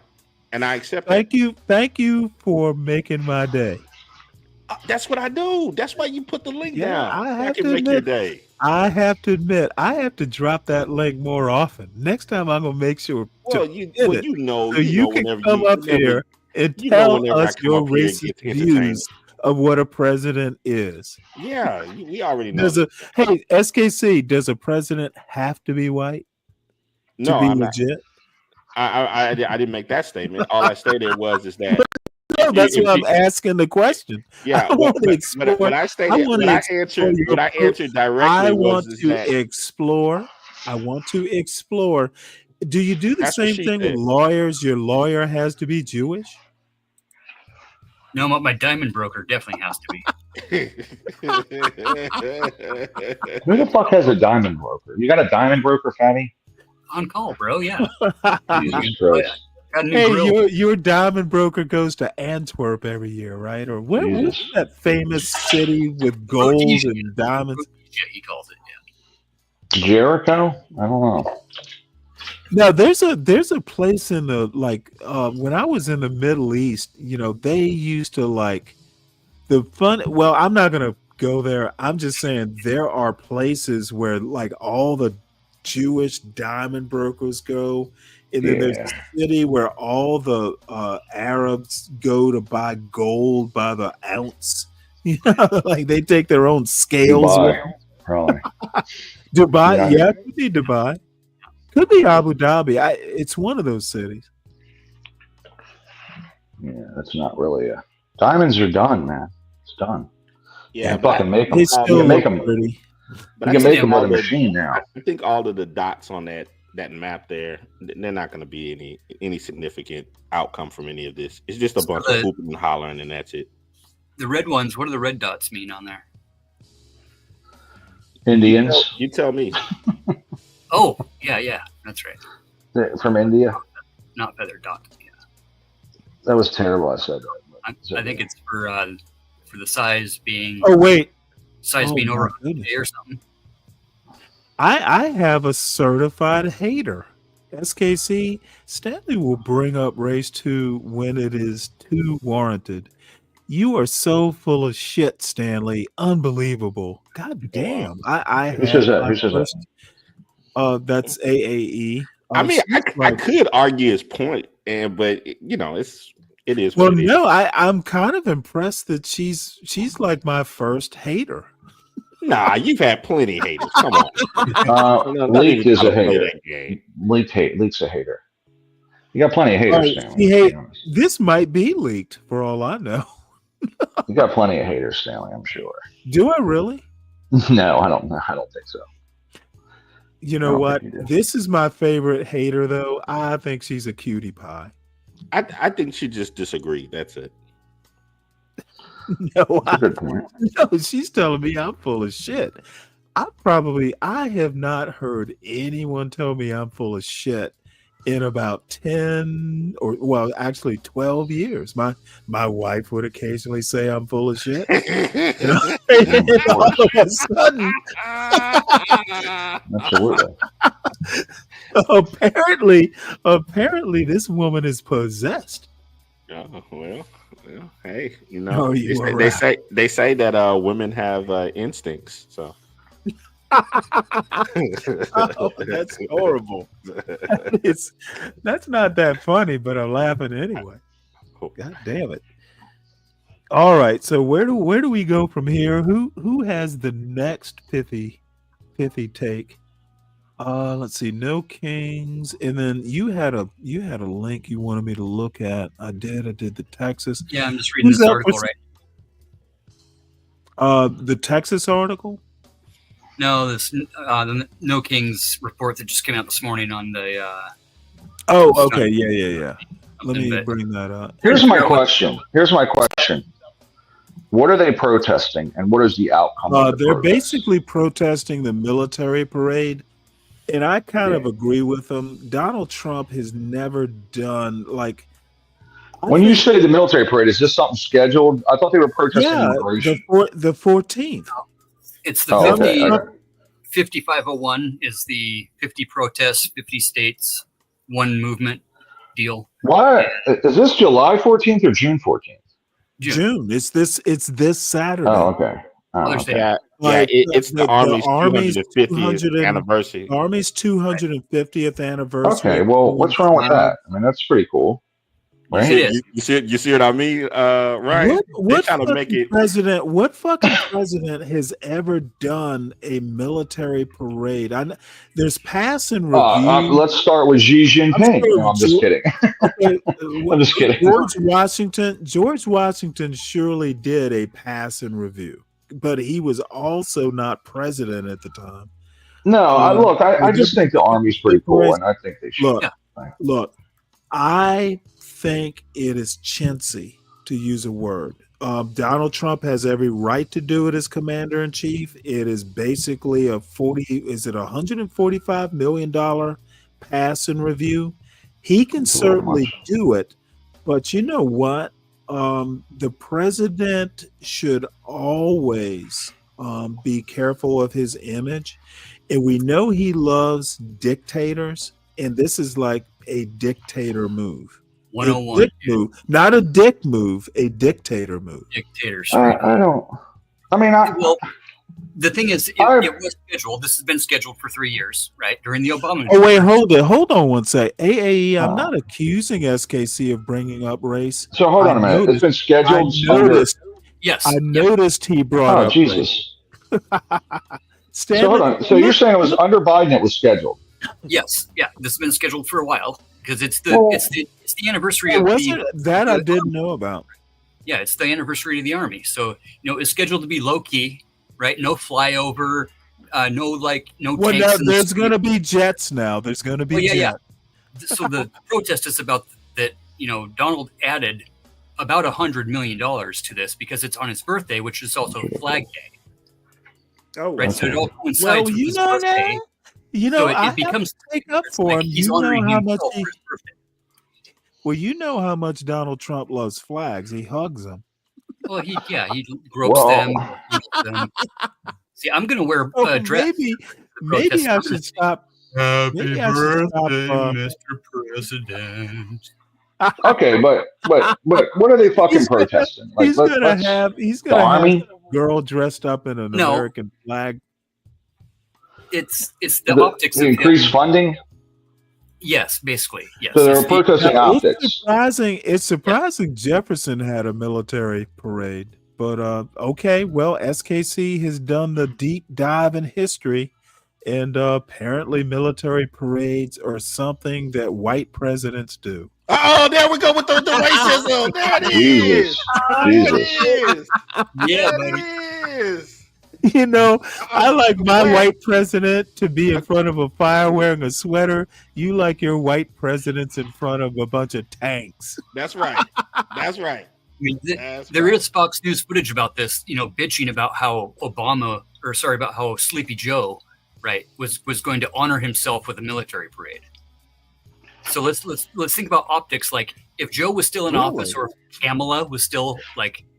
And I accept it. Thank you for making my day. That's what I do. That's why you put the link down. I can make your day. I have to admit, I have to drop that link more often. Next time, I'm gonna make sure. You can come up here and tell us your racist views of what a president is. Yeah, we already know. Hey, SKC, does a president have to be white to be legit? I didn't make that statement. All I stated is that. No, that's why I'm asking the question. Yeah, I want to explore. What I answered directly. I want to explore Do you do the That's what same she thing with said. lawyers? Your lawyer has to be Jewish? No, my diamond broker definitely has to be. Who the fuck has a diamond broker? You got a diamond broker, Fatty? On call, bro. Yeah. Jesus Christ. Got a new Hey, grill. your diamond broker goes to Antwerp every year, right? Or what's Jesus. that famous city with gold Rhodesia. and diamonds? Yeah, he calls it. Jericho? I don't know. Now there's a place in the when I was in the Middle East, they used to the fun. Well, I'm not gonna go there. I'm just saying there are places where all the Jewish diamond brokers go, and then there's a city where all the Arabs go to buy gold by the ounce. They take their own scales. Dubai, probably. Dubai, yeah, it could be Dubai. Could be Abu Dhabi. It's one of those cities. Yeah, that's not really a. Diamonds are done, man. It's done. Yeah, you can fucking make them. They You still can make look them. pretty. But You can make them with a machine now. I think all of the dots on that map there, they're not going to be any significant outcome from any of this. It's just a bunch of hooping and hollering, and that's it. The red ones, what do the red dots mean on there? Indians. You tell me. Oh, yeah, that's right. From India. Not feather dot. Yeah. That was terrible. I said that. I think it's for the size being. Oh wait, being over my 100 or something. I have a certified hater. SKC Stanley will bring up race 2 when it is too warranted. You are so full of shit, Stanley. Unbelievable. God damn. Who says that? Who says that? That's AAE. I mean, I could argue his point, but it is. Well, what it is. no, I'm kind of impressed that she's like my first hater. Nah, you've had plenty of haters. Come on. Leak is a hater. Leak's a hater. You got plenty of haters, Stanley. This might be leaked for all I know. You got plenty of haters, Stanley, I'm sure. Do I really? No, I don't think so. You know what? This is my favorite hater, though. I think she's a cutie pie. I think she just disagreed. That's it. No, good point. No, she's telling me I'm full of shit. I have not heard anyone tell me I'm full of shit in about 10 or actually 12 years. My wife would occasionally say I'm full of shit. And all of a sudden, apparently this woman is possessed. Well, hey, they say that women have instincts. So that's horrible. That's not that funny, but I'm laughing anyway. God damn it! All right, so where do we go from here? Who has the next pithy take? Let's see. No Kings, and then you had a link you wanted me to look at. I did the Texas. Yeah, I'm just reading this article right. The Texas article. No, the No Kings report that just came out this morning on the. Oh, okay, yeah. Let me bring that up. Here's my question. What are they protesting, and what is the outcome? They're basically protesting the military parade. And I kind of agree with them. Donald Trump has never done when you say the military parade, is this something scheduled? I thought they were protesting immigration. The 14th. It's the 5501 is the 50 protests, 50 states, one movement deal. Why is this July 14th or June 14th? June. It's this Saturday. Oh, okay. It's the Army's 250th anniversary. Army's 250th anniversary. Okay, well, what's wrong with that? I mean, that's pretty cool. Right? You see what I mean? Right. What fucking president has ever done a military parade? There's pass and review. Let's start with Xi Jinping. I'm just kidding. I'm just kidding. George Washington surely did a pass and review, but he was also not president at the time. No, Um, I with just think the Army's pretty cool, and I think they should. Look, look, I think it is chintzy, to use a word. Donald Trump has every right to do it as commander in chief. It is basically is it $145 million pass and review? He can It's a lot of certainly much. do it, but you know what? The president should always be careful of his image. And we know he loves dictators, and this is like a dictator move. A 101. dick move, not a dick move, a dictator move. Dictators. I don't. I mean, well, the thing is, it was scheduled. This has been scheduled for 3 years, right? During the Obama. Oh wait, hold on one sec. AAE, I'm not accusing SKC of bringing up race. So hold on a minute. It's been scheduled. Yes. I noticed he brought up Jesus. Stanley, So hold on. So you're saying it was under Biden? It was scheduled. Yes. Yeah. This has been scheduled for a while because it's the anniversary of that I didn't know about. Yeah, it's the anniversary of the Army. So it's scheduled to be low key, right? No flyover, no tanks. There's going to be jets now. There's going to be jets. Yeah. So the protest is about that. Donald added about $100 million to this because it's on his birthday, which is also Flag Day. Oh, right. So it all coincides with his birthday. So it becomes have to take up for him. He's honoring himself for his birthday. Well, you know how much Donald Trump loves flags. He hugs them. Well, he gropes them. See, I'm gonna wear a dress. Maybe I should stop. Happy birthday, Mr. President. Okay, but what are they fucking protesting? Like, he's gonna have Army a girl dressed up in an American flag. It's the optics. The increased funding. Yes, basically. Yes. So they're protesting optics. It's surprising Jefferson had a military parade. But okay, well, SKC has done the deep dive in history, and apparently military parades are something that white presidents do. Oh, there we go with the racism. There it is. Jesus. There it is. Yeah, there buddy. it is. You know, I like my white president to be in front of a fire wearing a sweater. You like your white presidents in front of a bunch of tanks. That's right. That's right. I mean, there is Fox News footage about this, bitching about how about how Sleepy Joe, right, was going to honor himself with a military parade. So let's think about optics. Like if Joe was still in office, or if Kamala was still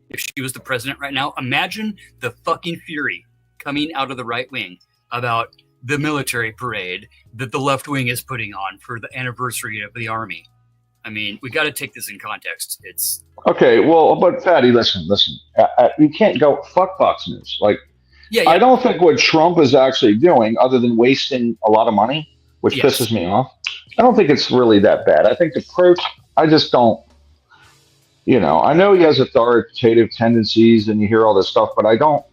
if she was the president right now, imagine the fucking fury coming out of the right wing about the military parade that the left wing is putting on for the anniversary of the Army. I mean, we got to take this in context. It's okay. Well, but Fatty, listen. You can't go fuck Fox News. Yeah. I don't think what Trump is actually doing, other than wasting a lot of money, which pisses me off. I don't think it's really that bad. I think the approach. I just don't. I know he has authoritative tendencies, and you hear all this stuff, but I don't.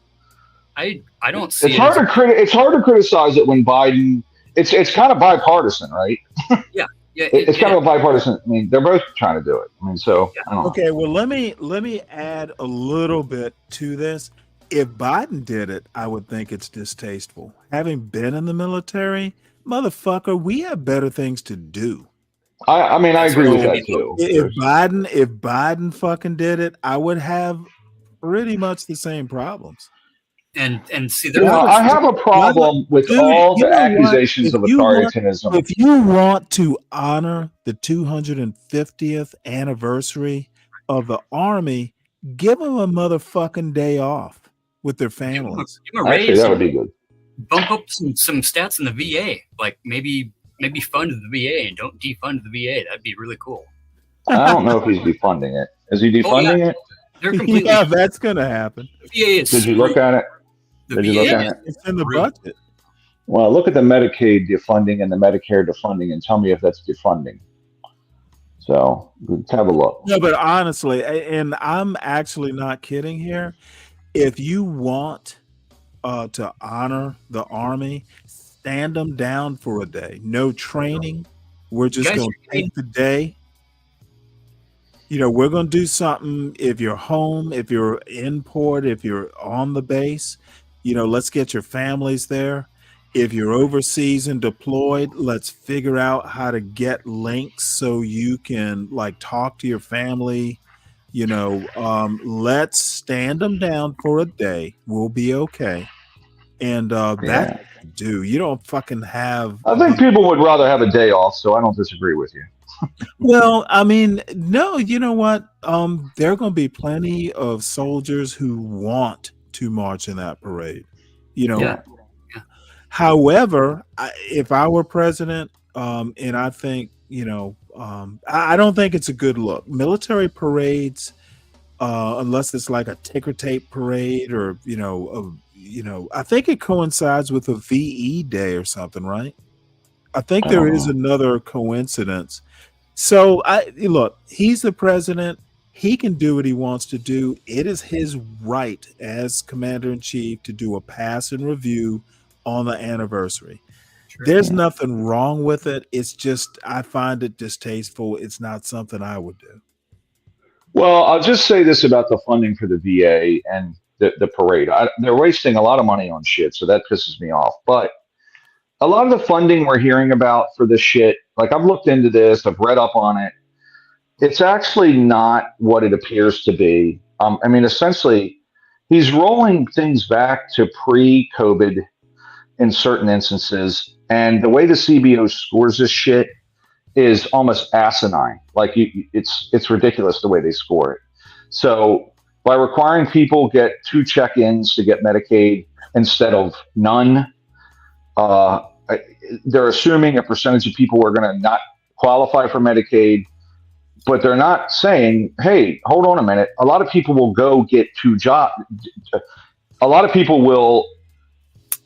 I don't see. It's hard to criticize it when Biden. It's kind of bipartisan, right? Yeah. Yeah, it's kind of a bipartisan. I mean, they're both trying to do it. I mean, so I don't know. Okay, well, let me add a little bit to this. If Biden did it, I would think it's distasteful. Having been in the military, motherfucker, we have better things to do. I mean, I agree with that too. If Biden fucking did it, I would have pretty much the same problems. And see, I have a problem with all the accusations of authoritarianism. If you want to honor the 250th anniversary of the Army, give them a motherfucking day off with their families. Actually, that would be good. Bump up some stats in the VA, like maybe fund the VA and don't defund the VA. That'd be really cool. I don't know if he's defunding it. Is he defunding it? They're completely. Yeah, that's gonna happen. The VA Did you look at it? Did you look at it? It's in the budget. Well, look at the Medicaid defunding and the Medicare defunding, and tell me if that's defunding. So let's have a look. No, but honestly, and I'm actually not kidding here. If you want to honor the Army, stand them down for a day. No training. We're just going to take the day. We're going to do something. If you're home, if you're in port, if you're on the base, let's get your families there. If you're overseas and deployed, let's figure out how to get links so you can like talk to your family. Let's stand them down for a day. We'll be okay. And that's what you do. You don't fucking have. I think people would rather have a day off, so I don't disagree with you. Well, I mean, no, you know what? There are going to be plenty of soldiers who want to march in that parade. However, if I were president, and I think, I don't think it's a good look. Military parades, unless it's like a ticker tape parade or, I think it coincides with a VE day or something, right? I think there is another coincidence. So look, he's the president. He can do what he wants to do. It is his right as commander-in-chief to do a pass and review on the anniversary. There's nothing wrong with it. It's just, I find it distasteful. It's not something I would do. Well, I'll just say this about the funding for the VA and the parade. They're wasting a lot of money on shit, so that pisses me off. But a lot of the funding we're hearing about for this shit, like I've looked into this, I've read up on it. It's actually not what it appears to be. I mean, essentially, he's rolling things back to pre-COVID in certain instances, and the way the CBO scores this shit is almost asinine. Like it's ridiculous the way they score it. So by requiring people get 2 check-ins to get Medicaid instead of none, they're assuming a percentage of people are going to not qualify for Medicaid, but they're not saying, hey, hold on a minute. A lot of people will go get 2 jobs. A lot of people will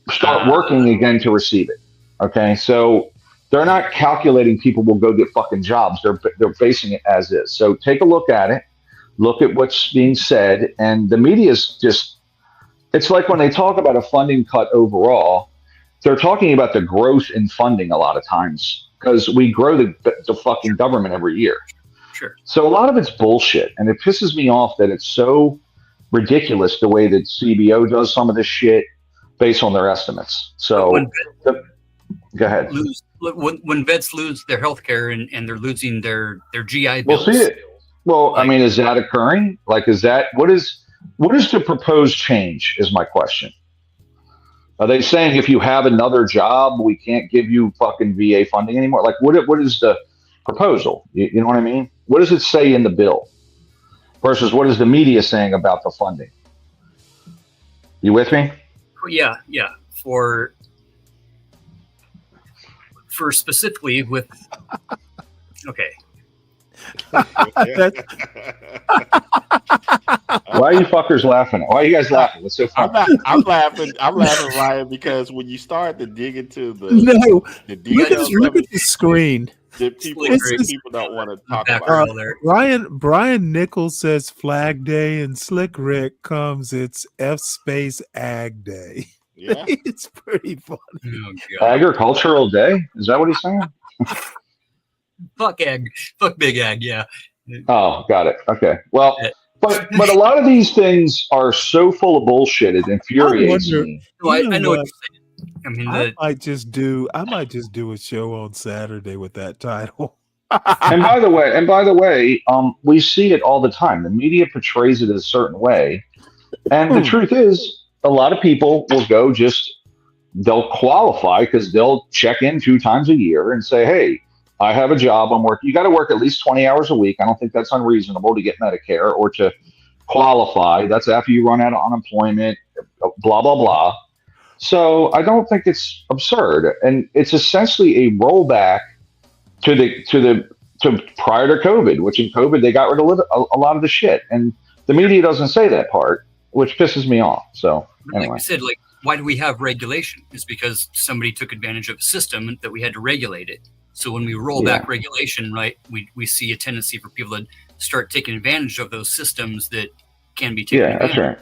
start working again to receive it. Okay, so they're not calculating people will go get fucking jobs. They're basing it as is. So take a look at it. Look at what's being said. And the media is just, it's like when they talk about a funding cut overall, they're talking about the growth in funding a lot of times because we grow the fucking government every year. Sure. So a lot of it's bullshit. And it pisses me off that it's so ridiculous the way that CBO does some of this shit based on their estimates. So go ahead. When vets lose their health care and they're losing their GI bills. We'll see it. Well, I mean, is that occurring? Like, is that what is the proposed change is my question. Are they saying if you have another job, we can't give you fucking VA funding anymore? Like, what is the proposal? You know what I mean? What does it say in the bill versus what is the media saying about the funding? You with me? Yeah. For specifically with, okay. Why are you fuckers laughing? Why are you guys laughing? What's so funny? I'm laughing, Ryan, because when you start to dig into the look at the screen. People don't want to talk about it. Brian Nichols says Flag Day, and Slick Rick comes. It's F Ag Day. Yeah, it's pretty funny. Oh, Agricultural Day? Is that what he's saying? Fuck big ag, yeah. Oh, got it. Okay. Well, but a lot of these things are so full of bullshit. It infuriates me. I know what you're saying. I mean, I might just do a show on Saturday with that title. And by the way, we see it all the time. The media portrays it a certain way, and the truth is, a lot of people will go they'll qualify because they'll check in 2 times a year and say, hey, I have a job, I'm working. You got to work at least 20 hours a week. I don't think that's unreasonable to get Medicare or to qualify. That's after you run out of unemployment, blah, blah, blah. So I don't think it's absurd. And it's essentially a rollback to prior to COVID, which in COVID, they got rid of a lot of the shit. And the media doesn't say that part, which pisses me off. So anyway. Like you said, why do we have regulation? It's because somebody took advantage of a system that we had to regulate it. So when we roll back regulation, right, we see a tendency for people to start taking advantage of those systems that can be taken advantage of. That's right.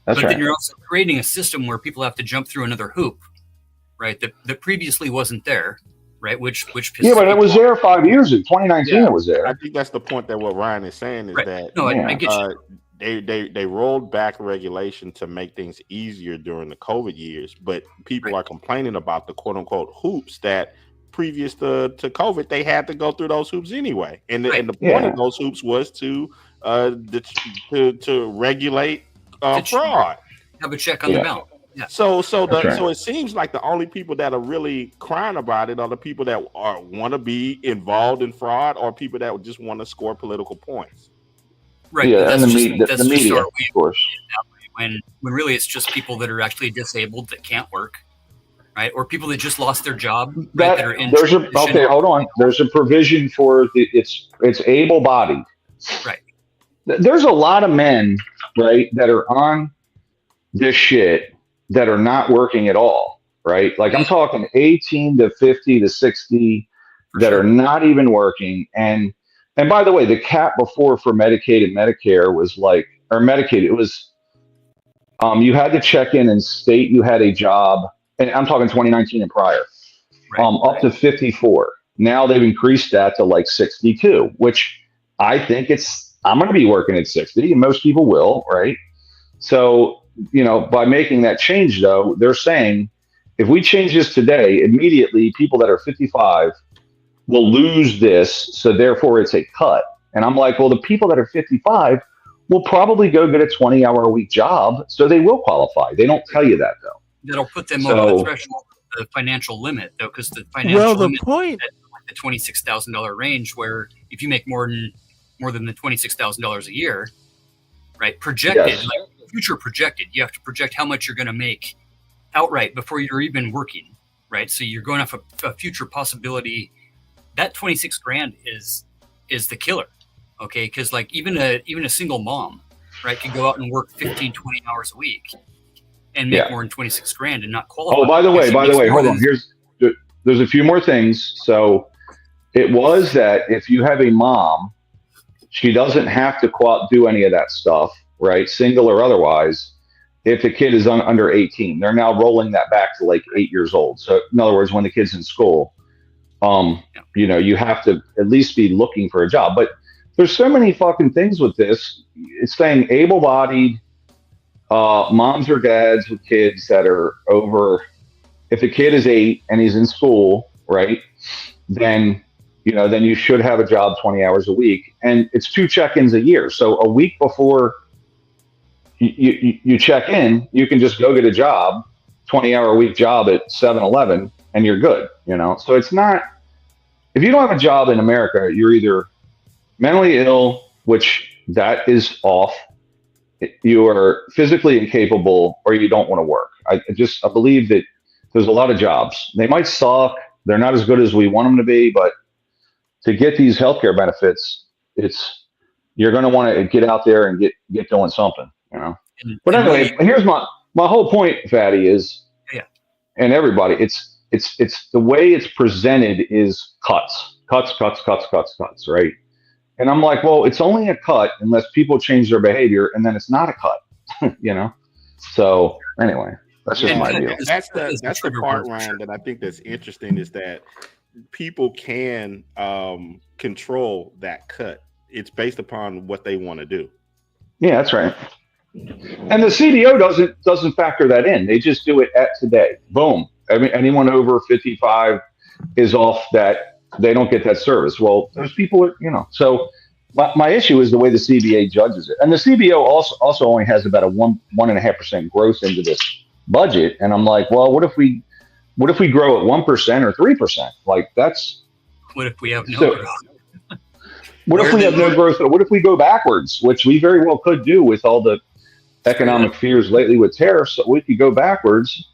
But then you're also creating a system where people have to jump through another hoop, right, that previously wasn't there, right, which yeah, but it was there 5 years ago. 2019 it was there. I think that's the point that what Ryan is saying is that I get you. they rolled back regulation to make things easier during the COVID years, but people are complaining about the quote unquote hoops that previous to COVID they had to go through those hoops anyway, and the point of those hoops was to regulate fraud, have a check on the balance. Yeah. So it seems like the only people that are really crying about it are the people that want to be involved in fraud, or people that just want to score political points. Right. Yeah, and the media, of course. When really it's just people that are actually disabled that can't work, right? Or people that just lost their job. Right, that are in hold on. There's a provision for it's able-bodied. Right. There's a lot of men, right, that are on this shit that are not working at all, right? Like I'm talking 18 to 50 to 60 that are not even working. And by the way, the cap before for Medicaid and Medicare was Medicaid, it was you had to check in and state you had a job, and I'm talking 2019 and prior, up to 54. Now they've increased that to like 62, which I think I'm going to be working at 60, and most people will, right? So, by making that change, though, they're saying if we change this today, immediately people that are 55 will lose this, so therefore it's a cut. And I'm like, well, the people that are 55 will probably go get a 20-hour-a-week job, so they will qualify. They don't tell you that, though. That'll put them over the threshold of the financial limit, though, because the financial limit is at like the $26,000 range, where if you make more than the $26,000 a year, right, projected, future projected, you have to project how much you're going to make outright before you're even working, right? So you're going off a future possibility. That 26 grand is the killer, okay? Because like even a single mom, right, can go out and work 15, 20 hours a week and make more than 26 grand and not qualify. Oh, by the way, hold on. There's a few more things. So it was that if you have a mom, she doesn't have to do any of that stuff, right? Single or otherwise. If the kid is under 18, they're now rolling that back to like 8 years old. So in other words, when the kid's in school, you have to at least be looking for a job. But there's so many fucking things with this. It's saying able-bodied moms or dads with kids that are over. If the kid is 8 and he's in school, right, then you should have a job 20 hours a week, and it's 2 check-ins a year. So a week before you check in, you can just go get a job, 20-hour-a-week job at 7-Eleven, and you're good. So it's not. If you don't have a job in America, you're either mentally ill, which that is off. You are physically incapable, or you don't want to work. I believe that there's a lot of jobs. They might suck. They're not as good as we want them to be, but to get these healthcare benefits, you're going to want to get out there and get doing something, But anyway, here's my whole point, Fatty, is, and everybody, it's the way it's presented is cuts, right? And I'm like, well, it's only a cut unless people change their behavior, and then it's not a cut, So anyway, that's just my view. That's the part, Ryan, that I think that's interesting, is that people can control that cut. It's based upon what they want to do. Yeah, that's right. And the CDO doesn't factor that in. They just do it at today. Boom. Anyone over 55 is off that. They don't get that service. Well, those people are, So my issue is the way the CBA judges it. And the CBO also only has about a 1.5% growth into this budget. And I'm like, well, what if we grow at 1% or 3%? Like that's. What if we have no growth? What if we have no growth? What if we go backwards, which we very well could do with all the economic fears lately with tariffs? So we could go backwards,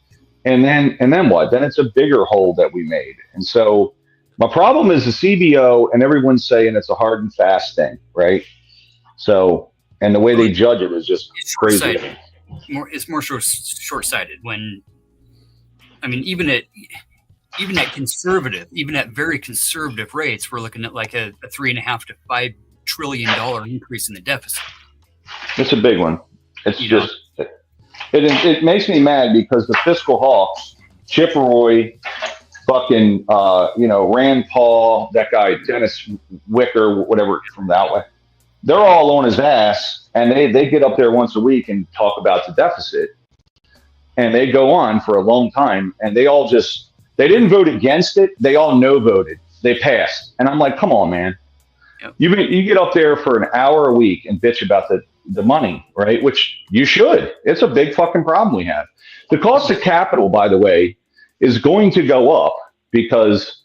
and then what? Then it's a bigger hole that we made. And so my problem is the CBO, and everyone's saying it's a hard and fast thing, right? So, and the way they judge it is just crazy. It's more short-sighted when, even at very conservative rates, we're looking at like a $3.5 to $5 trillion increase in the deficit. It's a big one. It's it makes me mad because the fiscal hawks, Chip Roy, fucking Rand Paul, that guy Dennis Wicker, whatever from that way, they're all on his ass, and they get up there once a week and talk about the deficit, and they go on for a long time, and they didn't vote against it. They all no voted. They passed, and I'm like, come on, man. Yep. You get up there for an hour a week and bitch about the money, right? Which you should. It's a big fucking problem we have. The cost of capital, by the way, is going to go up because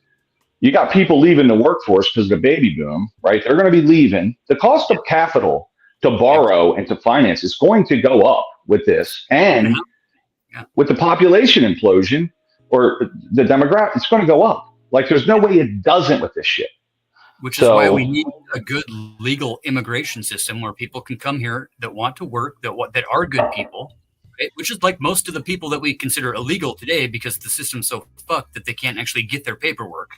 you got people leaving the workforce because of the baby boom, right? They're going to be leaving. The cost of capital to borrow and to finance is going to go up with this. And with the population implosion or the demographic, it's going to go up. Like, there's no way it doesn't with this shit. Which is why we need a good legal immigration system where people can come here that want to work, that are good people, right? Which is like most of the people that we consider illegal today because the system's so fucked that they can't actually get their paperwork,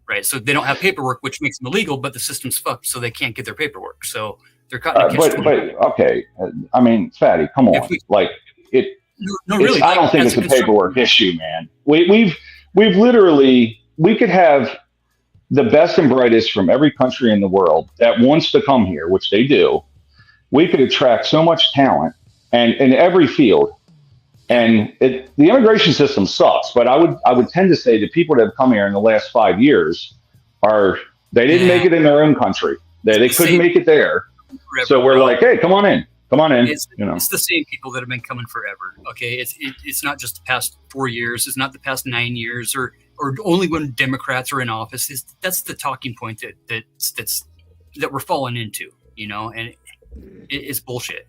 right? So they don't have paperwork, which makes them illegal, but the system's fucked, so they can't get their paperwork. So they're caught in a catch-22. But okay, I mean, Fatty, come on, really. I don't think it's a paperwork issue, man. We've literally, we could have the best and brightest from every country in the world that wants to come here, which they do. We could attract so much talent and in every field. And the immigration system sucks, but I would tend to say the people that have come here in the last 5 years they didn't make it in their own country. They couldn't make it there. So we're like, hey, come on in. It's the same people that have been coming forever. Okay, it's not just the past 4 years. It's not the past 9 years, or only when Democrats are in office. That's the talking point that we're falling into. And it's bullshit.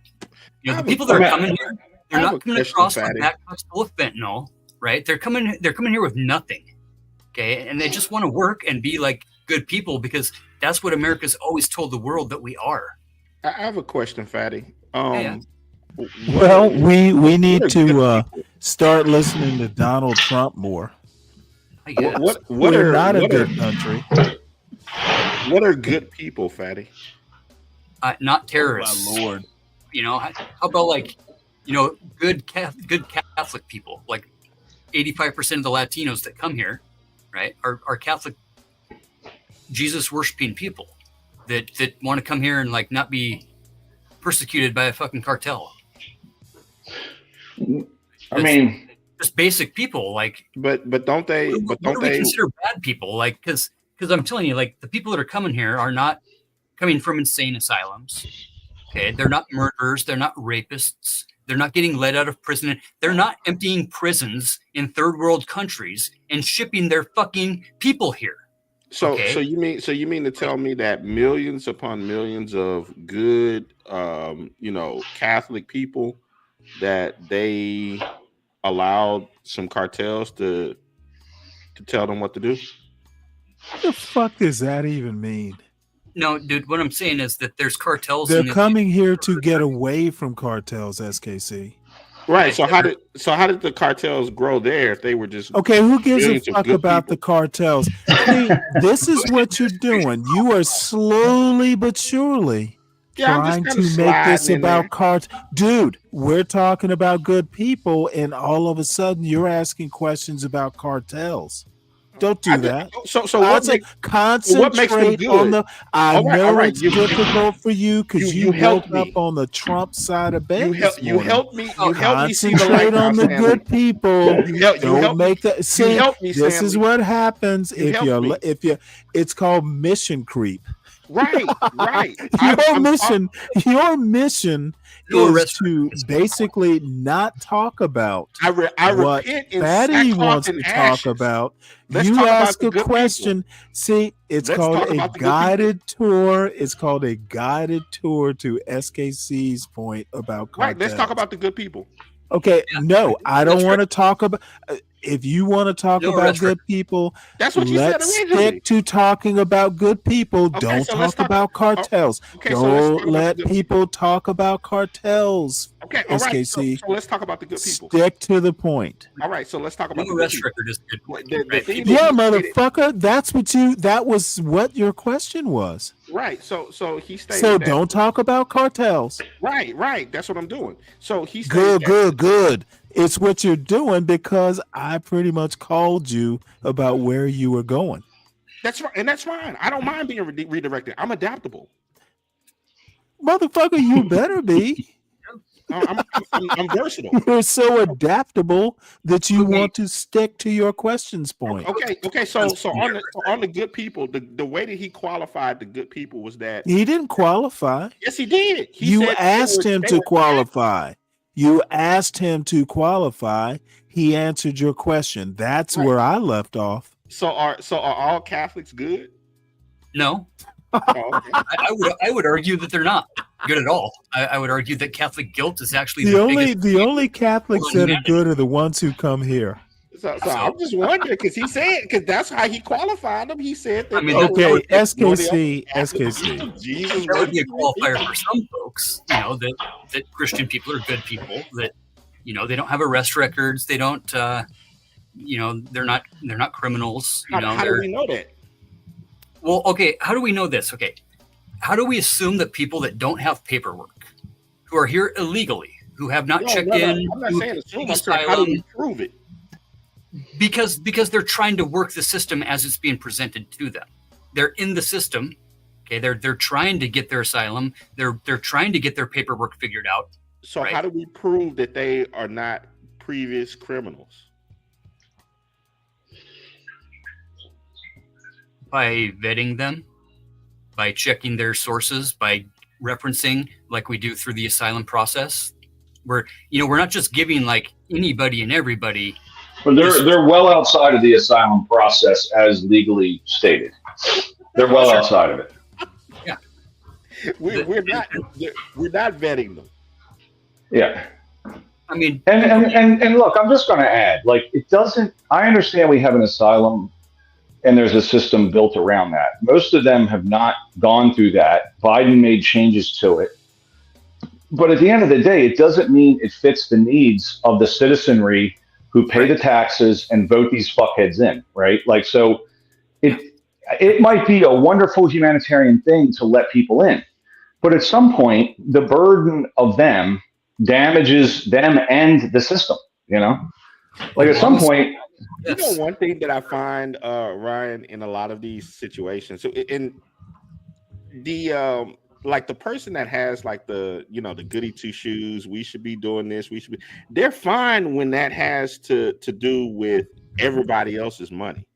The people that are coming here, they're not coming across with backpacks full of fentanyl, right? They're coming here with nothing. Okay, and they just want to work and be like good people because that's what America's always told the world that we are. I have a question, Fatty. Well, we need to start listening to Donald Trump more. We're not a good country. What are good people, Fatty? Not terrorists. Oh, my Lord. How about good Catholic people? Like 85% of the Latinos that come here, right, are Catholic, Jesus worshiping people that want to come here and not be persecuted by a fucking cartel. I mean, just basic people, but don't they? But don't they consider bad people? Because I'm telling you, the people that are coming here are not coming from insane asylums. Okay, they're not murderers. They're not rapists. They're not getting let out of prison. They're not emptying prisons in third world countries and shipping their fucking people here. So you mean to tell me that millions upon millions of good, Catholic people that they allowed some cartels to tell them what to do? What the fuck does that even mean? No, dude, what I'm saying is that there's cartels. They're coming here to get away from cartels, SKC. Right. So how did the cartels grow there if they were just okay? Who gives a fuck about the cartels? See, this is what you're doing. You are slowly but surely trying to make this about cartels. Dude, we're talking about good people, and all of a sudden you're asking questions about cartels. Don't do that. So what makes them good? On the. I know it's difficult for you because you helped up on the Trump side of bed. You helped me. You helped me see the light on the good people. Don't make that. See, this is what happens if you. It's called mission creep. Right. Your mission is to basically not talk about what Fatty wants to talk about. You ask a question. See, it's called a guided tour. It's called a guided tour to SKC's point about cartels. Right. Let's talk about the good people. Okay. No, I don't want to talk about. If you want to talk about good people, that's what you let's said originally. Stick to talking about good people. Okay, don't talk about cartels. Don't let people talk about cartels. Okay, all right. So let's talk about the good people. Stick to the point. All right, so let's talk about the arrest record is good. Yeah, motherfucker. That was what your question was. Right. So he stated. So don't talk about cartels. Right. That's what I'm doing. So he stated good. It's what you're doing because I pretty much called you about where you were going. That's right, and that's fine. I don't mind being redirected. I'm adaptable. Motherfucker, you better be. I'm versatile. You're so adaptable that you want to stick to your questions point. Okay. So on the good people, the way that he qualified the good people was that He didn't qualify. yes, he did. You asked him to qualify. You asked him to qualify. He answered your question. That's where I left off. So are all Catholics good? No. I would argue that they're not good at all. I would argue that Catholic guilt is actually the only Catholics that are good are the ones who come here. So I'm just wondering because that's how he qualified them. He said that. I mean, okay, SKC. Jesus, that would be a qualifier for some folks. You know that Christian people are good people. That they don't have arrest records. They don't. They're not criminals. How do we know that? Well, okay. How do we know this? Okay, how do we assume that people that don't have paperwork, who are here illegally, who have not checked in, I'm not saying assume. I'm saying how do we prove it? Because they're trying to work the system as it's being presented to them. They're in the system. Okay, they're trying to get their asylum. They're trying to get their paperwork figured out. So how do we prove that they are not previous criminals? By vetting them, by checking their sources, by referencing like we do through the asylum process. We're not just giving like anybody and everybody. But they're well outside of the asylum process as legally stated. They're well outside of it. Yeah. We're not vetting them. Yeah. I mean, and look, I'm just going to add, like, it doesn't. I understand we have an asylum, and there's a system built around that. Most of them have not gone through that. Biden made changes to it. But at the end of the day, it doesn't mean it fits the needs of the citizenry who pay the taxes and vote these fuckheads in, right? Like, so it might be a wonderful humanitarian thing to let people in. But at some point, the burden of them damages them and the system, Like at some point. One thing that I find, Ryan, in a lot of these situations, so in the like the person that has like the goody two shoes, we should be doing this, they're fine when that has to do with everybody else's money.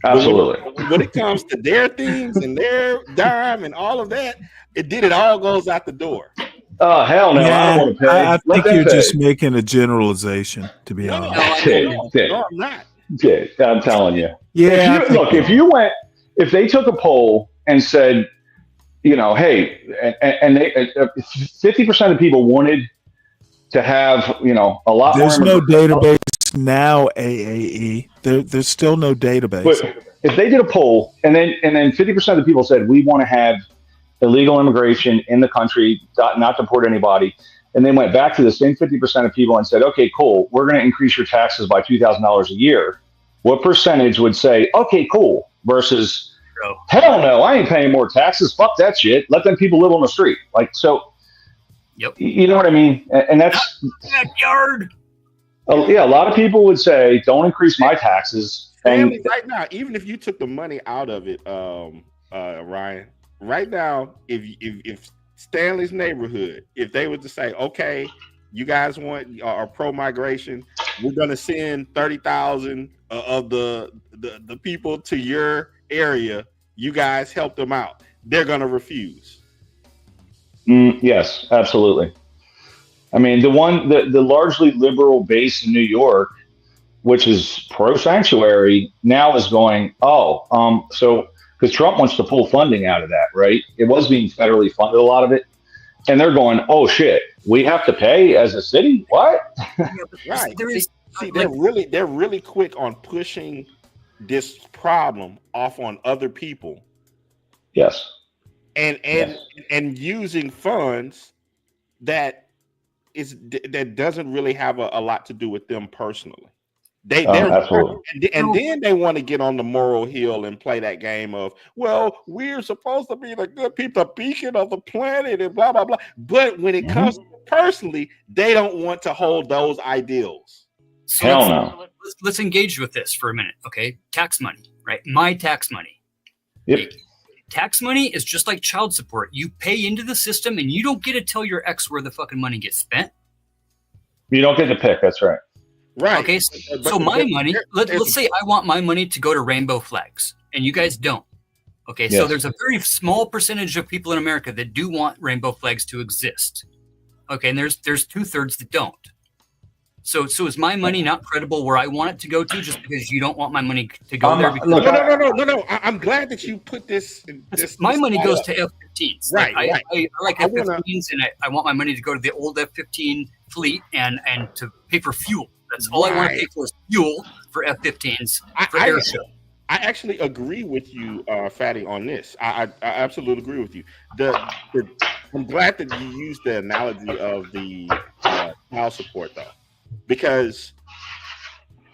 Absolutely. When it comes to their things and their dime and all of that, it all goes out the door. Oh, hell no. Yeah, I don't want to pay. I think you're just making a generalization, to be honest. No, I'm not. I'm telling you. Yeah. If they took a poll and said, hey, and they 50% of people wanted to have, a lot There's more. no database now, AAE. There's still no database. But if they did a poll and then 50% of the people said, we want to have illegal immigration in the country, not deport anybody. And they went back to the same 50% of people and said, okay, cool, we're going to increase your taxes by $2,000 a year. What percentage would say, okay, cool, versus, hell no, I ain't paying more taxes. Fuck that shit. Let them people live on the street. Like, so, yep. You know what I mean? And that's backyard. Yeah, a lot of people would say, don't increase my taxes. Stanley, right now, even if you took the money out of it, Ryan, right now, if Stanley's neighborhood, if they were to say, okay, you guys are pro-migration, we're going to send 30,000 of the people to your area, you guys help them out, they're going to refuse. Yes, absolutely. I mean, the largely liberal base in New York, which is pro-sanctuary, now is going, so because Trump wants to pull funding out of that, right? It was being federally funded, a lot of it. And they're going, oh, shit, we have to pay as a city? What? Right. They're really quick on pushing this problem off on other people. Yes. And using funds that doesn't really have a lot to do with them personally. Absolutely. And then they want to get on the moral hill and play that game of, well, we're supposed to be the good people, the beacon of the planet, and blah blah blah. But when it comes to personally, they don't want to hold those ideals. So hell no. Let's engage with this for a minute, okay? Tax money, right? My tax money. Yep. Tax money is just like child support. You pay into the system and you don't get to tell your ex where the fucking money gets spent. You don't get to pick. That's right. Right. Okay. So my money, let's say I want my money to go to rainbow flags and you guys don't. Okay. So Yes. there's a very small percentage of people in America that do want rainbow flags to exist. Okay. And there's 2/3 that don't. So is my money not credible where I want it to go to just because you don't want my money to go there? Because No. I'm glad that you put this. My money goes to F-15s. Right, Like, right. I like F-15s, and I want my money to go to the old F-15 fleet and to pay for fuel. That's all I want to pay for is fuel for F-15s for air show. I actually agree with you, Fatty, on this. I absolutely agree with you. I'm glad that you used the analogy of the child support, though, because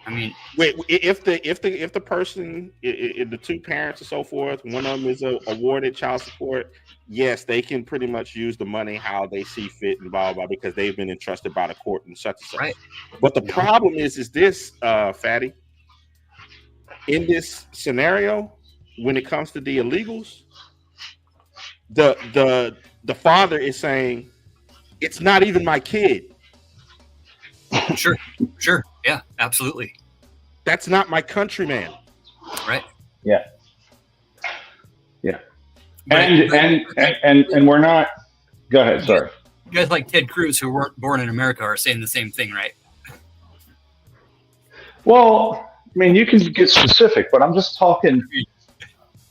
I mean, wait, if the person, if the two parents and so forth, one of them is awarded child support, yes, they can pretty much use the money how they see fit and blah blah, because they've been entrusted by the court and such and such. Right. But the problem is this, Fatty. In this scenario, when it comes to the illegals, the father is saying, it's not even my kid. Sure. Yeah, absolutely. That's not my countryman. Right. Yeah. And we're not. Go ahead. Sorry. You guys like Ted Cruz, who weren't born in America, are saying the same thing, right? Well, I mean, you can get specific, but I'm just talking.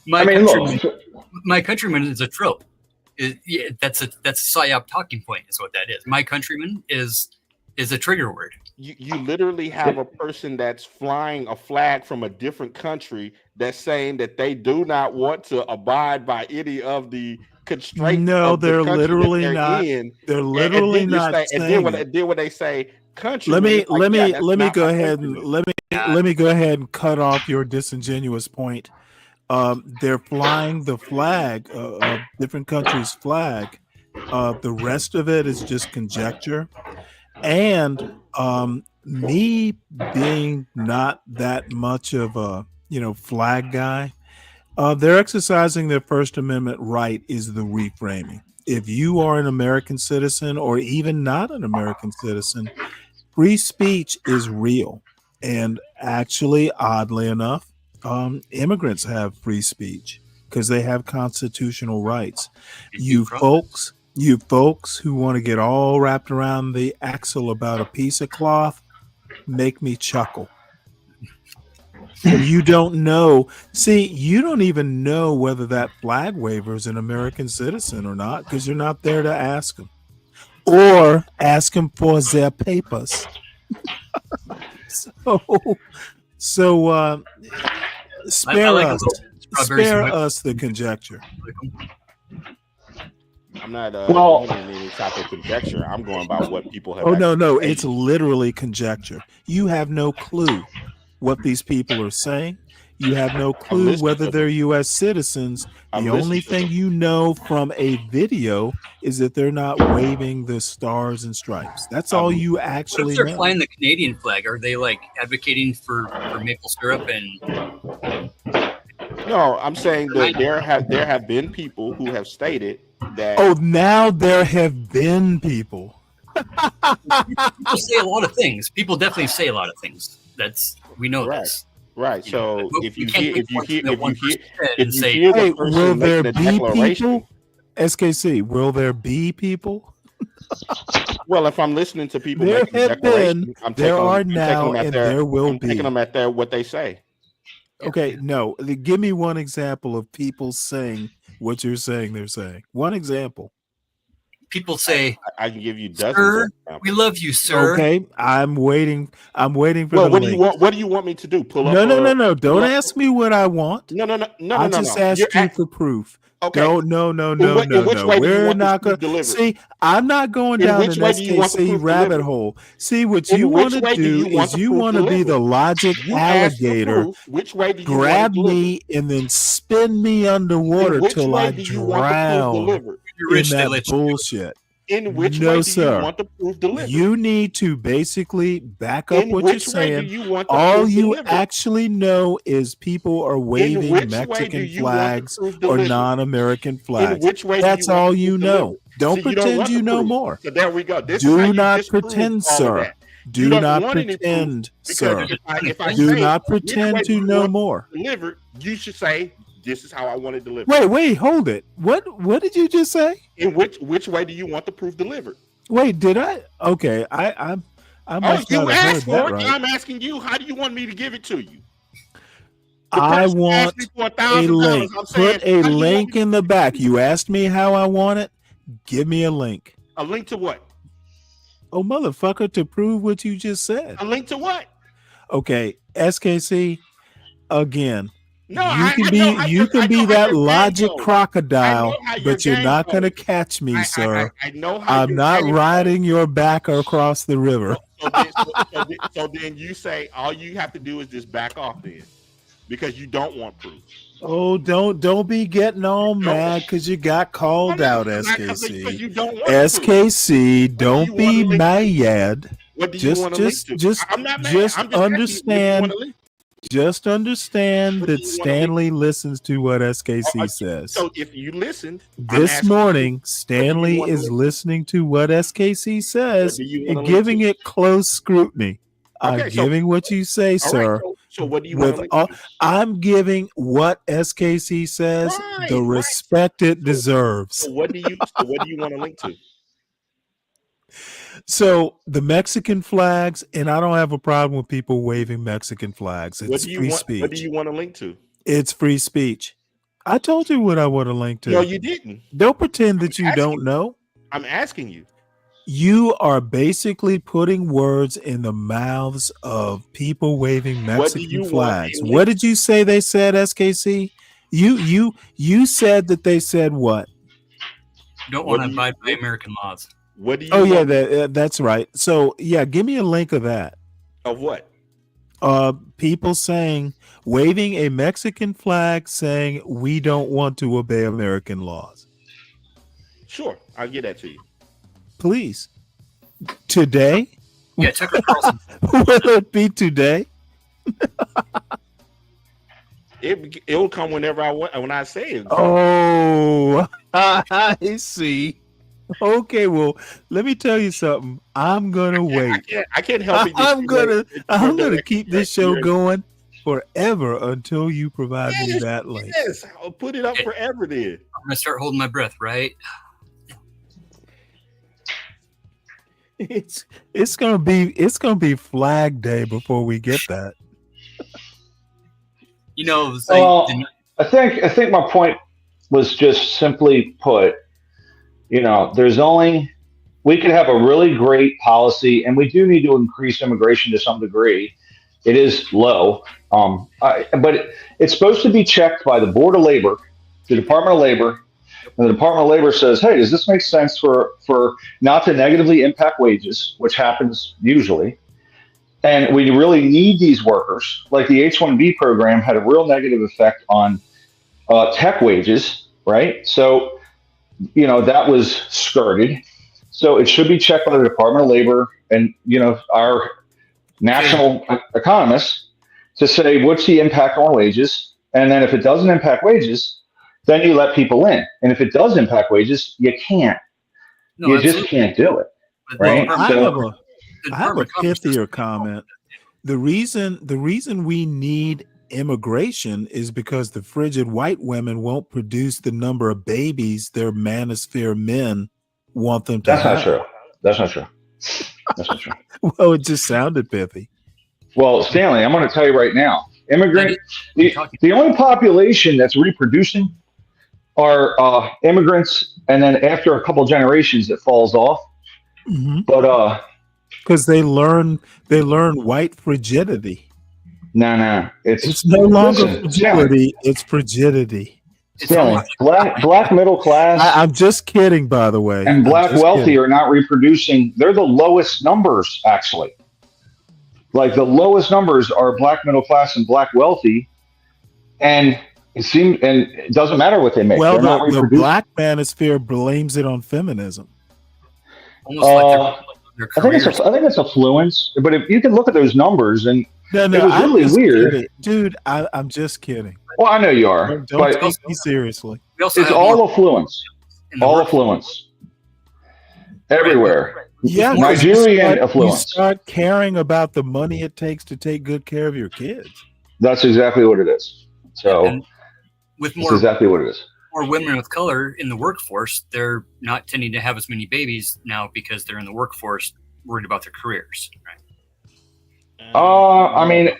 My countryman is a trope. That's a psyop talking point, is what that is. My countryman is a trigger word. You literally have a person that's flying a flag from a different country that's saying that they do not want to abide by any of the constraints. No, of the they're country literally that not. in. They're literally not saying. And then when they say country, Let me go ahead and cut off your disingenuous point. They're flying the flag of different countries' flag. The rest of it is just conjecture. And me being not that much of a flag guy, they're exercising their First Amendment right is the reframing. If you are an American citizen or even not an American citizen, free speech is real. And actually, oddly enough, immigrants have free speech because they have constitutional rights. You folks who want to get all wrapped around the axle about a piece of cloth make me chuckle. You don't know. See, you don't even know whether that flag waver is an American citizen or not because you're not there to ask them or ask them for their papers. So spare us the conjecture. I'm not doing any type of conjecture. I'm going by what people have. No, it's literally conjecture. You have no clue what these people are saying. You have no clue whether they're U.S. citizens. The only thing you know from a video is that they're not waving the stars and stripes. That's all you actually What if they're know. flying the Canadian flag? Are they like advocating for maple syrup and? No, I'm saying that there have been people who have stated that. Oh, now there have been people. People say a lot of things. People definitely say a lot of things. We know this. Right. So if you hear Hey, will there be people? SKC, will there be people? Well, if I'm listening to people there making have been, there are now, and there will be. Taking them at what they say. Okay, no. Give me one example of people saying what you're saying they're saying. One example. People say, I can give you dozens. Sir, we love you, sir. Okay, I'm waiting for what do you want? What do you want me to do? Pull up? No. Don't ask me what I want. No. I just asked you for proof. Okay. No. We're not going to see. I'm not going down an SKC rabbit hole. See, what you want to do is you want to be the logic alligator. Which way do you grab me and then spin me underwater till I drown in that bullshit? In which No, way do sir. you want the proof delivered? You need to basically back up In what you're which way do saying. you want the All proof you delivered? actually know is people are In waving which way do Mexican you want the flags proof or delivered? non-American In flags. which way do That's you want all the you proof know. delivered? Don't See, you don't pretend want you the know proof. more. So there we go. This is how Do you not disprove pretend, all of sir. that. You Do don't not want any proof pretend, because sir. if I Do say not which pretend way to do you know want more. it delivered, you should say this is how I want it delivered. Wait, hold it. What did you just say? In which way do you want the proof delivered? Wait, did I? Okay, I Oh, must you not have heard asked that for it. right. I'm asking you. How do you want me to give it to you? The I person want asked me for a $1,000. link. I'm saying, Put a how do you want link me in the back. You asked me how I want it. Give me a link. a link to what? Oh, motherfucker, to prove what you just said. A link to what? Okay, SKC, again. No, You can I be know how you can be that your game logic goes. I know crocodile, how your but you're game not goes. gonna catch me, sir. I know how I'm your not game riding your back across the river. So then you say all you have to do is just back off then, because you don't want proof. Oh, don't be getting all mad because you got called out, Because SKC. you don't want proof. SKC, don't be mad. What do you want to link to? I'm not mad. Just I'm just understand. asking you, Just understand What do that you wanna Stanley listens to what SKC says. So if you listened, This morning, Stanley is listening to what SKC says do you and wanna link giving to? it close scrutiny. I'm Okay, so- giving what you say, All sir. right, so what do you want to link to? I'm giving what SKC says the respect it deserves. So what do you want to link to? So the Mexican flags, and I don't have a problem with people waving Mexican flags. What It's do you free want? speech. What do you want to link to? It's free speech. I told you what I want to link to. No, you didn't. Don't pretend that you don't know. I'm asking you. You are basically putting words in the mouths of people waving Mexican flags. What did you say they said, SKC? You said that they said what? Don't want to abide by American laws. What do you? Oh yeah, that's right. So yeah, give me a link of that. Of what? People saying, waving a Mexican flag, saying we don't want to obey American laws. Sure, I'll get that to you. Please. Today? Yeah, Tucker Carlson. Will it be today? It'll come whenever I want. When I say it. Oh, I see. Okay, well, let me tell you something. I'm gonna wait. I can't help it. I'm gonna keep this show going forever until you provide me that link. Yes, I'll put it up forever. Then I'm gonna start holding my breath, right? It's gonna be Flag Day before we get that. You know, I think my point was just simply put. You know, we could have a really great policy, and we do need to increase immigration to some degree. It is low, but it's supposed to be checked by the Board of Labor, the Department of Labor, and the Department of Labor says, hey, does this make sense for not to negatively impact wages, which happens usually, and we really need these workers. Like the H-1B program had a real negative effect on tech wages, right? So, you know, that was skirted. So it should be checked by the Department of Labor and, you know, our national economists to say, what's the impact on wages? And then if it doesn't impact wages, then you let people in. And if it does impact wages, you can't. No, You just can't do it. Right? Well, I have a pithier comment. The reason we need immigration is because the frigid white women won't produce the number of babies their manosphere men want them to have. That's not true. Well, it just sounded pithy. Well, Stanley, I'm going to tell you right now, the only population that's reproducing are immigrants, and then after a couple generations, it falls off. Mm-hmm. But because they learn white frigidity. No, it's no longer frigidity; it's frigidity. Stanley, black middle class. I'm just kidding, by the way. And black wealthy are not reproducing. They're the lowest numbers, actually. Like the lowest numbers are black middle class and black wealthy, and it doesn't matter what they make. Well, They're not the reproducing. black manosphere blames it on feminism. almost like their I think careers. I think it's affluence, but if you can look at those numbers, and No, it was I'm really just weird. kidding. Dude, I'm just kidding. Well, I know you are, Don't but take me seriously. We also it's have all more affluence, in the all work. affluence, everywhere. Yeah, 'cause Nigerian you affluence. start caring about the money it takes to take good care of your kids. That's exactly what it is. So And with that's exactly what it is. more women of color in the workforce, they're not tending to have as many babies now because they're in the workforce worried about their careers. Right? I mean,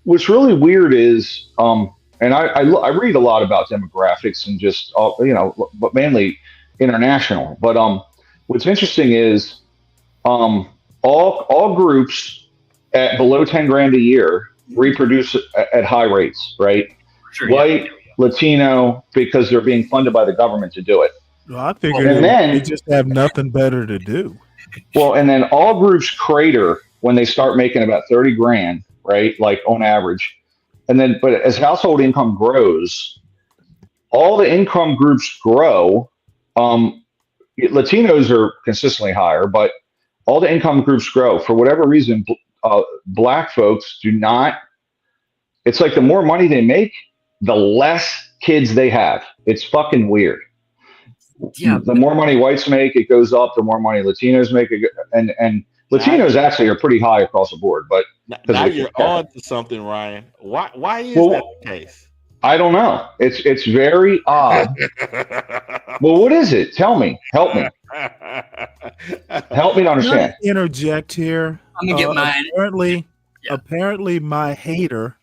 what's really weird is, and I read a lot about demographics and just, but mainly international. But what's interesting is, all groups at below 10 grand a year reproduce at high rates, right? Sure, White, Latino, because they're being funded by the government to do it. Well, I figured And then they just have nothing better to do. Well, and then all groups crater when they start making about 30 grand, right? Like on average. And then, but as household income grows, all the income groups grow. Latinos are consistently higher, but all the income groups grow. For whatever reason, black folks do not. It's like the more money they make, the less kids they have. It's fucking weird. Yeah. The more money whites make, it goes up. The more money Latinos make, and Latinos actually are pretty high across the board. But now you're on to something, Ryan. Why is that the case? I don't know. It's very odd. Well, what is it? Tell me. Help me. Help me to understand. Can I interject here? I'm gonna get mine. Apparently, my hater.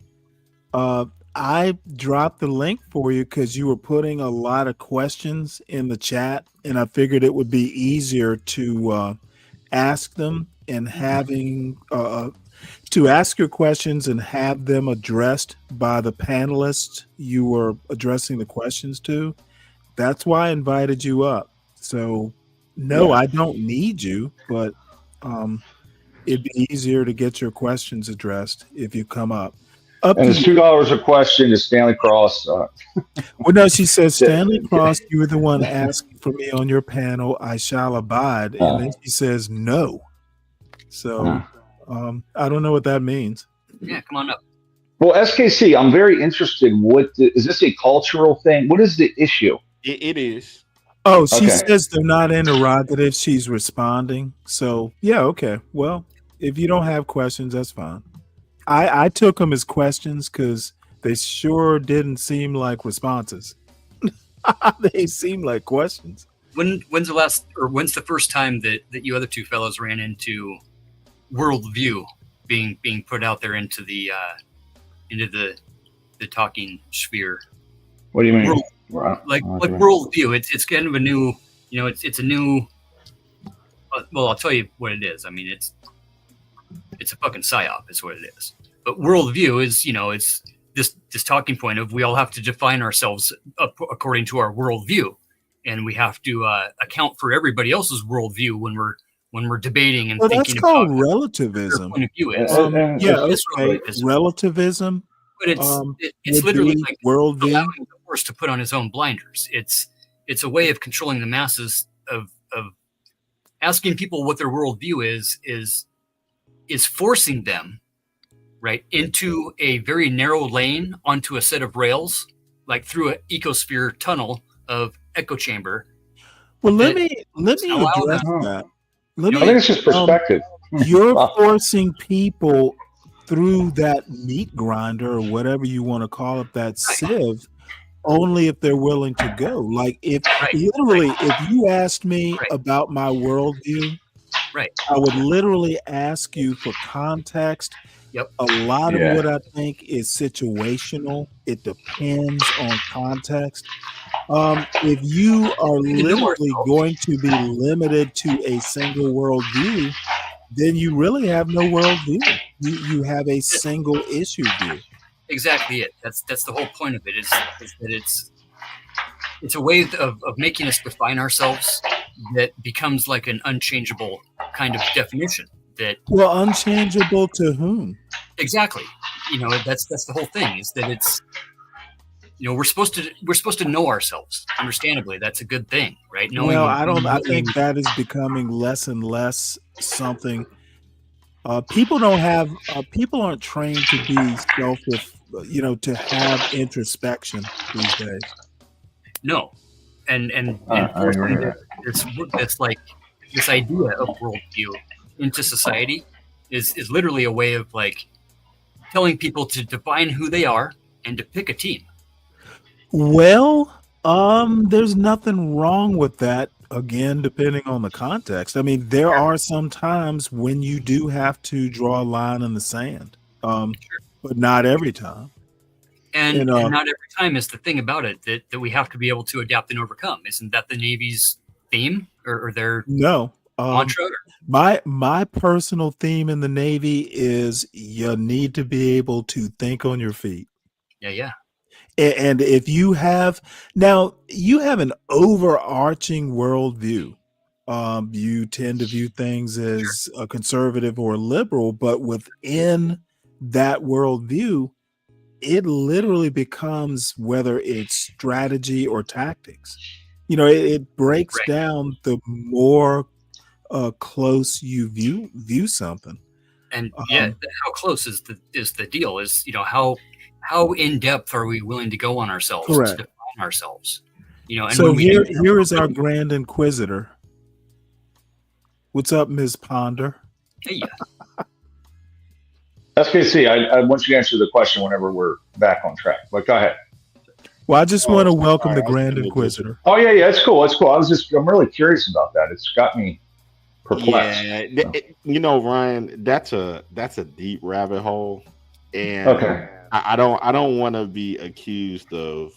I dropped the link for you because you were putting a lot of questions in the chat, and I figured it would be easier to ask them and having to ask your questions and have them addressed by the panelists you were addressing the questions to. That's why I invited you up. So, no, I don't need you, but it'd be easier to get your questions addressed if you come up. And it's $2 a question to Stanley Cross. Well, no, she says, Stanley Cross, you were the one asking for me on your panel. I shall abide. And then she says, no. So I don't know what that means. Yeah, come on up. Well, SKC, I'm very interested. Is this a cultural thing? What is the issue? It is. Oh, she says they're not interrogative. She's responding. So, yeah, okay. Well, if you don't have questions, that's fine. I took them as questions because they sure didn't seem like responses. They seem like questions. When's the first time that you other two fellows ran into worldview being put out there into the talking sphere? What do you mean? Like worldview. It's kind of a new, it's a new. Well, I'll tell you what it is. I mean, it's a fucking psyop, is what it is. But worldview is, it's this talking point of we all have to define ourselves according to our worldview, and we have to account for everybody else's worldview when we're debating and thinking that's called about relativism. What their point of view is. Relativism. But it's literally like worldview. Allowing the horse to put on his own blinders. It's a way of controlling the masses of asking people what their worldview is forcing them right into a very narrow lane onto a set of rails, like through an ecosphere tunnel of echo chamber. Well, let me address that. I think it's just perspective. You're forcing people through that meat grinder or whatever you want to call it, that sieve, only if they're willing to go. Like if you asked me about my worldview, I would literally ask you for context. Yep. A lot of what I think is situational. It depends on context. If you are literally going to be limited to a single worldview, then you really have no worldview. You have a single issue view. Exactly it. That's the whole point of it. Is that it's a way of making us define ourselves that becomes like an unchangeable kind of definition. Well, unchangeable to whom? Exactly. That's the whole thing. Is that we're supposed to know ourselves. Understandably, that's a good thing, right? Knowing. Well, I think that is becoming less and less something. People aren't trained to be to have introspection these days. No, and I agree with it's like this idea of worldview into society is literally a way of like telling people to define who they are and to pick a team. Well, there's nothing wrong with that. Again, depending on the context. I mean, there are some times when you do have to draw a line in the sand, but not every time. And not every time is the thing about it that we have to be able to adapt and overcome. Isn't that the Navy's theme or their mantra? My personal theme in the Navy is you need to be able to think on your feet. Yeah. And if you have an overarching worldview, you tend to view things as a conservative or a liberal, but within that worldview, it literally becomes whether it's strategy or tactics. It breaks down the more close you view something. And how close is the deal? Is how in depth are we willing to go on ourselves Correct. to define ourselves? And so when here is our Grand Inquisitor. What's up, Ms. Ponder? Hey. That's good to see. I want you to answer the question whenever we're back on track. But go ahead. Well, I just want to welcome the Grand Inquisitor. Oh yeah, it's cool. It's cool. I'm really curious about that. It's got me perplexed. Yeah, Ryan, that's a deep rabbit hole, and I don't want to be accused of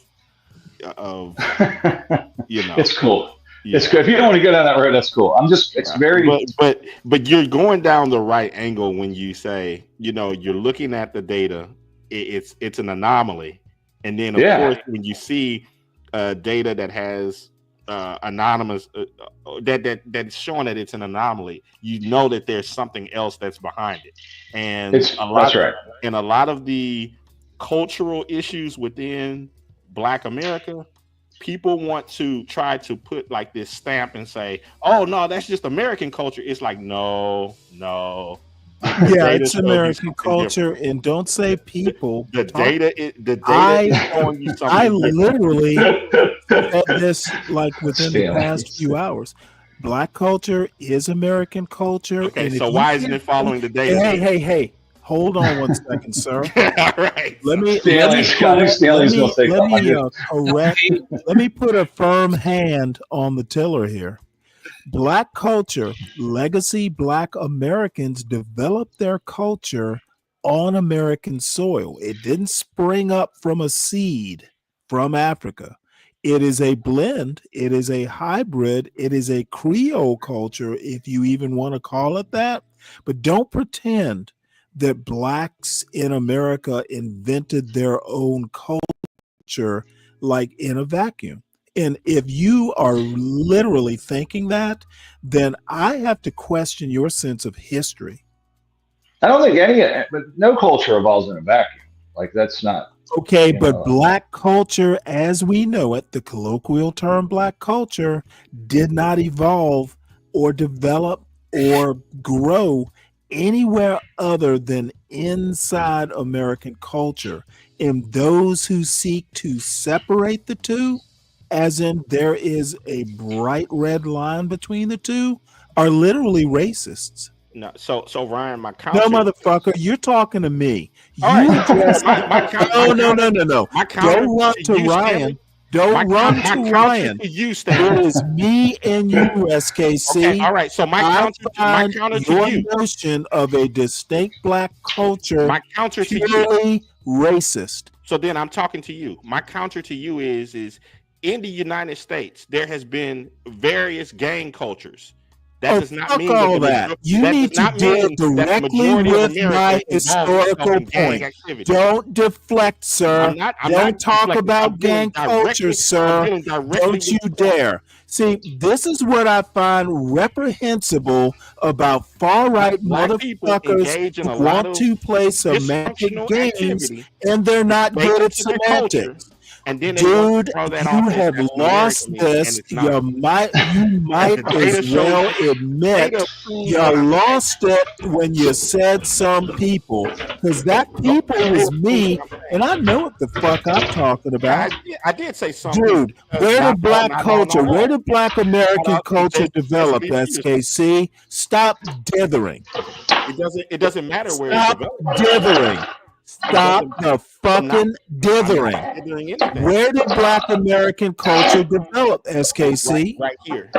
It's cool. Yeah. It's good. If you don't want to go down that road, that's cool. It's very. But you're going down the right angle when you say, you're looking at the data. It's an anomaly, and then of course when you see data that has anonymous that's showing that it's an anomaly, you know that there's something else that's behind it, and that's right. And a lot of the cultural issues within Black America, people want to try to put like this stamp and say, oh no, that's just American culture. It's like, no. Yeah, it's American culture, and don't say people. The data is showing you something. I literally said this like within the past few hours. Black culture is American culture. Okay, and so why isn't it following the data? Hey. Hold on one second, sir. All right. Let me put a firm hand on the tiller here. Black culture, legacy Black Americans developed their culture on American soil. It didn't spring up from a seed from Africa. It is a blend. It is a hybrid. It is a Creole culture, if you even want to call it that. But don't pretend that Blacks in America invented their own culture like in a vacuum. And if you are literally thinking that, then I have to question your sense of history. I don't think but no culture evolves in a vacuum. Like that's not okay. But Black culture, as we know it, the colloquial term Black culture, did not evolve or develop or grow anywhere other than inside American culture. And those who seek to separate the two, as in there is a bright red line between the two, are literally racists. No, so Ryan, my counter. No, motherfucker, you're talking to me. No. My don't run to Ryan. Don't run to Ryan. You, Stanley. It is me and you, SKC. Okay, all right. So my counter to your you. notion of a distinct Black culture. My counter to you. Racist. So then I'm talking to you. My counter to you is in the United States there has been various gang cultures. That does not mean all that. You need to deal directly with my historical point. Don't deflect, sir. Don't talk about gang culture, sir. Don't you dare. See, this is what I find reprehensible about far-right motherfuckers who want to play semantic games, and they're not good at semantics. And then they want dude, to throw that you off have as lost American, and this. it's not. You might as well admit you lost it when you said some people, because that people was me, and I know what the fuck I'm talking about. I did say some Dude, people. where Not did black all, culture, not all. where did black American Not all. culture Just develop, be serious. SKC? Stop dithering. It doesn't matter where it's Stop developed. dithering. Stop the fucking dithering. Where did black American culture develop, SKC? Right here.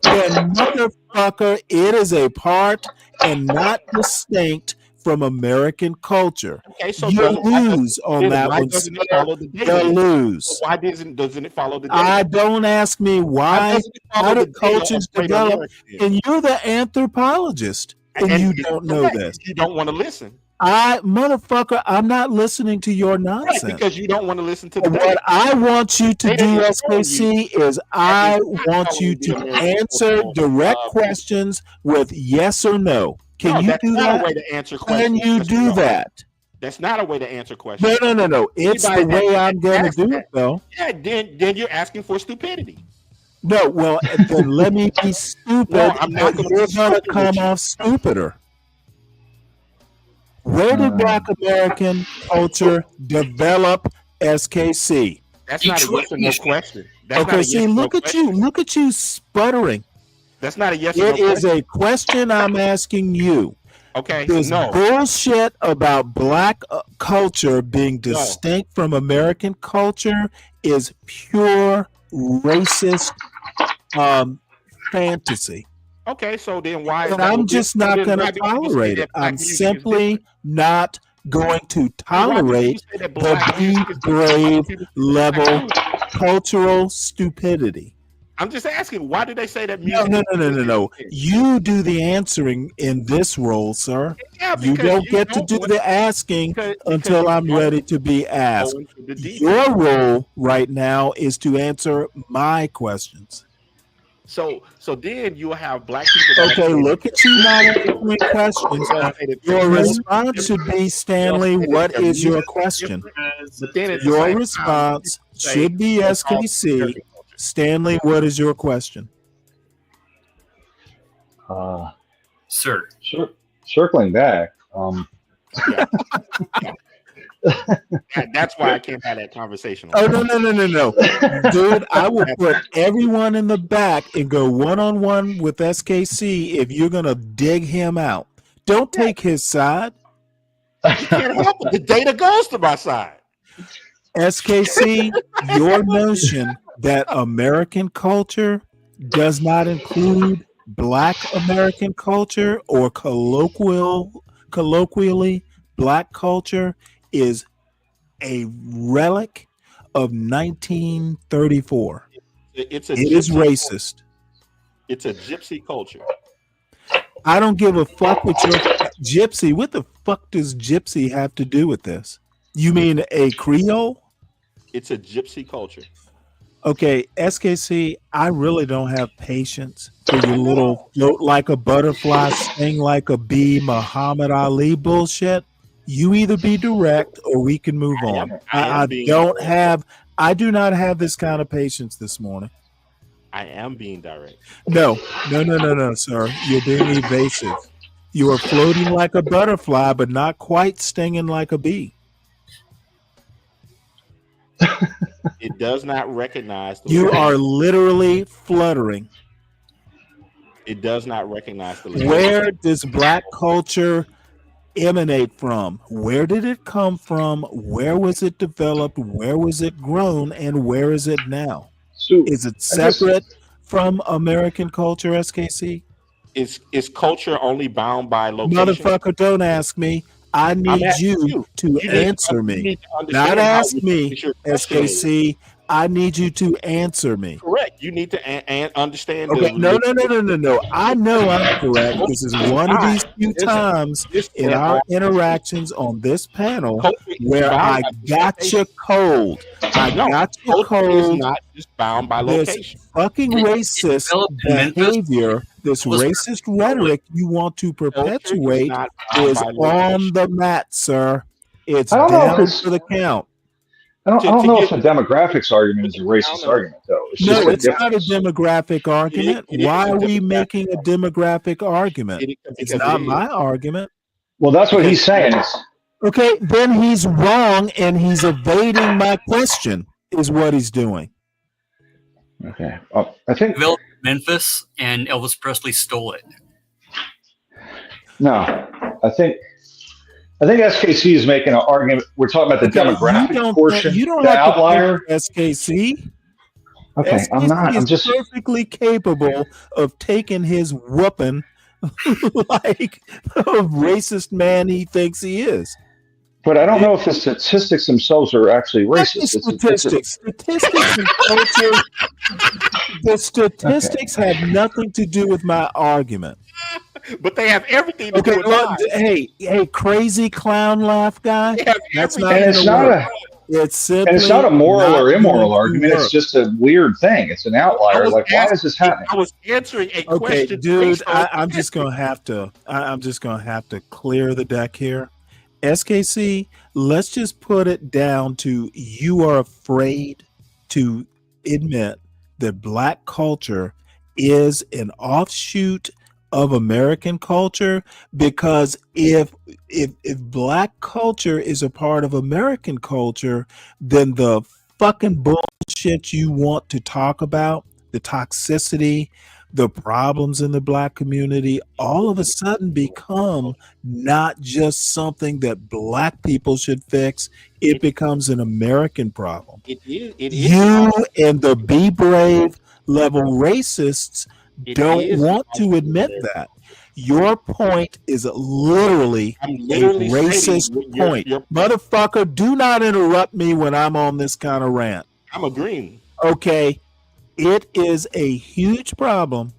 Then, motherfucker, it is a part and not distinct from American culture. Okay, so you lose on that why one. doesn't it follow the data? You lose. So why doesn't it follow the data? I don't ask me why. How do cultures develop? And you're the anthropologist, and you don't know this. You don't want to listen. Motherfucker, I'm not listening to your nonsense. Right, because you don't want to listen to the What data. I want you to do, SKC, is I want you to answer direct questions with yes or no. Can you do that? That's not a way to answer questions. Can you do that? That's not a way to answer questions. No. It's the way I'm going to do it, though. Yeah, then you're asking for stupidity. No, well, then let me be stupid. No, I'm not but you're going to come off stupider. Where did black American culture develop, SKC? That's not a yes or no question. Okay, see, look at you sputtering. That's not a yes or no question. It is a question I'm asking you. Okay, this bullshit about black culture being distinct from American culture is pure racist fantasy. Okay, so then why? And I'm just not going to tolerate it. I'm simply not going to tolerate the be brave level cultural stupidity. I'm just asking, why did they say that music? No. You do the answering in this role, sir. Yeah, you don't get to do the asking until I'm ready to be asked. Your role right now is to answer my questions. So then you'll have black people. Okay, look at you not answering questions. Your response should be, Stanley, what is your question? Your response should be SKC. Stanley, what is your question? Sir. Circling back. That's why I can't have that conversation. Oh, no. Dude, I will put everyone in the back and go one-on-one with SKC if you're going to dig him out. Don't take his side. You can't help it. The data goes to my side. SKC, your notion that American culture does not include black American culture or colloquially black culture is a relic of 1934. It is racist. It's a gypsy culture. I don't give a fuck with your gypsy. What the fuck does gypsy have to do with this? You mean a Creole? It's a gypsy culture. Okay, SKC, I really don't have patience for your little float like a butterfly, sting like a bee, Muhammad Ali bullshit. You either be direct or we can move on. I do not have this kind of patience this morning. I am being direct. No, sir. You're being evasive. You are floating like a butterfly, but not quite stinging like a bee. It does not recognize. You are literally fluttering. It does not recognize the. Where does black culture emanate from? Where did it come from? Where was it developed? Where was it grown? And where is it now? Is it separate from American culture, SKC? Is culture only bound by location? Motherfucker, don't ask me. I need you to answer me. Not ask me, SKC. I need you to answer me. Correct. You need to understand. Okay. No. I know I'm correct. This is one of these few times in our interactions on this panel where I got you cold. I got you cold. Not just bound by location. This fucking racist behavior, this racist rhetoric you want to perpetuate is on the mat, sir. It's down for the count. I don't know if the demographics argument is a racist argument, though. It's just No, a it's not a difference. demographic argument. It is Why a are we demographic making a demographic argument? It's because not it my is. argument. Well, that's what Because he's saying. Okay, then he's wrong and he's evading my question, is what he's doing. Okay. I think Developed in Memphis, and Elvis Presley stole it. no. I think SKC is making an argument. We're talking about the demographic portion, You don't the have outlier. to pick SKC. Okay, SKC I'm not. I'm is just perfectly capable of taking his whooping like a racist man he thinks he is. But I don't know if the statistics themselves are actually racist. Statistics and culture. The statistics have nothing to do with my argument. But they have everything to do Okay, with look, mine. hey, crazy clown laugh guy. That's not and it's gonna not work. it's not a moral or immoral argument. Work. It's just a weird thing. It's an outlier. Like, why is this happening? I was answering a Okay, question. dude, I'm just gonna have to clear the deck here. SKC, let's just put it down to you are afraid to admit that Black culture is an offshoot of American culture, because if Black culture is a part of American culture, then the fucking bullshit you want to talk about, the toxicity, the problems in the Black community, all of a sudden become not just something that Black people should fix. It becomes an American problem. It is. You and the Be Brave level racists don't want to admit that. Your point is literally a racist point. Motherfucker, do not interrupt me when I'm on this kind of rant. I'm agreeing. Okay. It is a huge problem.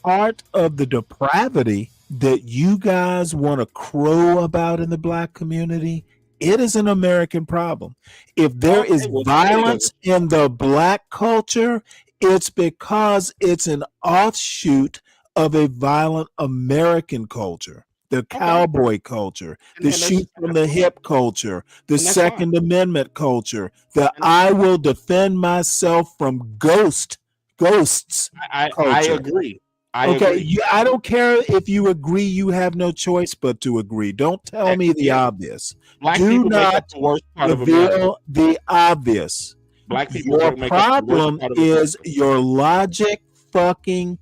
Part of the depravity that you guys want to crow about in the Black community, it is an American problem. If there is violence in the Black culture, it's because it's an offshoot of a violent American culture. The cowboy culture, the shoot from the hip culture, the Second Amendment culture, the I will defend myself from ghosts culture. I agree. I don't care if you agree. You have no choice but to agree. Don't tell me the obvious. Black Do people make not up the worst part of America. reveal the obvious. Black people Your make up the worst problem part of is America. your logic fucking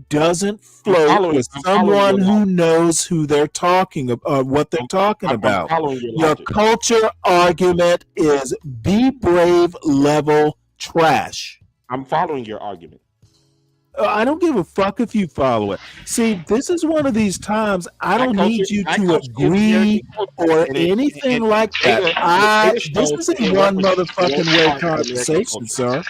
doesn't float with I'm someone following who knows who they're talking about, what they're talking about. following your Your logic. culture argument is Be Brave level trash. I'm following your argument. I don't give a fuck if you follow it. See, this is one of these times I don't need you to agree or anything like that. This is a one motherfucking way conversation, sir.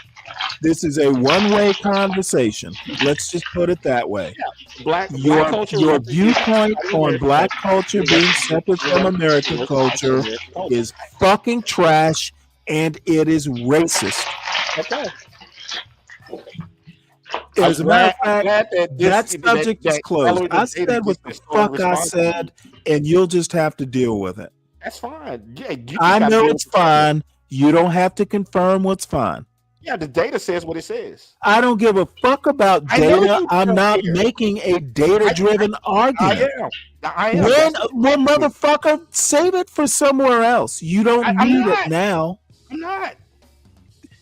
This is a one-way conversation. Let's just put it that way. Your viewpoint on Black culture being separate from American culture is fucking trash, and it is racist. Okay. As a matter of fact, that subject is closed. I said what the fuck I said, and you'll just have to deal with it. That's fine. Yeah, I know it's fine. You don't have to confirm what's fine. Yeah, the data says what it says. I don't give a fuck about data. I'm not making a data-driven argument. I am. Well, motherfucker, save it for somewhere else. You don't need it now. I'm not.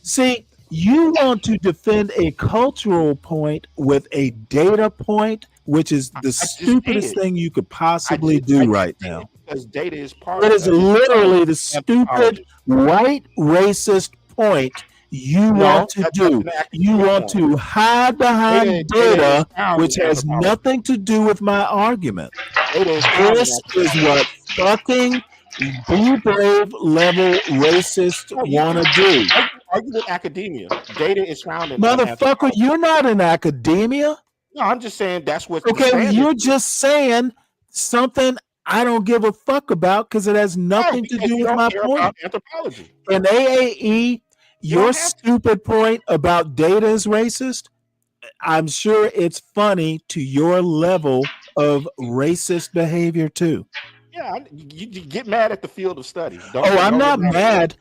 See, you want to defend a cultural point with a data point, which is the stupidest thing you could possibly do right now. Because data is part It of is literally the stupid white racist point you want to do. You want to hide behind data, which has nothing to do with my argument. This is what fucking Be Brave level racists want to do. Argue with academia. Data is found in Motherfucker, you're not in academia. No, I'm just saying that's what. Okay, you're just saying something I don't give a fuck about because it has nothing to do with my point. Anthropology. In AAE, your stupid point about data is racist. I'm sure it's funny to your level of racist behavior too. Yeah, you get mad at the field of study. I'm not mad.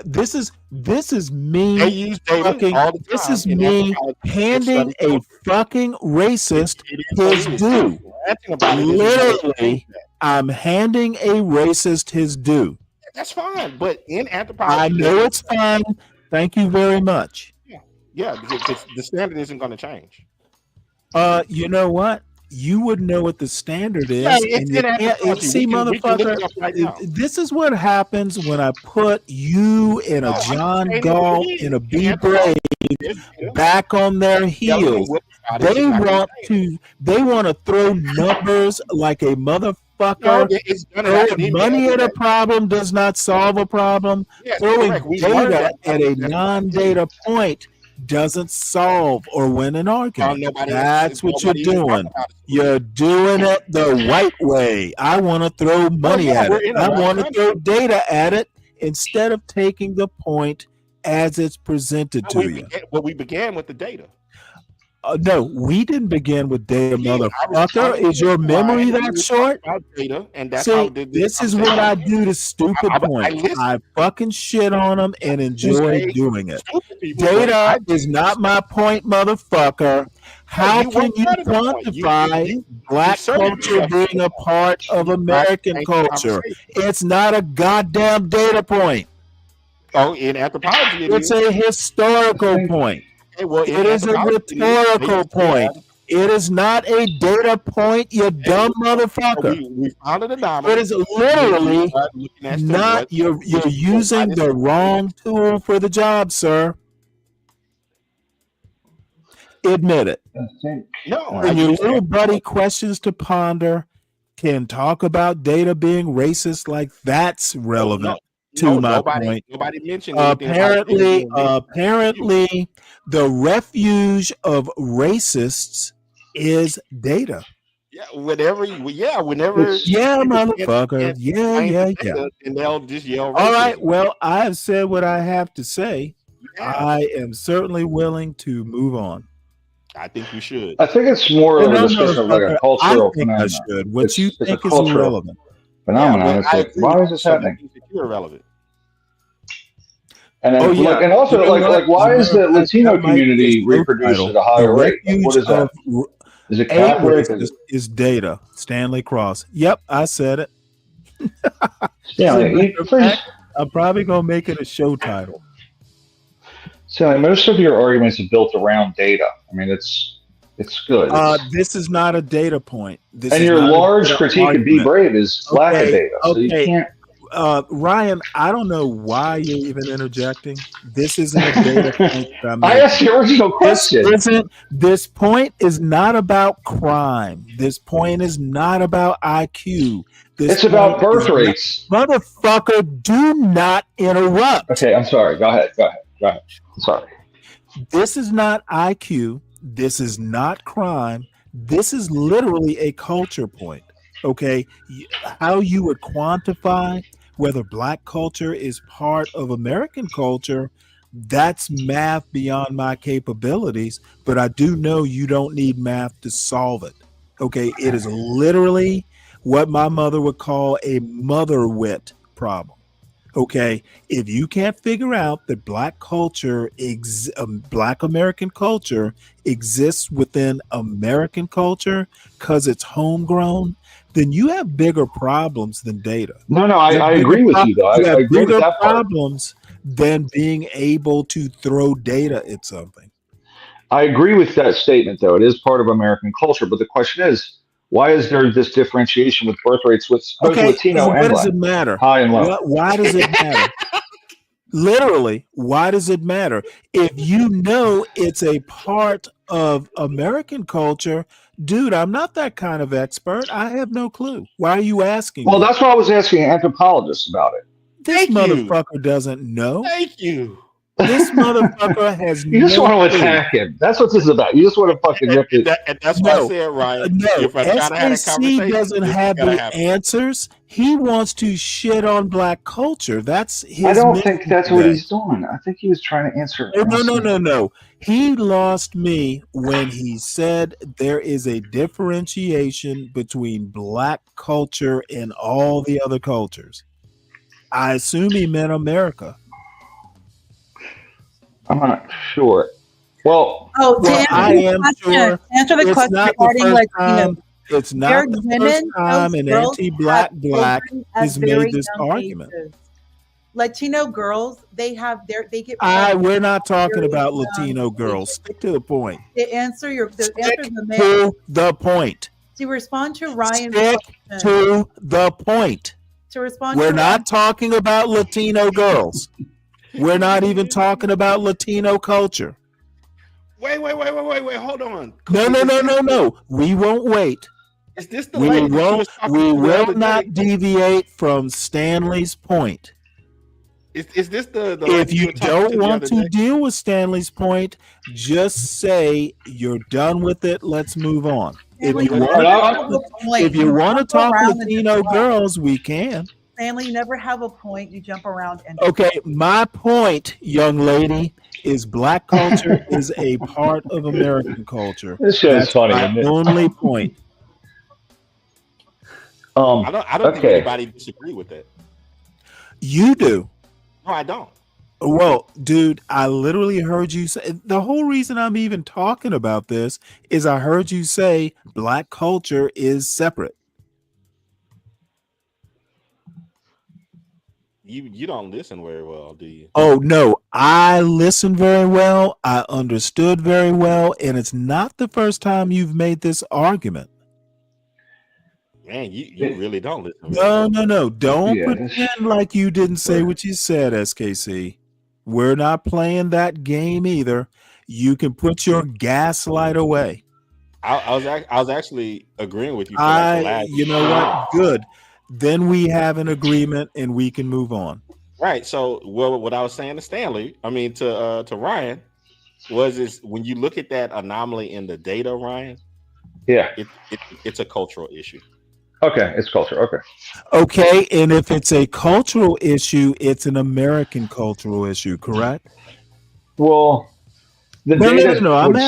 This is They me use data fucking. all the This time is in me anthropology and handing study a culture. fucking racist It is what his it is. due. Ranting about it isn't going to change Literally, that. I'm handing a racist his due. That's fine, but in I anthropology, know it's fine. Thank you very much. yeah, the standard isn't going to change. You know what? You would know what the standard Yeah, is, it's and you in can't. anthropology. See, We can look motherfucker, it up right now. this is what happens when I put you and a No, I'm John stating Galt it is. and a In B anthropology, Brave there's data. back on their Yelling and heels. whooping about it They is not going to want change. to. They want to throw numbers like a No, motherfucker. it's going to happen Throwing in money at a January. problem does not solve a problem. Yes, Throwing correct. We learned data that. at a That's what I'm non-data point doesn't solve or win an argument. That's what you're nobody even talking doing. about it. You're doing it the white way. I want to throw Well, money yeah, at we're it. in the I right want to country. throw data at it instead of taking the point as it's presented to you. We began with the data. No, we didn't begin with data, I was motherfucker. Is your memory that short? About data, and that's See, how this is what I do to stupid points. I fucking shit on them and enjoy doing it. Data is not my point, motherfucker. How can you quantify black culture being a part of American culture? It's not a goddamn data point. Oh, in anthropology, It's a historical point. Well, It is a rhetorical point. It is not a data point, you dumb motherfucker. We found an anomaly. It is literally not. You're using the wrong tool for the job, sir. Admit it. No, And your little buddy questions to ponder can talk about data being racist like that's relevant to my point. Nobody mentioned Apparently, the refuge of racists is data. Yeah, whenever. Yeah, motherfucker. Yeah. And they'll just yell. All right. Well, I have said what I have to say. I am certainly willing to move on. I think you should. I think it's more of a discussion of like a cultural phenomenon. I should. What you it's think a is cultural irrelevant. phenomenon. It's like, why is this happening? You're irrelevant. And then, and also, like, why is the Latino community reproduced at a higher rate? Like, what is that? Is it Catholic? Is data. Stanley Cross. Yep, I said it. I'm probably gonna make it a show title. So most of your arguments are built around data. I mean, it's good. This is not a data point. And your large critique of Be Brave is lack of data. So you can't. Ryan, I don't know why you're even interjecting. This isn't a data point. I asked the original question. This point is not about crime. This point is not about IQ. It's about birth rates. Motherfucker, do not interrupt. Okay, I'm sorry. Go ahead. Sorry. This is not IQ. This is not crime. This is literally a culture point. Okay, how you would quantify whether black culture is part of American culture, that's math beyond my capabilities, but I do know you don't need math to solve it. Okay, it is literally what my mother would call a mother wit problem. Okay, if you can't figure out that black culture, black American culture exists within American culture because it's homegrown, then you have bigger problems than data. No, I agree with you, though. I agree with that part. Problems than being able to throw data at something. I agree with that statement, though. It is part of American culture, but the question is, why is there this differentiation with birth rates with both Latino and Black? What does it matter? High and low. Why does it matter? Literally, why does it matter? If you know it's a part of American culture, dude, I'm not that kind of expert. I have no clue. Why are you asking? Well, that's why I was asking anthropologists about it. This motherfucker doesn't know. Thank you. This motherfucker has You just want to attack him. That's what this is about. You just want to fucking rip it. And that's why I said, Ryan. No, if I try to have a SAC conversation, doesn't have the answers. He wants to shit on black culture. That's his. I don't think that's what he's doing. I think he was trying to answer. No. He lost me when he said there is a differentiation between black culture and all the other cultures. I assume he meant America. I'm not sure. Well, I am sure. Answer the It's question not the regarding first Latino. time. It's not the first time an anti-black black has made this argument. Latino girls, they get. We're not talking about Latino girls. Stick to the point. To the point. To respond to Ryan's Stick question. to the point. To respond We're to not talking about Latino girls. We're not even talking about Latino culture. Wait. Hold on. No. We won't wait. Is this the We lady that you was talking we to the will other not day? deviate from Stanley's point. Is this the If you were talking don't the want other to day? deal with Stanley's point, just say you're done with it. Let's move on. If you want to talk Latino girls, we can. Stanley, you never have a point. You jump around and. Okay, my point, young lady, is black culture is a part of American culture. This show's That's funny, my isn't it? only point. I don't think anybody disagree with that. You do. No, I don't. Well, dude, I literally heard you say, the whole reason I'm even talking about this is I heard you say black culture is separate. You don't listen very well, do you? Oh, no, I listened very well. I understood very well. And it's not the first time you've made this argument. Man, you really don't listen. Very No. Don't Yeah, pretend like you didn't say what you said, SKC. We're not playing that game either. You can put your gaslight away. I was actually agreeing with you. For like the last You know what? Good. Then we have an agreement and we can move on. Right. So, what I was saying to Stanley, to Ryan, is when you look at that anomaly in the data, Ryan. Yeah. It's a cultural issue. Okay, it's culture. Okay. Okay, and if it's a cultural issue, it's an American cultural issue, correct? Well, the data would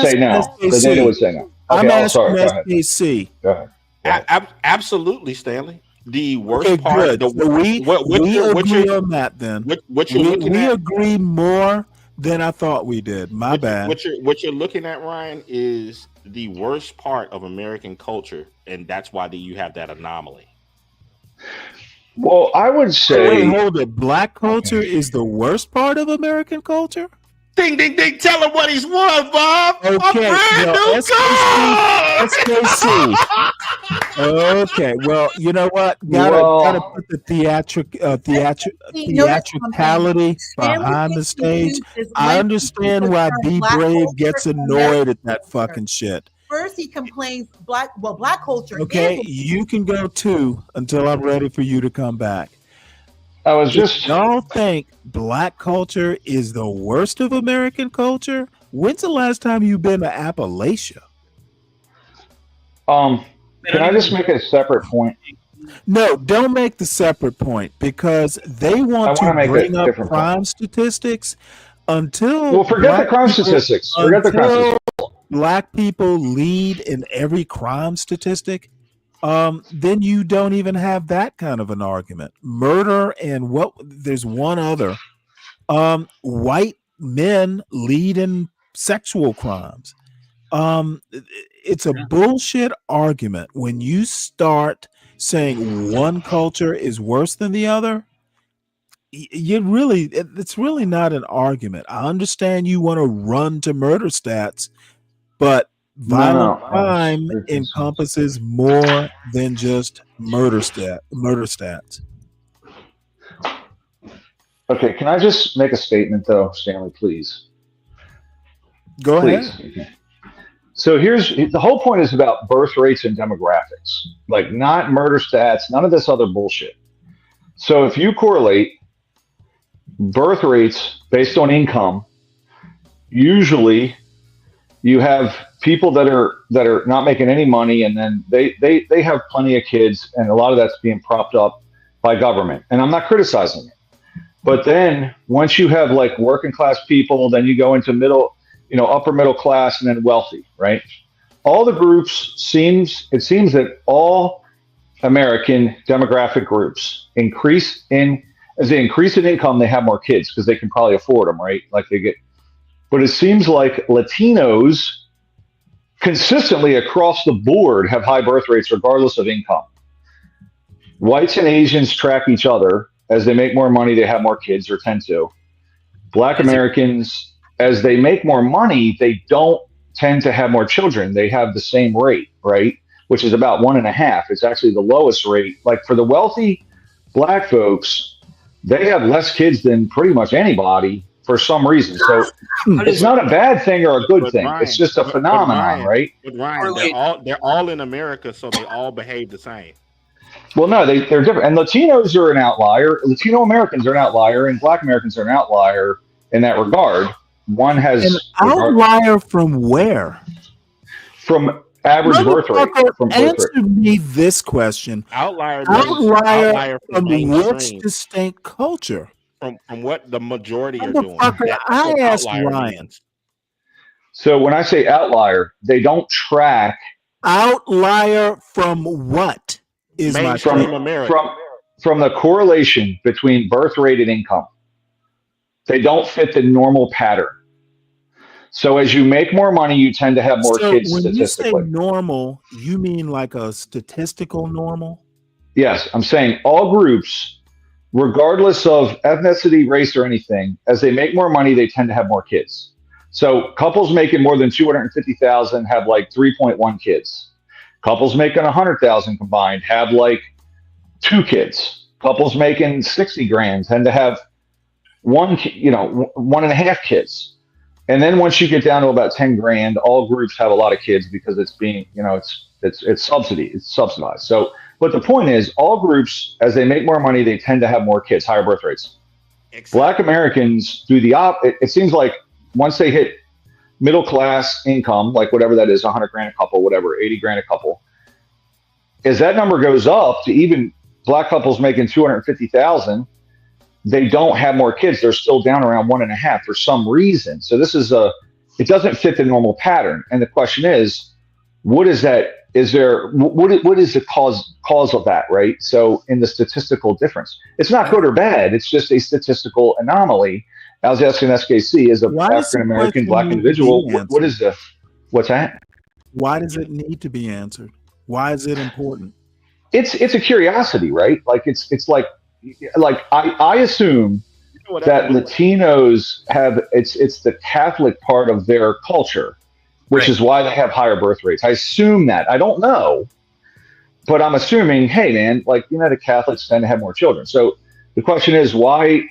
say no. The data would say no. I'm Okay, asking sorry. Go ahead. SKC. Go ahead. Absolutely, Stanley. The worst Okay, part. good. So we agree on that then. What you're looking we at? agree more than I thought we did. My bad. What you're looking at, Ryan, is the worst part of American culture, and that's why you have that anomaly. Well, I would say. Wait, hold it. Black culture is the worst part of American culture? Ding, ding, ding. Tell him what he's won, Bob. Okay. A brand new SKC. Okay. Well, you know what? Gotta put the theatricality behind the stage. I understand why Be Brave gets annoyed at that fucking shit. First, he complains black culture. Okay, you can go too until I'm ready for you to come back. Y'all think black culture is the worst of American culture? When's the last time you've been to Appalachia? Can I just make a separate point? No, don't make the separate point because they want to bring up crime statistics until. Well, forget the crime statistics. Forget the crime statistics. Black people lead in every crime statistic. Then you don't even have that kind of an argument. Murder and there's one other. White men lead in sexual crimes. It's a bullshit argument when you start saying one culture is worse than the other. It's really not an argument. I understand you want to run to murder stats, but violent crime encompasses more than just murder stats. Okay, can I just make a statement though, Stanley, please? Go ahead. Okay. So here's the whole point is about birth rates and demographics, like not murder stats, none of this other bullshit. So if you correlate birth rates based on income, usually you have people that are not making any money, and then they have plenty of kids, and a lot of that's being propped up by government. And I'm not criticizing it. But then once you have like working class people, then you go into upper middle class and then wealthy, right? All the groups it seems that all American demographic groups as they increase in income, they have more kids because they can probably afford them, right? Like they get but it seems like Latinos consistently across the board have high birth rates regardless of income. Whites and Asians track each other. As they make more money, they have more kids, or tend to. Black Americans, as they make more money, they don't tend to have more children. They have the same rate, right? Which is about 1.5. It's actually the lowest rate. Like for the wealthy Black folks, they have less kids than pretty much anybody for some reason. So it's not a bad thing or a good thing. Ryan, it's just a phenomenon, right? But Ryan, they're all in America, so they all behave the same. Well, no, they're different. And Latinos are an outlier. Latino Americans are an outlier, and Black Americans are an outlier in that regard. One has an outlier from where? From average birth rate. Answer me this question. Outlier from which distinct culture? From what the majority are doing. I asked Ryan. So when I say outlier, they don't track. Outlier from what? Is my from the correlation between birth rate and income. They don't fit the normal pattern. So as you make more money, you tend to have more kids statistically. When you say normal, you mean like a statistical normal? Yes, I'm saying all groups, regardless of ethnicity, race, or anything, as they make more money, they tend to have more kids. So couples making more than $250,000 have like 3.1 kids. Couples making 100,000 combined have like 2 kids. Couples making 60 grand tend to have 1.5 kids. And then once you get down to about 10 grand, all groups have a lot of kids because it's being, it's subsidized. So, but the point is, all groups, as they make more money, they tend to have more kids, higher birth rates. Black Americans do the it seems like once they hit middle class income, like whatever that is, 100 grand a couple, whatever, 80 grand a couple, as that number goes up to even Black couples making 250,000, they don't have more kids. They're still down around 1.5 for some reason. So this is it doesn't fit the normal pattern. And the question is, what is that? What is the cause of that, right? So in the statistical difference, it's not good or bad. It's just a statistical anomaly. I was asking SKC as an African American Black individual, what's that? Why does it need to be answered? Why is it important? It's a curiosity, right? Like it's like I assume that Latinos have it's the Catholic part of their culture, which is why they have higher birth rates. I assume that. I don't know, but I'm assuming, hey man, the Catholics tend to have more children. So the question is why,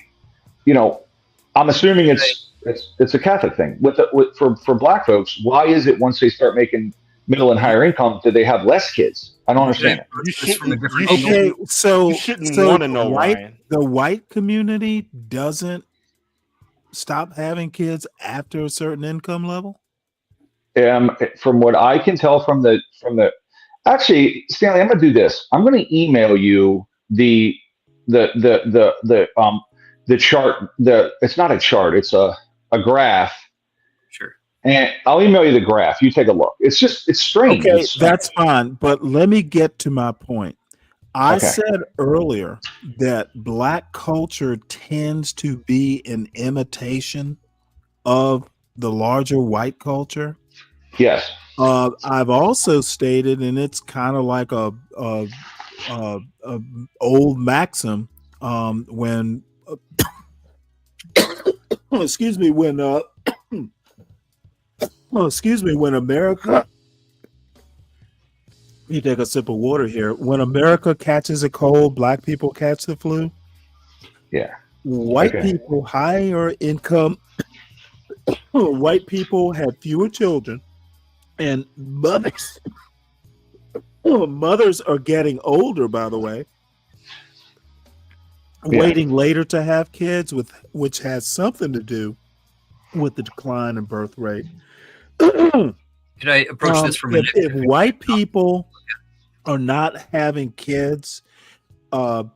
I'm assuming it's a Catholic thing. For Black folks, why is it once they start making middle and higher income, do they have less kids? I don't understand it. You shouldn't want to know, Ryan. The white community doesn't stop having kids after a certain income level? From what I can tell from the actually, Stanley, I'm going to do this. I'm going to email you the chart. It's not a chart. It's a graph. Sure. And I'll email you the graph. You take a look. It's strange. Okay, that's fine. But let me get to my point. I said earlier that Black culture tends to be an imitation of the larger white culture. Yes. I've also stated, and it's kind of like a old maxim, when excuse me, when America, you take a sip of water here. When America catches a cold, Black people catch the flu. Yeah. White people, higher income, white people have fewer children, and mothers are getting older, by the way, waiting later to have kids, which has something to do with the decline in birth rate. Can I approach this from if white people are not having kids, the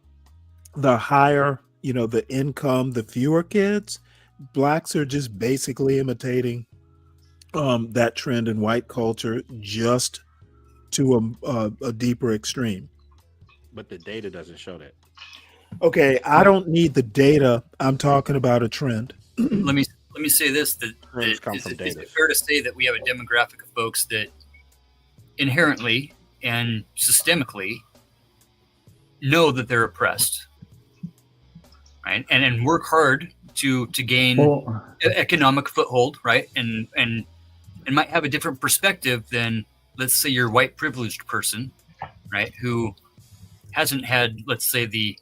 higher, the income, the fewer kids, Blacks are just basically imitating that trend in white culture, just to a deeper extreme. But the data doesn't show that. Okay, I don't need the data. I'm talking about a trend. Let me let me say this: that is it fair to say that we have a demographic of folks that inherently and systemically know that they're oppressed, right? And work hard to gain economic foothold, right? And might have a different perspective than, let's say, your white privileged person, right? Who hasn't had, let's say, the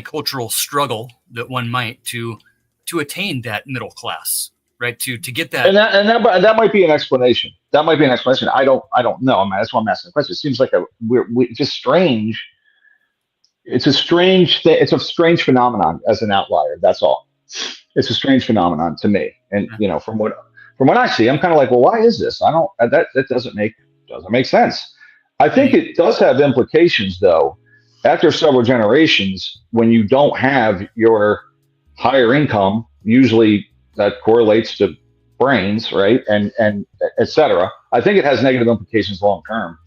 cultural struggle that one might to attain that middle class, right? To get that. And that might be an explanation. That might be an explanation. I don't know. I mean, that's why I'm asking the question. It seems like we're just strange. It's a strange thing. It's a strange phenomenon as an outlier. That's all. It's a strange phenomenon to me. And from what I see, I'm kind of like, well, why is this? That doesn't make sense. I think it does have implications, though. After several generations, when you don't have your higher income, usually that correlates to brains, right? And et cetera. I think it has negative implications long term.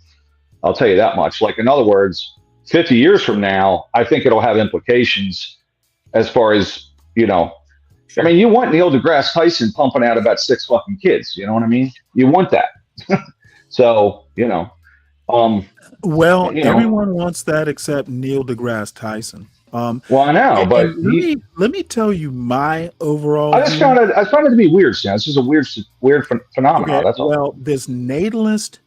I'll tell you that much. Like, in other words, 50 years from now, I think it'll have implications as far as, I mean, you want Neil deGrasse Tyson pumping out about 6 fucking kids. You know what I mean? You want that. So, everyone wants that except Neil deGrasse Tyson. Well, I know, but let me tell you my overall. I found it to be weird, Stan. This is a weird phenomenon. Okay, that's all. Well, this natalist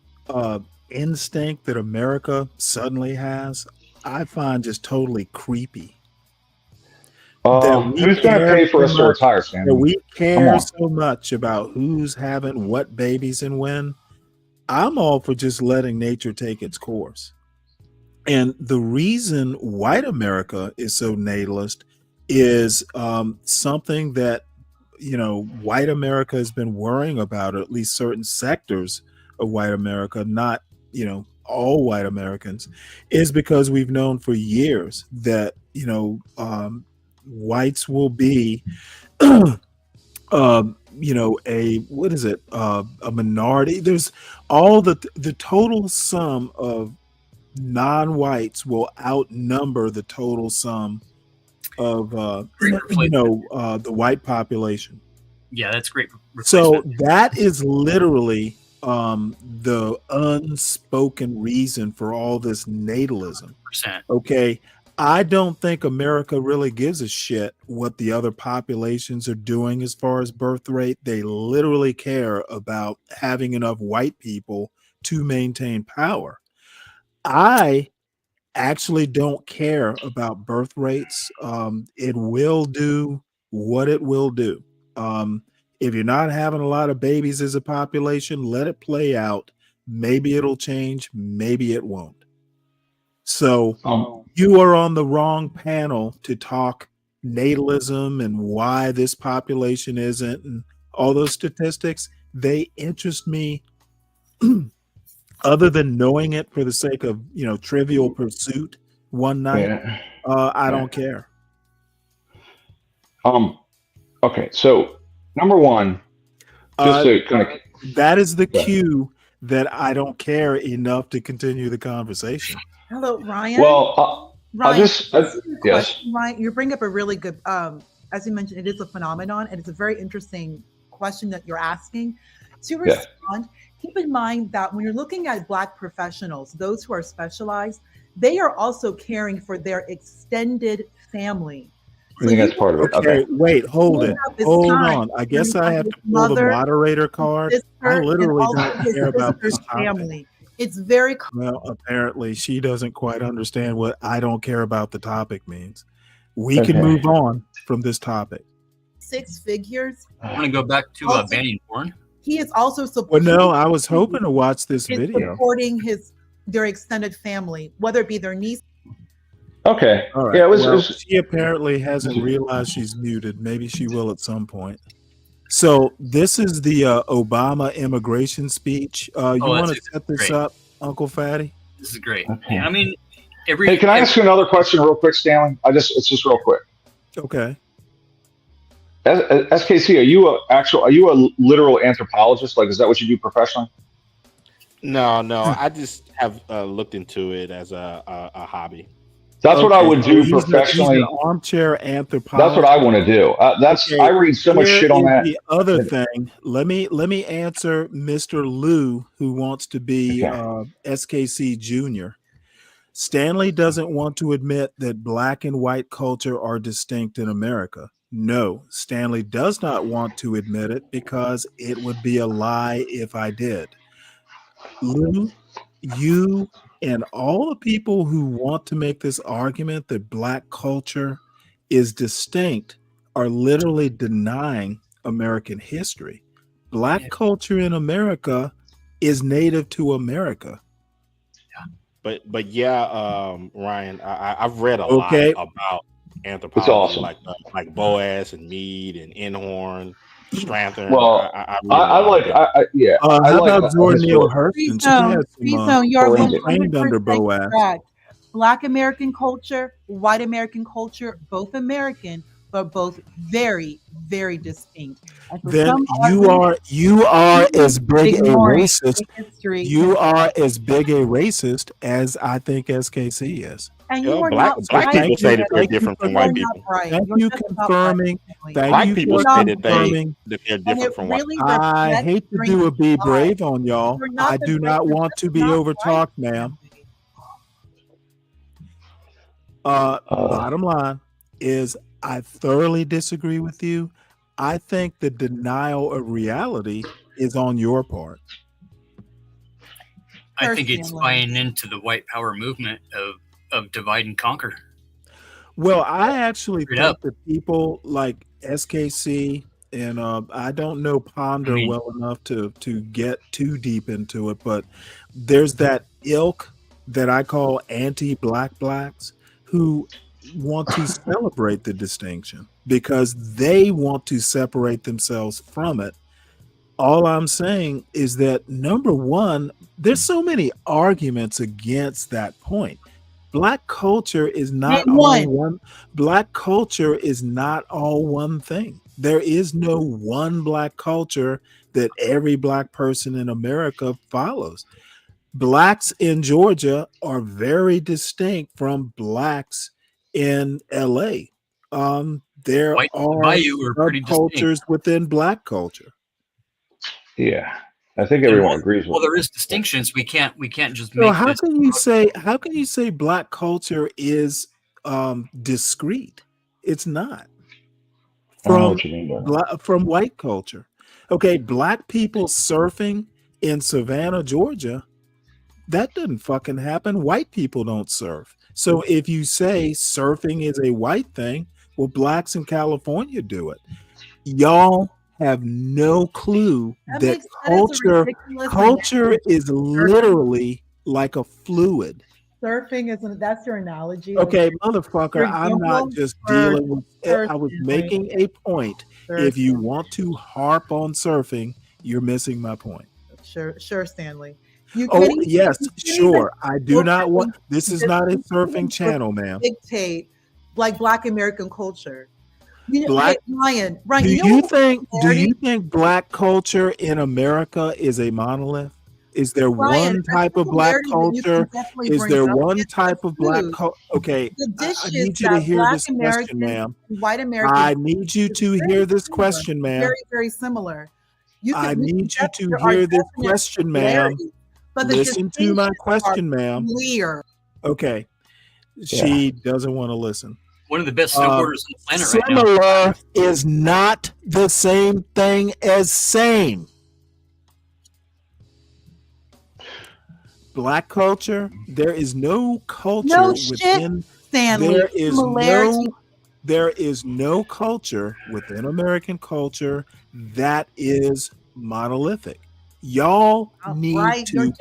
instinct that America suddenly has, I find just totally creepy. Who's going to pay for us to retire, Stan? We care so much about who's having what babies and when. I'm all for just letting nature take its course. And the reason white America is so natalist is something that, white America has been worrying about, or at least certain sectors of white America, not, all white Americans, is because we've known for years that, whites will be, a minority. There's all the total sum of non-whites will outnumber the total sum of the white population. Yeah, that's great. So that is literally the unspoken reason for all this natalism. Okay, I don't think America really gives a shit what the other populations are doing as far as birth rate. They literally care about having enough white people to maintain power. I actually don't care about birth rates. It will do what it will do. If you're not having a lot of babies as a population, let it play out. Maybe it'll change, maybe it won't. So you are on the wrong panel to talk natalism and why this population isn't, and all those statistics. They interest me other than knowing it for the sake of, trivial pursuit one night. I don't care. Okay, so number one, that is the cue that I don't care enough to continue the conversation. Hello, Ryan. Well, Ryan, yes. Ryan, you bring up a really good, as you mentioned, it is a phenomenon, and it's a very interesting question that you're asking. To respond, keep in mind that when you're looking at Black professionals, those who are specialized, they are also caring for their extended family. I think that's part of it. Okay. Wait, hold on. I guess I have to pull the moderator card. I literally don't care about this family. It's very well. Apparently, she doesn't quite understand what "I don't care about the topic" means. We can move on from this topic. 6 figures. I want to go back to banning porn. He is also supporting. Well, no, I was hoping to watch this video. Supporting their extended family, whether it be their niece. Okay. All right. Yeah, she apparently hasn't realized she's muted. Maybe she will at some point. So this is the Obama immigration speech. You want to set this up, Uncle Fatty? This is great. Okay. I mean, hey, can I ask you another question real quick, Stanley? It's just real quick. Okay. SKC, are you a literal anthropologist? Like, is that what you do professionally? No. I just have looked into it as a hobby. That's what I would so do he's professionally. an armchair anthropologist. That's what I want to do. I read so much shit on Here is that. the other thing. Let me answer Mr. Lou, who wants to be SKC Junior. Stanley doesn't want to admit that black and white culture are distinct in America. No, Stanley does not want to admit it because it would be a lie if I did. Lou, you and all the people who want to make this argument that black culture is distinct are literally denying American history. Black culture in America is native to America. But yeah, Ryan, I've read a lot about anthropology, awesome. like Boas and Mead and Inhorn, Strathern. Well, I how about Zora Neale Hurston? She had some you're trained under 100% Boas. correct. Black American culture, white American culture, both American, but both very, very distinct. Then you are as big a racist. You are as big a racist as I think SKC is. And you are black people say that they're different from white people. Thank you confirming. Black people say that they're different from white people. I hate to do a be brave on y'all. I do not want to be overtalked, ma'am. Bottom line is I thoroughly disagree with you. I think the denial of reality is on your part. I think it's buying into the white power movement of divide and conquer. Well, I actually think that people like SKC and I don't know Ponder well enough to get too deep into it, but there's that ilk that I call anti-black blacks who want to celebrate the distinction because they want to separate themselves from it. All I'm saying is that, number one, there's so many arguments against that point. Black culture is not all one. Black culture is not all one thing. There is no one black culture that every black person in America follows. Blacks in Georgia are very distinct from blacks in LA. There are cultures within black culture. Yeah, I think everyone agrees with. Well, there is distinctions. We can't just. So how can you say black culture is discrete? It's not. From white culture. Okay, black people surfing in Savannah, Georgia, that doesn't fucking happen. White people don't surf. So if you say surfing is a white thing, well, blacks in California do it. Y'all have no clue that culture is literally like a fluid. Surfing that's your analogy. Okay, motherfucker, I'm not just dealing with it. I was making a point. If you want to harp on surfing, you're missing my point. Sure, Stanley. Yes, sure. I do not want. This is not a surfing channel, ma'am. Dictate like Black American culture. Ryan, do you think black culture in America is a monolith? Is there one type of black culture? Is there one type of black culture? Okay, I need you to hear this question, ma'am. White American. I need you to hear this question, ma'am. Very, very similar. I need you to hear this question, ma'am. Listen to my question, ma'am. Okay, she doesn't want to listen. One of the best snowboarders on the planet right now. Similar is not the same thing as same. Black culture, there is no culture within Stanley. There is no culture within American culture that is monolithic. Y'all need to.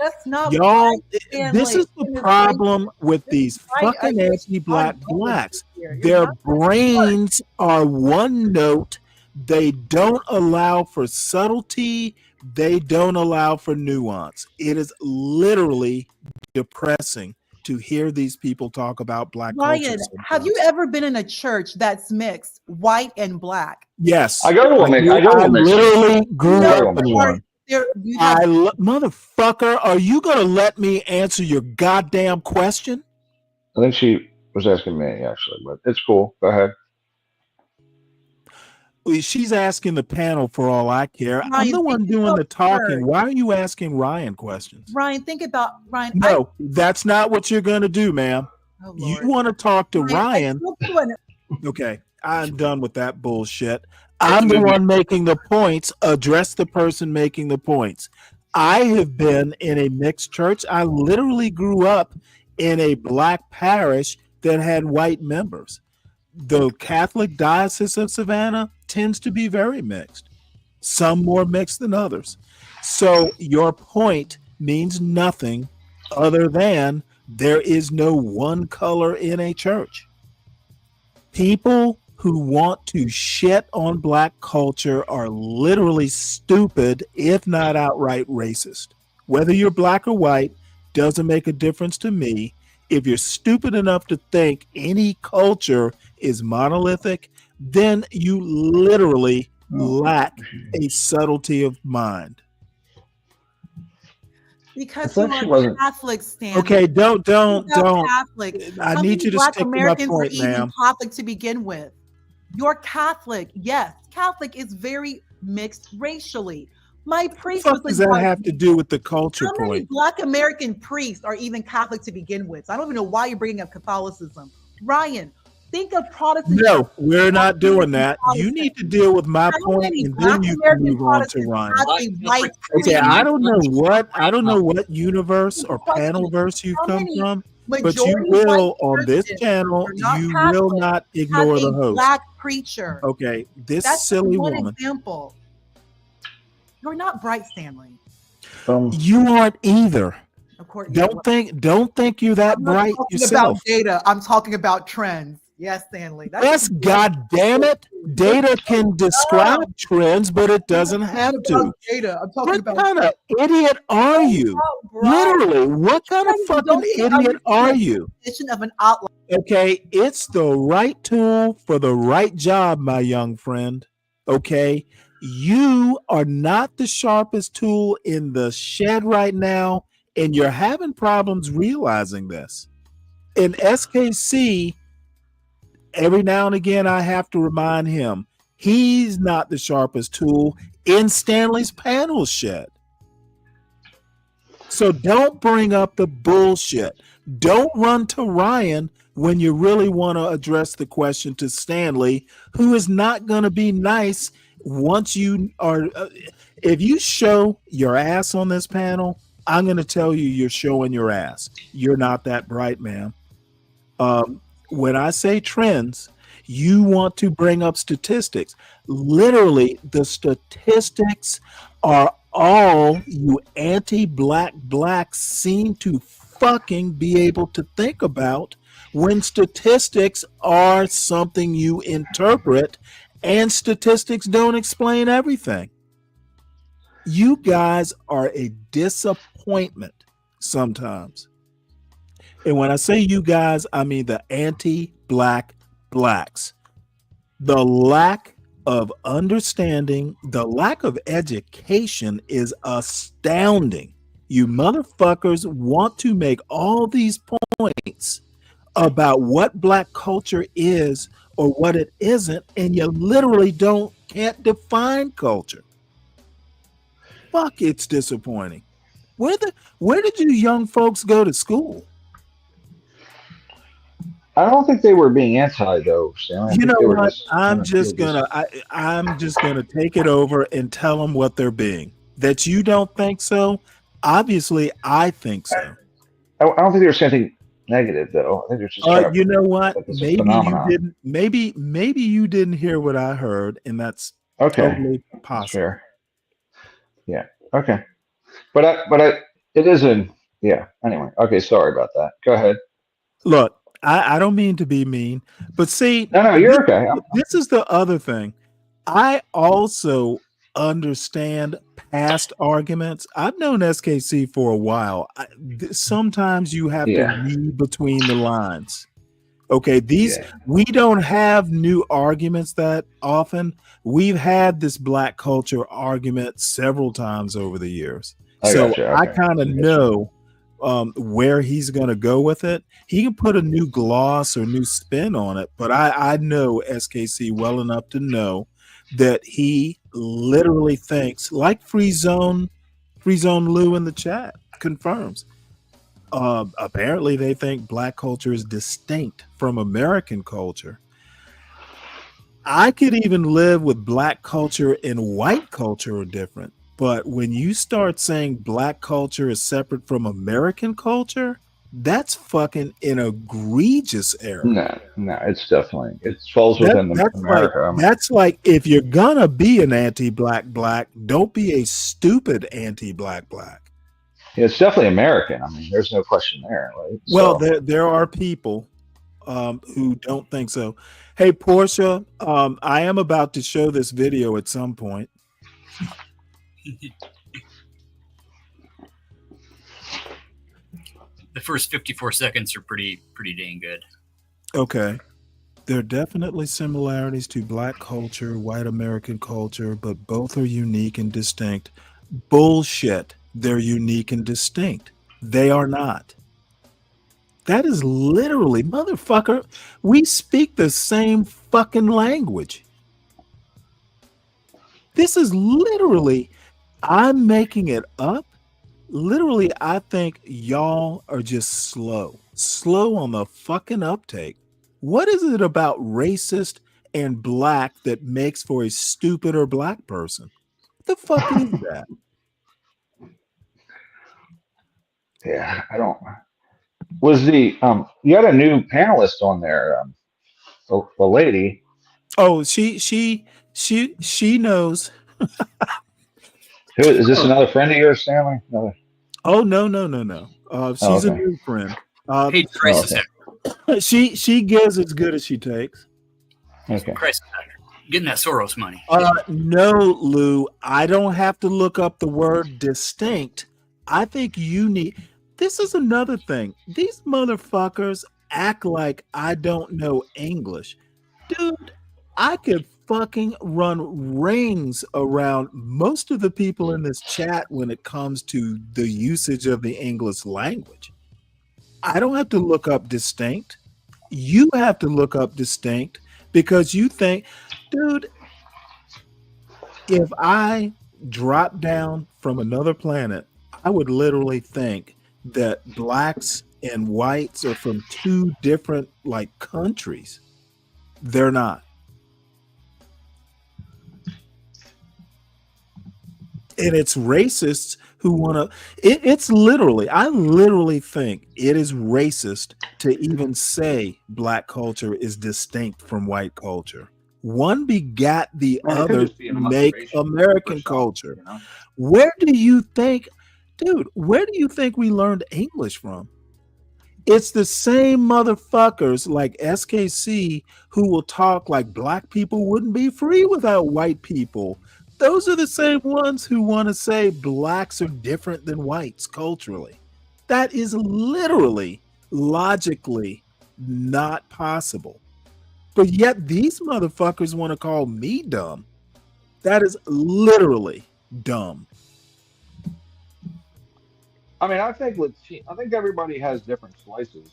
Y'all, this is the problem with these fucking anti-black blacks. Their brains are one note. They don't allow for subtlety. They don't allow for nuance. It is literally depressing to hear these people talk about black culture. Ryan, have you ever been in a church that's mixed white and black? Yes. I go to a mix. I literally grew up in one. Motherfucker, are you gonna let me answer your goddamn question? I think she was asking me actually, but it's cool. Go ahead. She's asking the panel for all I care. Ryan, I'm the one doing the talking. absurd. Why are you asking Ryan questions? Ryan, think about Ryan. No, that's not what you're going to do, ma'am. Oh, You want to talk to Ryan. Ryan. Okay, I'm done with that bullshit. I'm the one making the points. Address the person making the points. I have been in a mixed church. I literally grew up in a black parish that had white members. The Catholic Diocese of Savannah tends to be very mixed, some more mixed than others. So your point means nothing other than there is no one color in a church. People who want to shit on black culture are literally stupid, if not outright racist. Whether you're black or white doesn't make a difference to me. If you're stupid enough to think any culture is monolithic, then you literally lack a subtlety of mind. Because you are Catholic, Stanley. Okay, don't. Catholic. I need you to Black stick Americans to my point, are even ma'am. Catholic to begin with. You're Catholic, yes. Catholic is very mixed racially. My priest What does that have to do with the culture How many point? Black American priests are even Catholic to begin with? I don't even know why you're bringing up Catholicism. Ryan, think of Protestant. No, we're not doing that. You need to deal with my point, and then you can move on to Ryan. Okay, I don't know what universe or panel verse you've come from, but you will on this channel. You will not ignore the host. Black preacher. Okay, this That's silly one woman. example. You're not bright, Stanley. You aren't either. Of course, Don't think you're that bright yourself. About data. I'm talking about trends. Yes, Stanley. Yes, God damn it. Data can describe trends, but it doesn't have to. Data. I'm talking What kind of idiot are you? Literally, what kind of fucking idiot are you? Of an outline. Okay, it's the right tool for the right job, my young friend. Okay, you are not the sharpest tool in the shed right now, and you're having problems realizing this. In SKC, every now and again, I have to remind him he's not the sharpest tool in Stanley's panel shed. So don't bring up the bullshit. Don't run to Ryan when you really want to address the question to Stanley, who is not going to be nice once you are. If you show your ass on this panel, I'm going to tell you you're showing your ass. You're not that bright, man. When I say trends, you want to bring up statistics. Literally, the statistics are all you anti-black blacks seem to fucking be able to think about when statistics are something you interpret, and statistics don't explain everything. You guys are a disappointment sometimes. And when I say you guys, I mean the anti-black blacks. The lack of understanding, the lack of education is astounding. You motherfuckers want to make all these points about what black culture is or what it isn't, and you literally can't define culture. Fuck, it's disappointing. Where did you young folks go to school? I don't think they were being anti, though, Stanley. You know what? I'm just gonna take it over and tell them what they're being. That you don't think so? Obviously, I think so. I don't think they were saying anything negative, though. I think they're just. You know what? Maybe you didn't hear what I heard, and that's totally possible. Fair. Yeah. Okay. But it isn't. Yeah. Anyway. Okay. Sorry about that. Go ahead. Look. I don't mean to be mean, but see, no, you're okay. This is the other thing. I also understand past arguments. I've known SKC for a while. Sometimes you have to read between the lines. Okay, we don't have new arguments that often. We've had this black culture argument several times over the years. I kind of know where he's going to go with it. He can put a new gloss or new spin on it, but I know SKC well enough to know that he literally thinks, like Free Zone Lou in the chat confirms. Apparently, they think Black culture is distinct from American culture. I could even live with Black culture and white culture are different. But when you start saying Black culture is separate from American culture, that's fucking an egregious error. No, it's definitely, it falls within America. That's like, if you're gonna be an anti-black, don't be a stupid anti-black. It's definitely American. I mean, there's no question there. Right? Well, there are people who don't think so. Hey, Portia, I am about to show this video at some point. The first 54 seconds are pretty dang good. Okay. There are definitely similarities to Black culture, white American culture, but both are unique and distinct. Bullshit. They're unique and distinct. They are not. That is literally, motherfucker, we speak the same fucking language. This is literally, I'm making it up. Literally, I think y'all are just slow on the fucking uptake. What is it about racist and black that makes for a stupider black person? What the fuck is that? Yeah, I don't. Was the you had a new panelist on there, a lady. Oh, she knows. Who is this? Another friend of yours, Stanley? Another... Oh no. She's a new friend. Hey, crisis actor. She gives as good as she takes. Okay. Crisis actor. Getting that Soros money. No, Lou, I don't have to look up the word distinct. I think you need. This is another thing. These motherfuckers act like I don't know English. Dude, I could fucking run rings around most of the people in this chat when it comes to the usage of the English language. I don't have to look up distinct. You have to look up distinct because you think, dude, if I drop down from another planet, I would literally think that blacks and whites are from two different countries. They're not. And it's racists who want to, it's literally, I literally think it is racist to even say black culture is distinct from white culture. One begat the other to make American culture. You know? Where do you think, dude, where do you think we learned English from? It's the same motherfuckers like SKC who will talk like black people wouldn't be free without white people. Those are the same ones who want to say blacks are different than whites culturally. That is literally, logically not possible. But yet these motherfuckers want to call me dumb. That is literally dumb. I mean, I think everybody has different slices.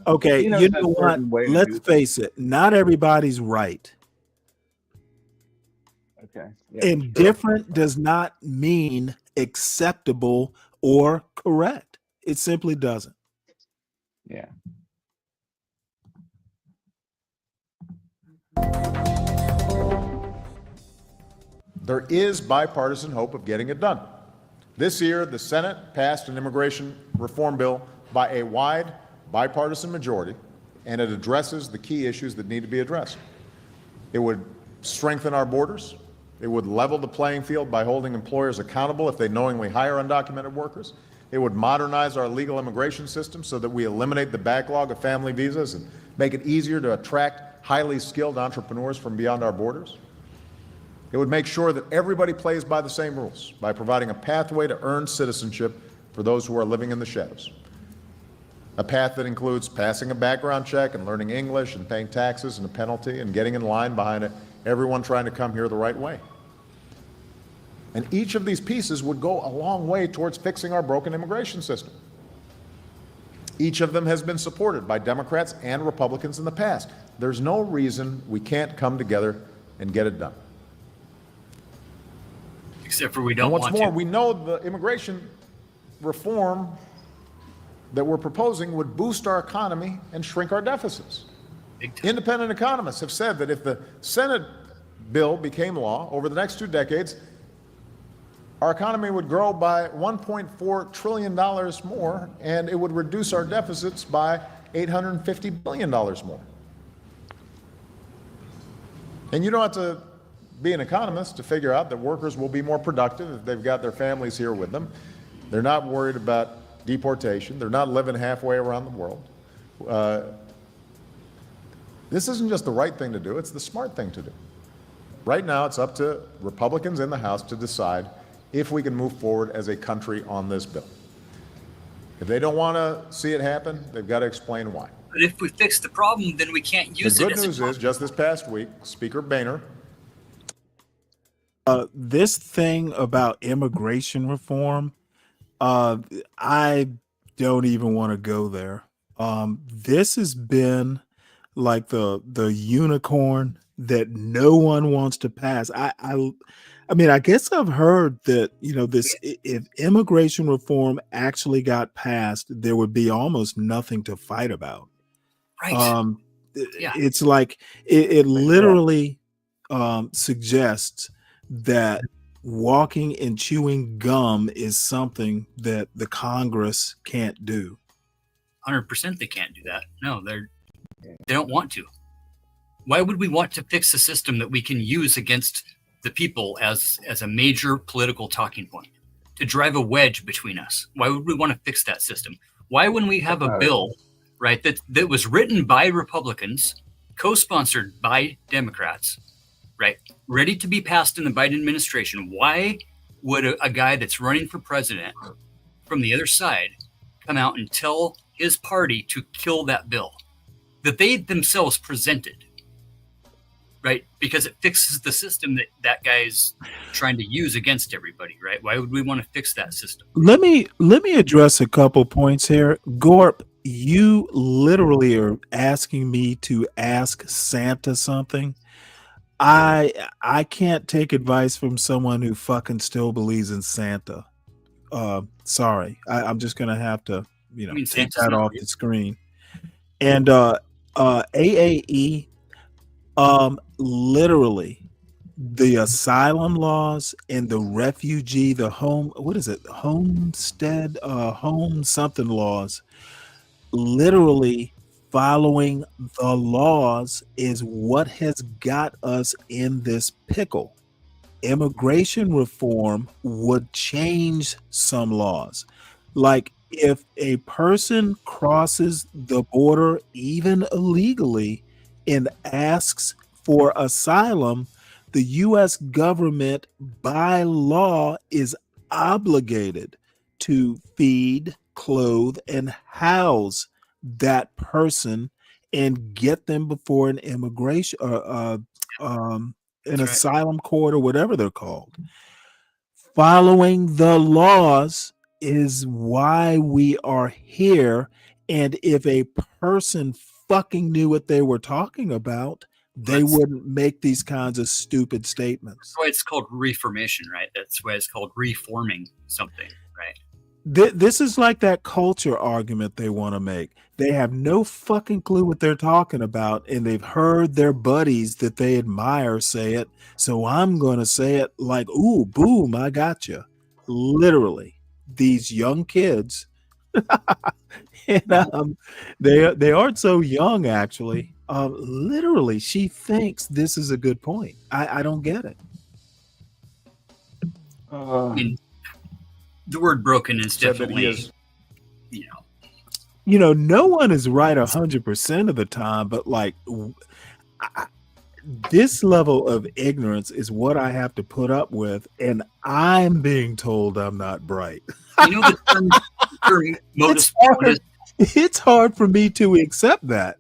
Okay, you know what? Let's face it. Not everybody's right. Okay. Yeah, and different does not mean acceptable or correct. It simply doesn't. Yeah. There is bipartisan hope of getting it done. This year, the Senate passed an immigration reform bill by a wide bipartisan majority, and it addresses the key issues that need to be addressed. It would strengthen our borders. It would level the playing field by holding employers accountable if they knowingly hire undocumented workers. It would modernize our legal immigration system so that we eliminate the backlog of family visas and make it easier to attract highly skilled entrepreneurs from beyond our borders. It would make sure that everybody plays by the same rules by providing a pathway to earn citizenship for those who are living in the shadows. A path that includes passing a background check and learning English and paying taxes and a penalty and getting in line behind everyone trying to come here the right way. And each of these pieces would go a long way towards fixing our broken immigration system. Each of them has been supported by Democrats and Republicans in the past. There's no reason we can't come together and get it done. Except for we don't and what's want more, to. we know the immigration reform that we're proposing would boost our economy and shrink our deficits. Independent economists have said that if the Senate bill became law over the next 2 decades, our economy would grow by $1.4 trillion more, and it would reduce our deficits by $850 billion more. And you don't have to be an economist to figure out that workers will be more productive if they've got their families here with them. They're not worried about deportation. They're not living halfway around the world. This isn't just the right thing to do, it's the smart thing to do. Right now, it's up to Republicans in the House to decide if we can move forward as a country on this bill. If they don't want to see it happen, they've got to explain why. But if we fix the problem, then we can't use The it good as news is, just this past week, Speaker Boehner. This thing about immigration reform, I don't even want to go there. This has been like the unicorn that no one wants to pass. I mean, I guess I've heard that, this, if immigration reform actually got passed, there would be almost nothing to fight about. Right. It's like it literally suggests that walking and chewing gum is something that the Congress can't do. 100% they can't do that. No, they don't want to. Why would we want to fix a system that we can use against the people as a major political talking point, to drive a wedge between us? Why would we want to fix that system? Why, when we have a bill, right, that was written by Republicans, co-sponsored by Democrats, right, ready to be passed in the Biden administration, why would a guy that's running for president from the other side come out and tell his party to kill that bill that they themselves presented? Right, because it fixes the system that guy's trying to use against everybody. Right? Why would we want to fix that system? Let me address a couple points here. Gorp, you literally are asking me to ask Santa something. I can't take advice from someone who fucking still believes in Santa. Sorry, I'm just gonna have to, take Santa's that not off real. the screen. And AAE. Literally, the asylum laws and the refugee, the homestead, home something laws, literally following the laws is what has got us in this pickle. Immigration reform would change some laws. Like, if a person crosses the border, even illegally, and asks for asylum, the U.S. government by law is obligated to feed, clothe, and house that person and get them before an immigration asylum court, or whatever they're called. Following the laws is why we are here. And if a person fucking knew what they were talking about, they wouldn't make these kinds of stupid statements. That's why it's called reformation, right? That's why it's called reforming something, right? This is like that culture argument they want to make. They have no fucking clue what they're talking about, and they've heard their buddies that they admire say it, so I'm going to say it like, ooh, boom, I got you. Literally, these young kids, and they aren't so young, actually. Literally, she thinks this is a good point. I don't get it. I mean, the word broken is definitely, no one is right 100% of the time, but like this level of ignorance is what I have to put up with, and I'm being told I'm not bright. The term modus ponens. It's hard for me to accept that.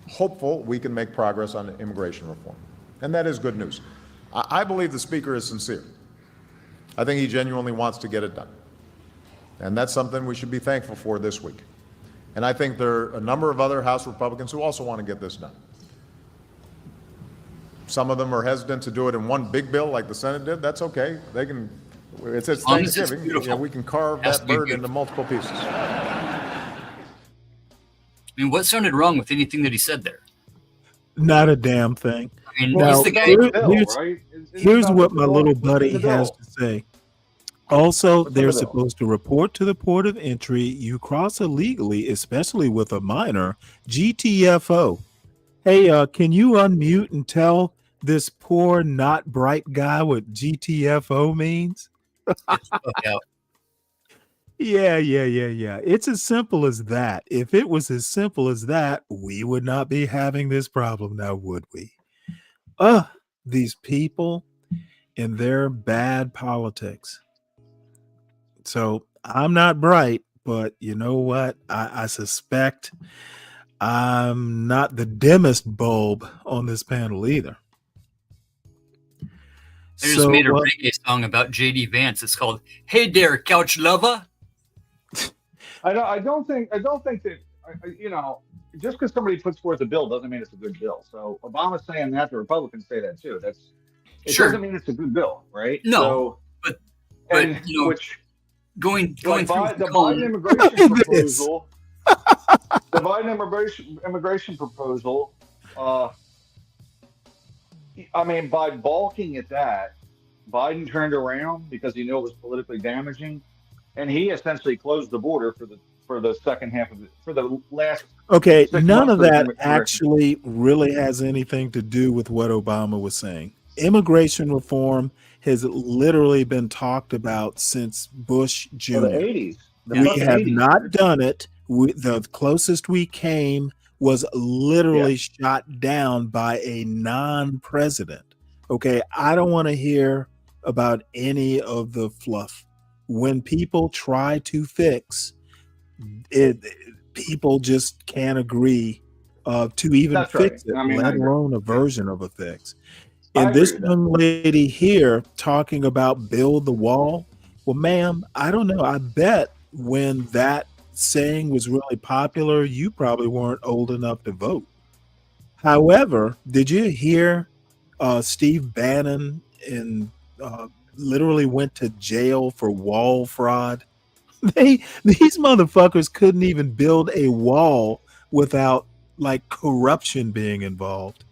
Hopeful we can make progress on immigration reform. And that is good news. I believe the Speaker is sincere. I think he genuinely wants to get it done. And that's something we should be thankful for this week. And I think there are a number of other House Republicans who also want to get this done. Some of them are hesitant to do it in one big bill like the Senate did. That's okay. They can, it's Thanksgiving. Yeah, we can carve that bird into multiple pieces. I mean, what sounded wrong with anything that he said there? Not a damn thing. I mean, Now, he's the guy. here's what my little buddy has to say. Also, they're supposed to report to the port of entry. You cross illegally, especially with a minor. GTFO. Hey, can you unmute and tell this poor, not bright guy what GTFO means? Yeah. It's as simple as that. If it was as simple as that, we would not be having this problem now, would we? These people and their bad politics. So I'm not bright, but you know what? I suspect I'm not the dimmest bulb on this panel either. They just made a reggae song about J.D. Vance. It's called "Hey There, Couch Lover." I don't think that you know, just because somebody puts forth a bill doesn't mean it's a good bill. So Obama's saying that, the Republicans say that too. Doesn't mean it's a good bill, right? No, so, but you know, which going like through the Biden immigration proposal, the Biden immigration proposal. I mean, by balking at that, Biden turned around because he knew it was politically damaging, and he essentially closed the border for the second half of it, for the last. Okay, none of that actually really has anything to do with what Obama was saying. Immigration reform has literally been talked about since Bush Jr. The 80s. We have not done it. The closest we came was literally shot down by a non-president. Okay, I don't want to hear about any of the fluff. When people try to fix it, people just can't agree to even fix it, let alone a version of a fix. And this young lady here talking about build the wall. Well, ma'am, I don't know. I bet when that saying was really popular, you probably weren't old enough to vote. However, did you hear Steve Bannon literally went to jail for wall fraud? These motherfuckers couldn't even build a wall without like corruption being involved.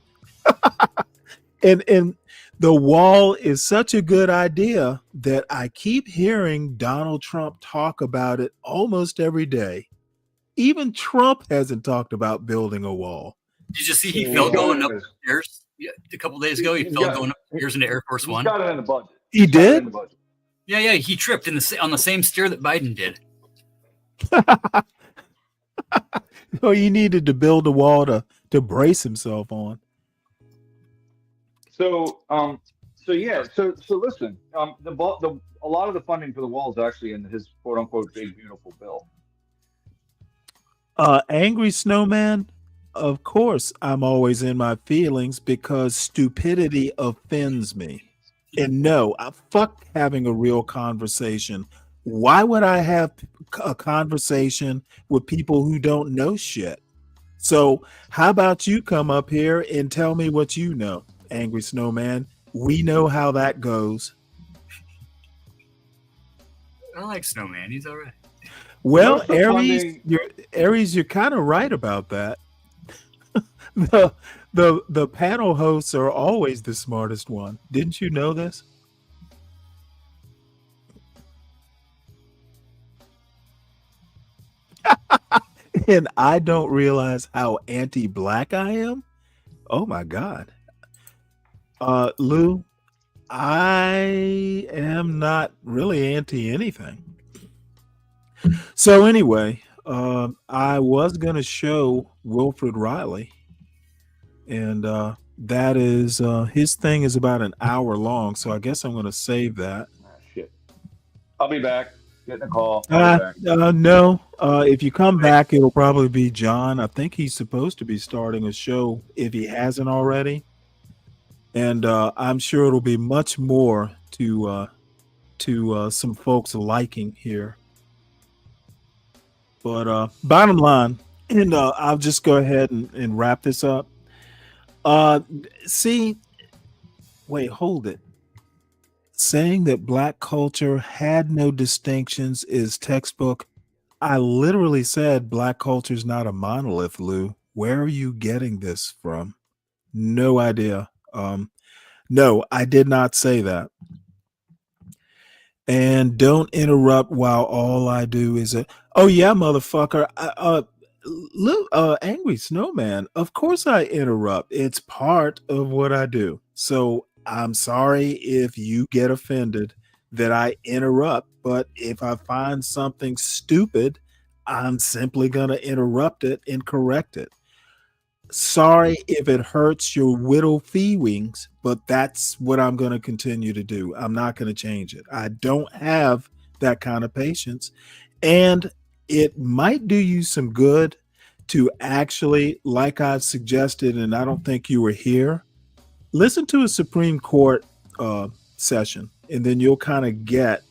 And the wall is such a good idea that I keep hearing Donald Trump talk about it almost every day. Even Trump hasn't talked about building a wall. Did you see he fell going up the stairs a couple days ago? He fell going up the stairs into Air Force One. He's got it in the budget. He did? Yeah. He tripped on the same stair that Biden did. So he needed to build a wall to brace himself on. So listen, a lot of the funding for the wall is actually in his quote unquote big beautiful bill. Angry Snowman, of course I'm always in my feelings because stupidity offends me. And no, fuck having a real conversation. Why would I have a conversation with people who don't know shit? So how about you come up here and tell me what you know? Angry Snowman, we know how that goes. I like Snowman. He's all right. Well, Aries, you're kind of right about that. The panel hosts are always the smartest one. Didn't you know this? And I don't realize how anti-black I am. Oh my God. Lou, I am not really anti anything. So anyway, I was going to show Wilfred Riley, and that is his thing is about an hour long, so I guess I'm going to save that. Shit. I'll be back. Getting a call. No, if you come back, it'll probably be John. I think he's supposed to be starting a show if he hasn't already. And I'm sure it'll be much more to to some folks' liking here. But bottom line, and I'll just go ahead and wrap this up. See, wait, hold it. Saying that black culture had no distinctions is textbook. I literally said black culture is not a monolith, Lou. Where are you getting this from? No idea. No, I did not say that. And don't interrupt while all I do is oh yeah, motherfucker. Angry Snowman. Of course I interrupt. It's part of what I do. So I'm sorry if you get offended that I interrupt, but if I find something stupid, I'm simply going to interrupt it and correct it. Sorry if it hurts your whittle feelings, but that's what I'm going to continue to do. I'm not going to change it. I don't have that kind of patience. And it might do you some good to actually, like I've suggested, and I don't think you were here, listen to a Supreme Court session, and then you'll kind of get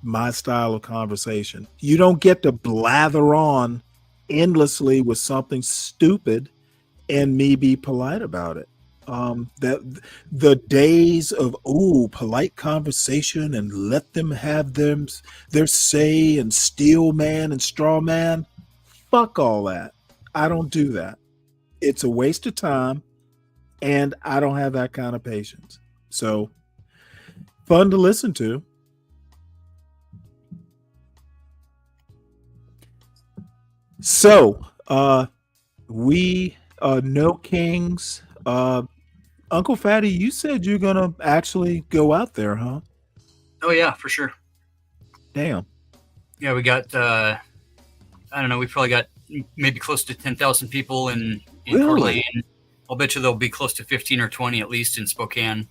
my style of conversation. You don't get to blather on endlessly with something stupid and me be polite about it. That the days of polite conversation and let them have their say and steel man and straw man, fuck all that. I don't do that. It's a waste of time, and I don't have that kind of patience. So fun to listen to. So we no kings. Uncle Fatty, you said you're gonna actually go out there, huh? Oh yeah, for sure. Damn. Yeah, we got I don't know, we probably got maybe close to 10,000 people in Coeur d'Alene. I'll bet you there'll be close to 15 or 20 at least in Spokane.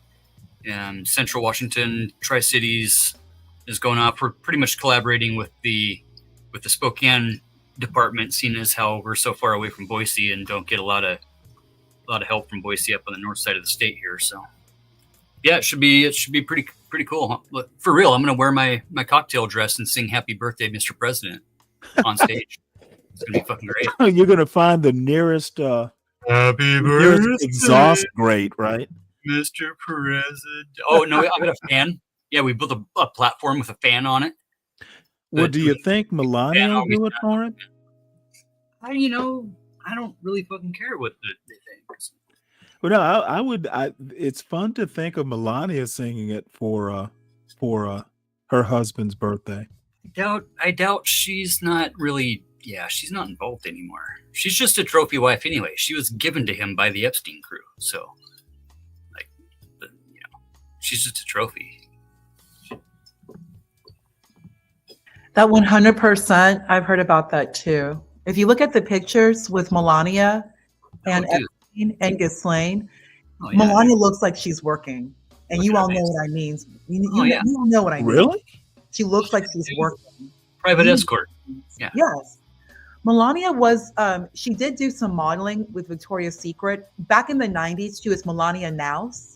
Central Washington, Tri-Cities is going off. We're pretty much collaborating with the Spokane department, seeing as how we're so far away from Boise and don't get a lot of help from Boise up on the north side of the state here. So yeah, it should be pretty cool. Huh? Look, for real, I'm gonna wear my cocktail dress and sing "Happy Birthday, Mr. President" on stage. It's gonna be fucking great. You're gonna find the nearest Happy birthday, exhaust grate, right? Mr. President. Oh no, I got a fan. Yeah, we built a platform with a fan on it. Well, do you think Melania will do it for him? I don't really fucking care what they think. Well, no, I would. It's fun to think of Melania singing it for her husband's birthday. I doubt she's not really. Yeah, she's not involved anymore. She's just a trophy wife anyway. She was given to him by the Epstein crew. So, she's just a trophy. That 100%, I've heard about that too. If you look at the pictures with Melania and Epstein and Ghislaine, Melania looks like she's working. And you all know what I mean. You all know what I mean. Really? She looks like she's working. Private escort. Yeah. Yes. Melania was, she did do some modeling with Victoria's Secret. Back in the 90s, she was Melania Naus.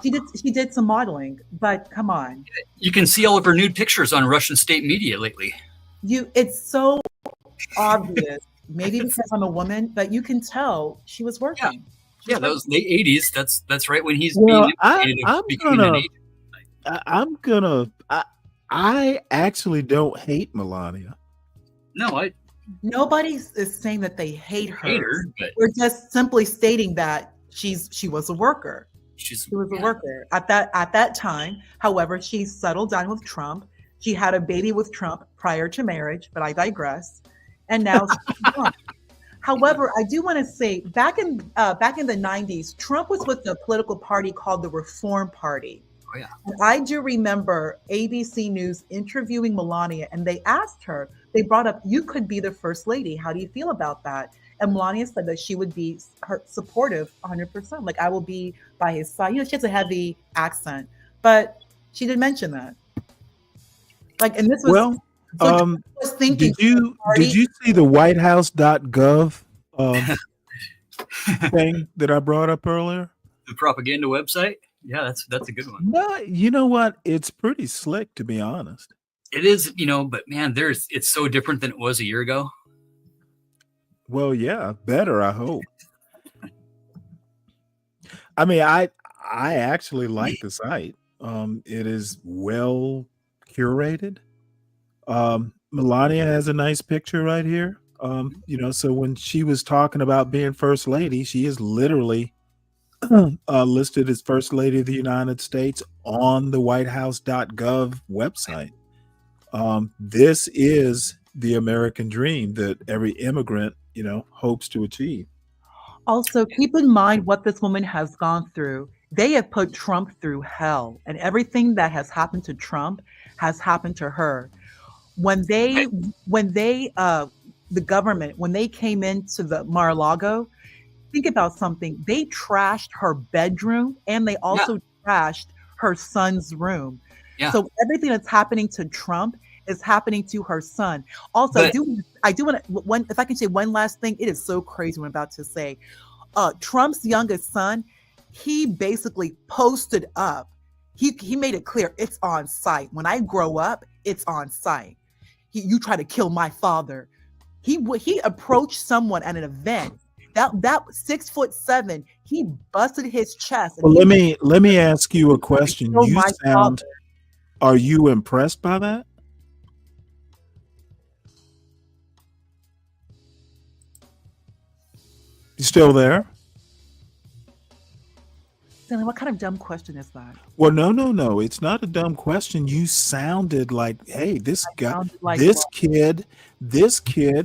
She did some modeling, but come on. You can see all of her nude pictures on Russian state media lately. It's so obvious. Maybe because I'm a woman, but you can tell she was working. Yeah, that was late 80s. That's right when he's I actually don't hate Melania. No, nobody is saying that they hate her. But we're just simply stating that she was a worker. She was a worker at that time. However, she settled down with Trump. She had a baby with Trump prior to marriage, but I digress. And now she's gone. However, I do want to say back in the 90s, Trump was with a political party called the Reform Party. Oh, yeah. And I do remember ABC News interviewing Melania, and they asked her, they brought up, you could be the first lady. How do you feel about that? And Melania said that she would be supportive 100%. Like, I will be by his side. She has a heavy accent, but she didn't mention that. Like, and this was, was thinking. Did you see the whitehouse.gov thing that I brought up earlier? The propaganda website? Yeah, that's a good one. No, you know what? It's pretty slick, to be honest. It is, but man, it's so different than it was a year ago. Well, yeah, better, I hope. I mean, I actually like the site. It is well curated. Melania has a nice picture right here. So when she was talking about being first lady, she is literally listed as First Lady of the United States on the whitehouse.gov website. This is the American dream that every immigrant, hopes to achieve. Also, keep in mind what this woman has gone through. They have put Trump through hell, and everything that has happened to Trump has happened to her. When the government, when they came into the Mar-a-Lago, think about something. They trashed her bedroom and they also trashed her son's room. Yeah. So everything that's happening to Trump is happening to her son. Also, I do want to, if I can say one last thing, it is so crazy what I'm about to say. Trump's youngest son, he basically posted up. He made it clear it's on site. When I grow up, it's on site. You try to kill my father. He approached someone at an event. That 6'7", he busted his chest. Well, let me ask you a question. Are you impressed by that? You still there? Stanley, what kind of dumb question is that? Well, no. It's not a dumb question. You sounded like, hey, this kid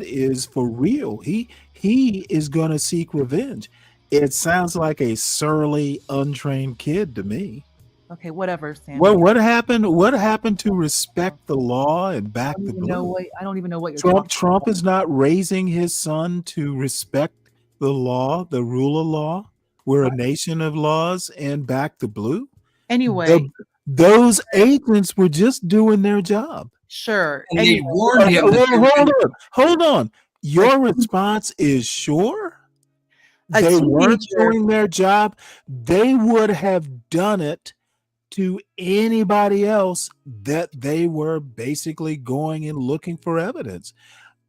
is for real. He is going to seek revenge. It sounds like a surly, untrained kid to me. Okay, whatever, Stanley. Well, what happened? What happened to respect the law and back the blue? I don't even know what you're talking about. Trump is not raising his son to respect the law, the rule of law. We're a nation of laws and back the blue. Anyway, those agents were just doing their job. Sure. And they warned him. Hold on. Your response is sure? They weren't doing their job. They would have done it to anybody else that they were basically going and looking for evidence.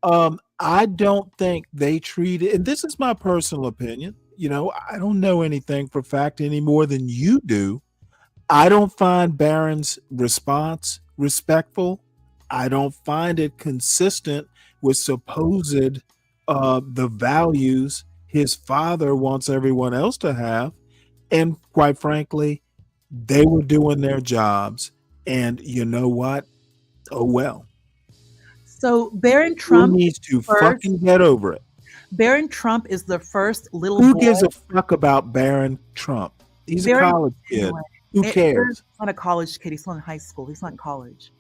I don't think they treated, and this is my personal opinion, I don't know anything for fact any more than you do. I don't find Barron's response respectful. I don't find it consistent with supposed the values his father wants everyone else to have. And quite frankly, they were doing their jobs. And you know what? Oh, well. So Barron Trump needs to fucking get over it. Barron Trump is the first little boy. Who gives a fuck about Barron Trump? He's a college kid. Anyway, who cares? He's not a college kid. He's still in high school. He's not in college.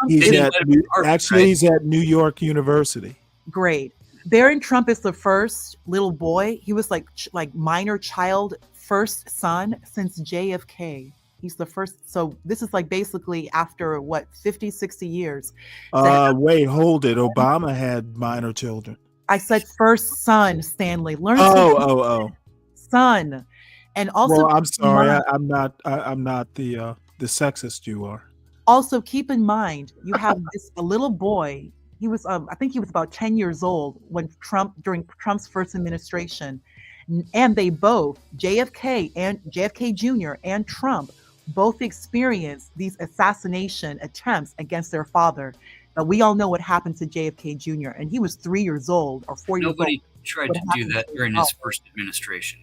He's at New York University. Great. Barron Trump is the first little boy. He was like minor child first son since JFK. He's the first. So this is like basically after 50, 60 years. Wait, hold it. Obama had minor children. I said first son, Stanley. Learn son. And also, well, I'm sorry. I'm not the sexist you are. Also, keep in mind, you have a little boy. He was, I think he was about 10 years old during Trump's first administration. And they both, JFK Jr. and Trump, both experienced these assassination attempts against their father. But we all know what happened to JFK Jr. And he was 3 years old or 4 years old. Nobody tried to do that during his first administration.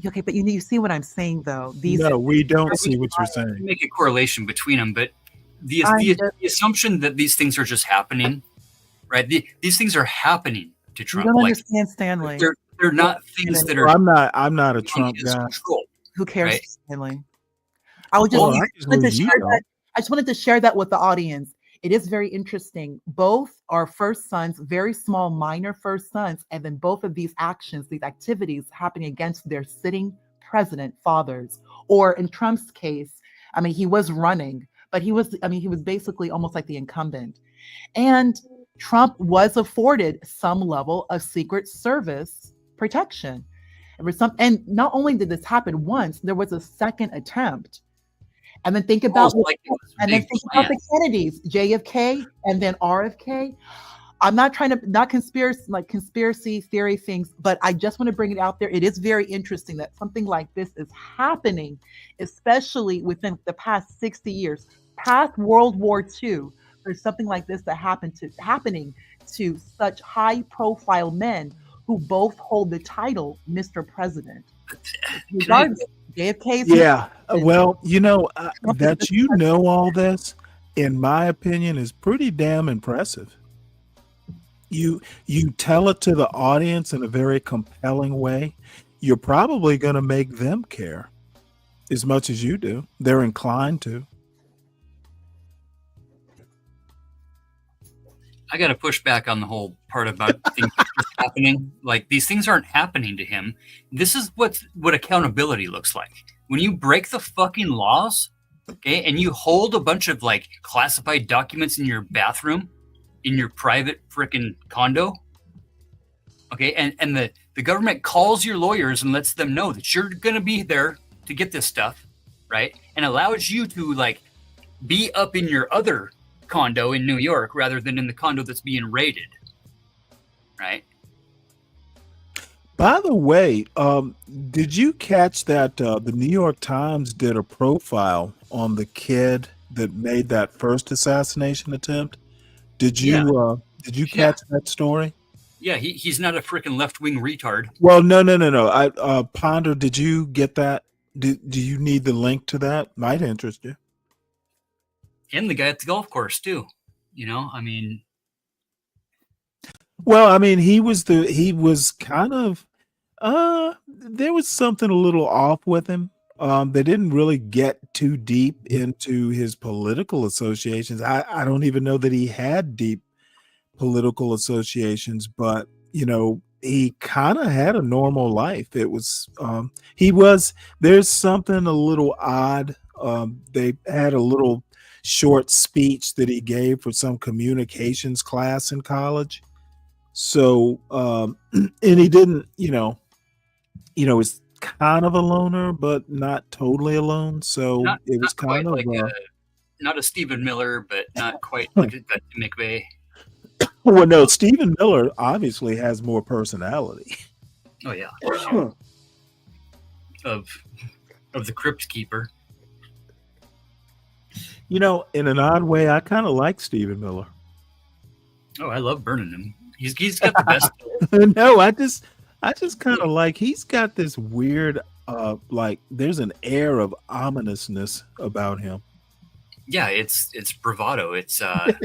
Okay, but you see what I'm saying, though. No, we don't see what you're saying. Make a correlation between them, but the assumption that these things are just happening, right? These things are happening to Trump. You don't understand, Stanley. They're not things that are. I'm not a Trump guy. Control, who cares, right? Stanley? I just wanted to share that with the audience. It is very interesting. Both are first sons, very small, minor first sons, and then both of these actions, these activities happening against their sitting president fathers. Or in Trump's case, I mean, he was running, but he was basically almost like the incumbent. And Trump was afforded some level of Secret Service protection. And not only did this happen once, there was a second attempt. And then think about the Kennedys, JFK and then RFK. I'm not trying to not conspiracy theory things, but I just want to bring it out there. It is very interesting that something like this is happening, especially within the past 60 years, past World War II. There's something like this that happening to such high profile men who both hold the title Mr. President. Regardless, JFK's yeah. Well, that all this, in my opinion, is pretty damn impressive. You tell it to the audience in a very compelling way. You're probably going to make them care as much as you do. They're inclined to. I got to push back on the whole part about things happening. Like, these things aren't happening to him. This is what accountability looks like. When you break the fucking laws, okay, and you hold a bunch of like classified documents in your bathroom, in your private freaking condo, okay, and the government calls your lawyers and lets them know that you're going to be there to get this stuff, right, and allows you to like be up in your other condo in New York rather than in the condo that's being raided, right? By the way, did you catch that the New York Times did a profile on the kid that made that first assassination attempt? Did you catch that story? Yeah, he's not a freaking left-wing retard. Well, no. Ponder, did you get that? Do you need the link to that? Might interest you. And the guy at the golf course too. I mean. Well, I mean, he was kind of, there was something a little off with him. They didn't really get too deep into his political associations. I don't even know that he had deep political associations, but he kind of had a normal life. It was, there's something a little odd. They had a little short speech that he gave for some communications class in college. So, and he didn't, was kind of a loner, but not totally alone. So it was kind of like not a Stephen Miller, but not quite like a McVeigh. Well, no, Stephen Miller obviously has more personality. Oh yeah, for sure. of the Crypt Keeper. In an odd way, I kind of like Stephen Miller. Oh, I love burning him. He's got the best. No, I just kind of like, he's got this weird, like there's an air of ominousness about him. Yeah, it's bravado. It's called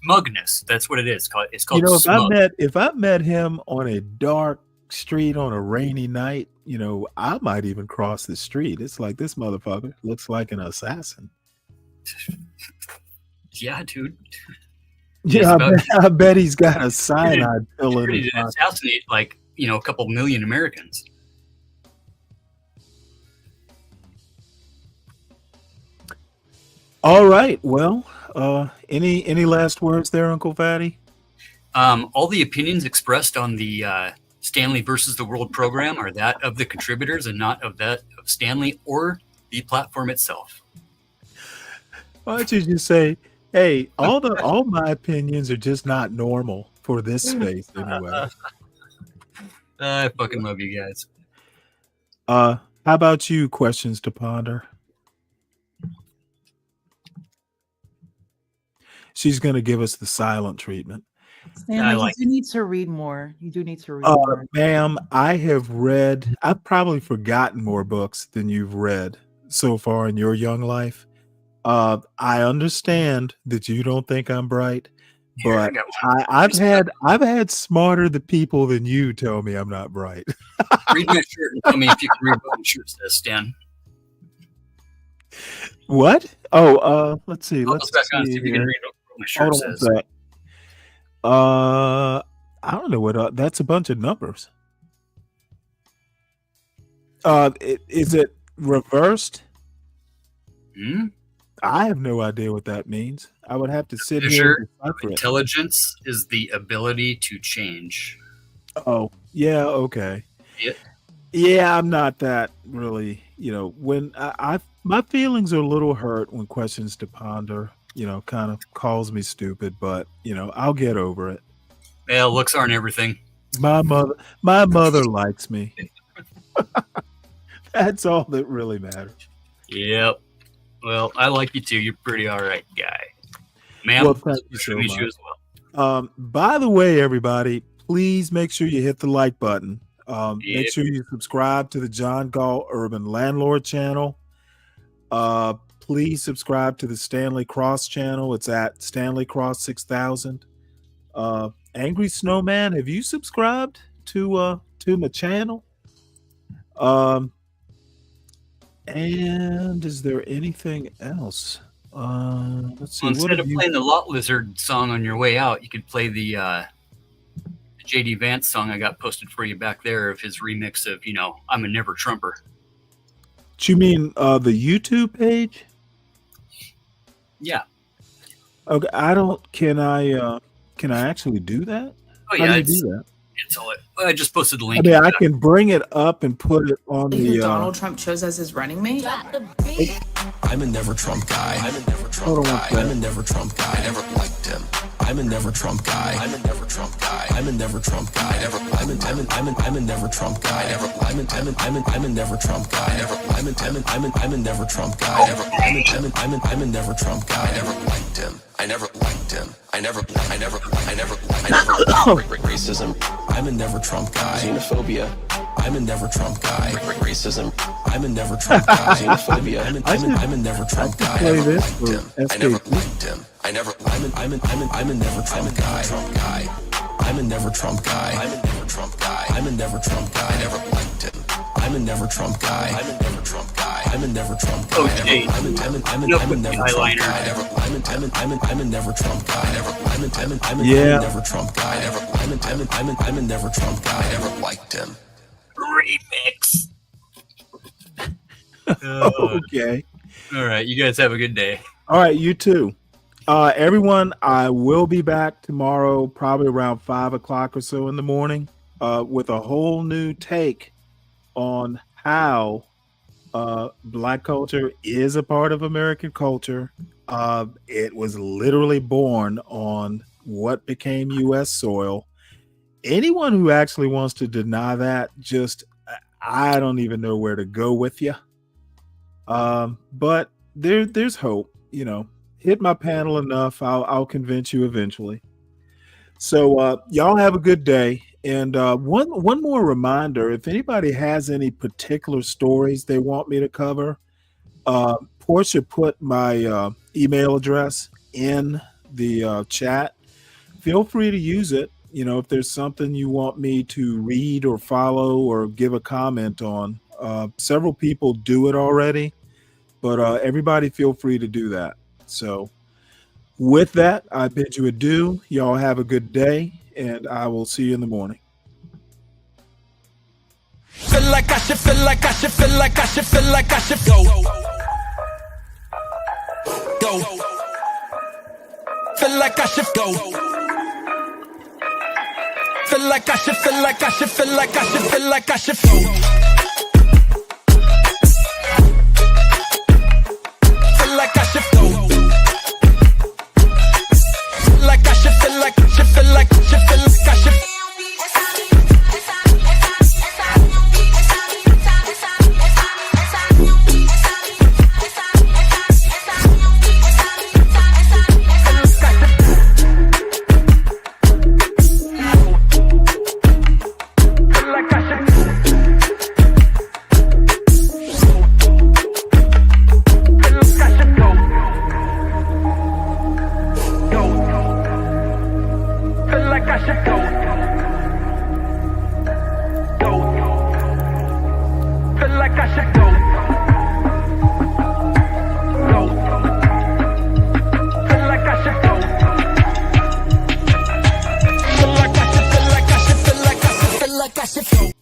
smugness. That's what it is. It's called smug. If I met him on a dark street on a rainy night, I might even cross the street. It's like, this motherfucker looks like an assassin. Yeah, dude. Yeah, I bet he's got a cyanide pill in his pocket. Assassinate like a couple million Americans. All right. Well, any last words there, Uncle Fatty? All the opinions expressed on the Stanley versus the World program are that of the contributors and not of that of Stanley or the platform itself. Why don't you just say, hey, all my opinions are just not normal for this space anyway. I fucking love you guys. How about you? Questions to ponder? She's going to give us the silent treatment. Stanley, you need to read more. You do need to read more. Ma'am, I've probably forgotten more books than you've read so far in your young life. I understand that you don't think I'm bright, but I've had smarter people than you tell me I'm not bright. Read my shirt and tell me if you can read what my shirt says, Stan. What? Oh, let's see. Let's see if you can read what my shirt says. I don't know what that's a bunch of numbers. Is it reversed? I have no idea what that means. I would have to sit here and decipher it. Intelligence is the ability to change. Oh, yeah, okay. Yeah. Yeah, I'm not that really, when my feelings are a little hurt when questions to ponder, kind of calls me stupid, but I'll get over it. Yeah, looks aren't everything. My mother likes me. That's all that really matters. Yep. Well, I like you too. You're pretty all right guy. Ma'am, Well, thank you so meet much. you as well. By the way, everybody, please make sure you hit the like button. Make Yep. sure you subscribe to the John Gall Urban Landlord channel. Please subscribe to the Stanley Cross channel. It's at Stanley Cross 6000. Angry Snowman, have you subscribed to my channel? And is there anything else? Let's see. Well, What instead have of you? playing the Lot Lizard song on your way out, you could play the JD Vance song I got posted for you back there of his remix of, I'm a Never Trumper. Do you mean the YouTube page? Yeah. Okay, I don't. Can I actually do that? Oh, How yeah. do you do that? It's all. I just posted the I link. mean, I can bring it up and put it on Who the. Donald Trump chose as his running mate? I'm a never Trump guy. I'm a never Trump Hold on one guy. second. I'm a never Trump guy. I never liked him. I'm a never Trump guy. I'm a never Trump guy. I'm a never Trump guy. I'm a never Trump guy. I'm a never Trump guy. I'm a never Trump guy. I'm a never Trump guy. I never liked him. I never liked him. I never racism. I'm a never Trump guy. Xenophobia. I'm a never Trump guy. Racism. I'm a never Trump guy. Xenophobia. I'm a never Trump guy. Play this for I never SKP. liked him. I'm a never Trump guy. I'm a never Trump guy. I'm a never Trump guy. I'm a never Trump guy. I never liked him. I'm a never Trump guy. I'm a never Trump guy. I'm a never Trump guy. Oh, Jay. I'm a never Trump guy. I'm a never Trump guy. I'm a Yeah. never Trump guy. I'm a never Trump guy. I never liked him. Remix. Okay. All right. You guys have a good day. All right, you too. Everyone, I will be back tomorrow, probably around 5 o'clock or so in the morning, with a whole new take on how Black culture is a part of American culture. It was literally born on what became U.S. soil. Anyone who actually wants to deny that, I don't even know where to go with you. But there's hope. Hit my panel enough, I'll convince you eventually. So y'all have a good day. And one more reminder: if anybody has any particular stories they want me to cover, Portia put my email address in the chat. Feel free to use it. If there's something you want me to read or follow or give a comment on. Several people do it already, but everybody feel free to do that. So with that, I bid you adieu. Y'all have a good day, and I will see you in the morning. Feel like I should feel like I should feel like I should feel like I should go. Feel like I should go. Feel like I should feel like I should feel like I should feel like I should go. Feel like I should go. Feel like I should feel like should feel like should feel like I should. Feel like I should go.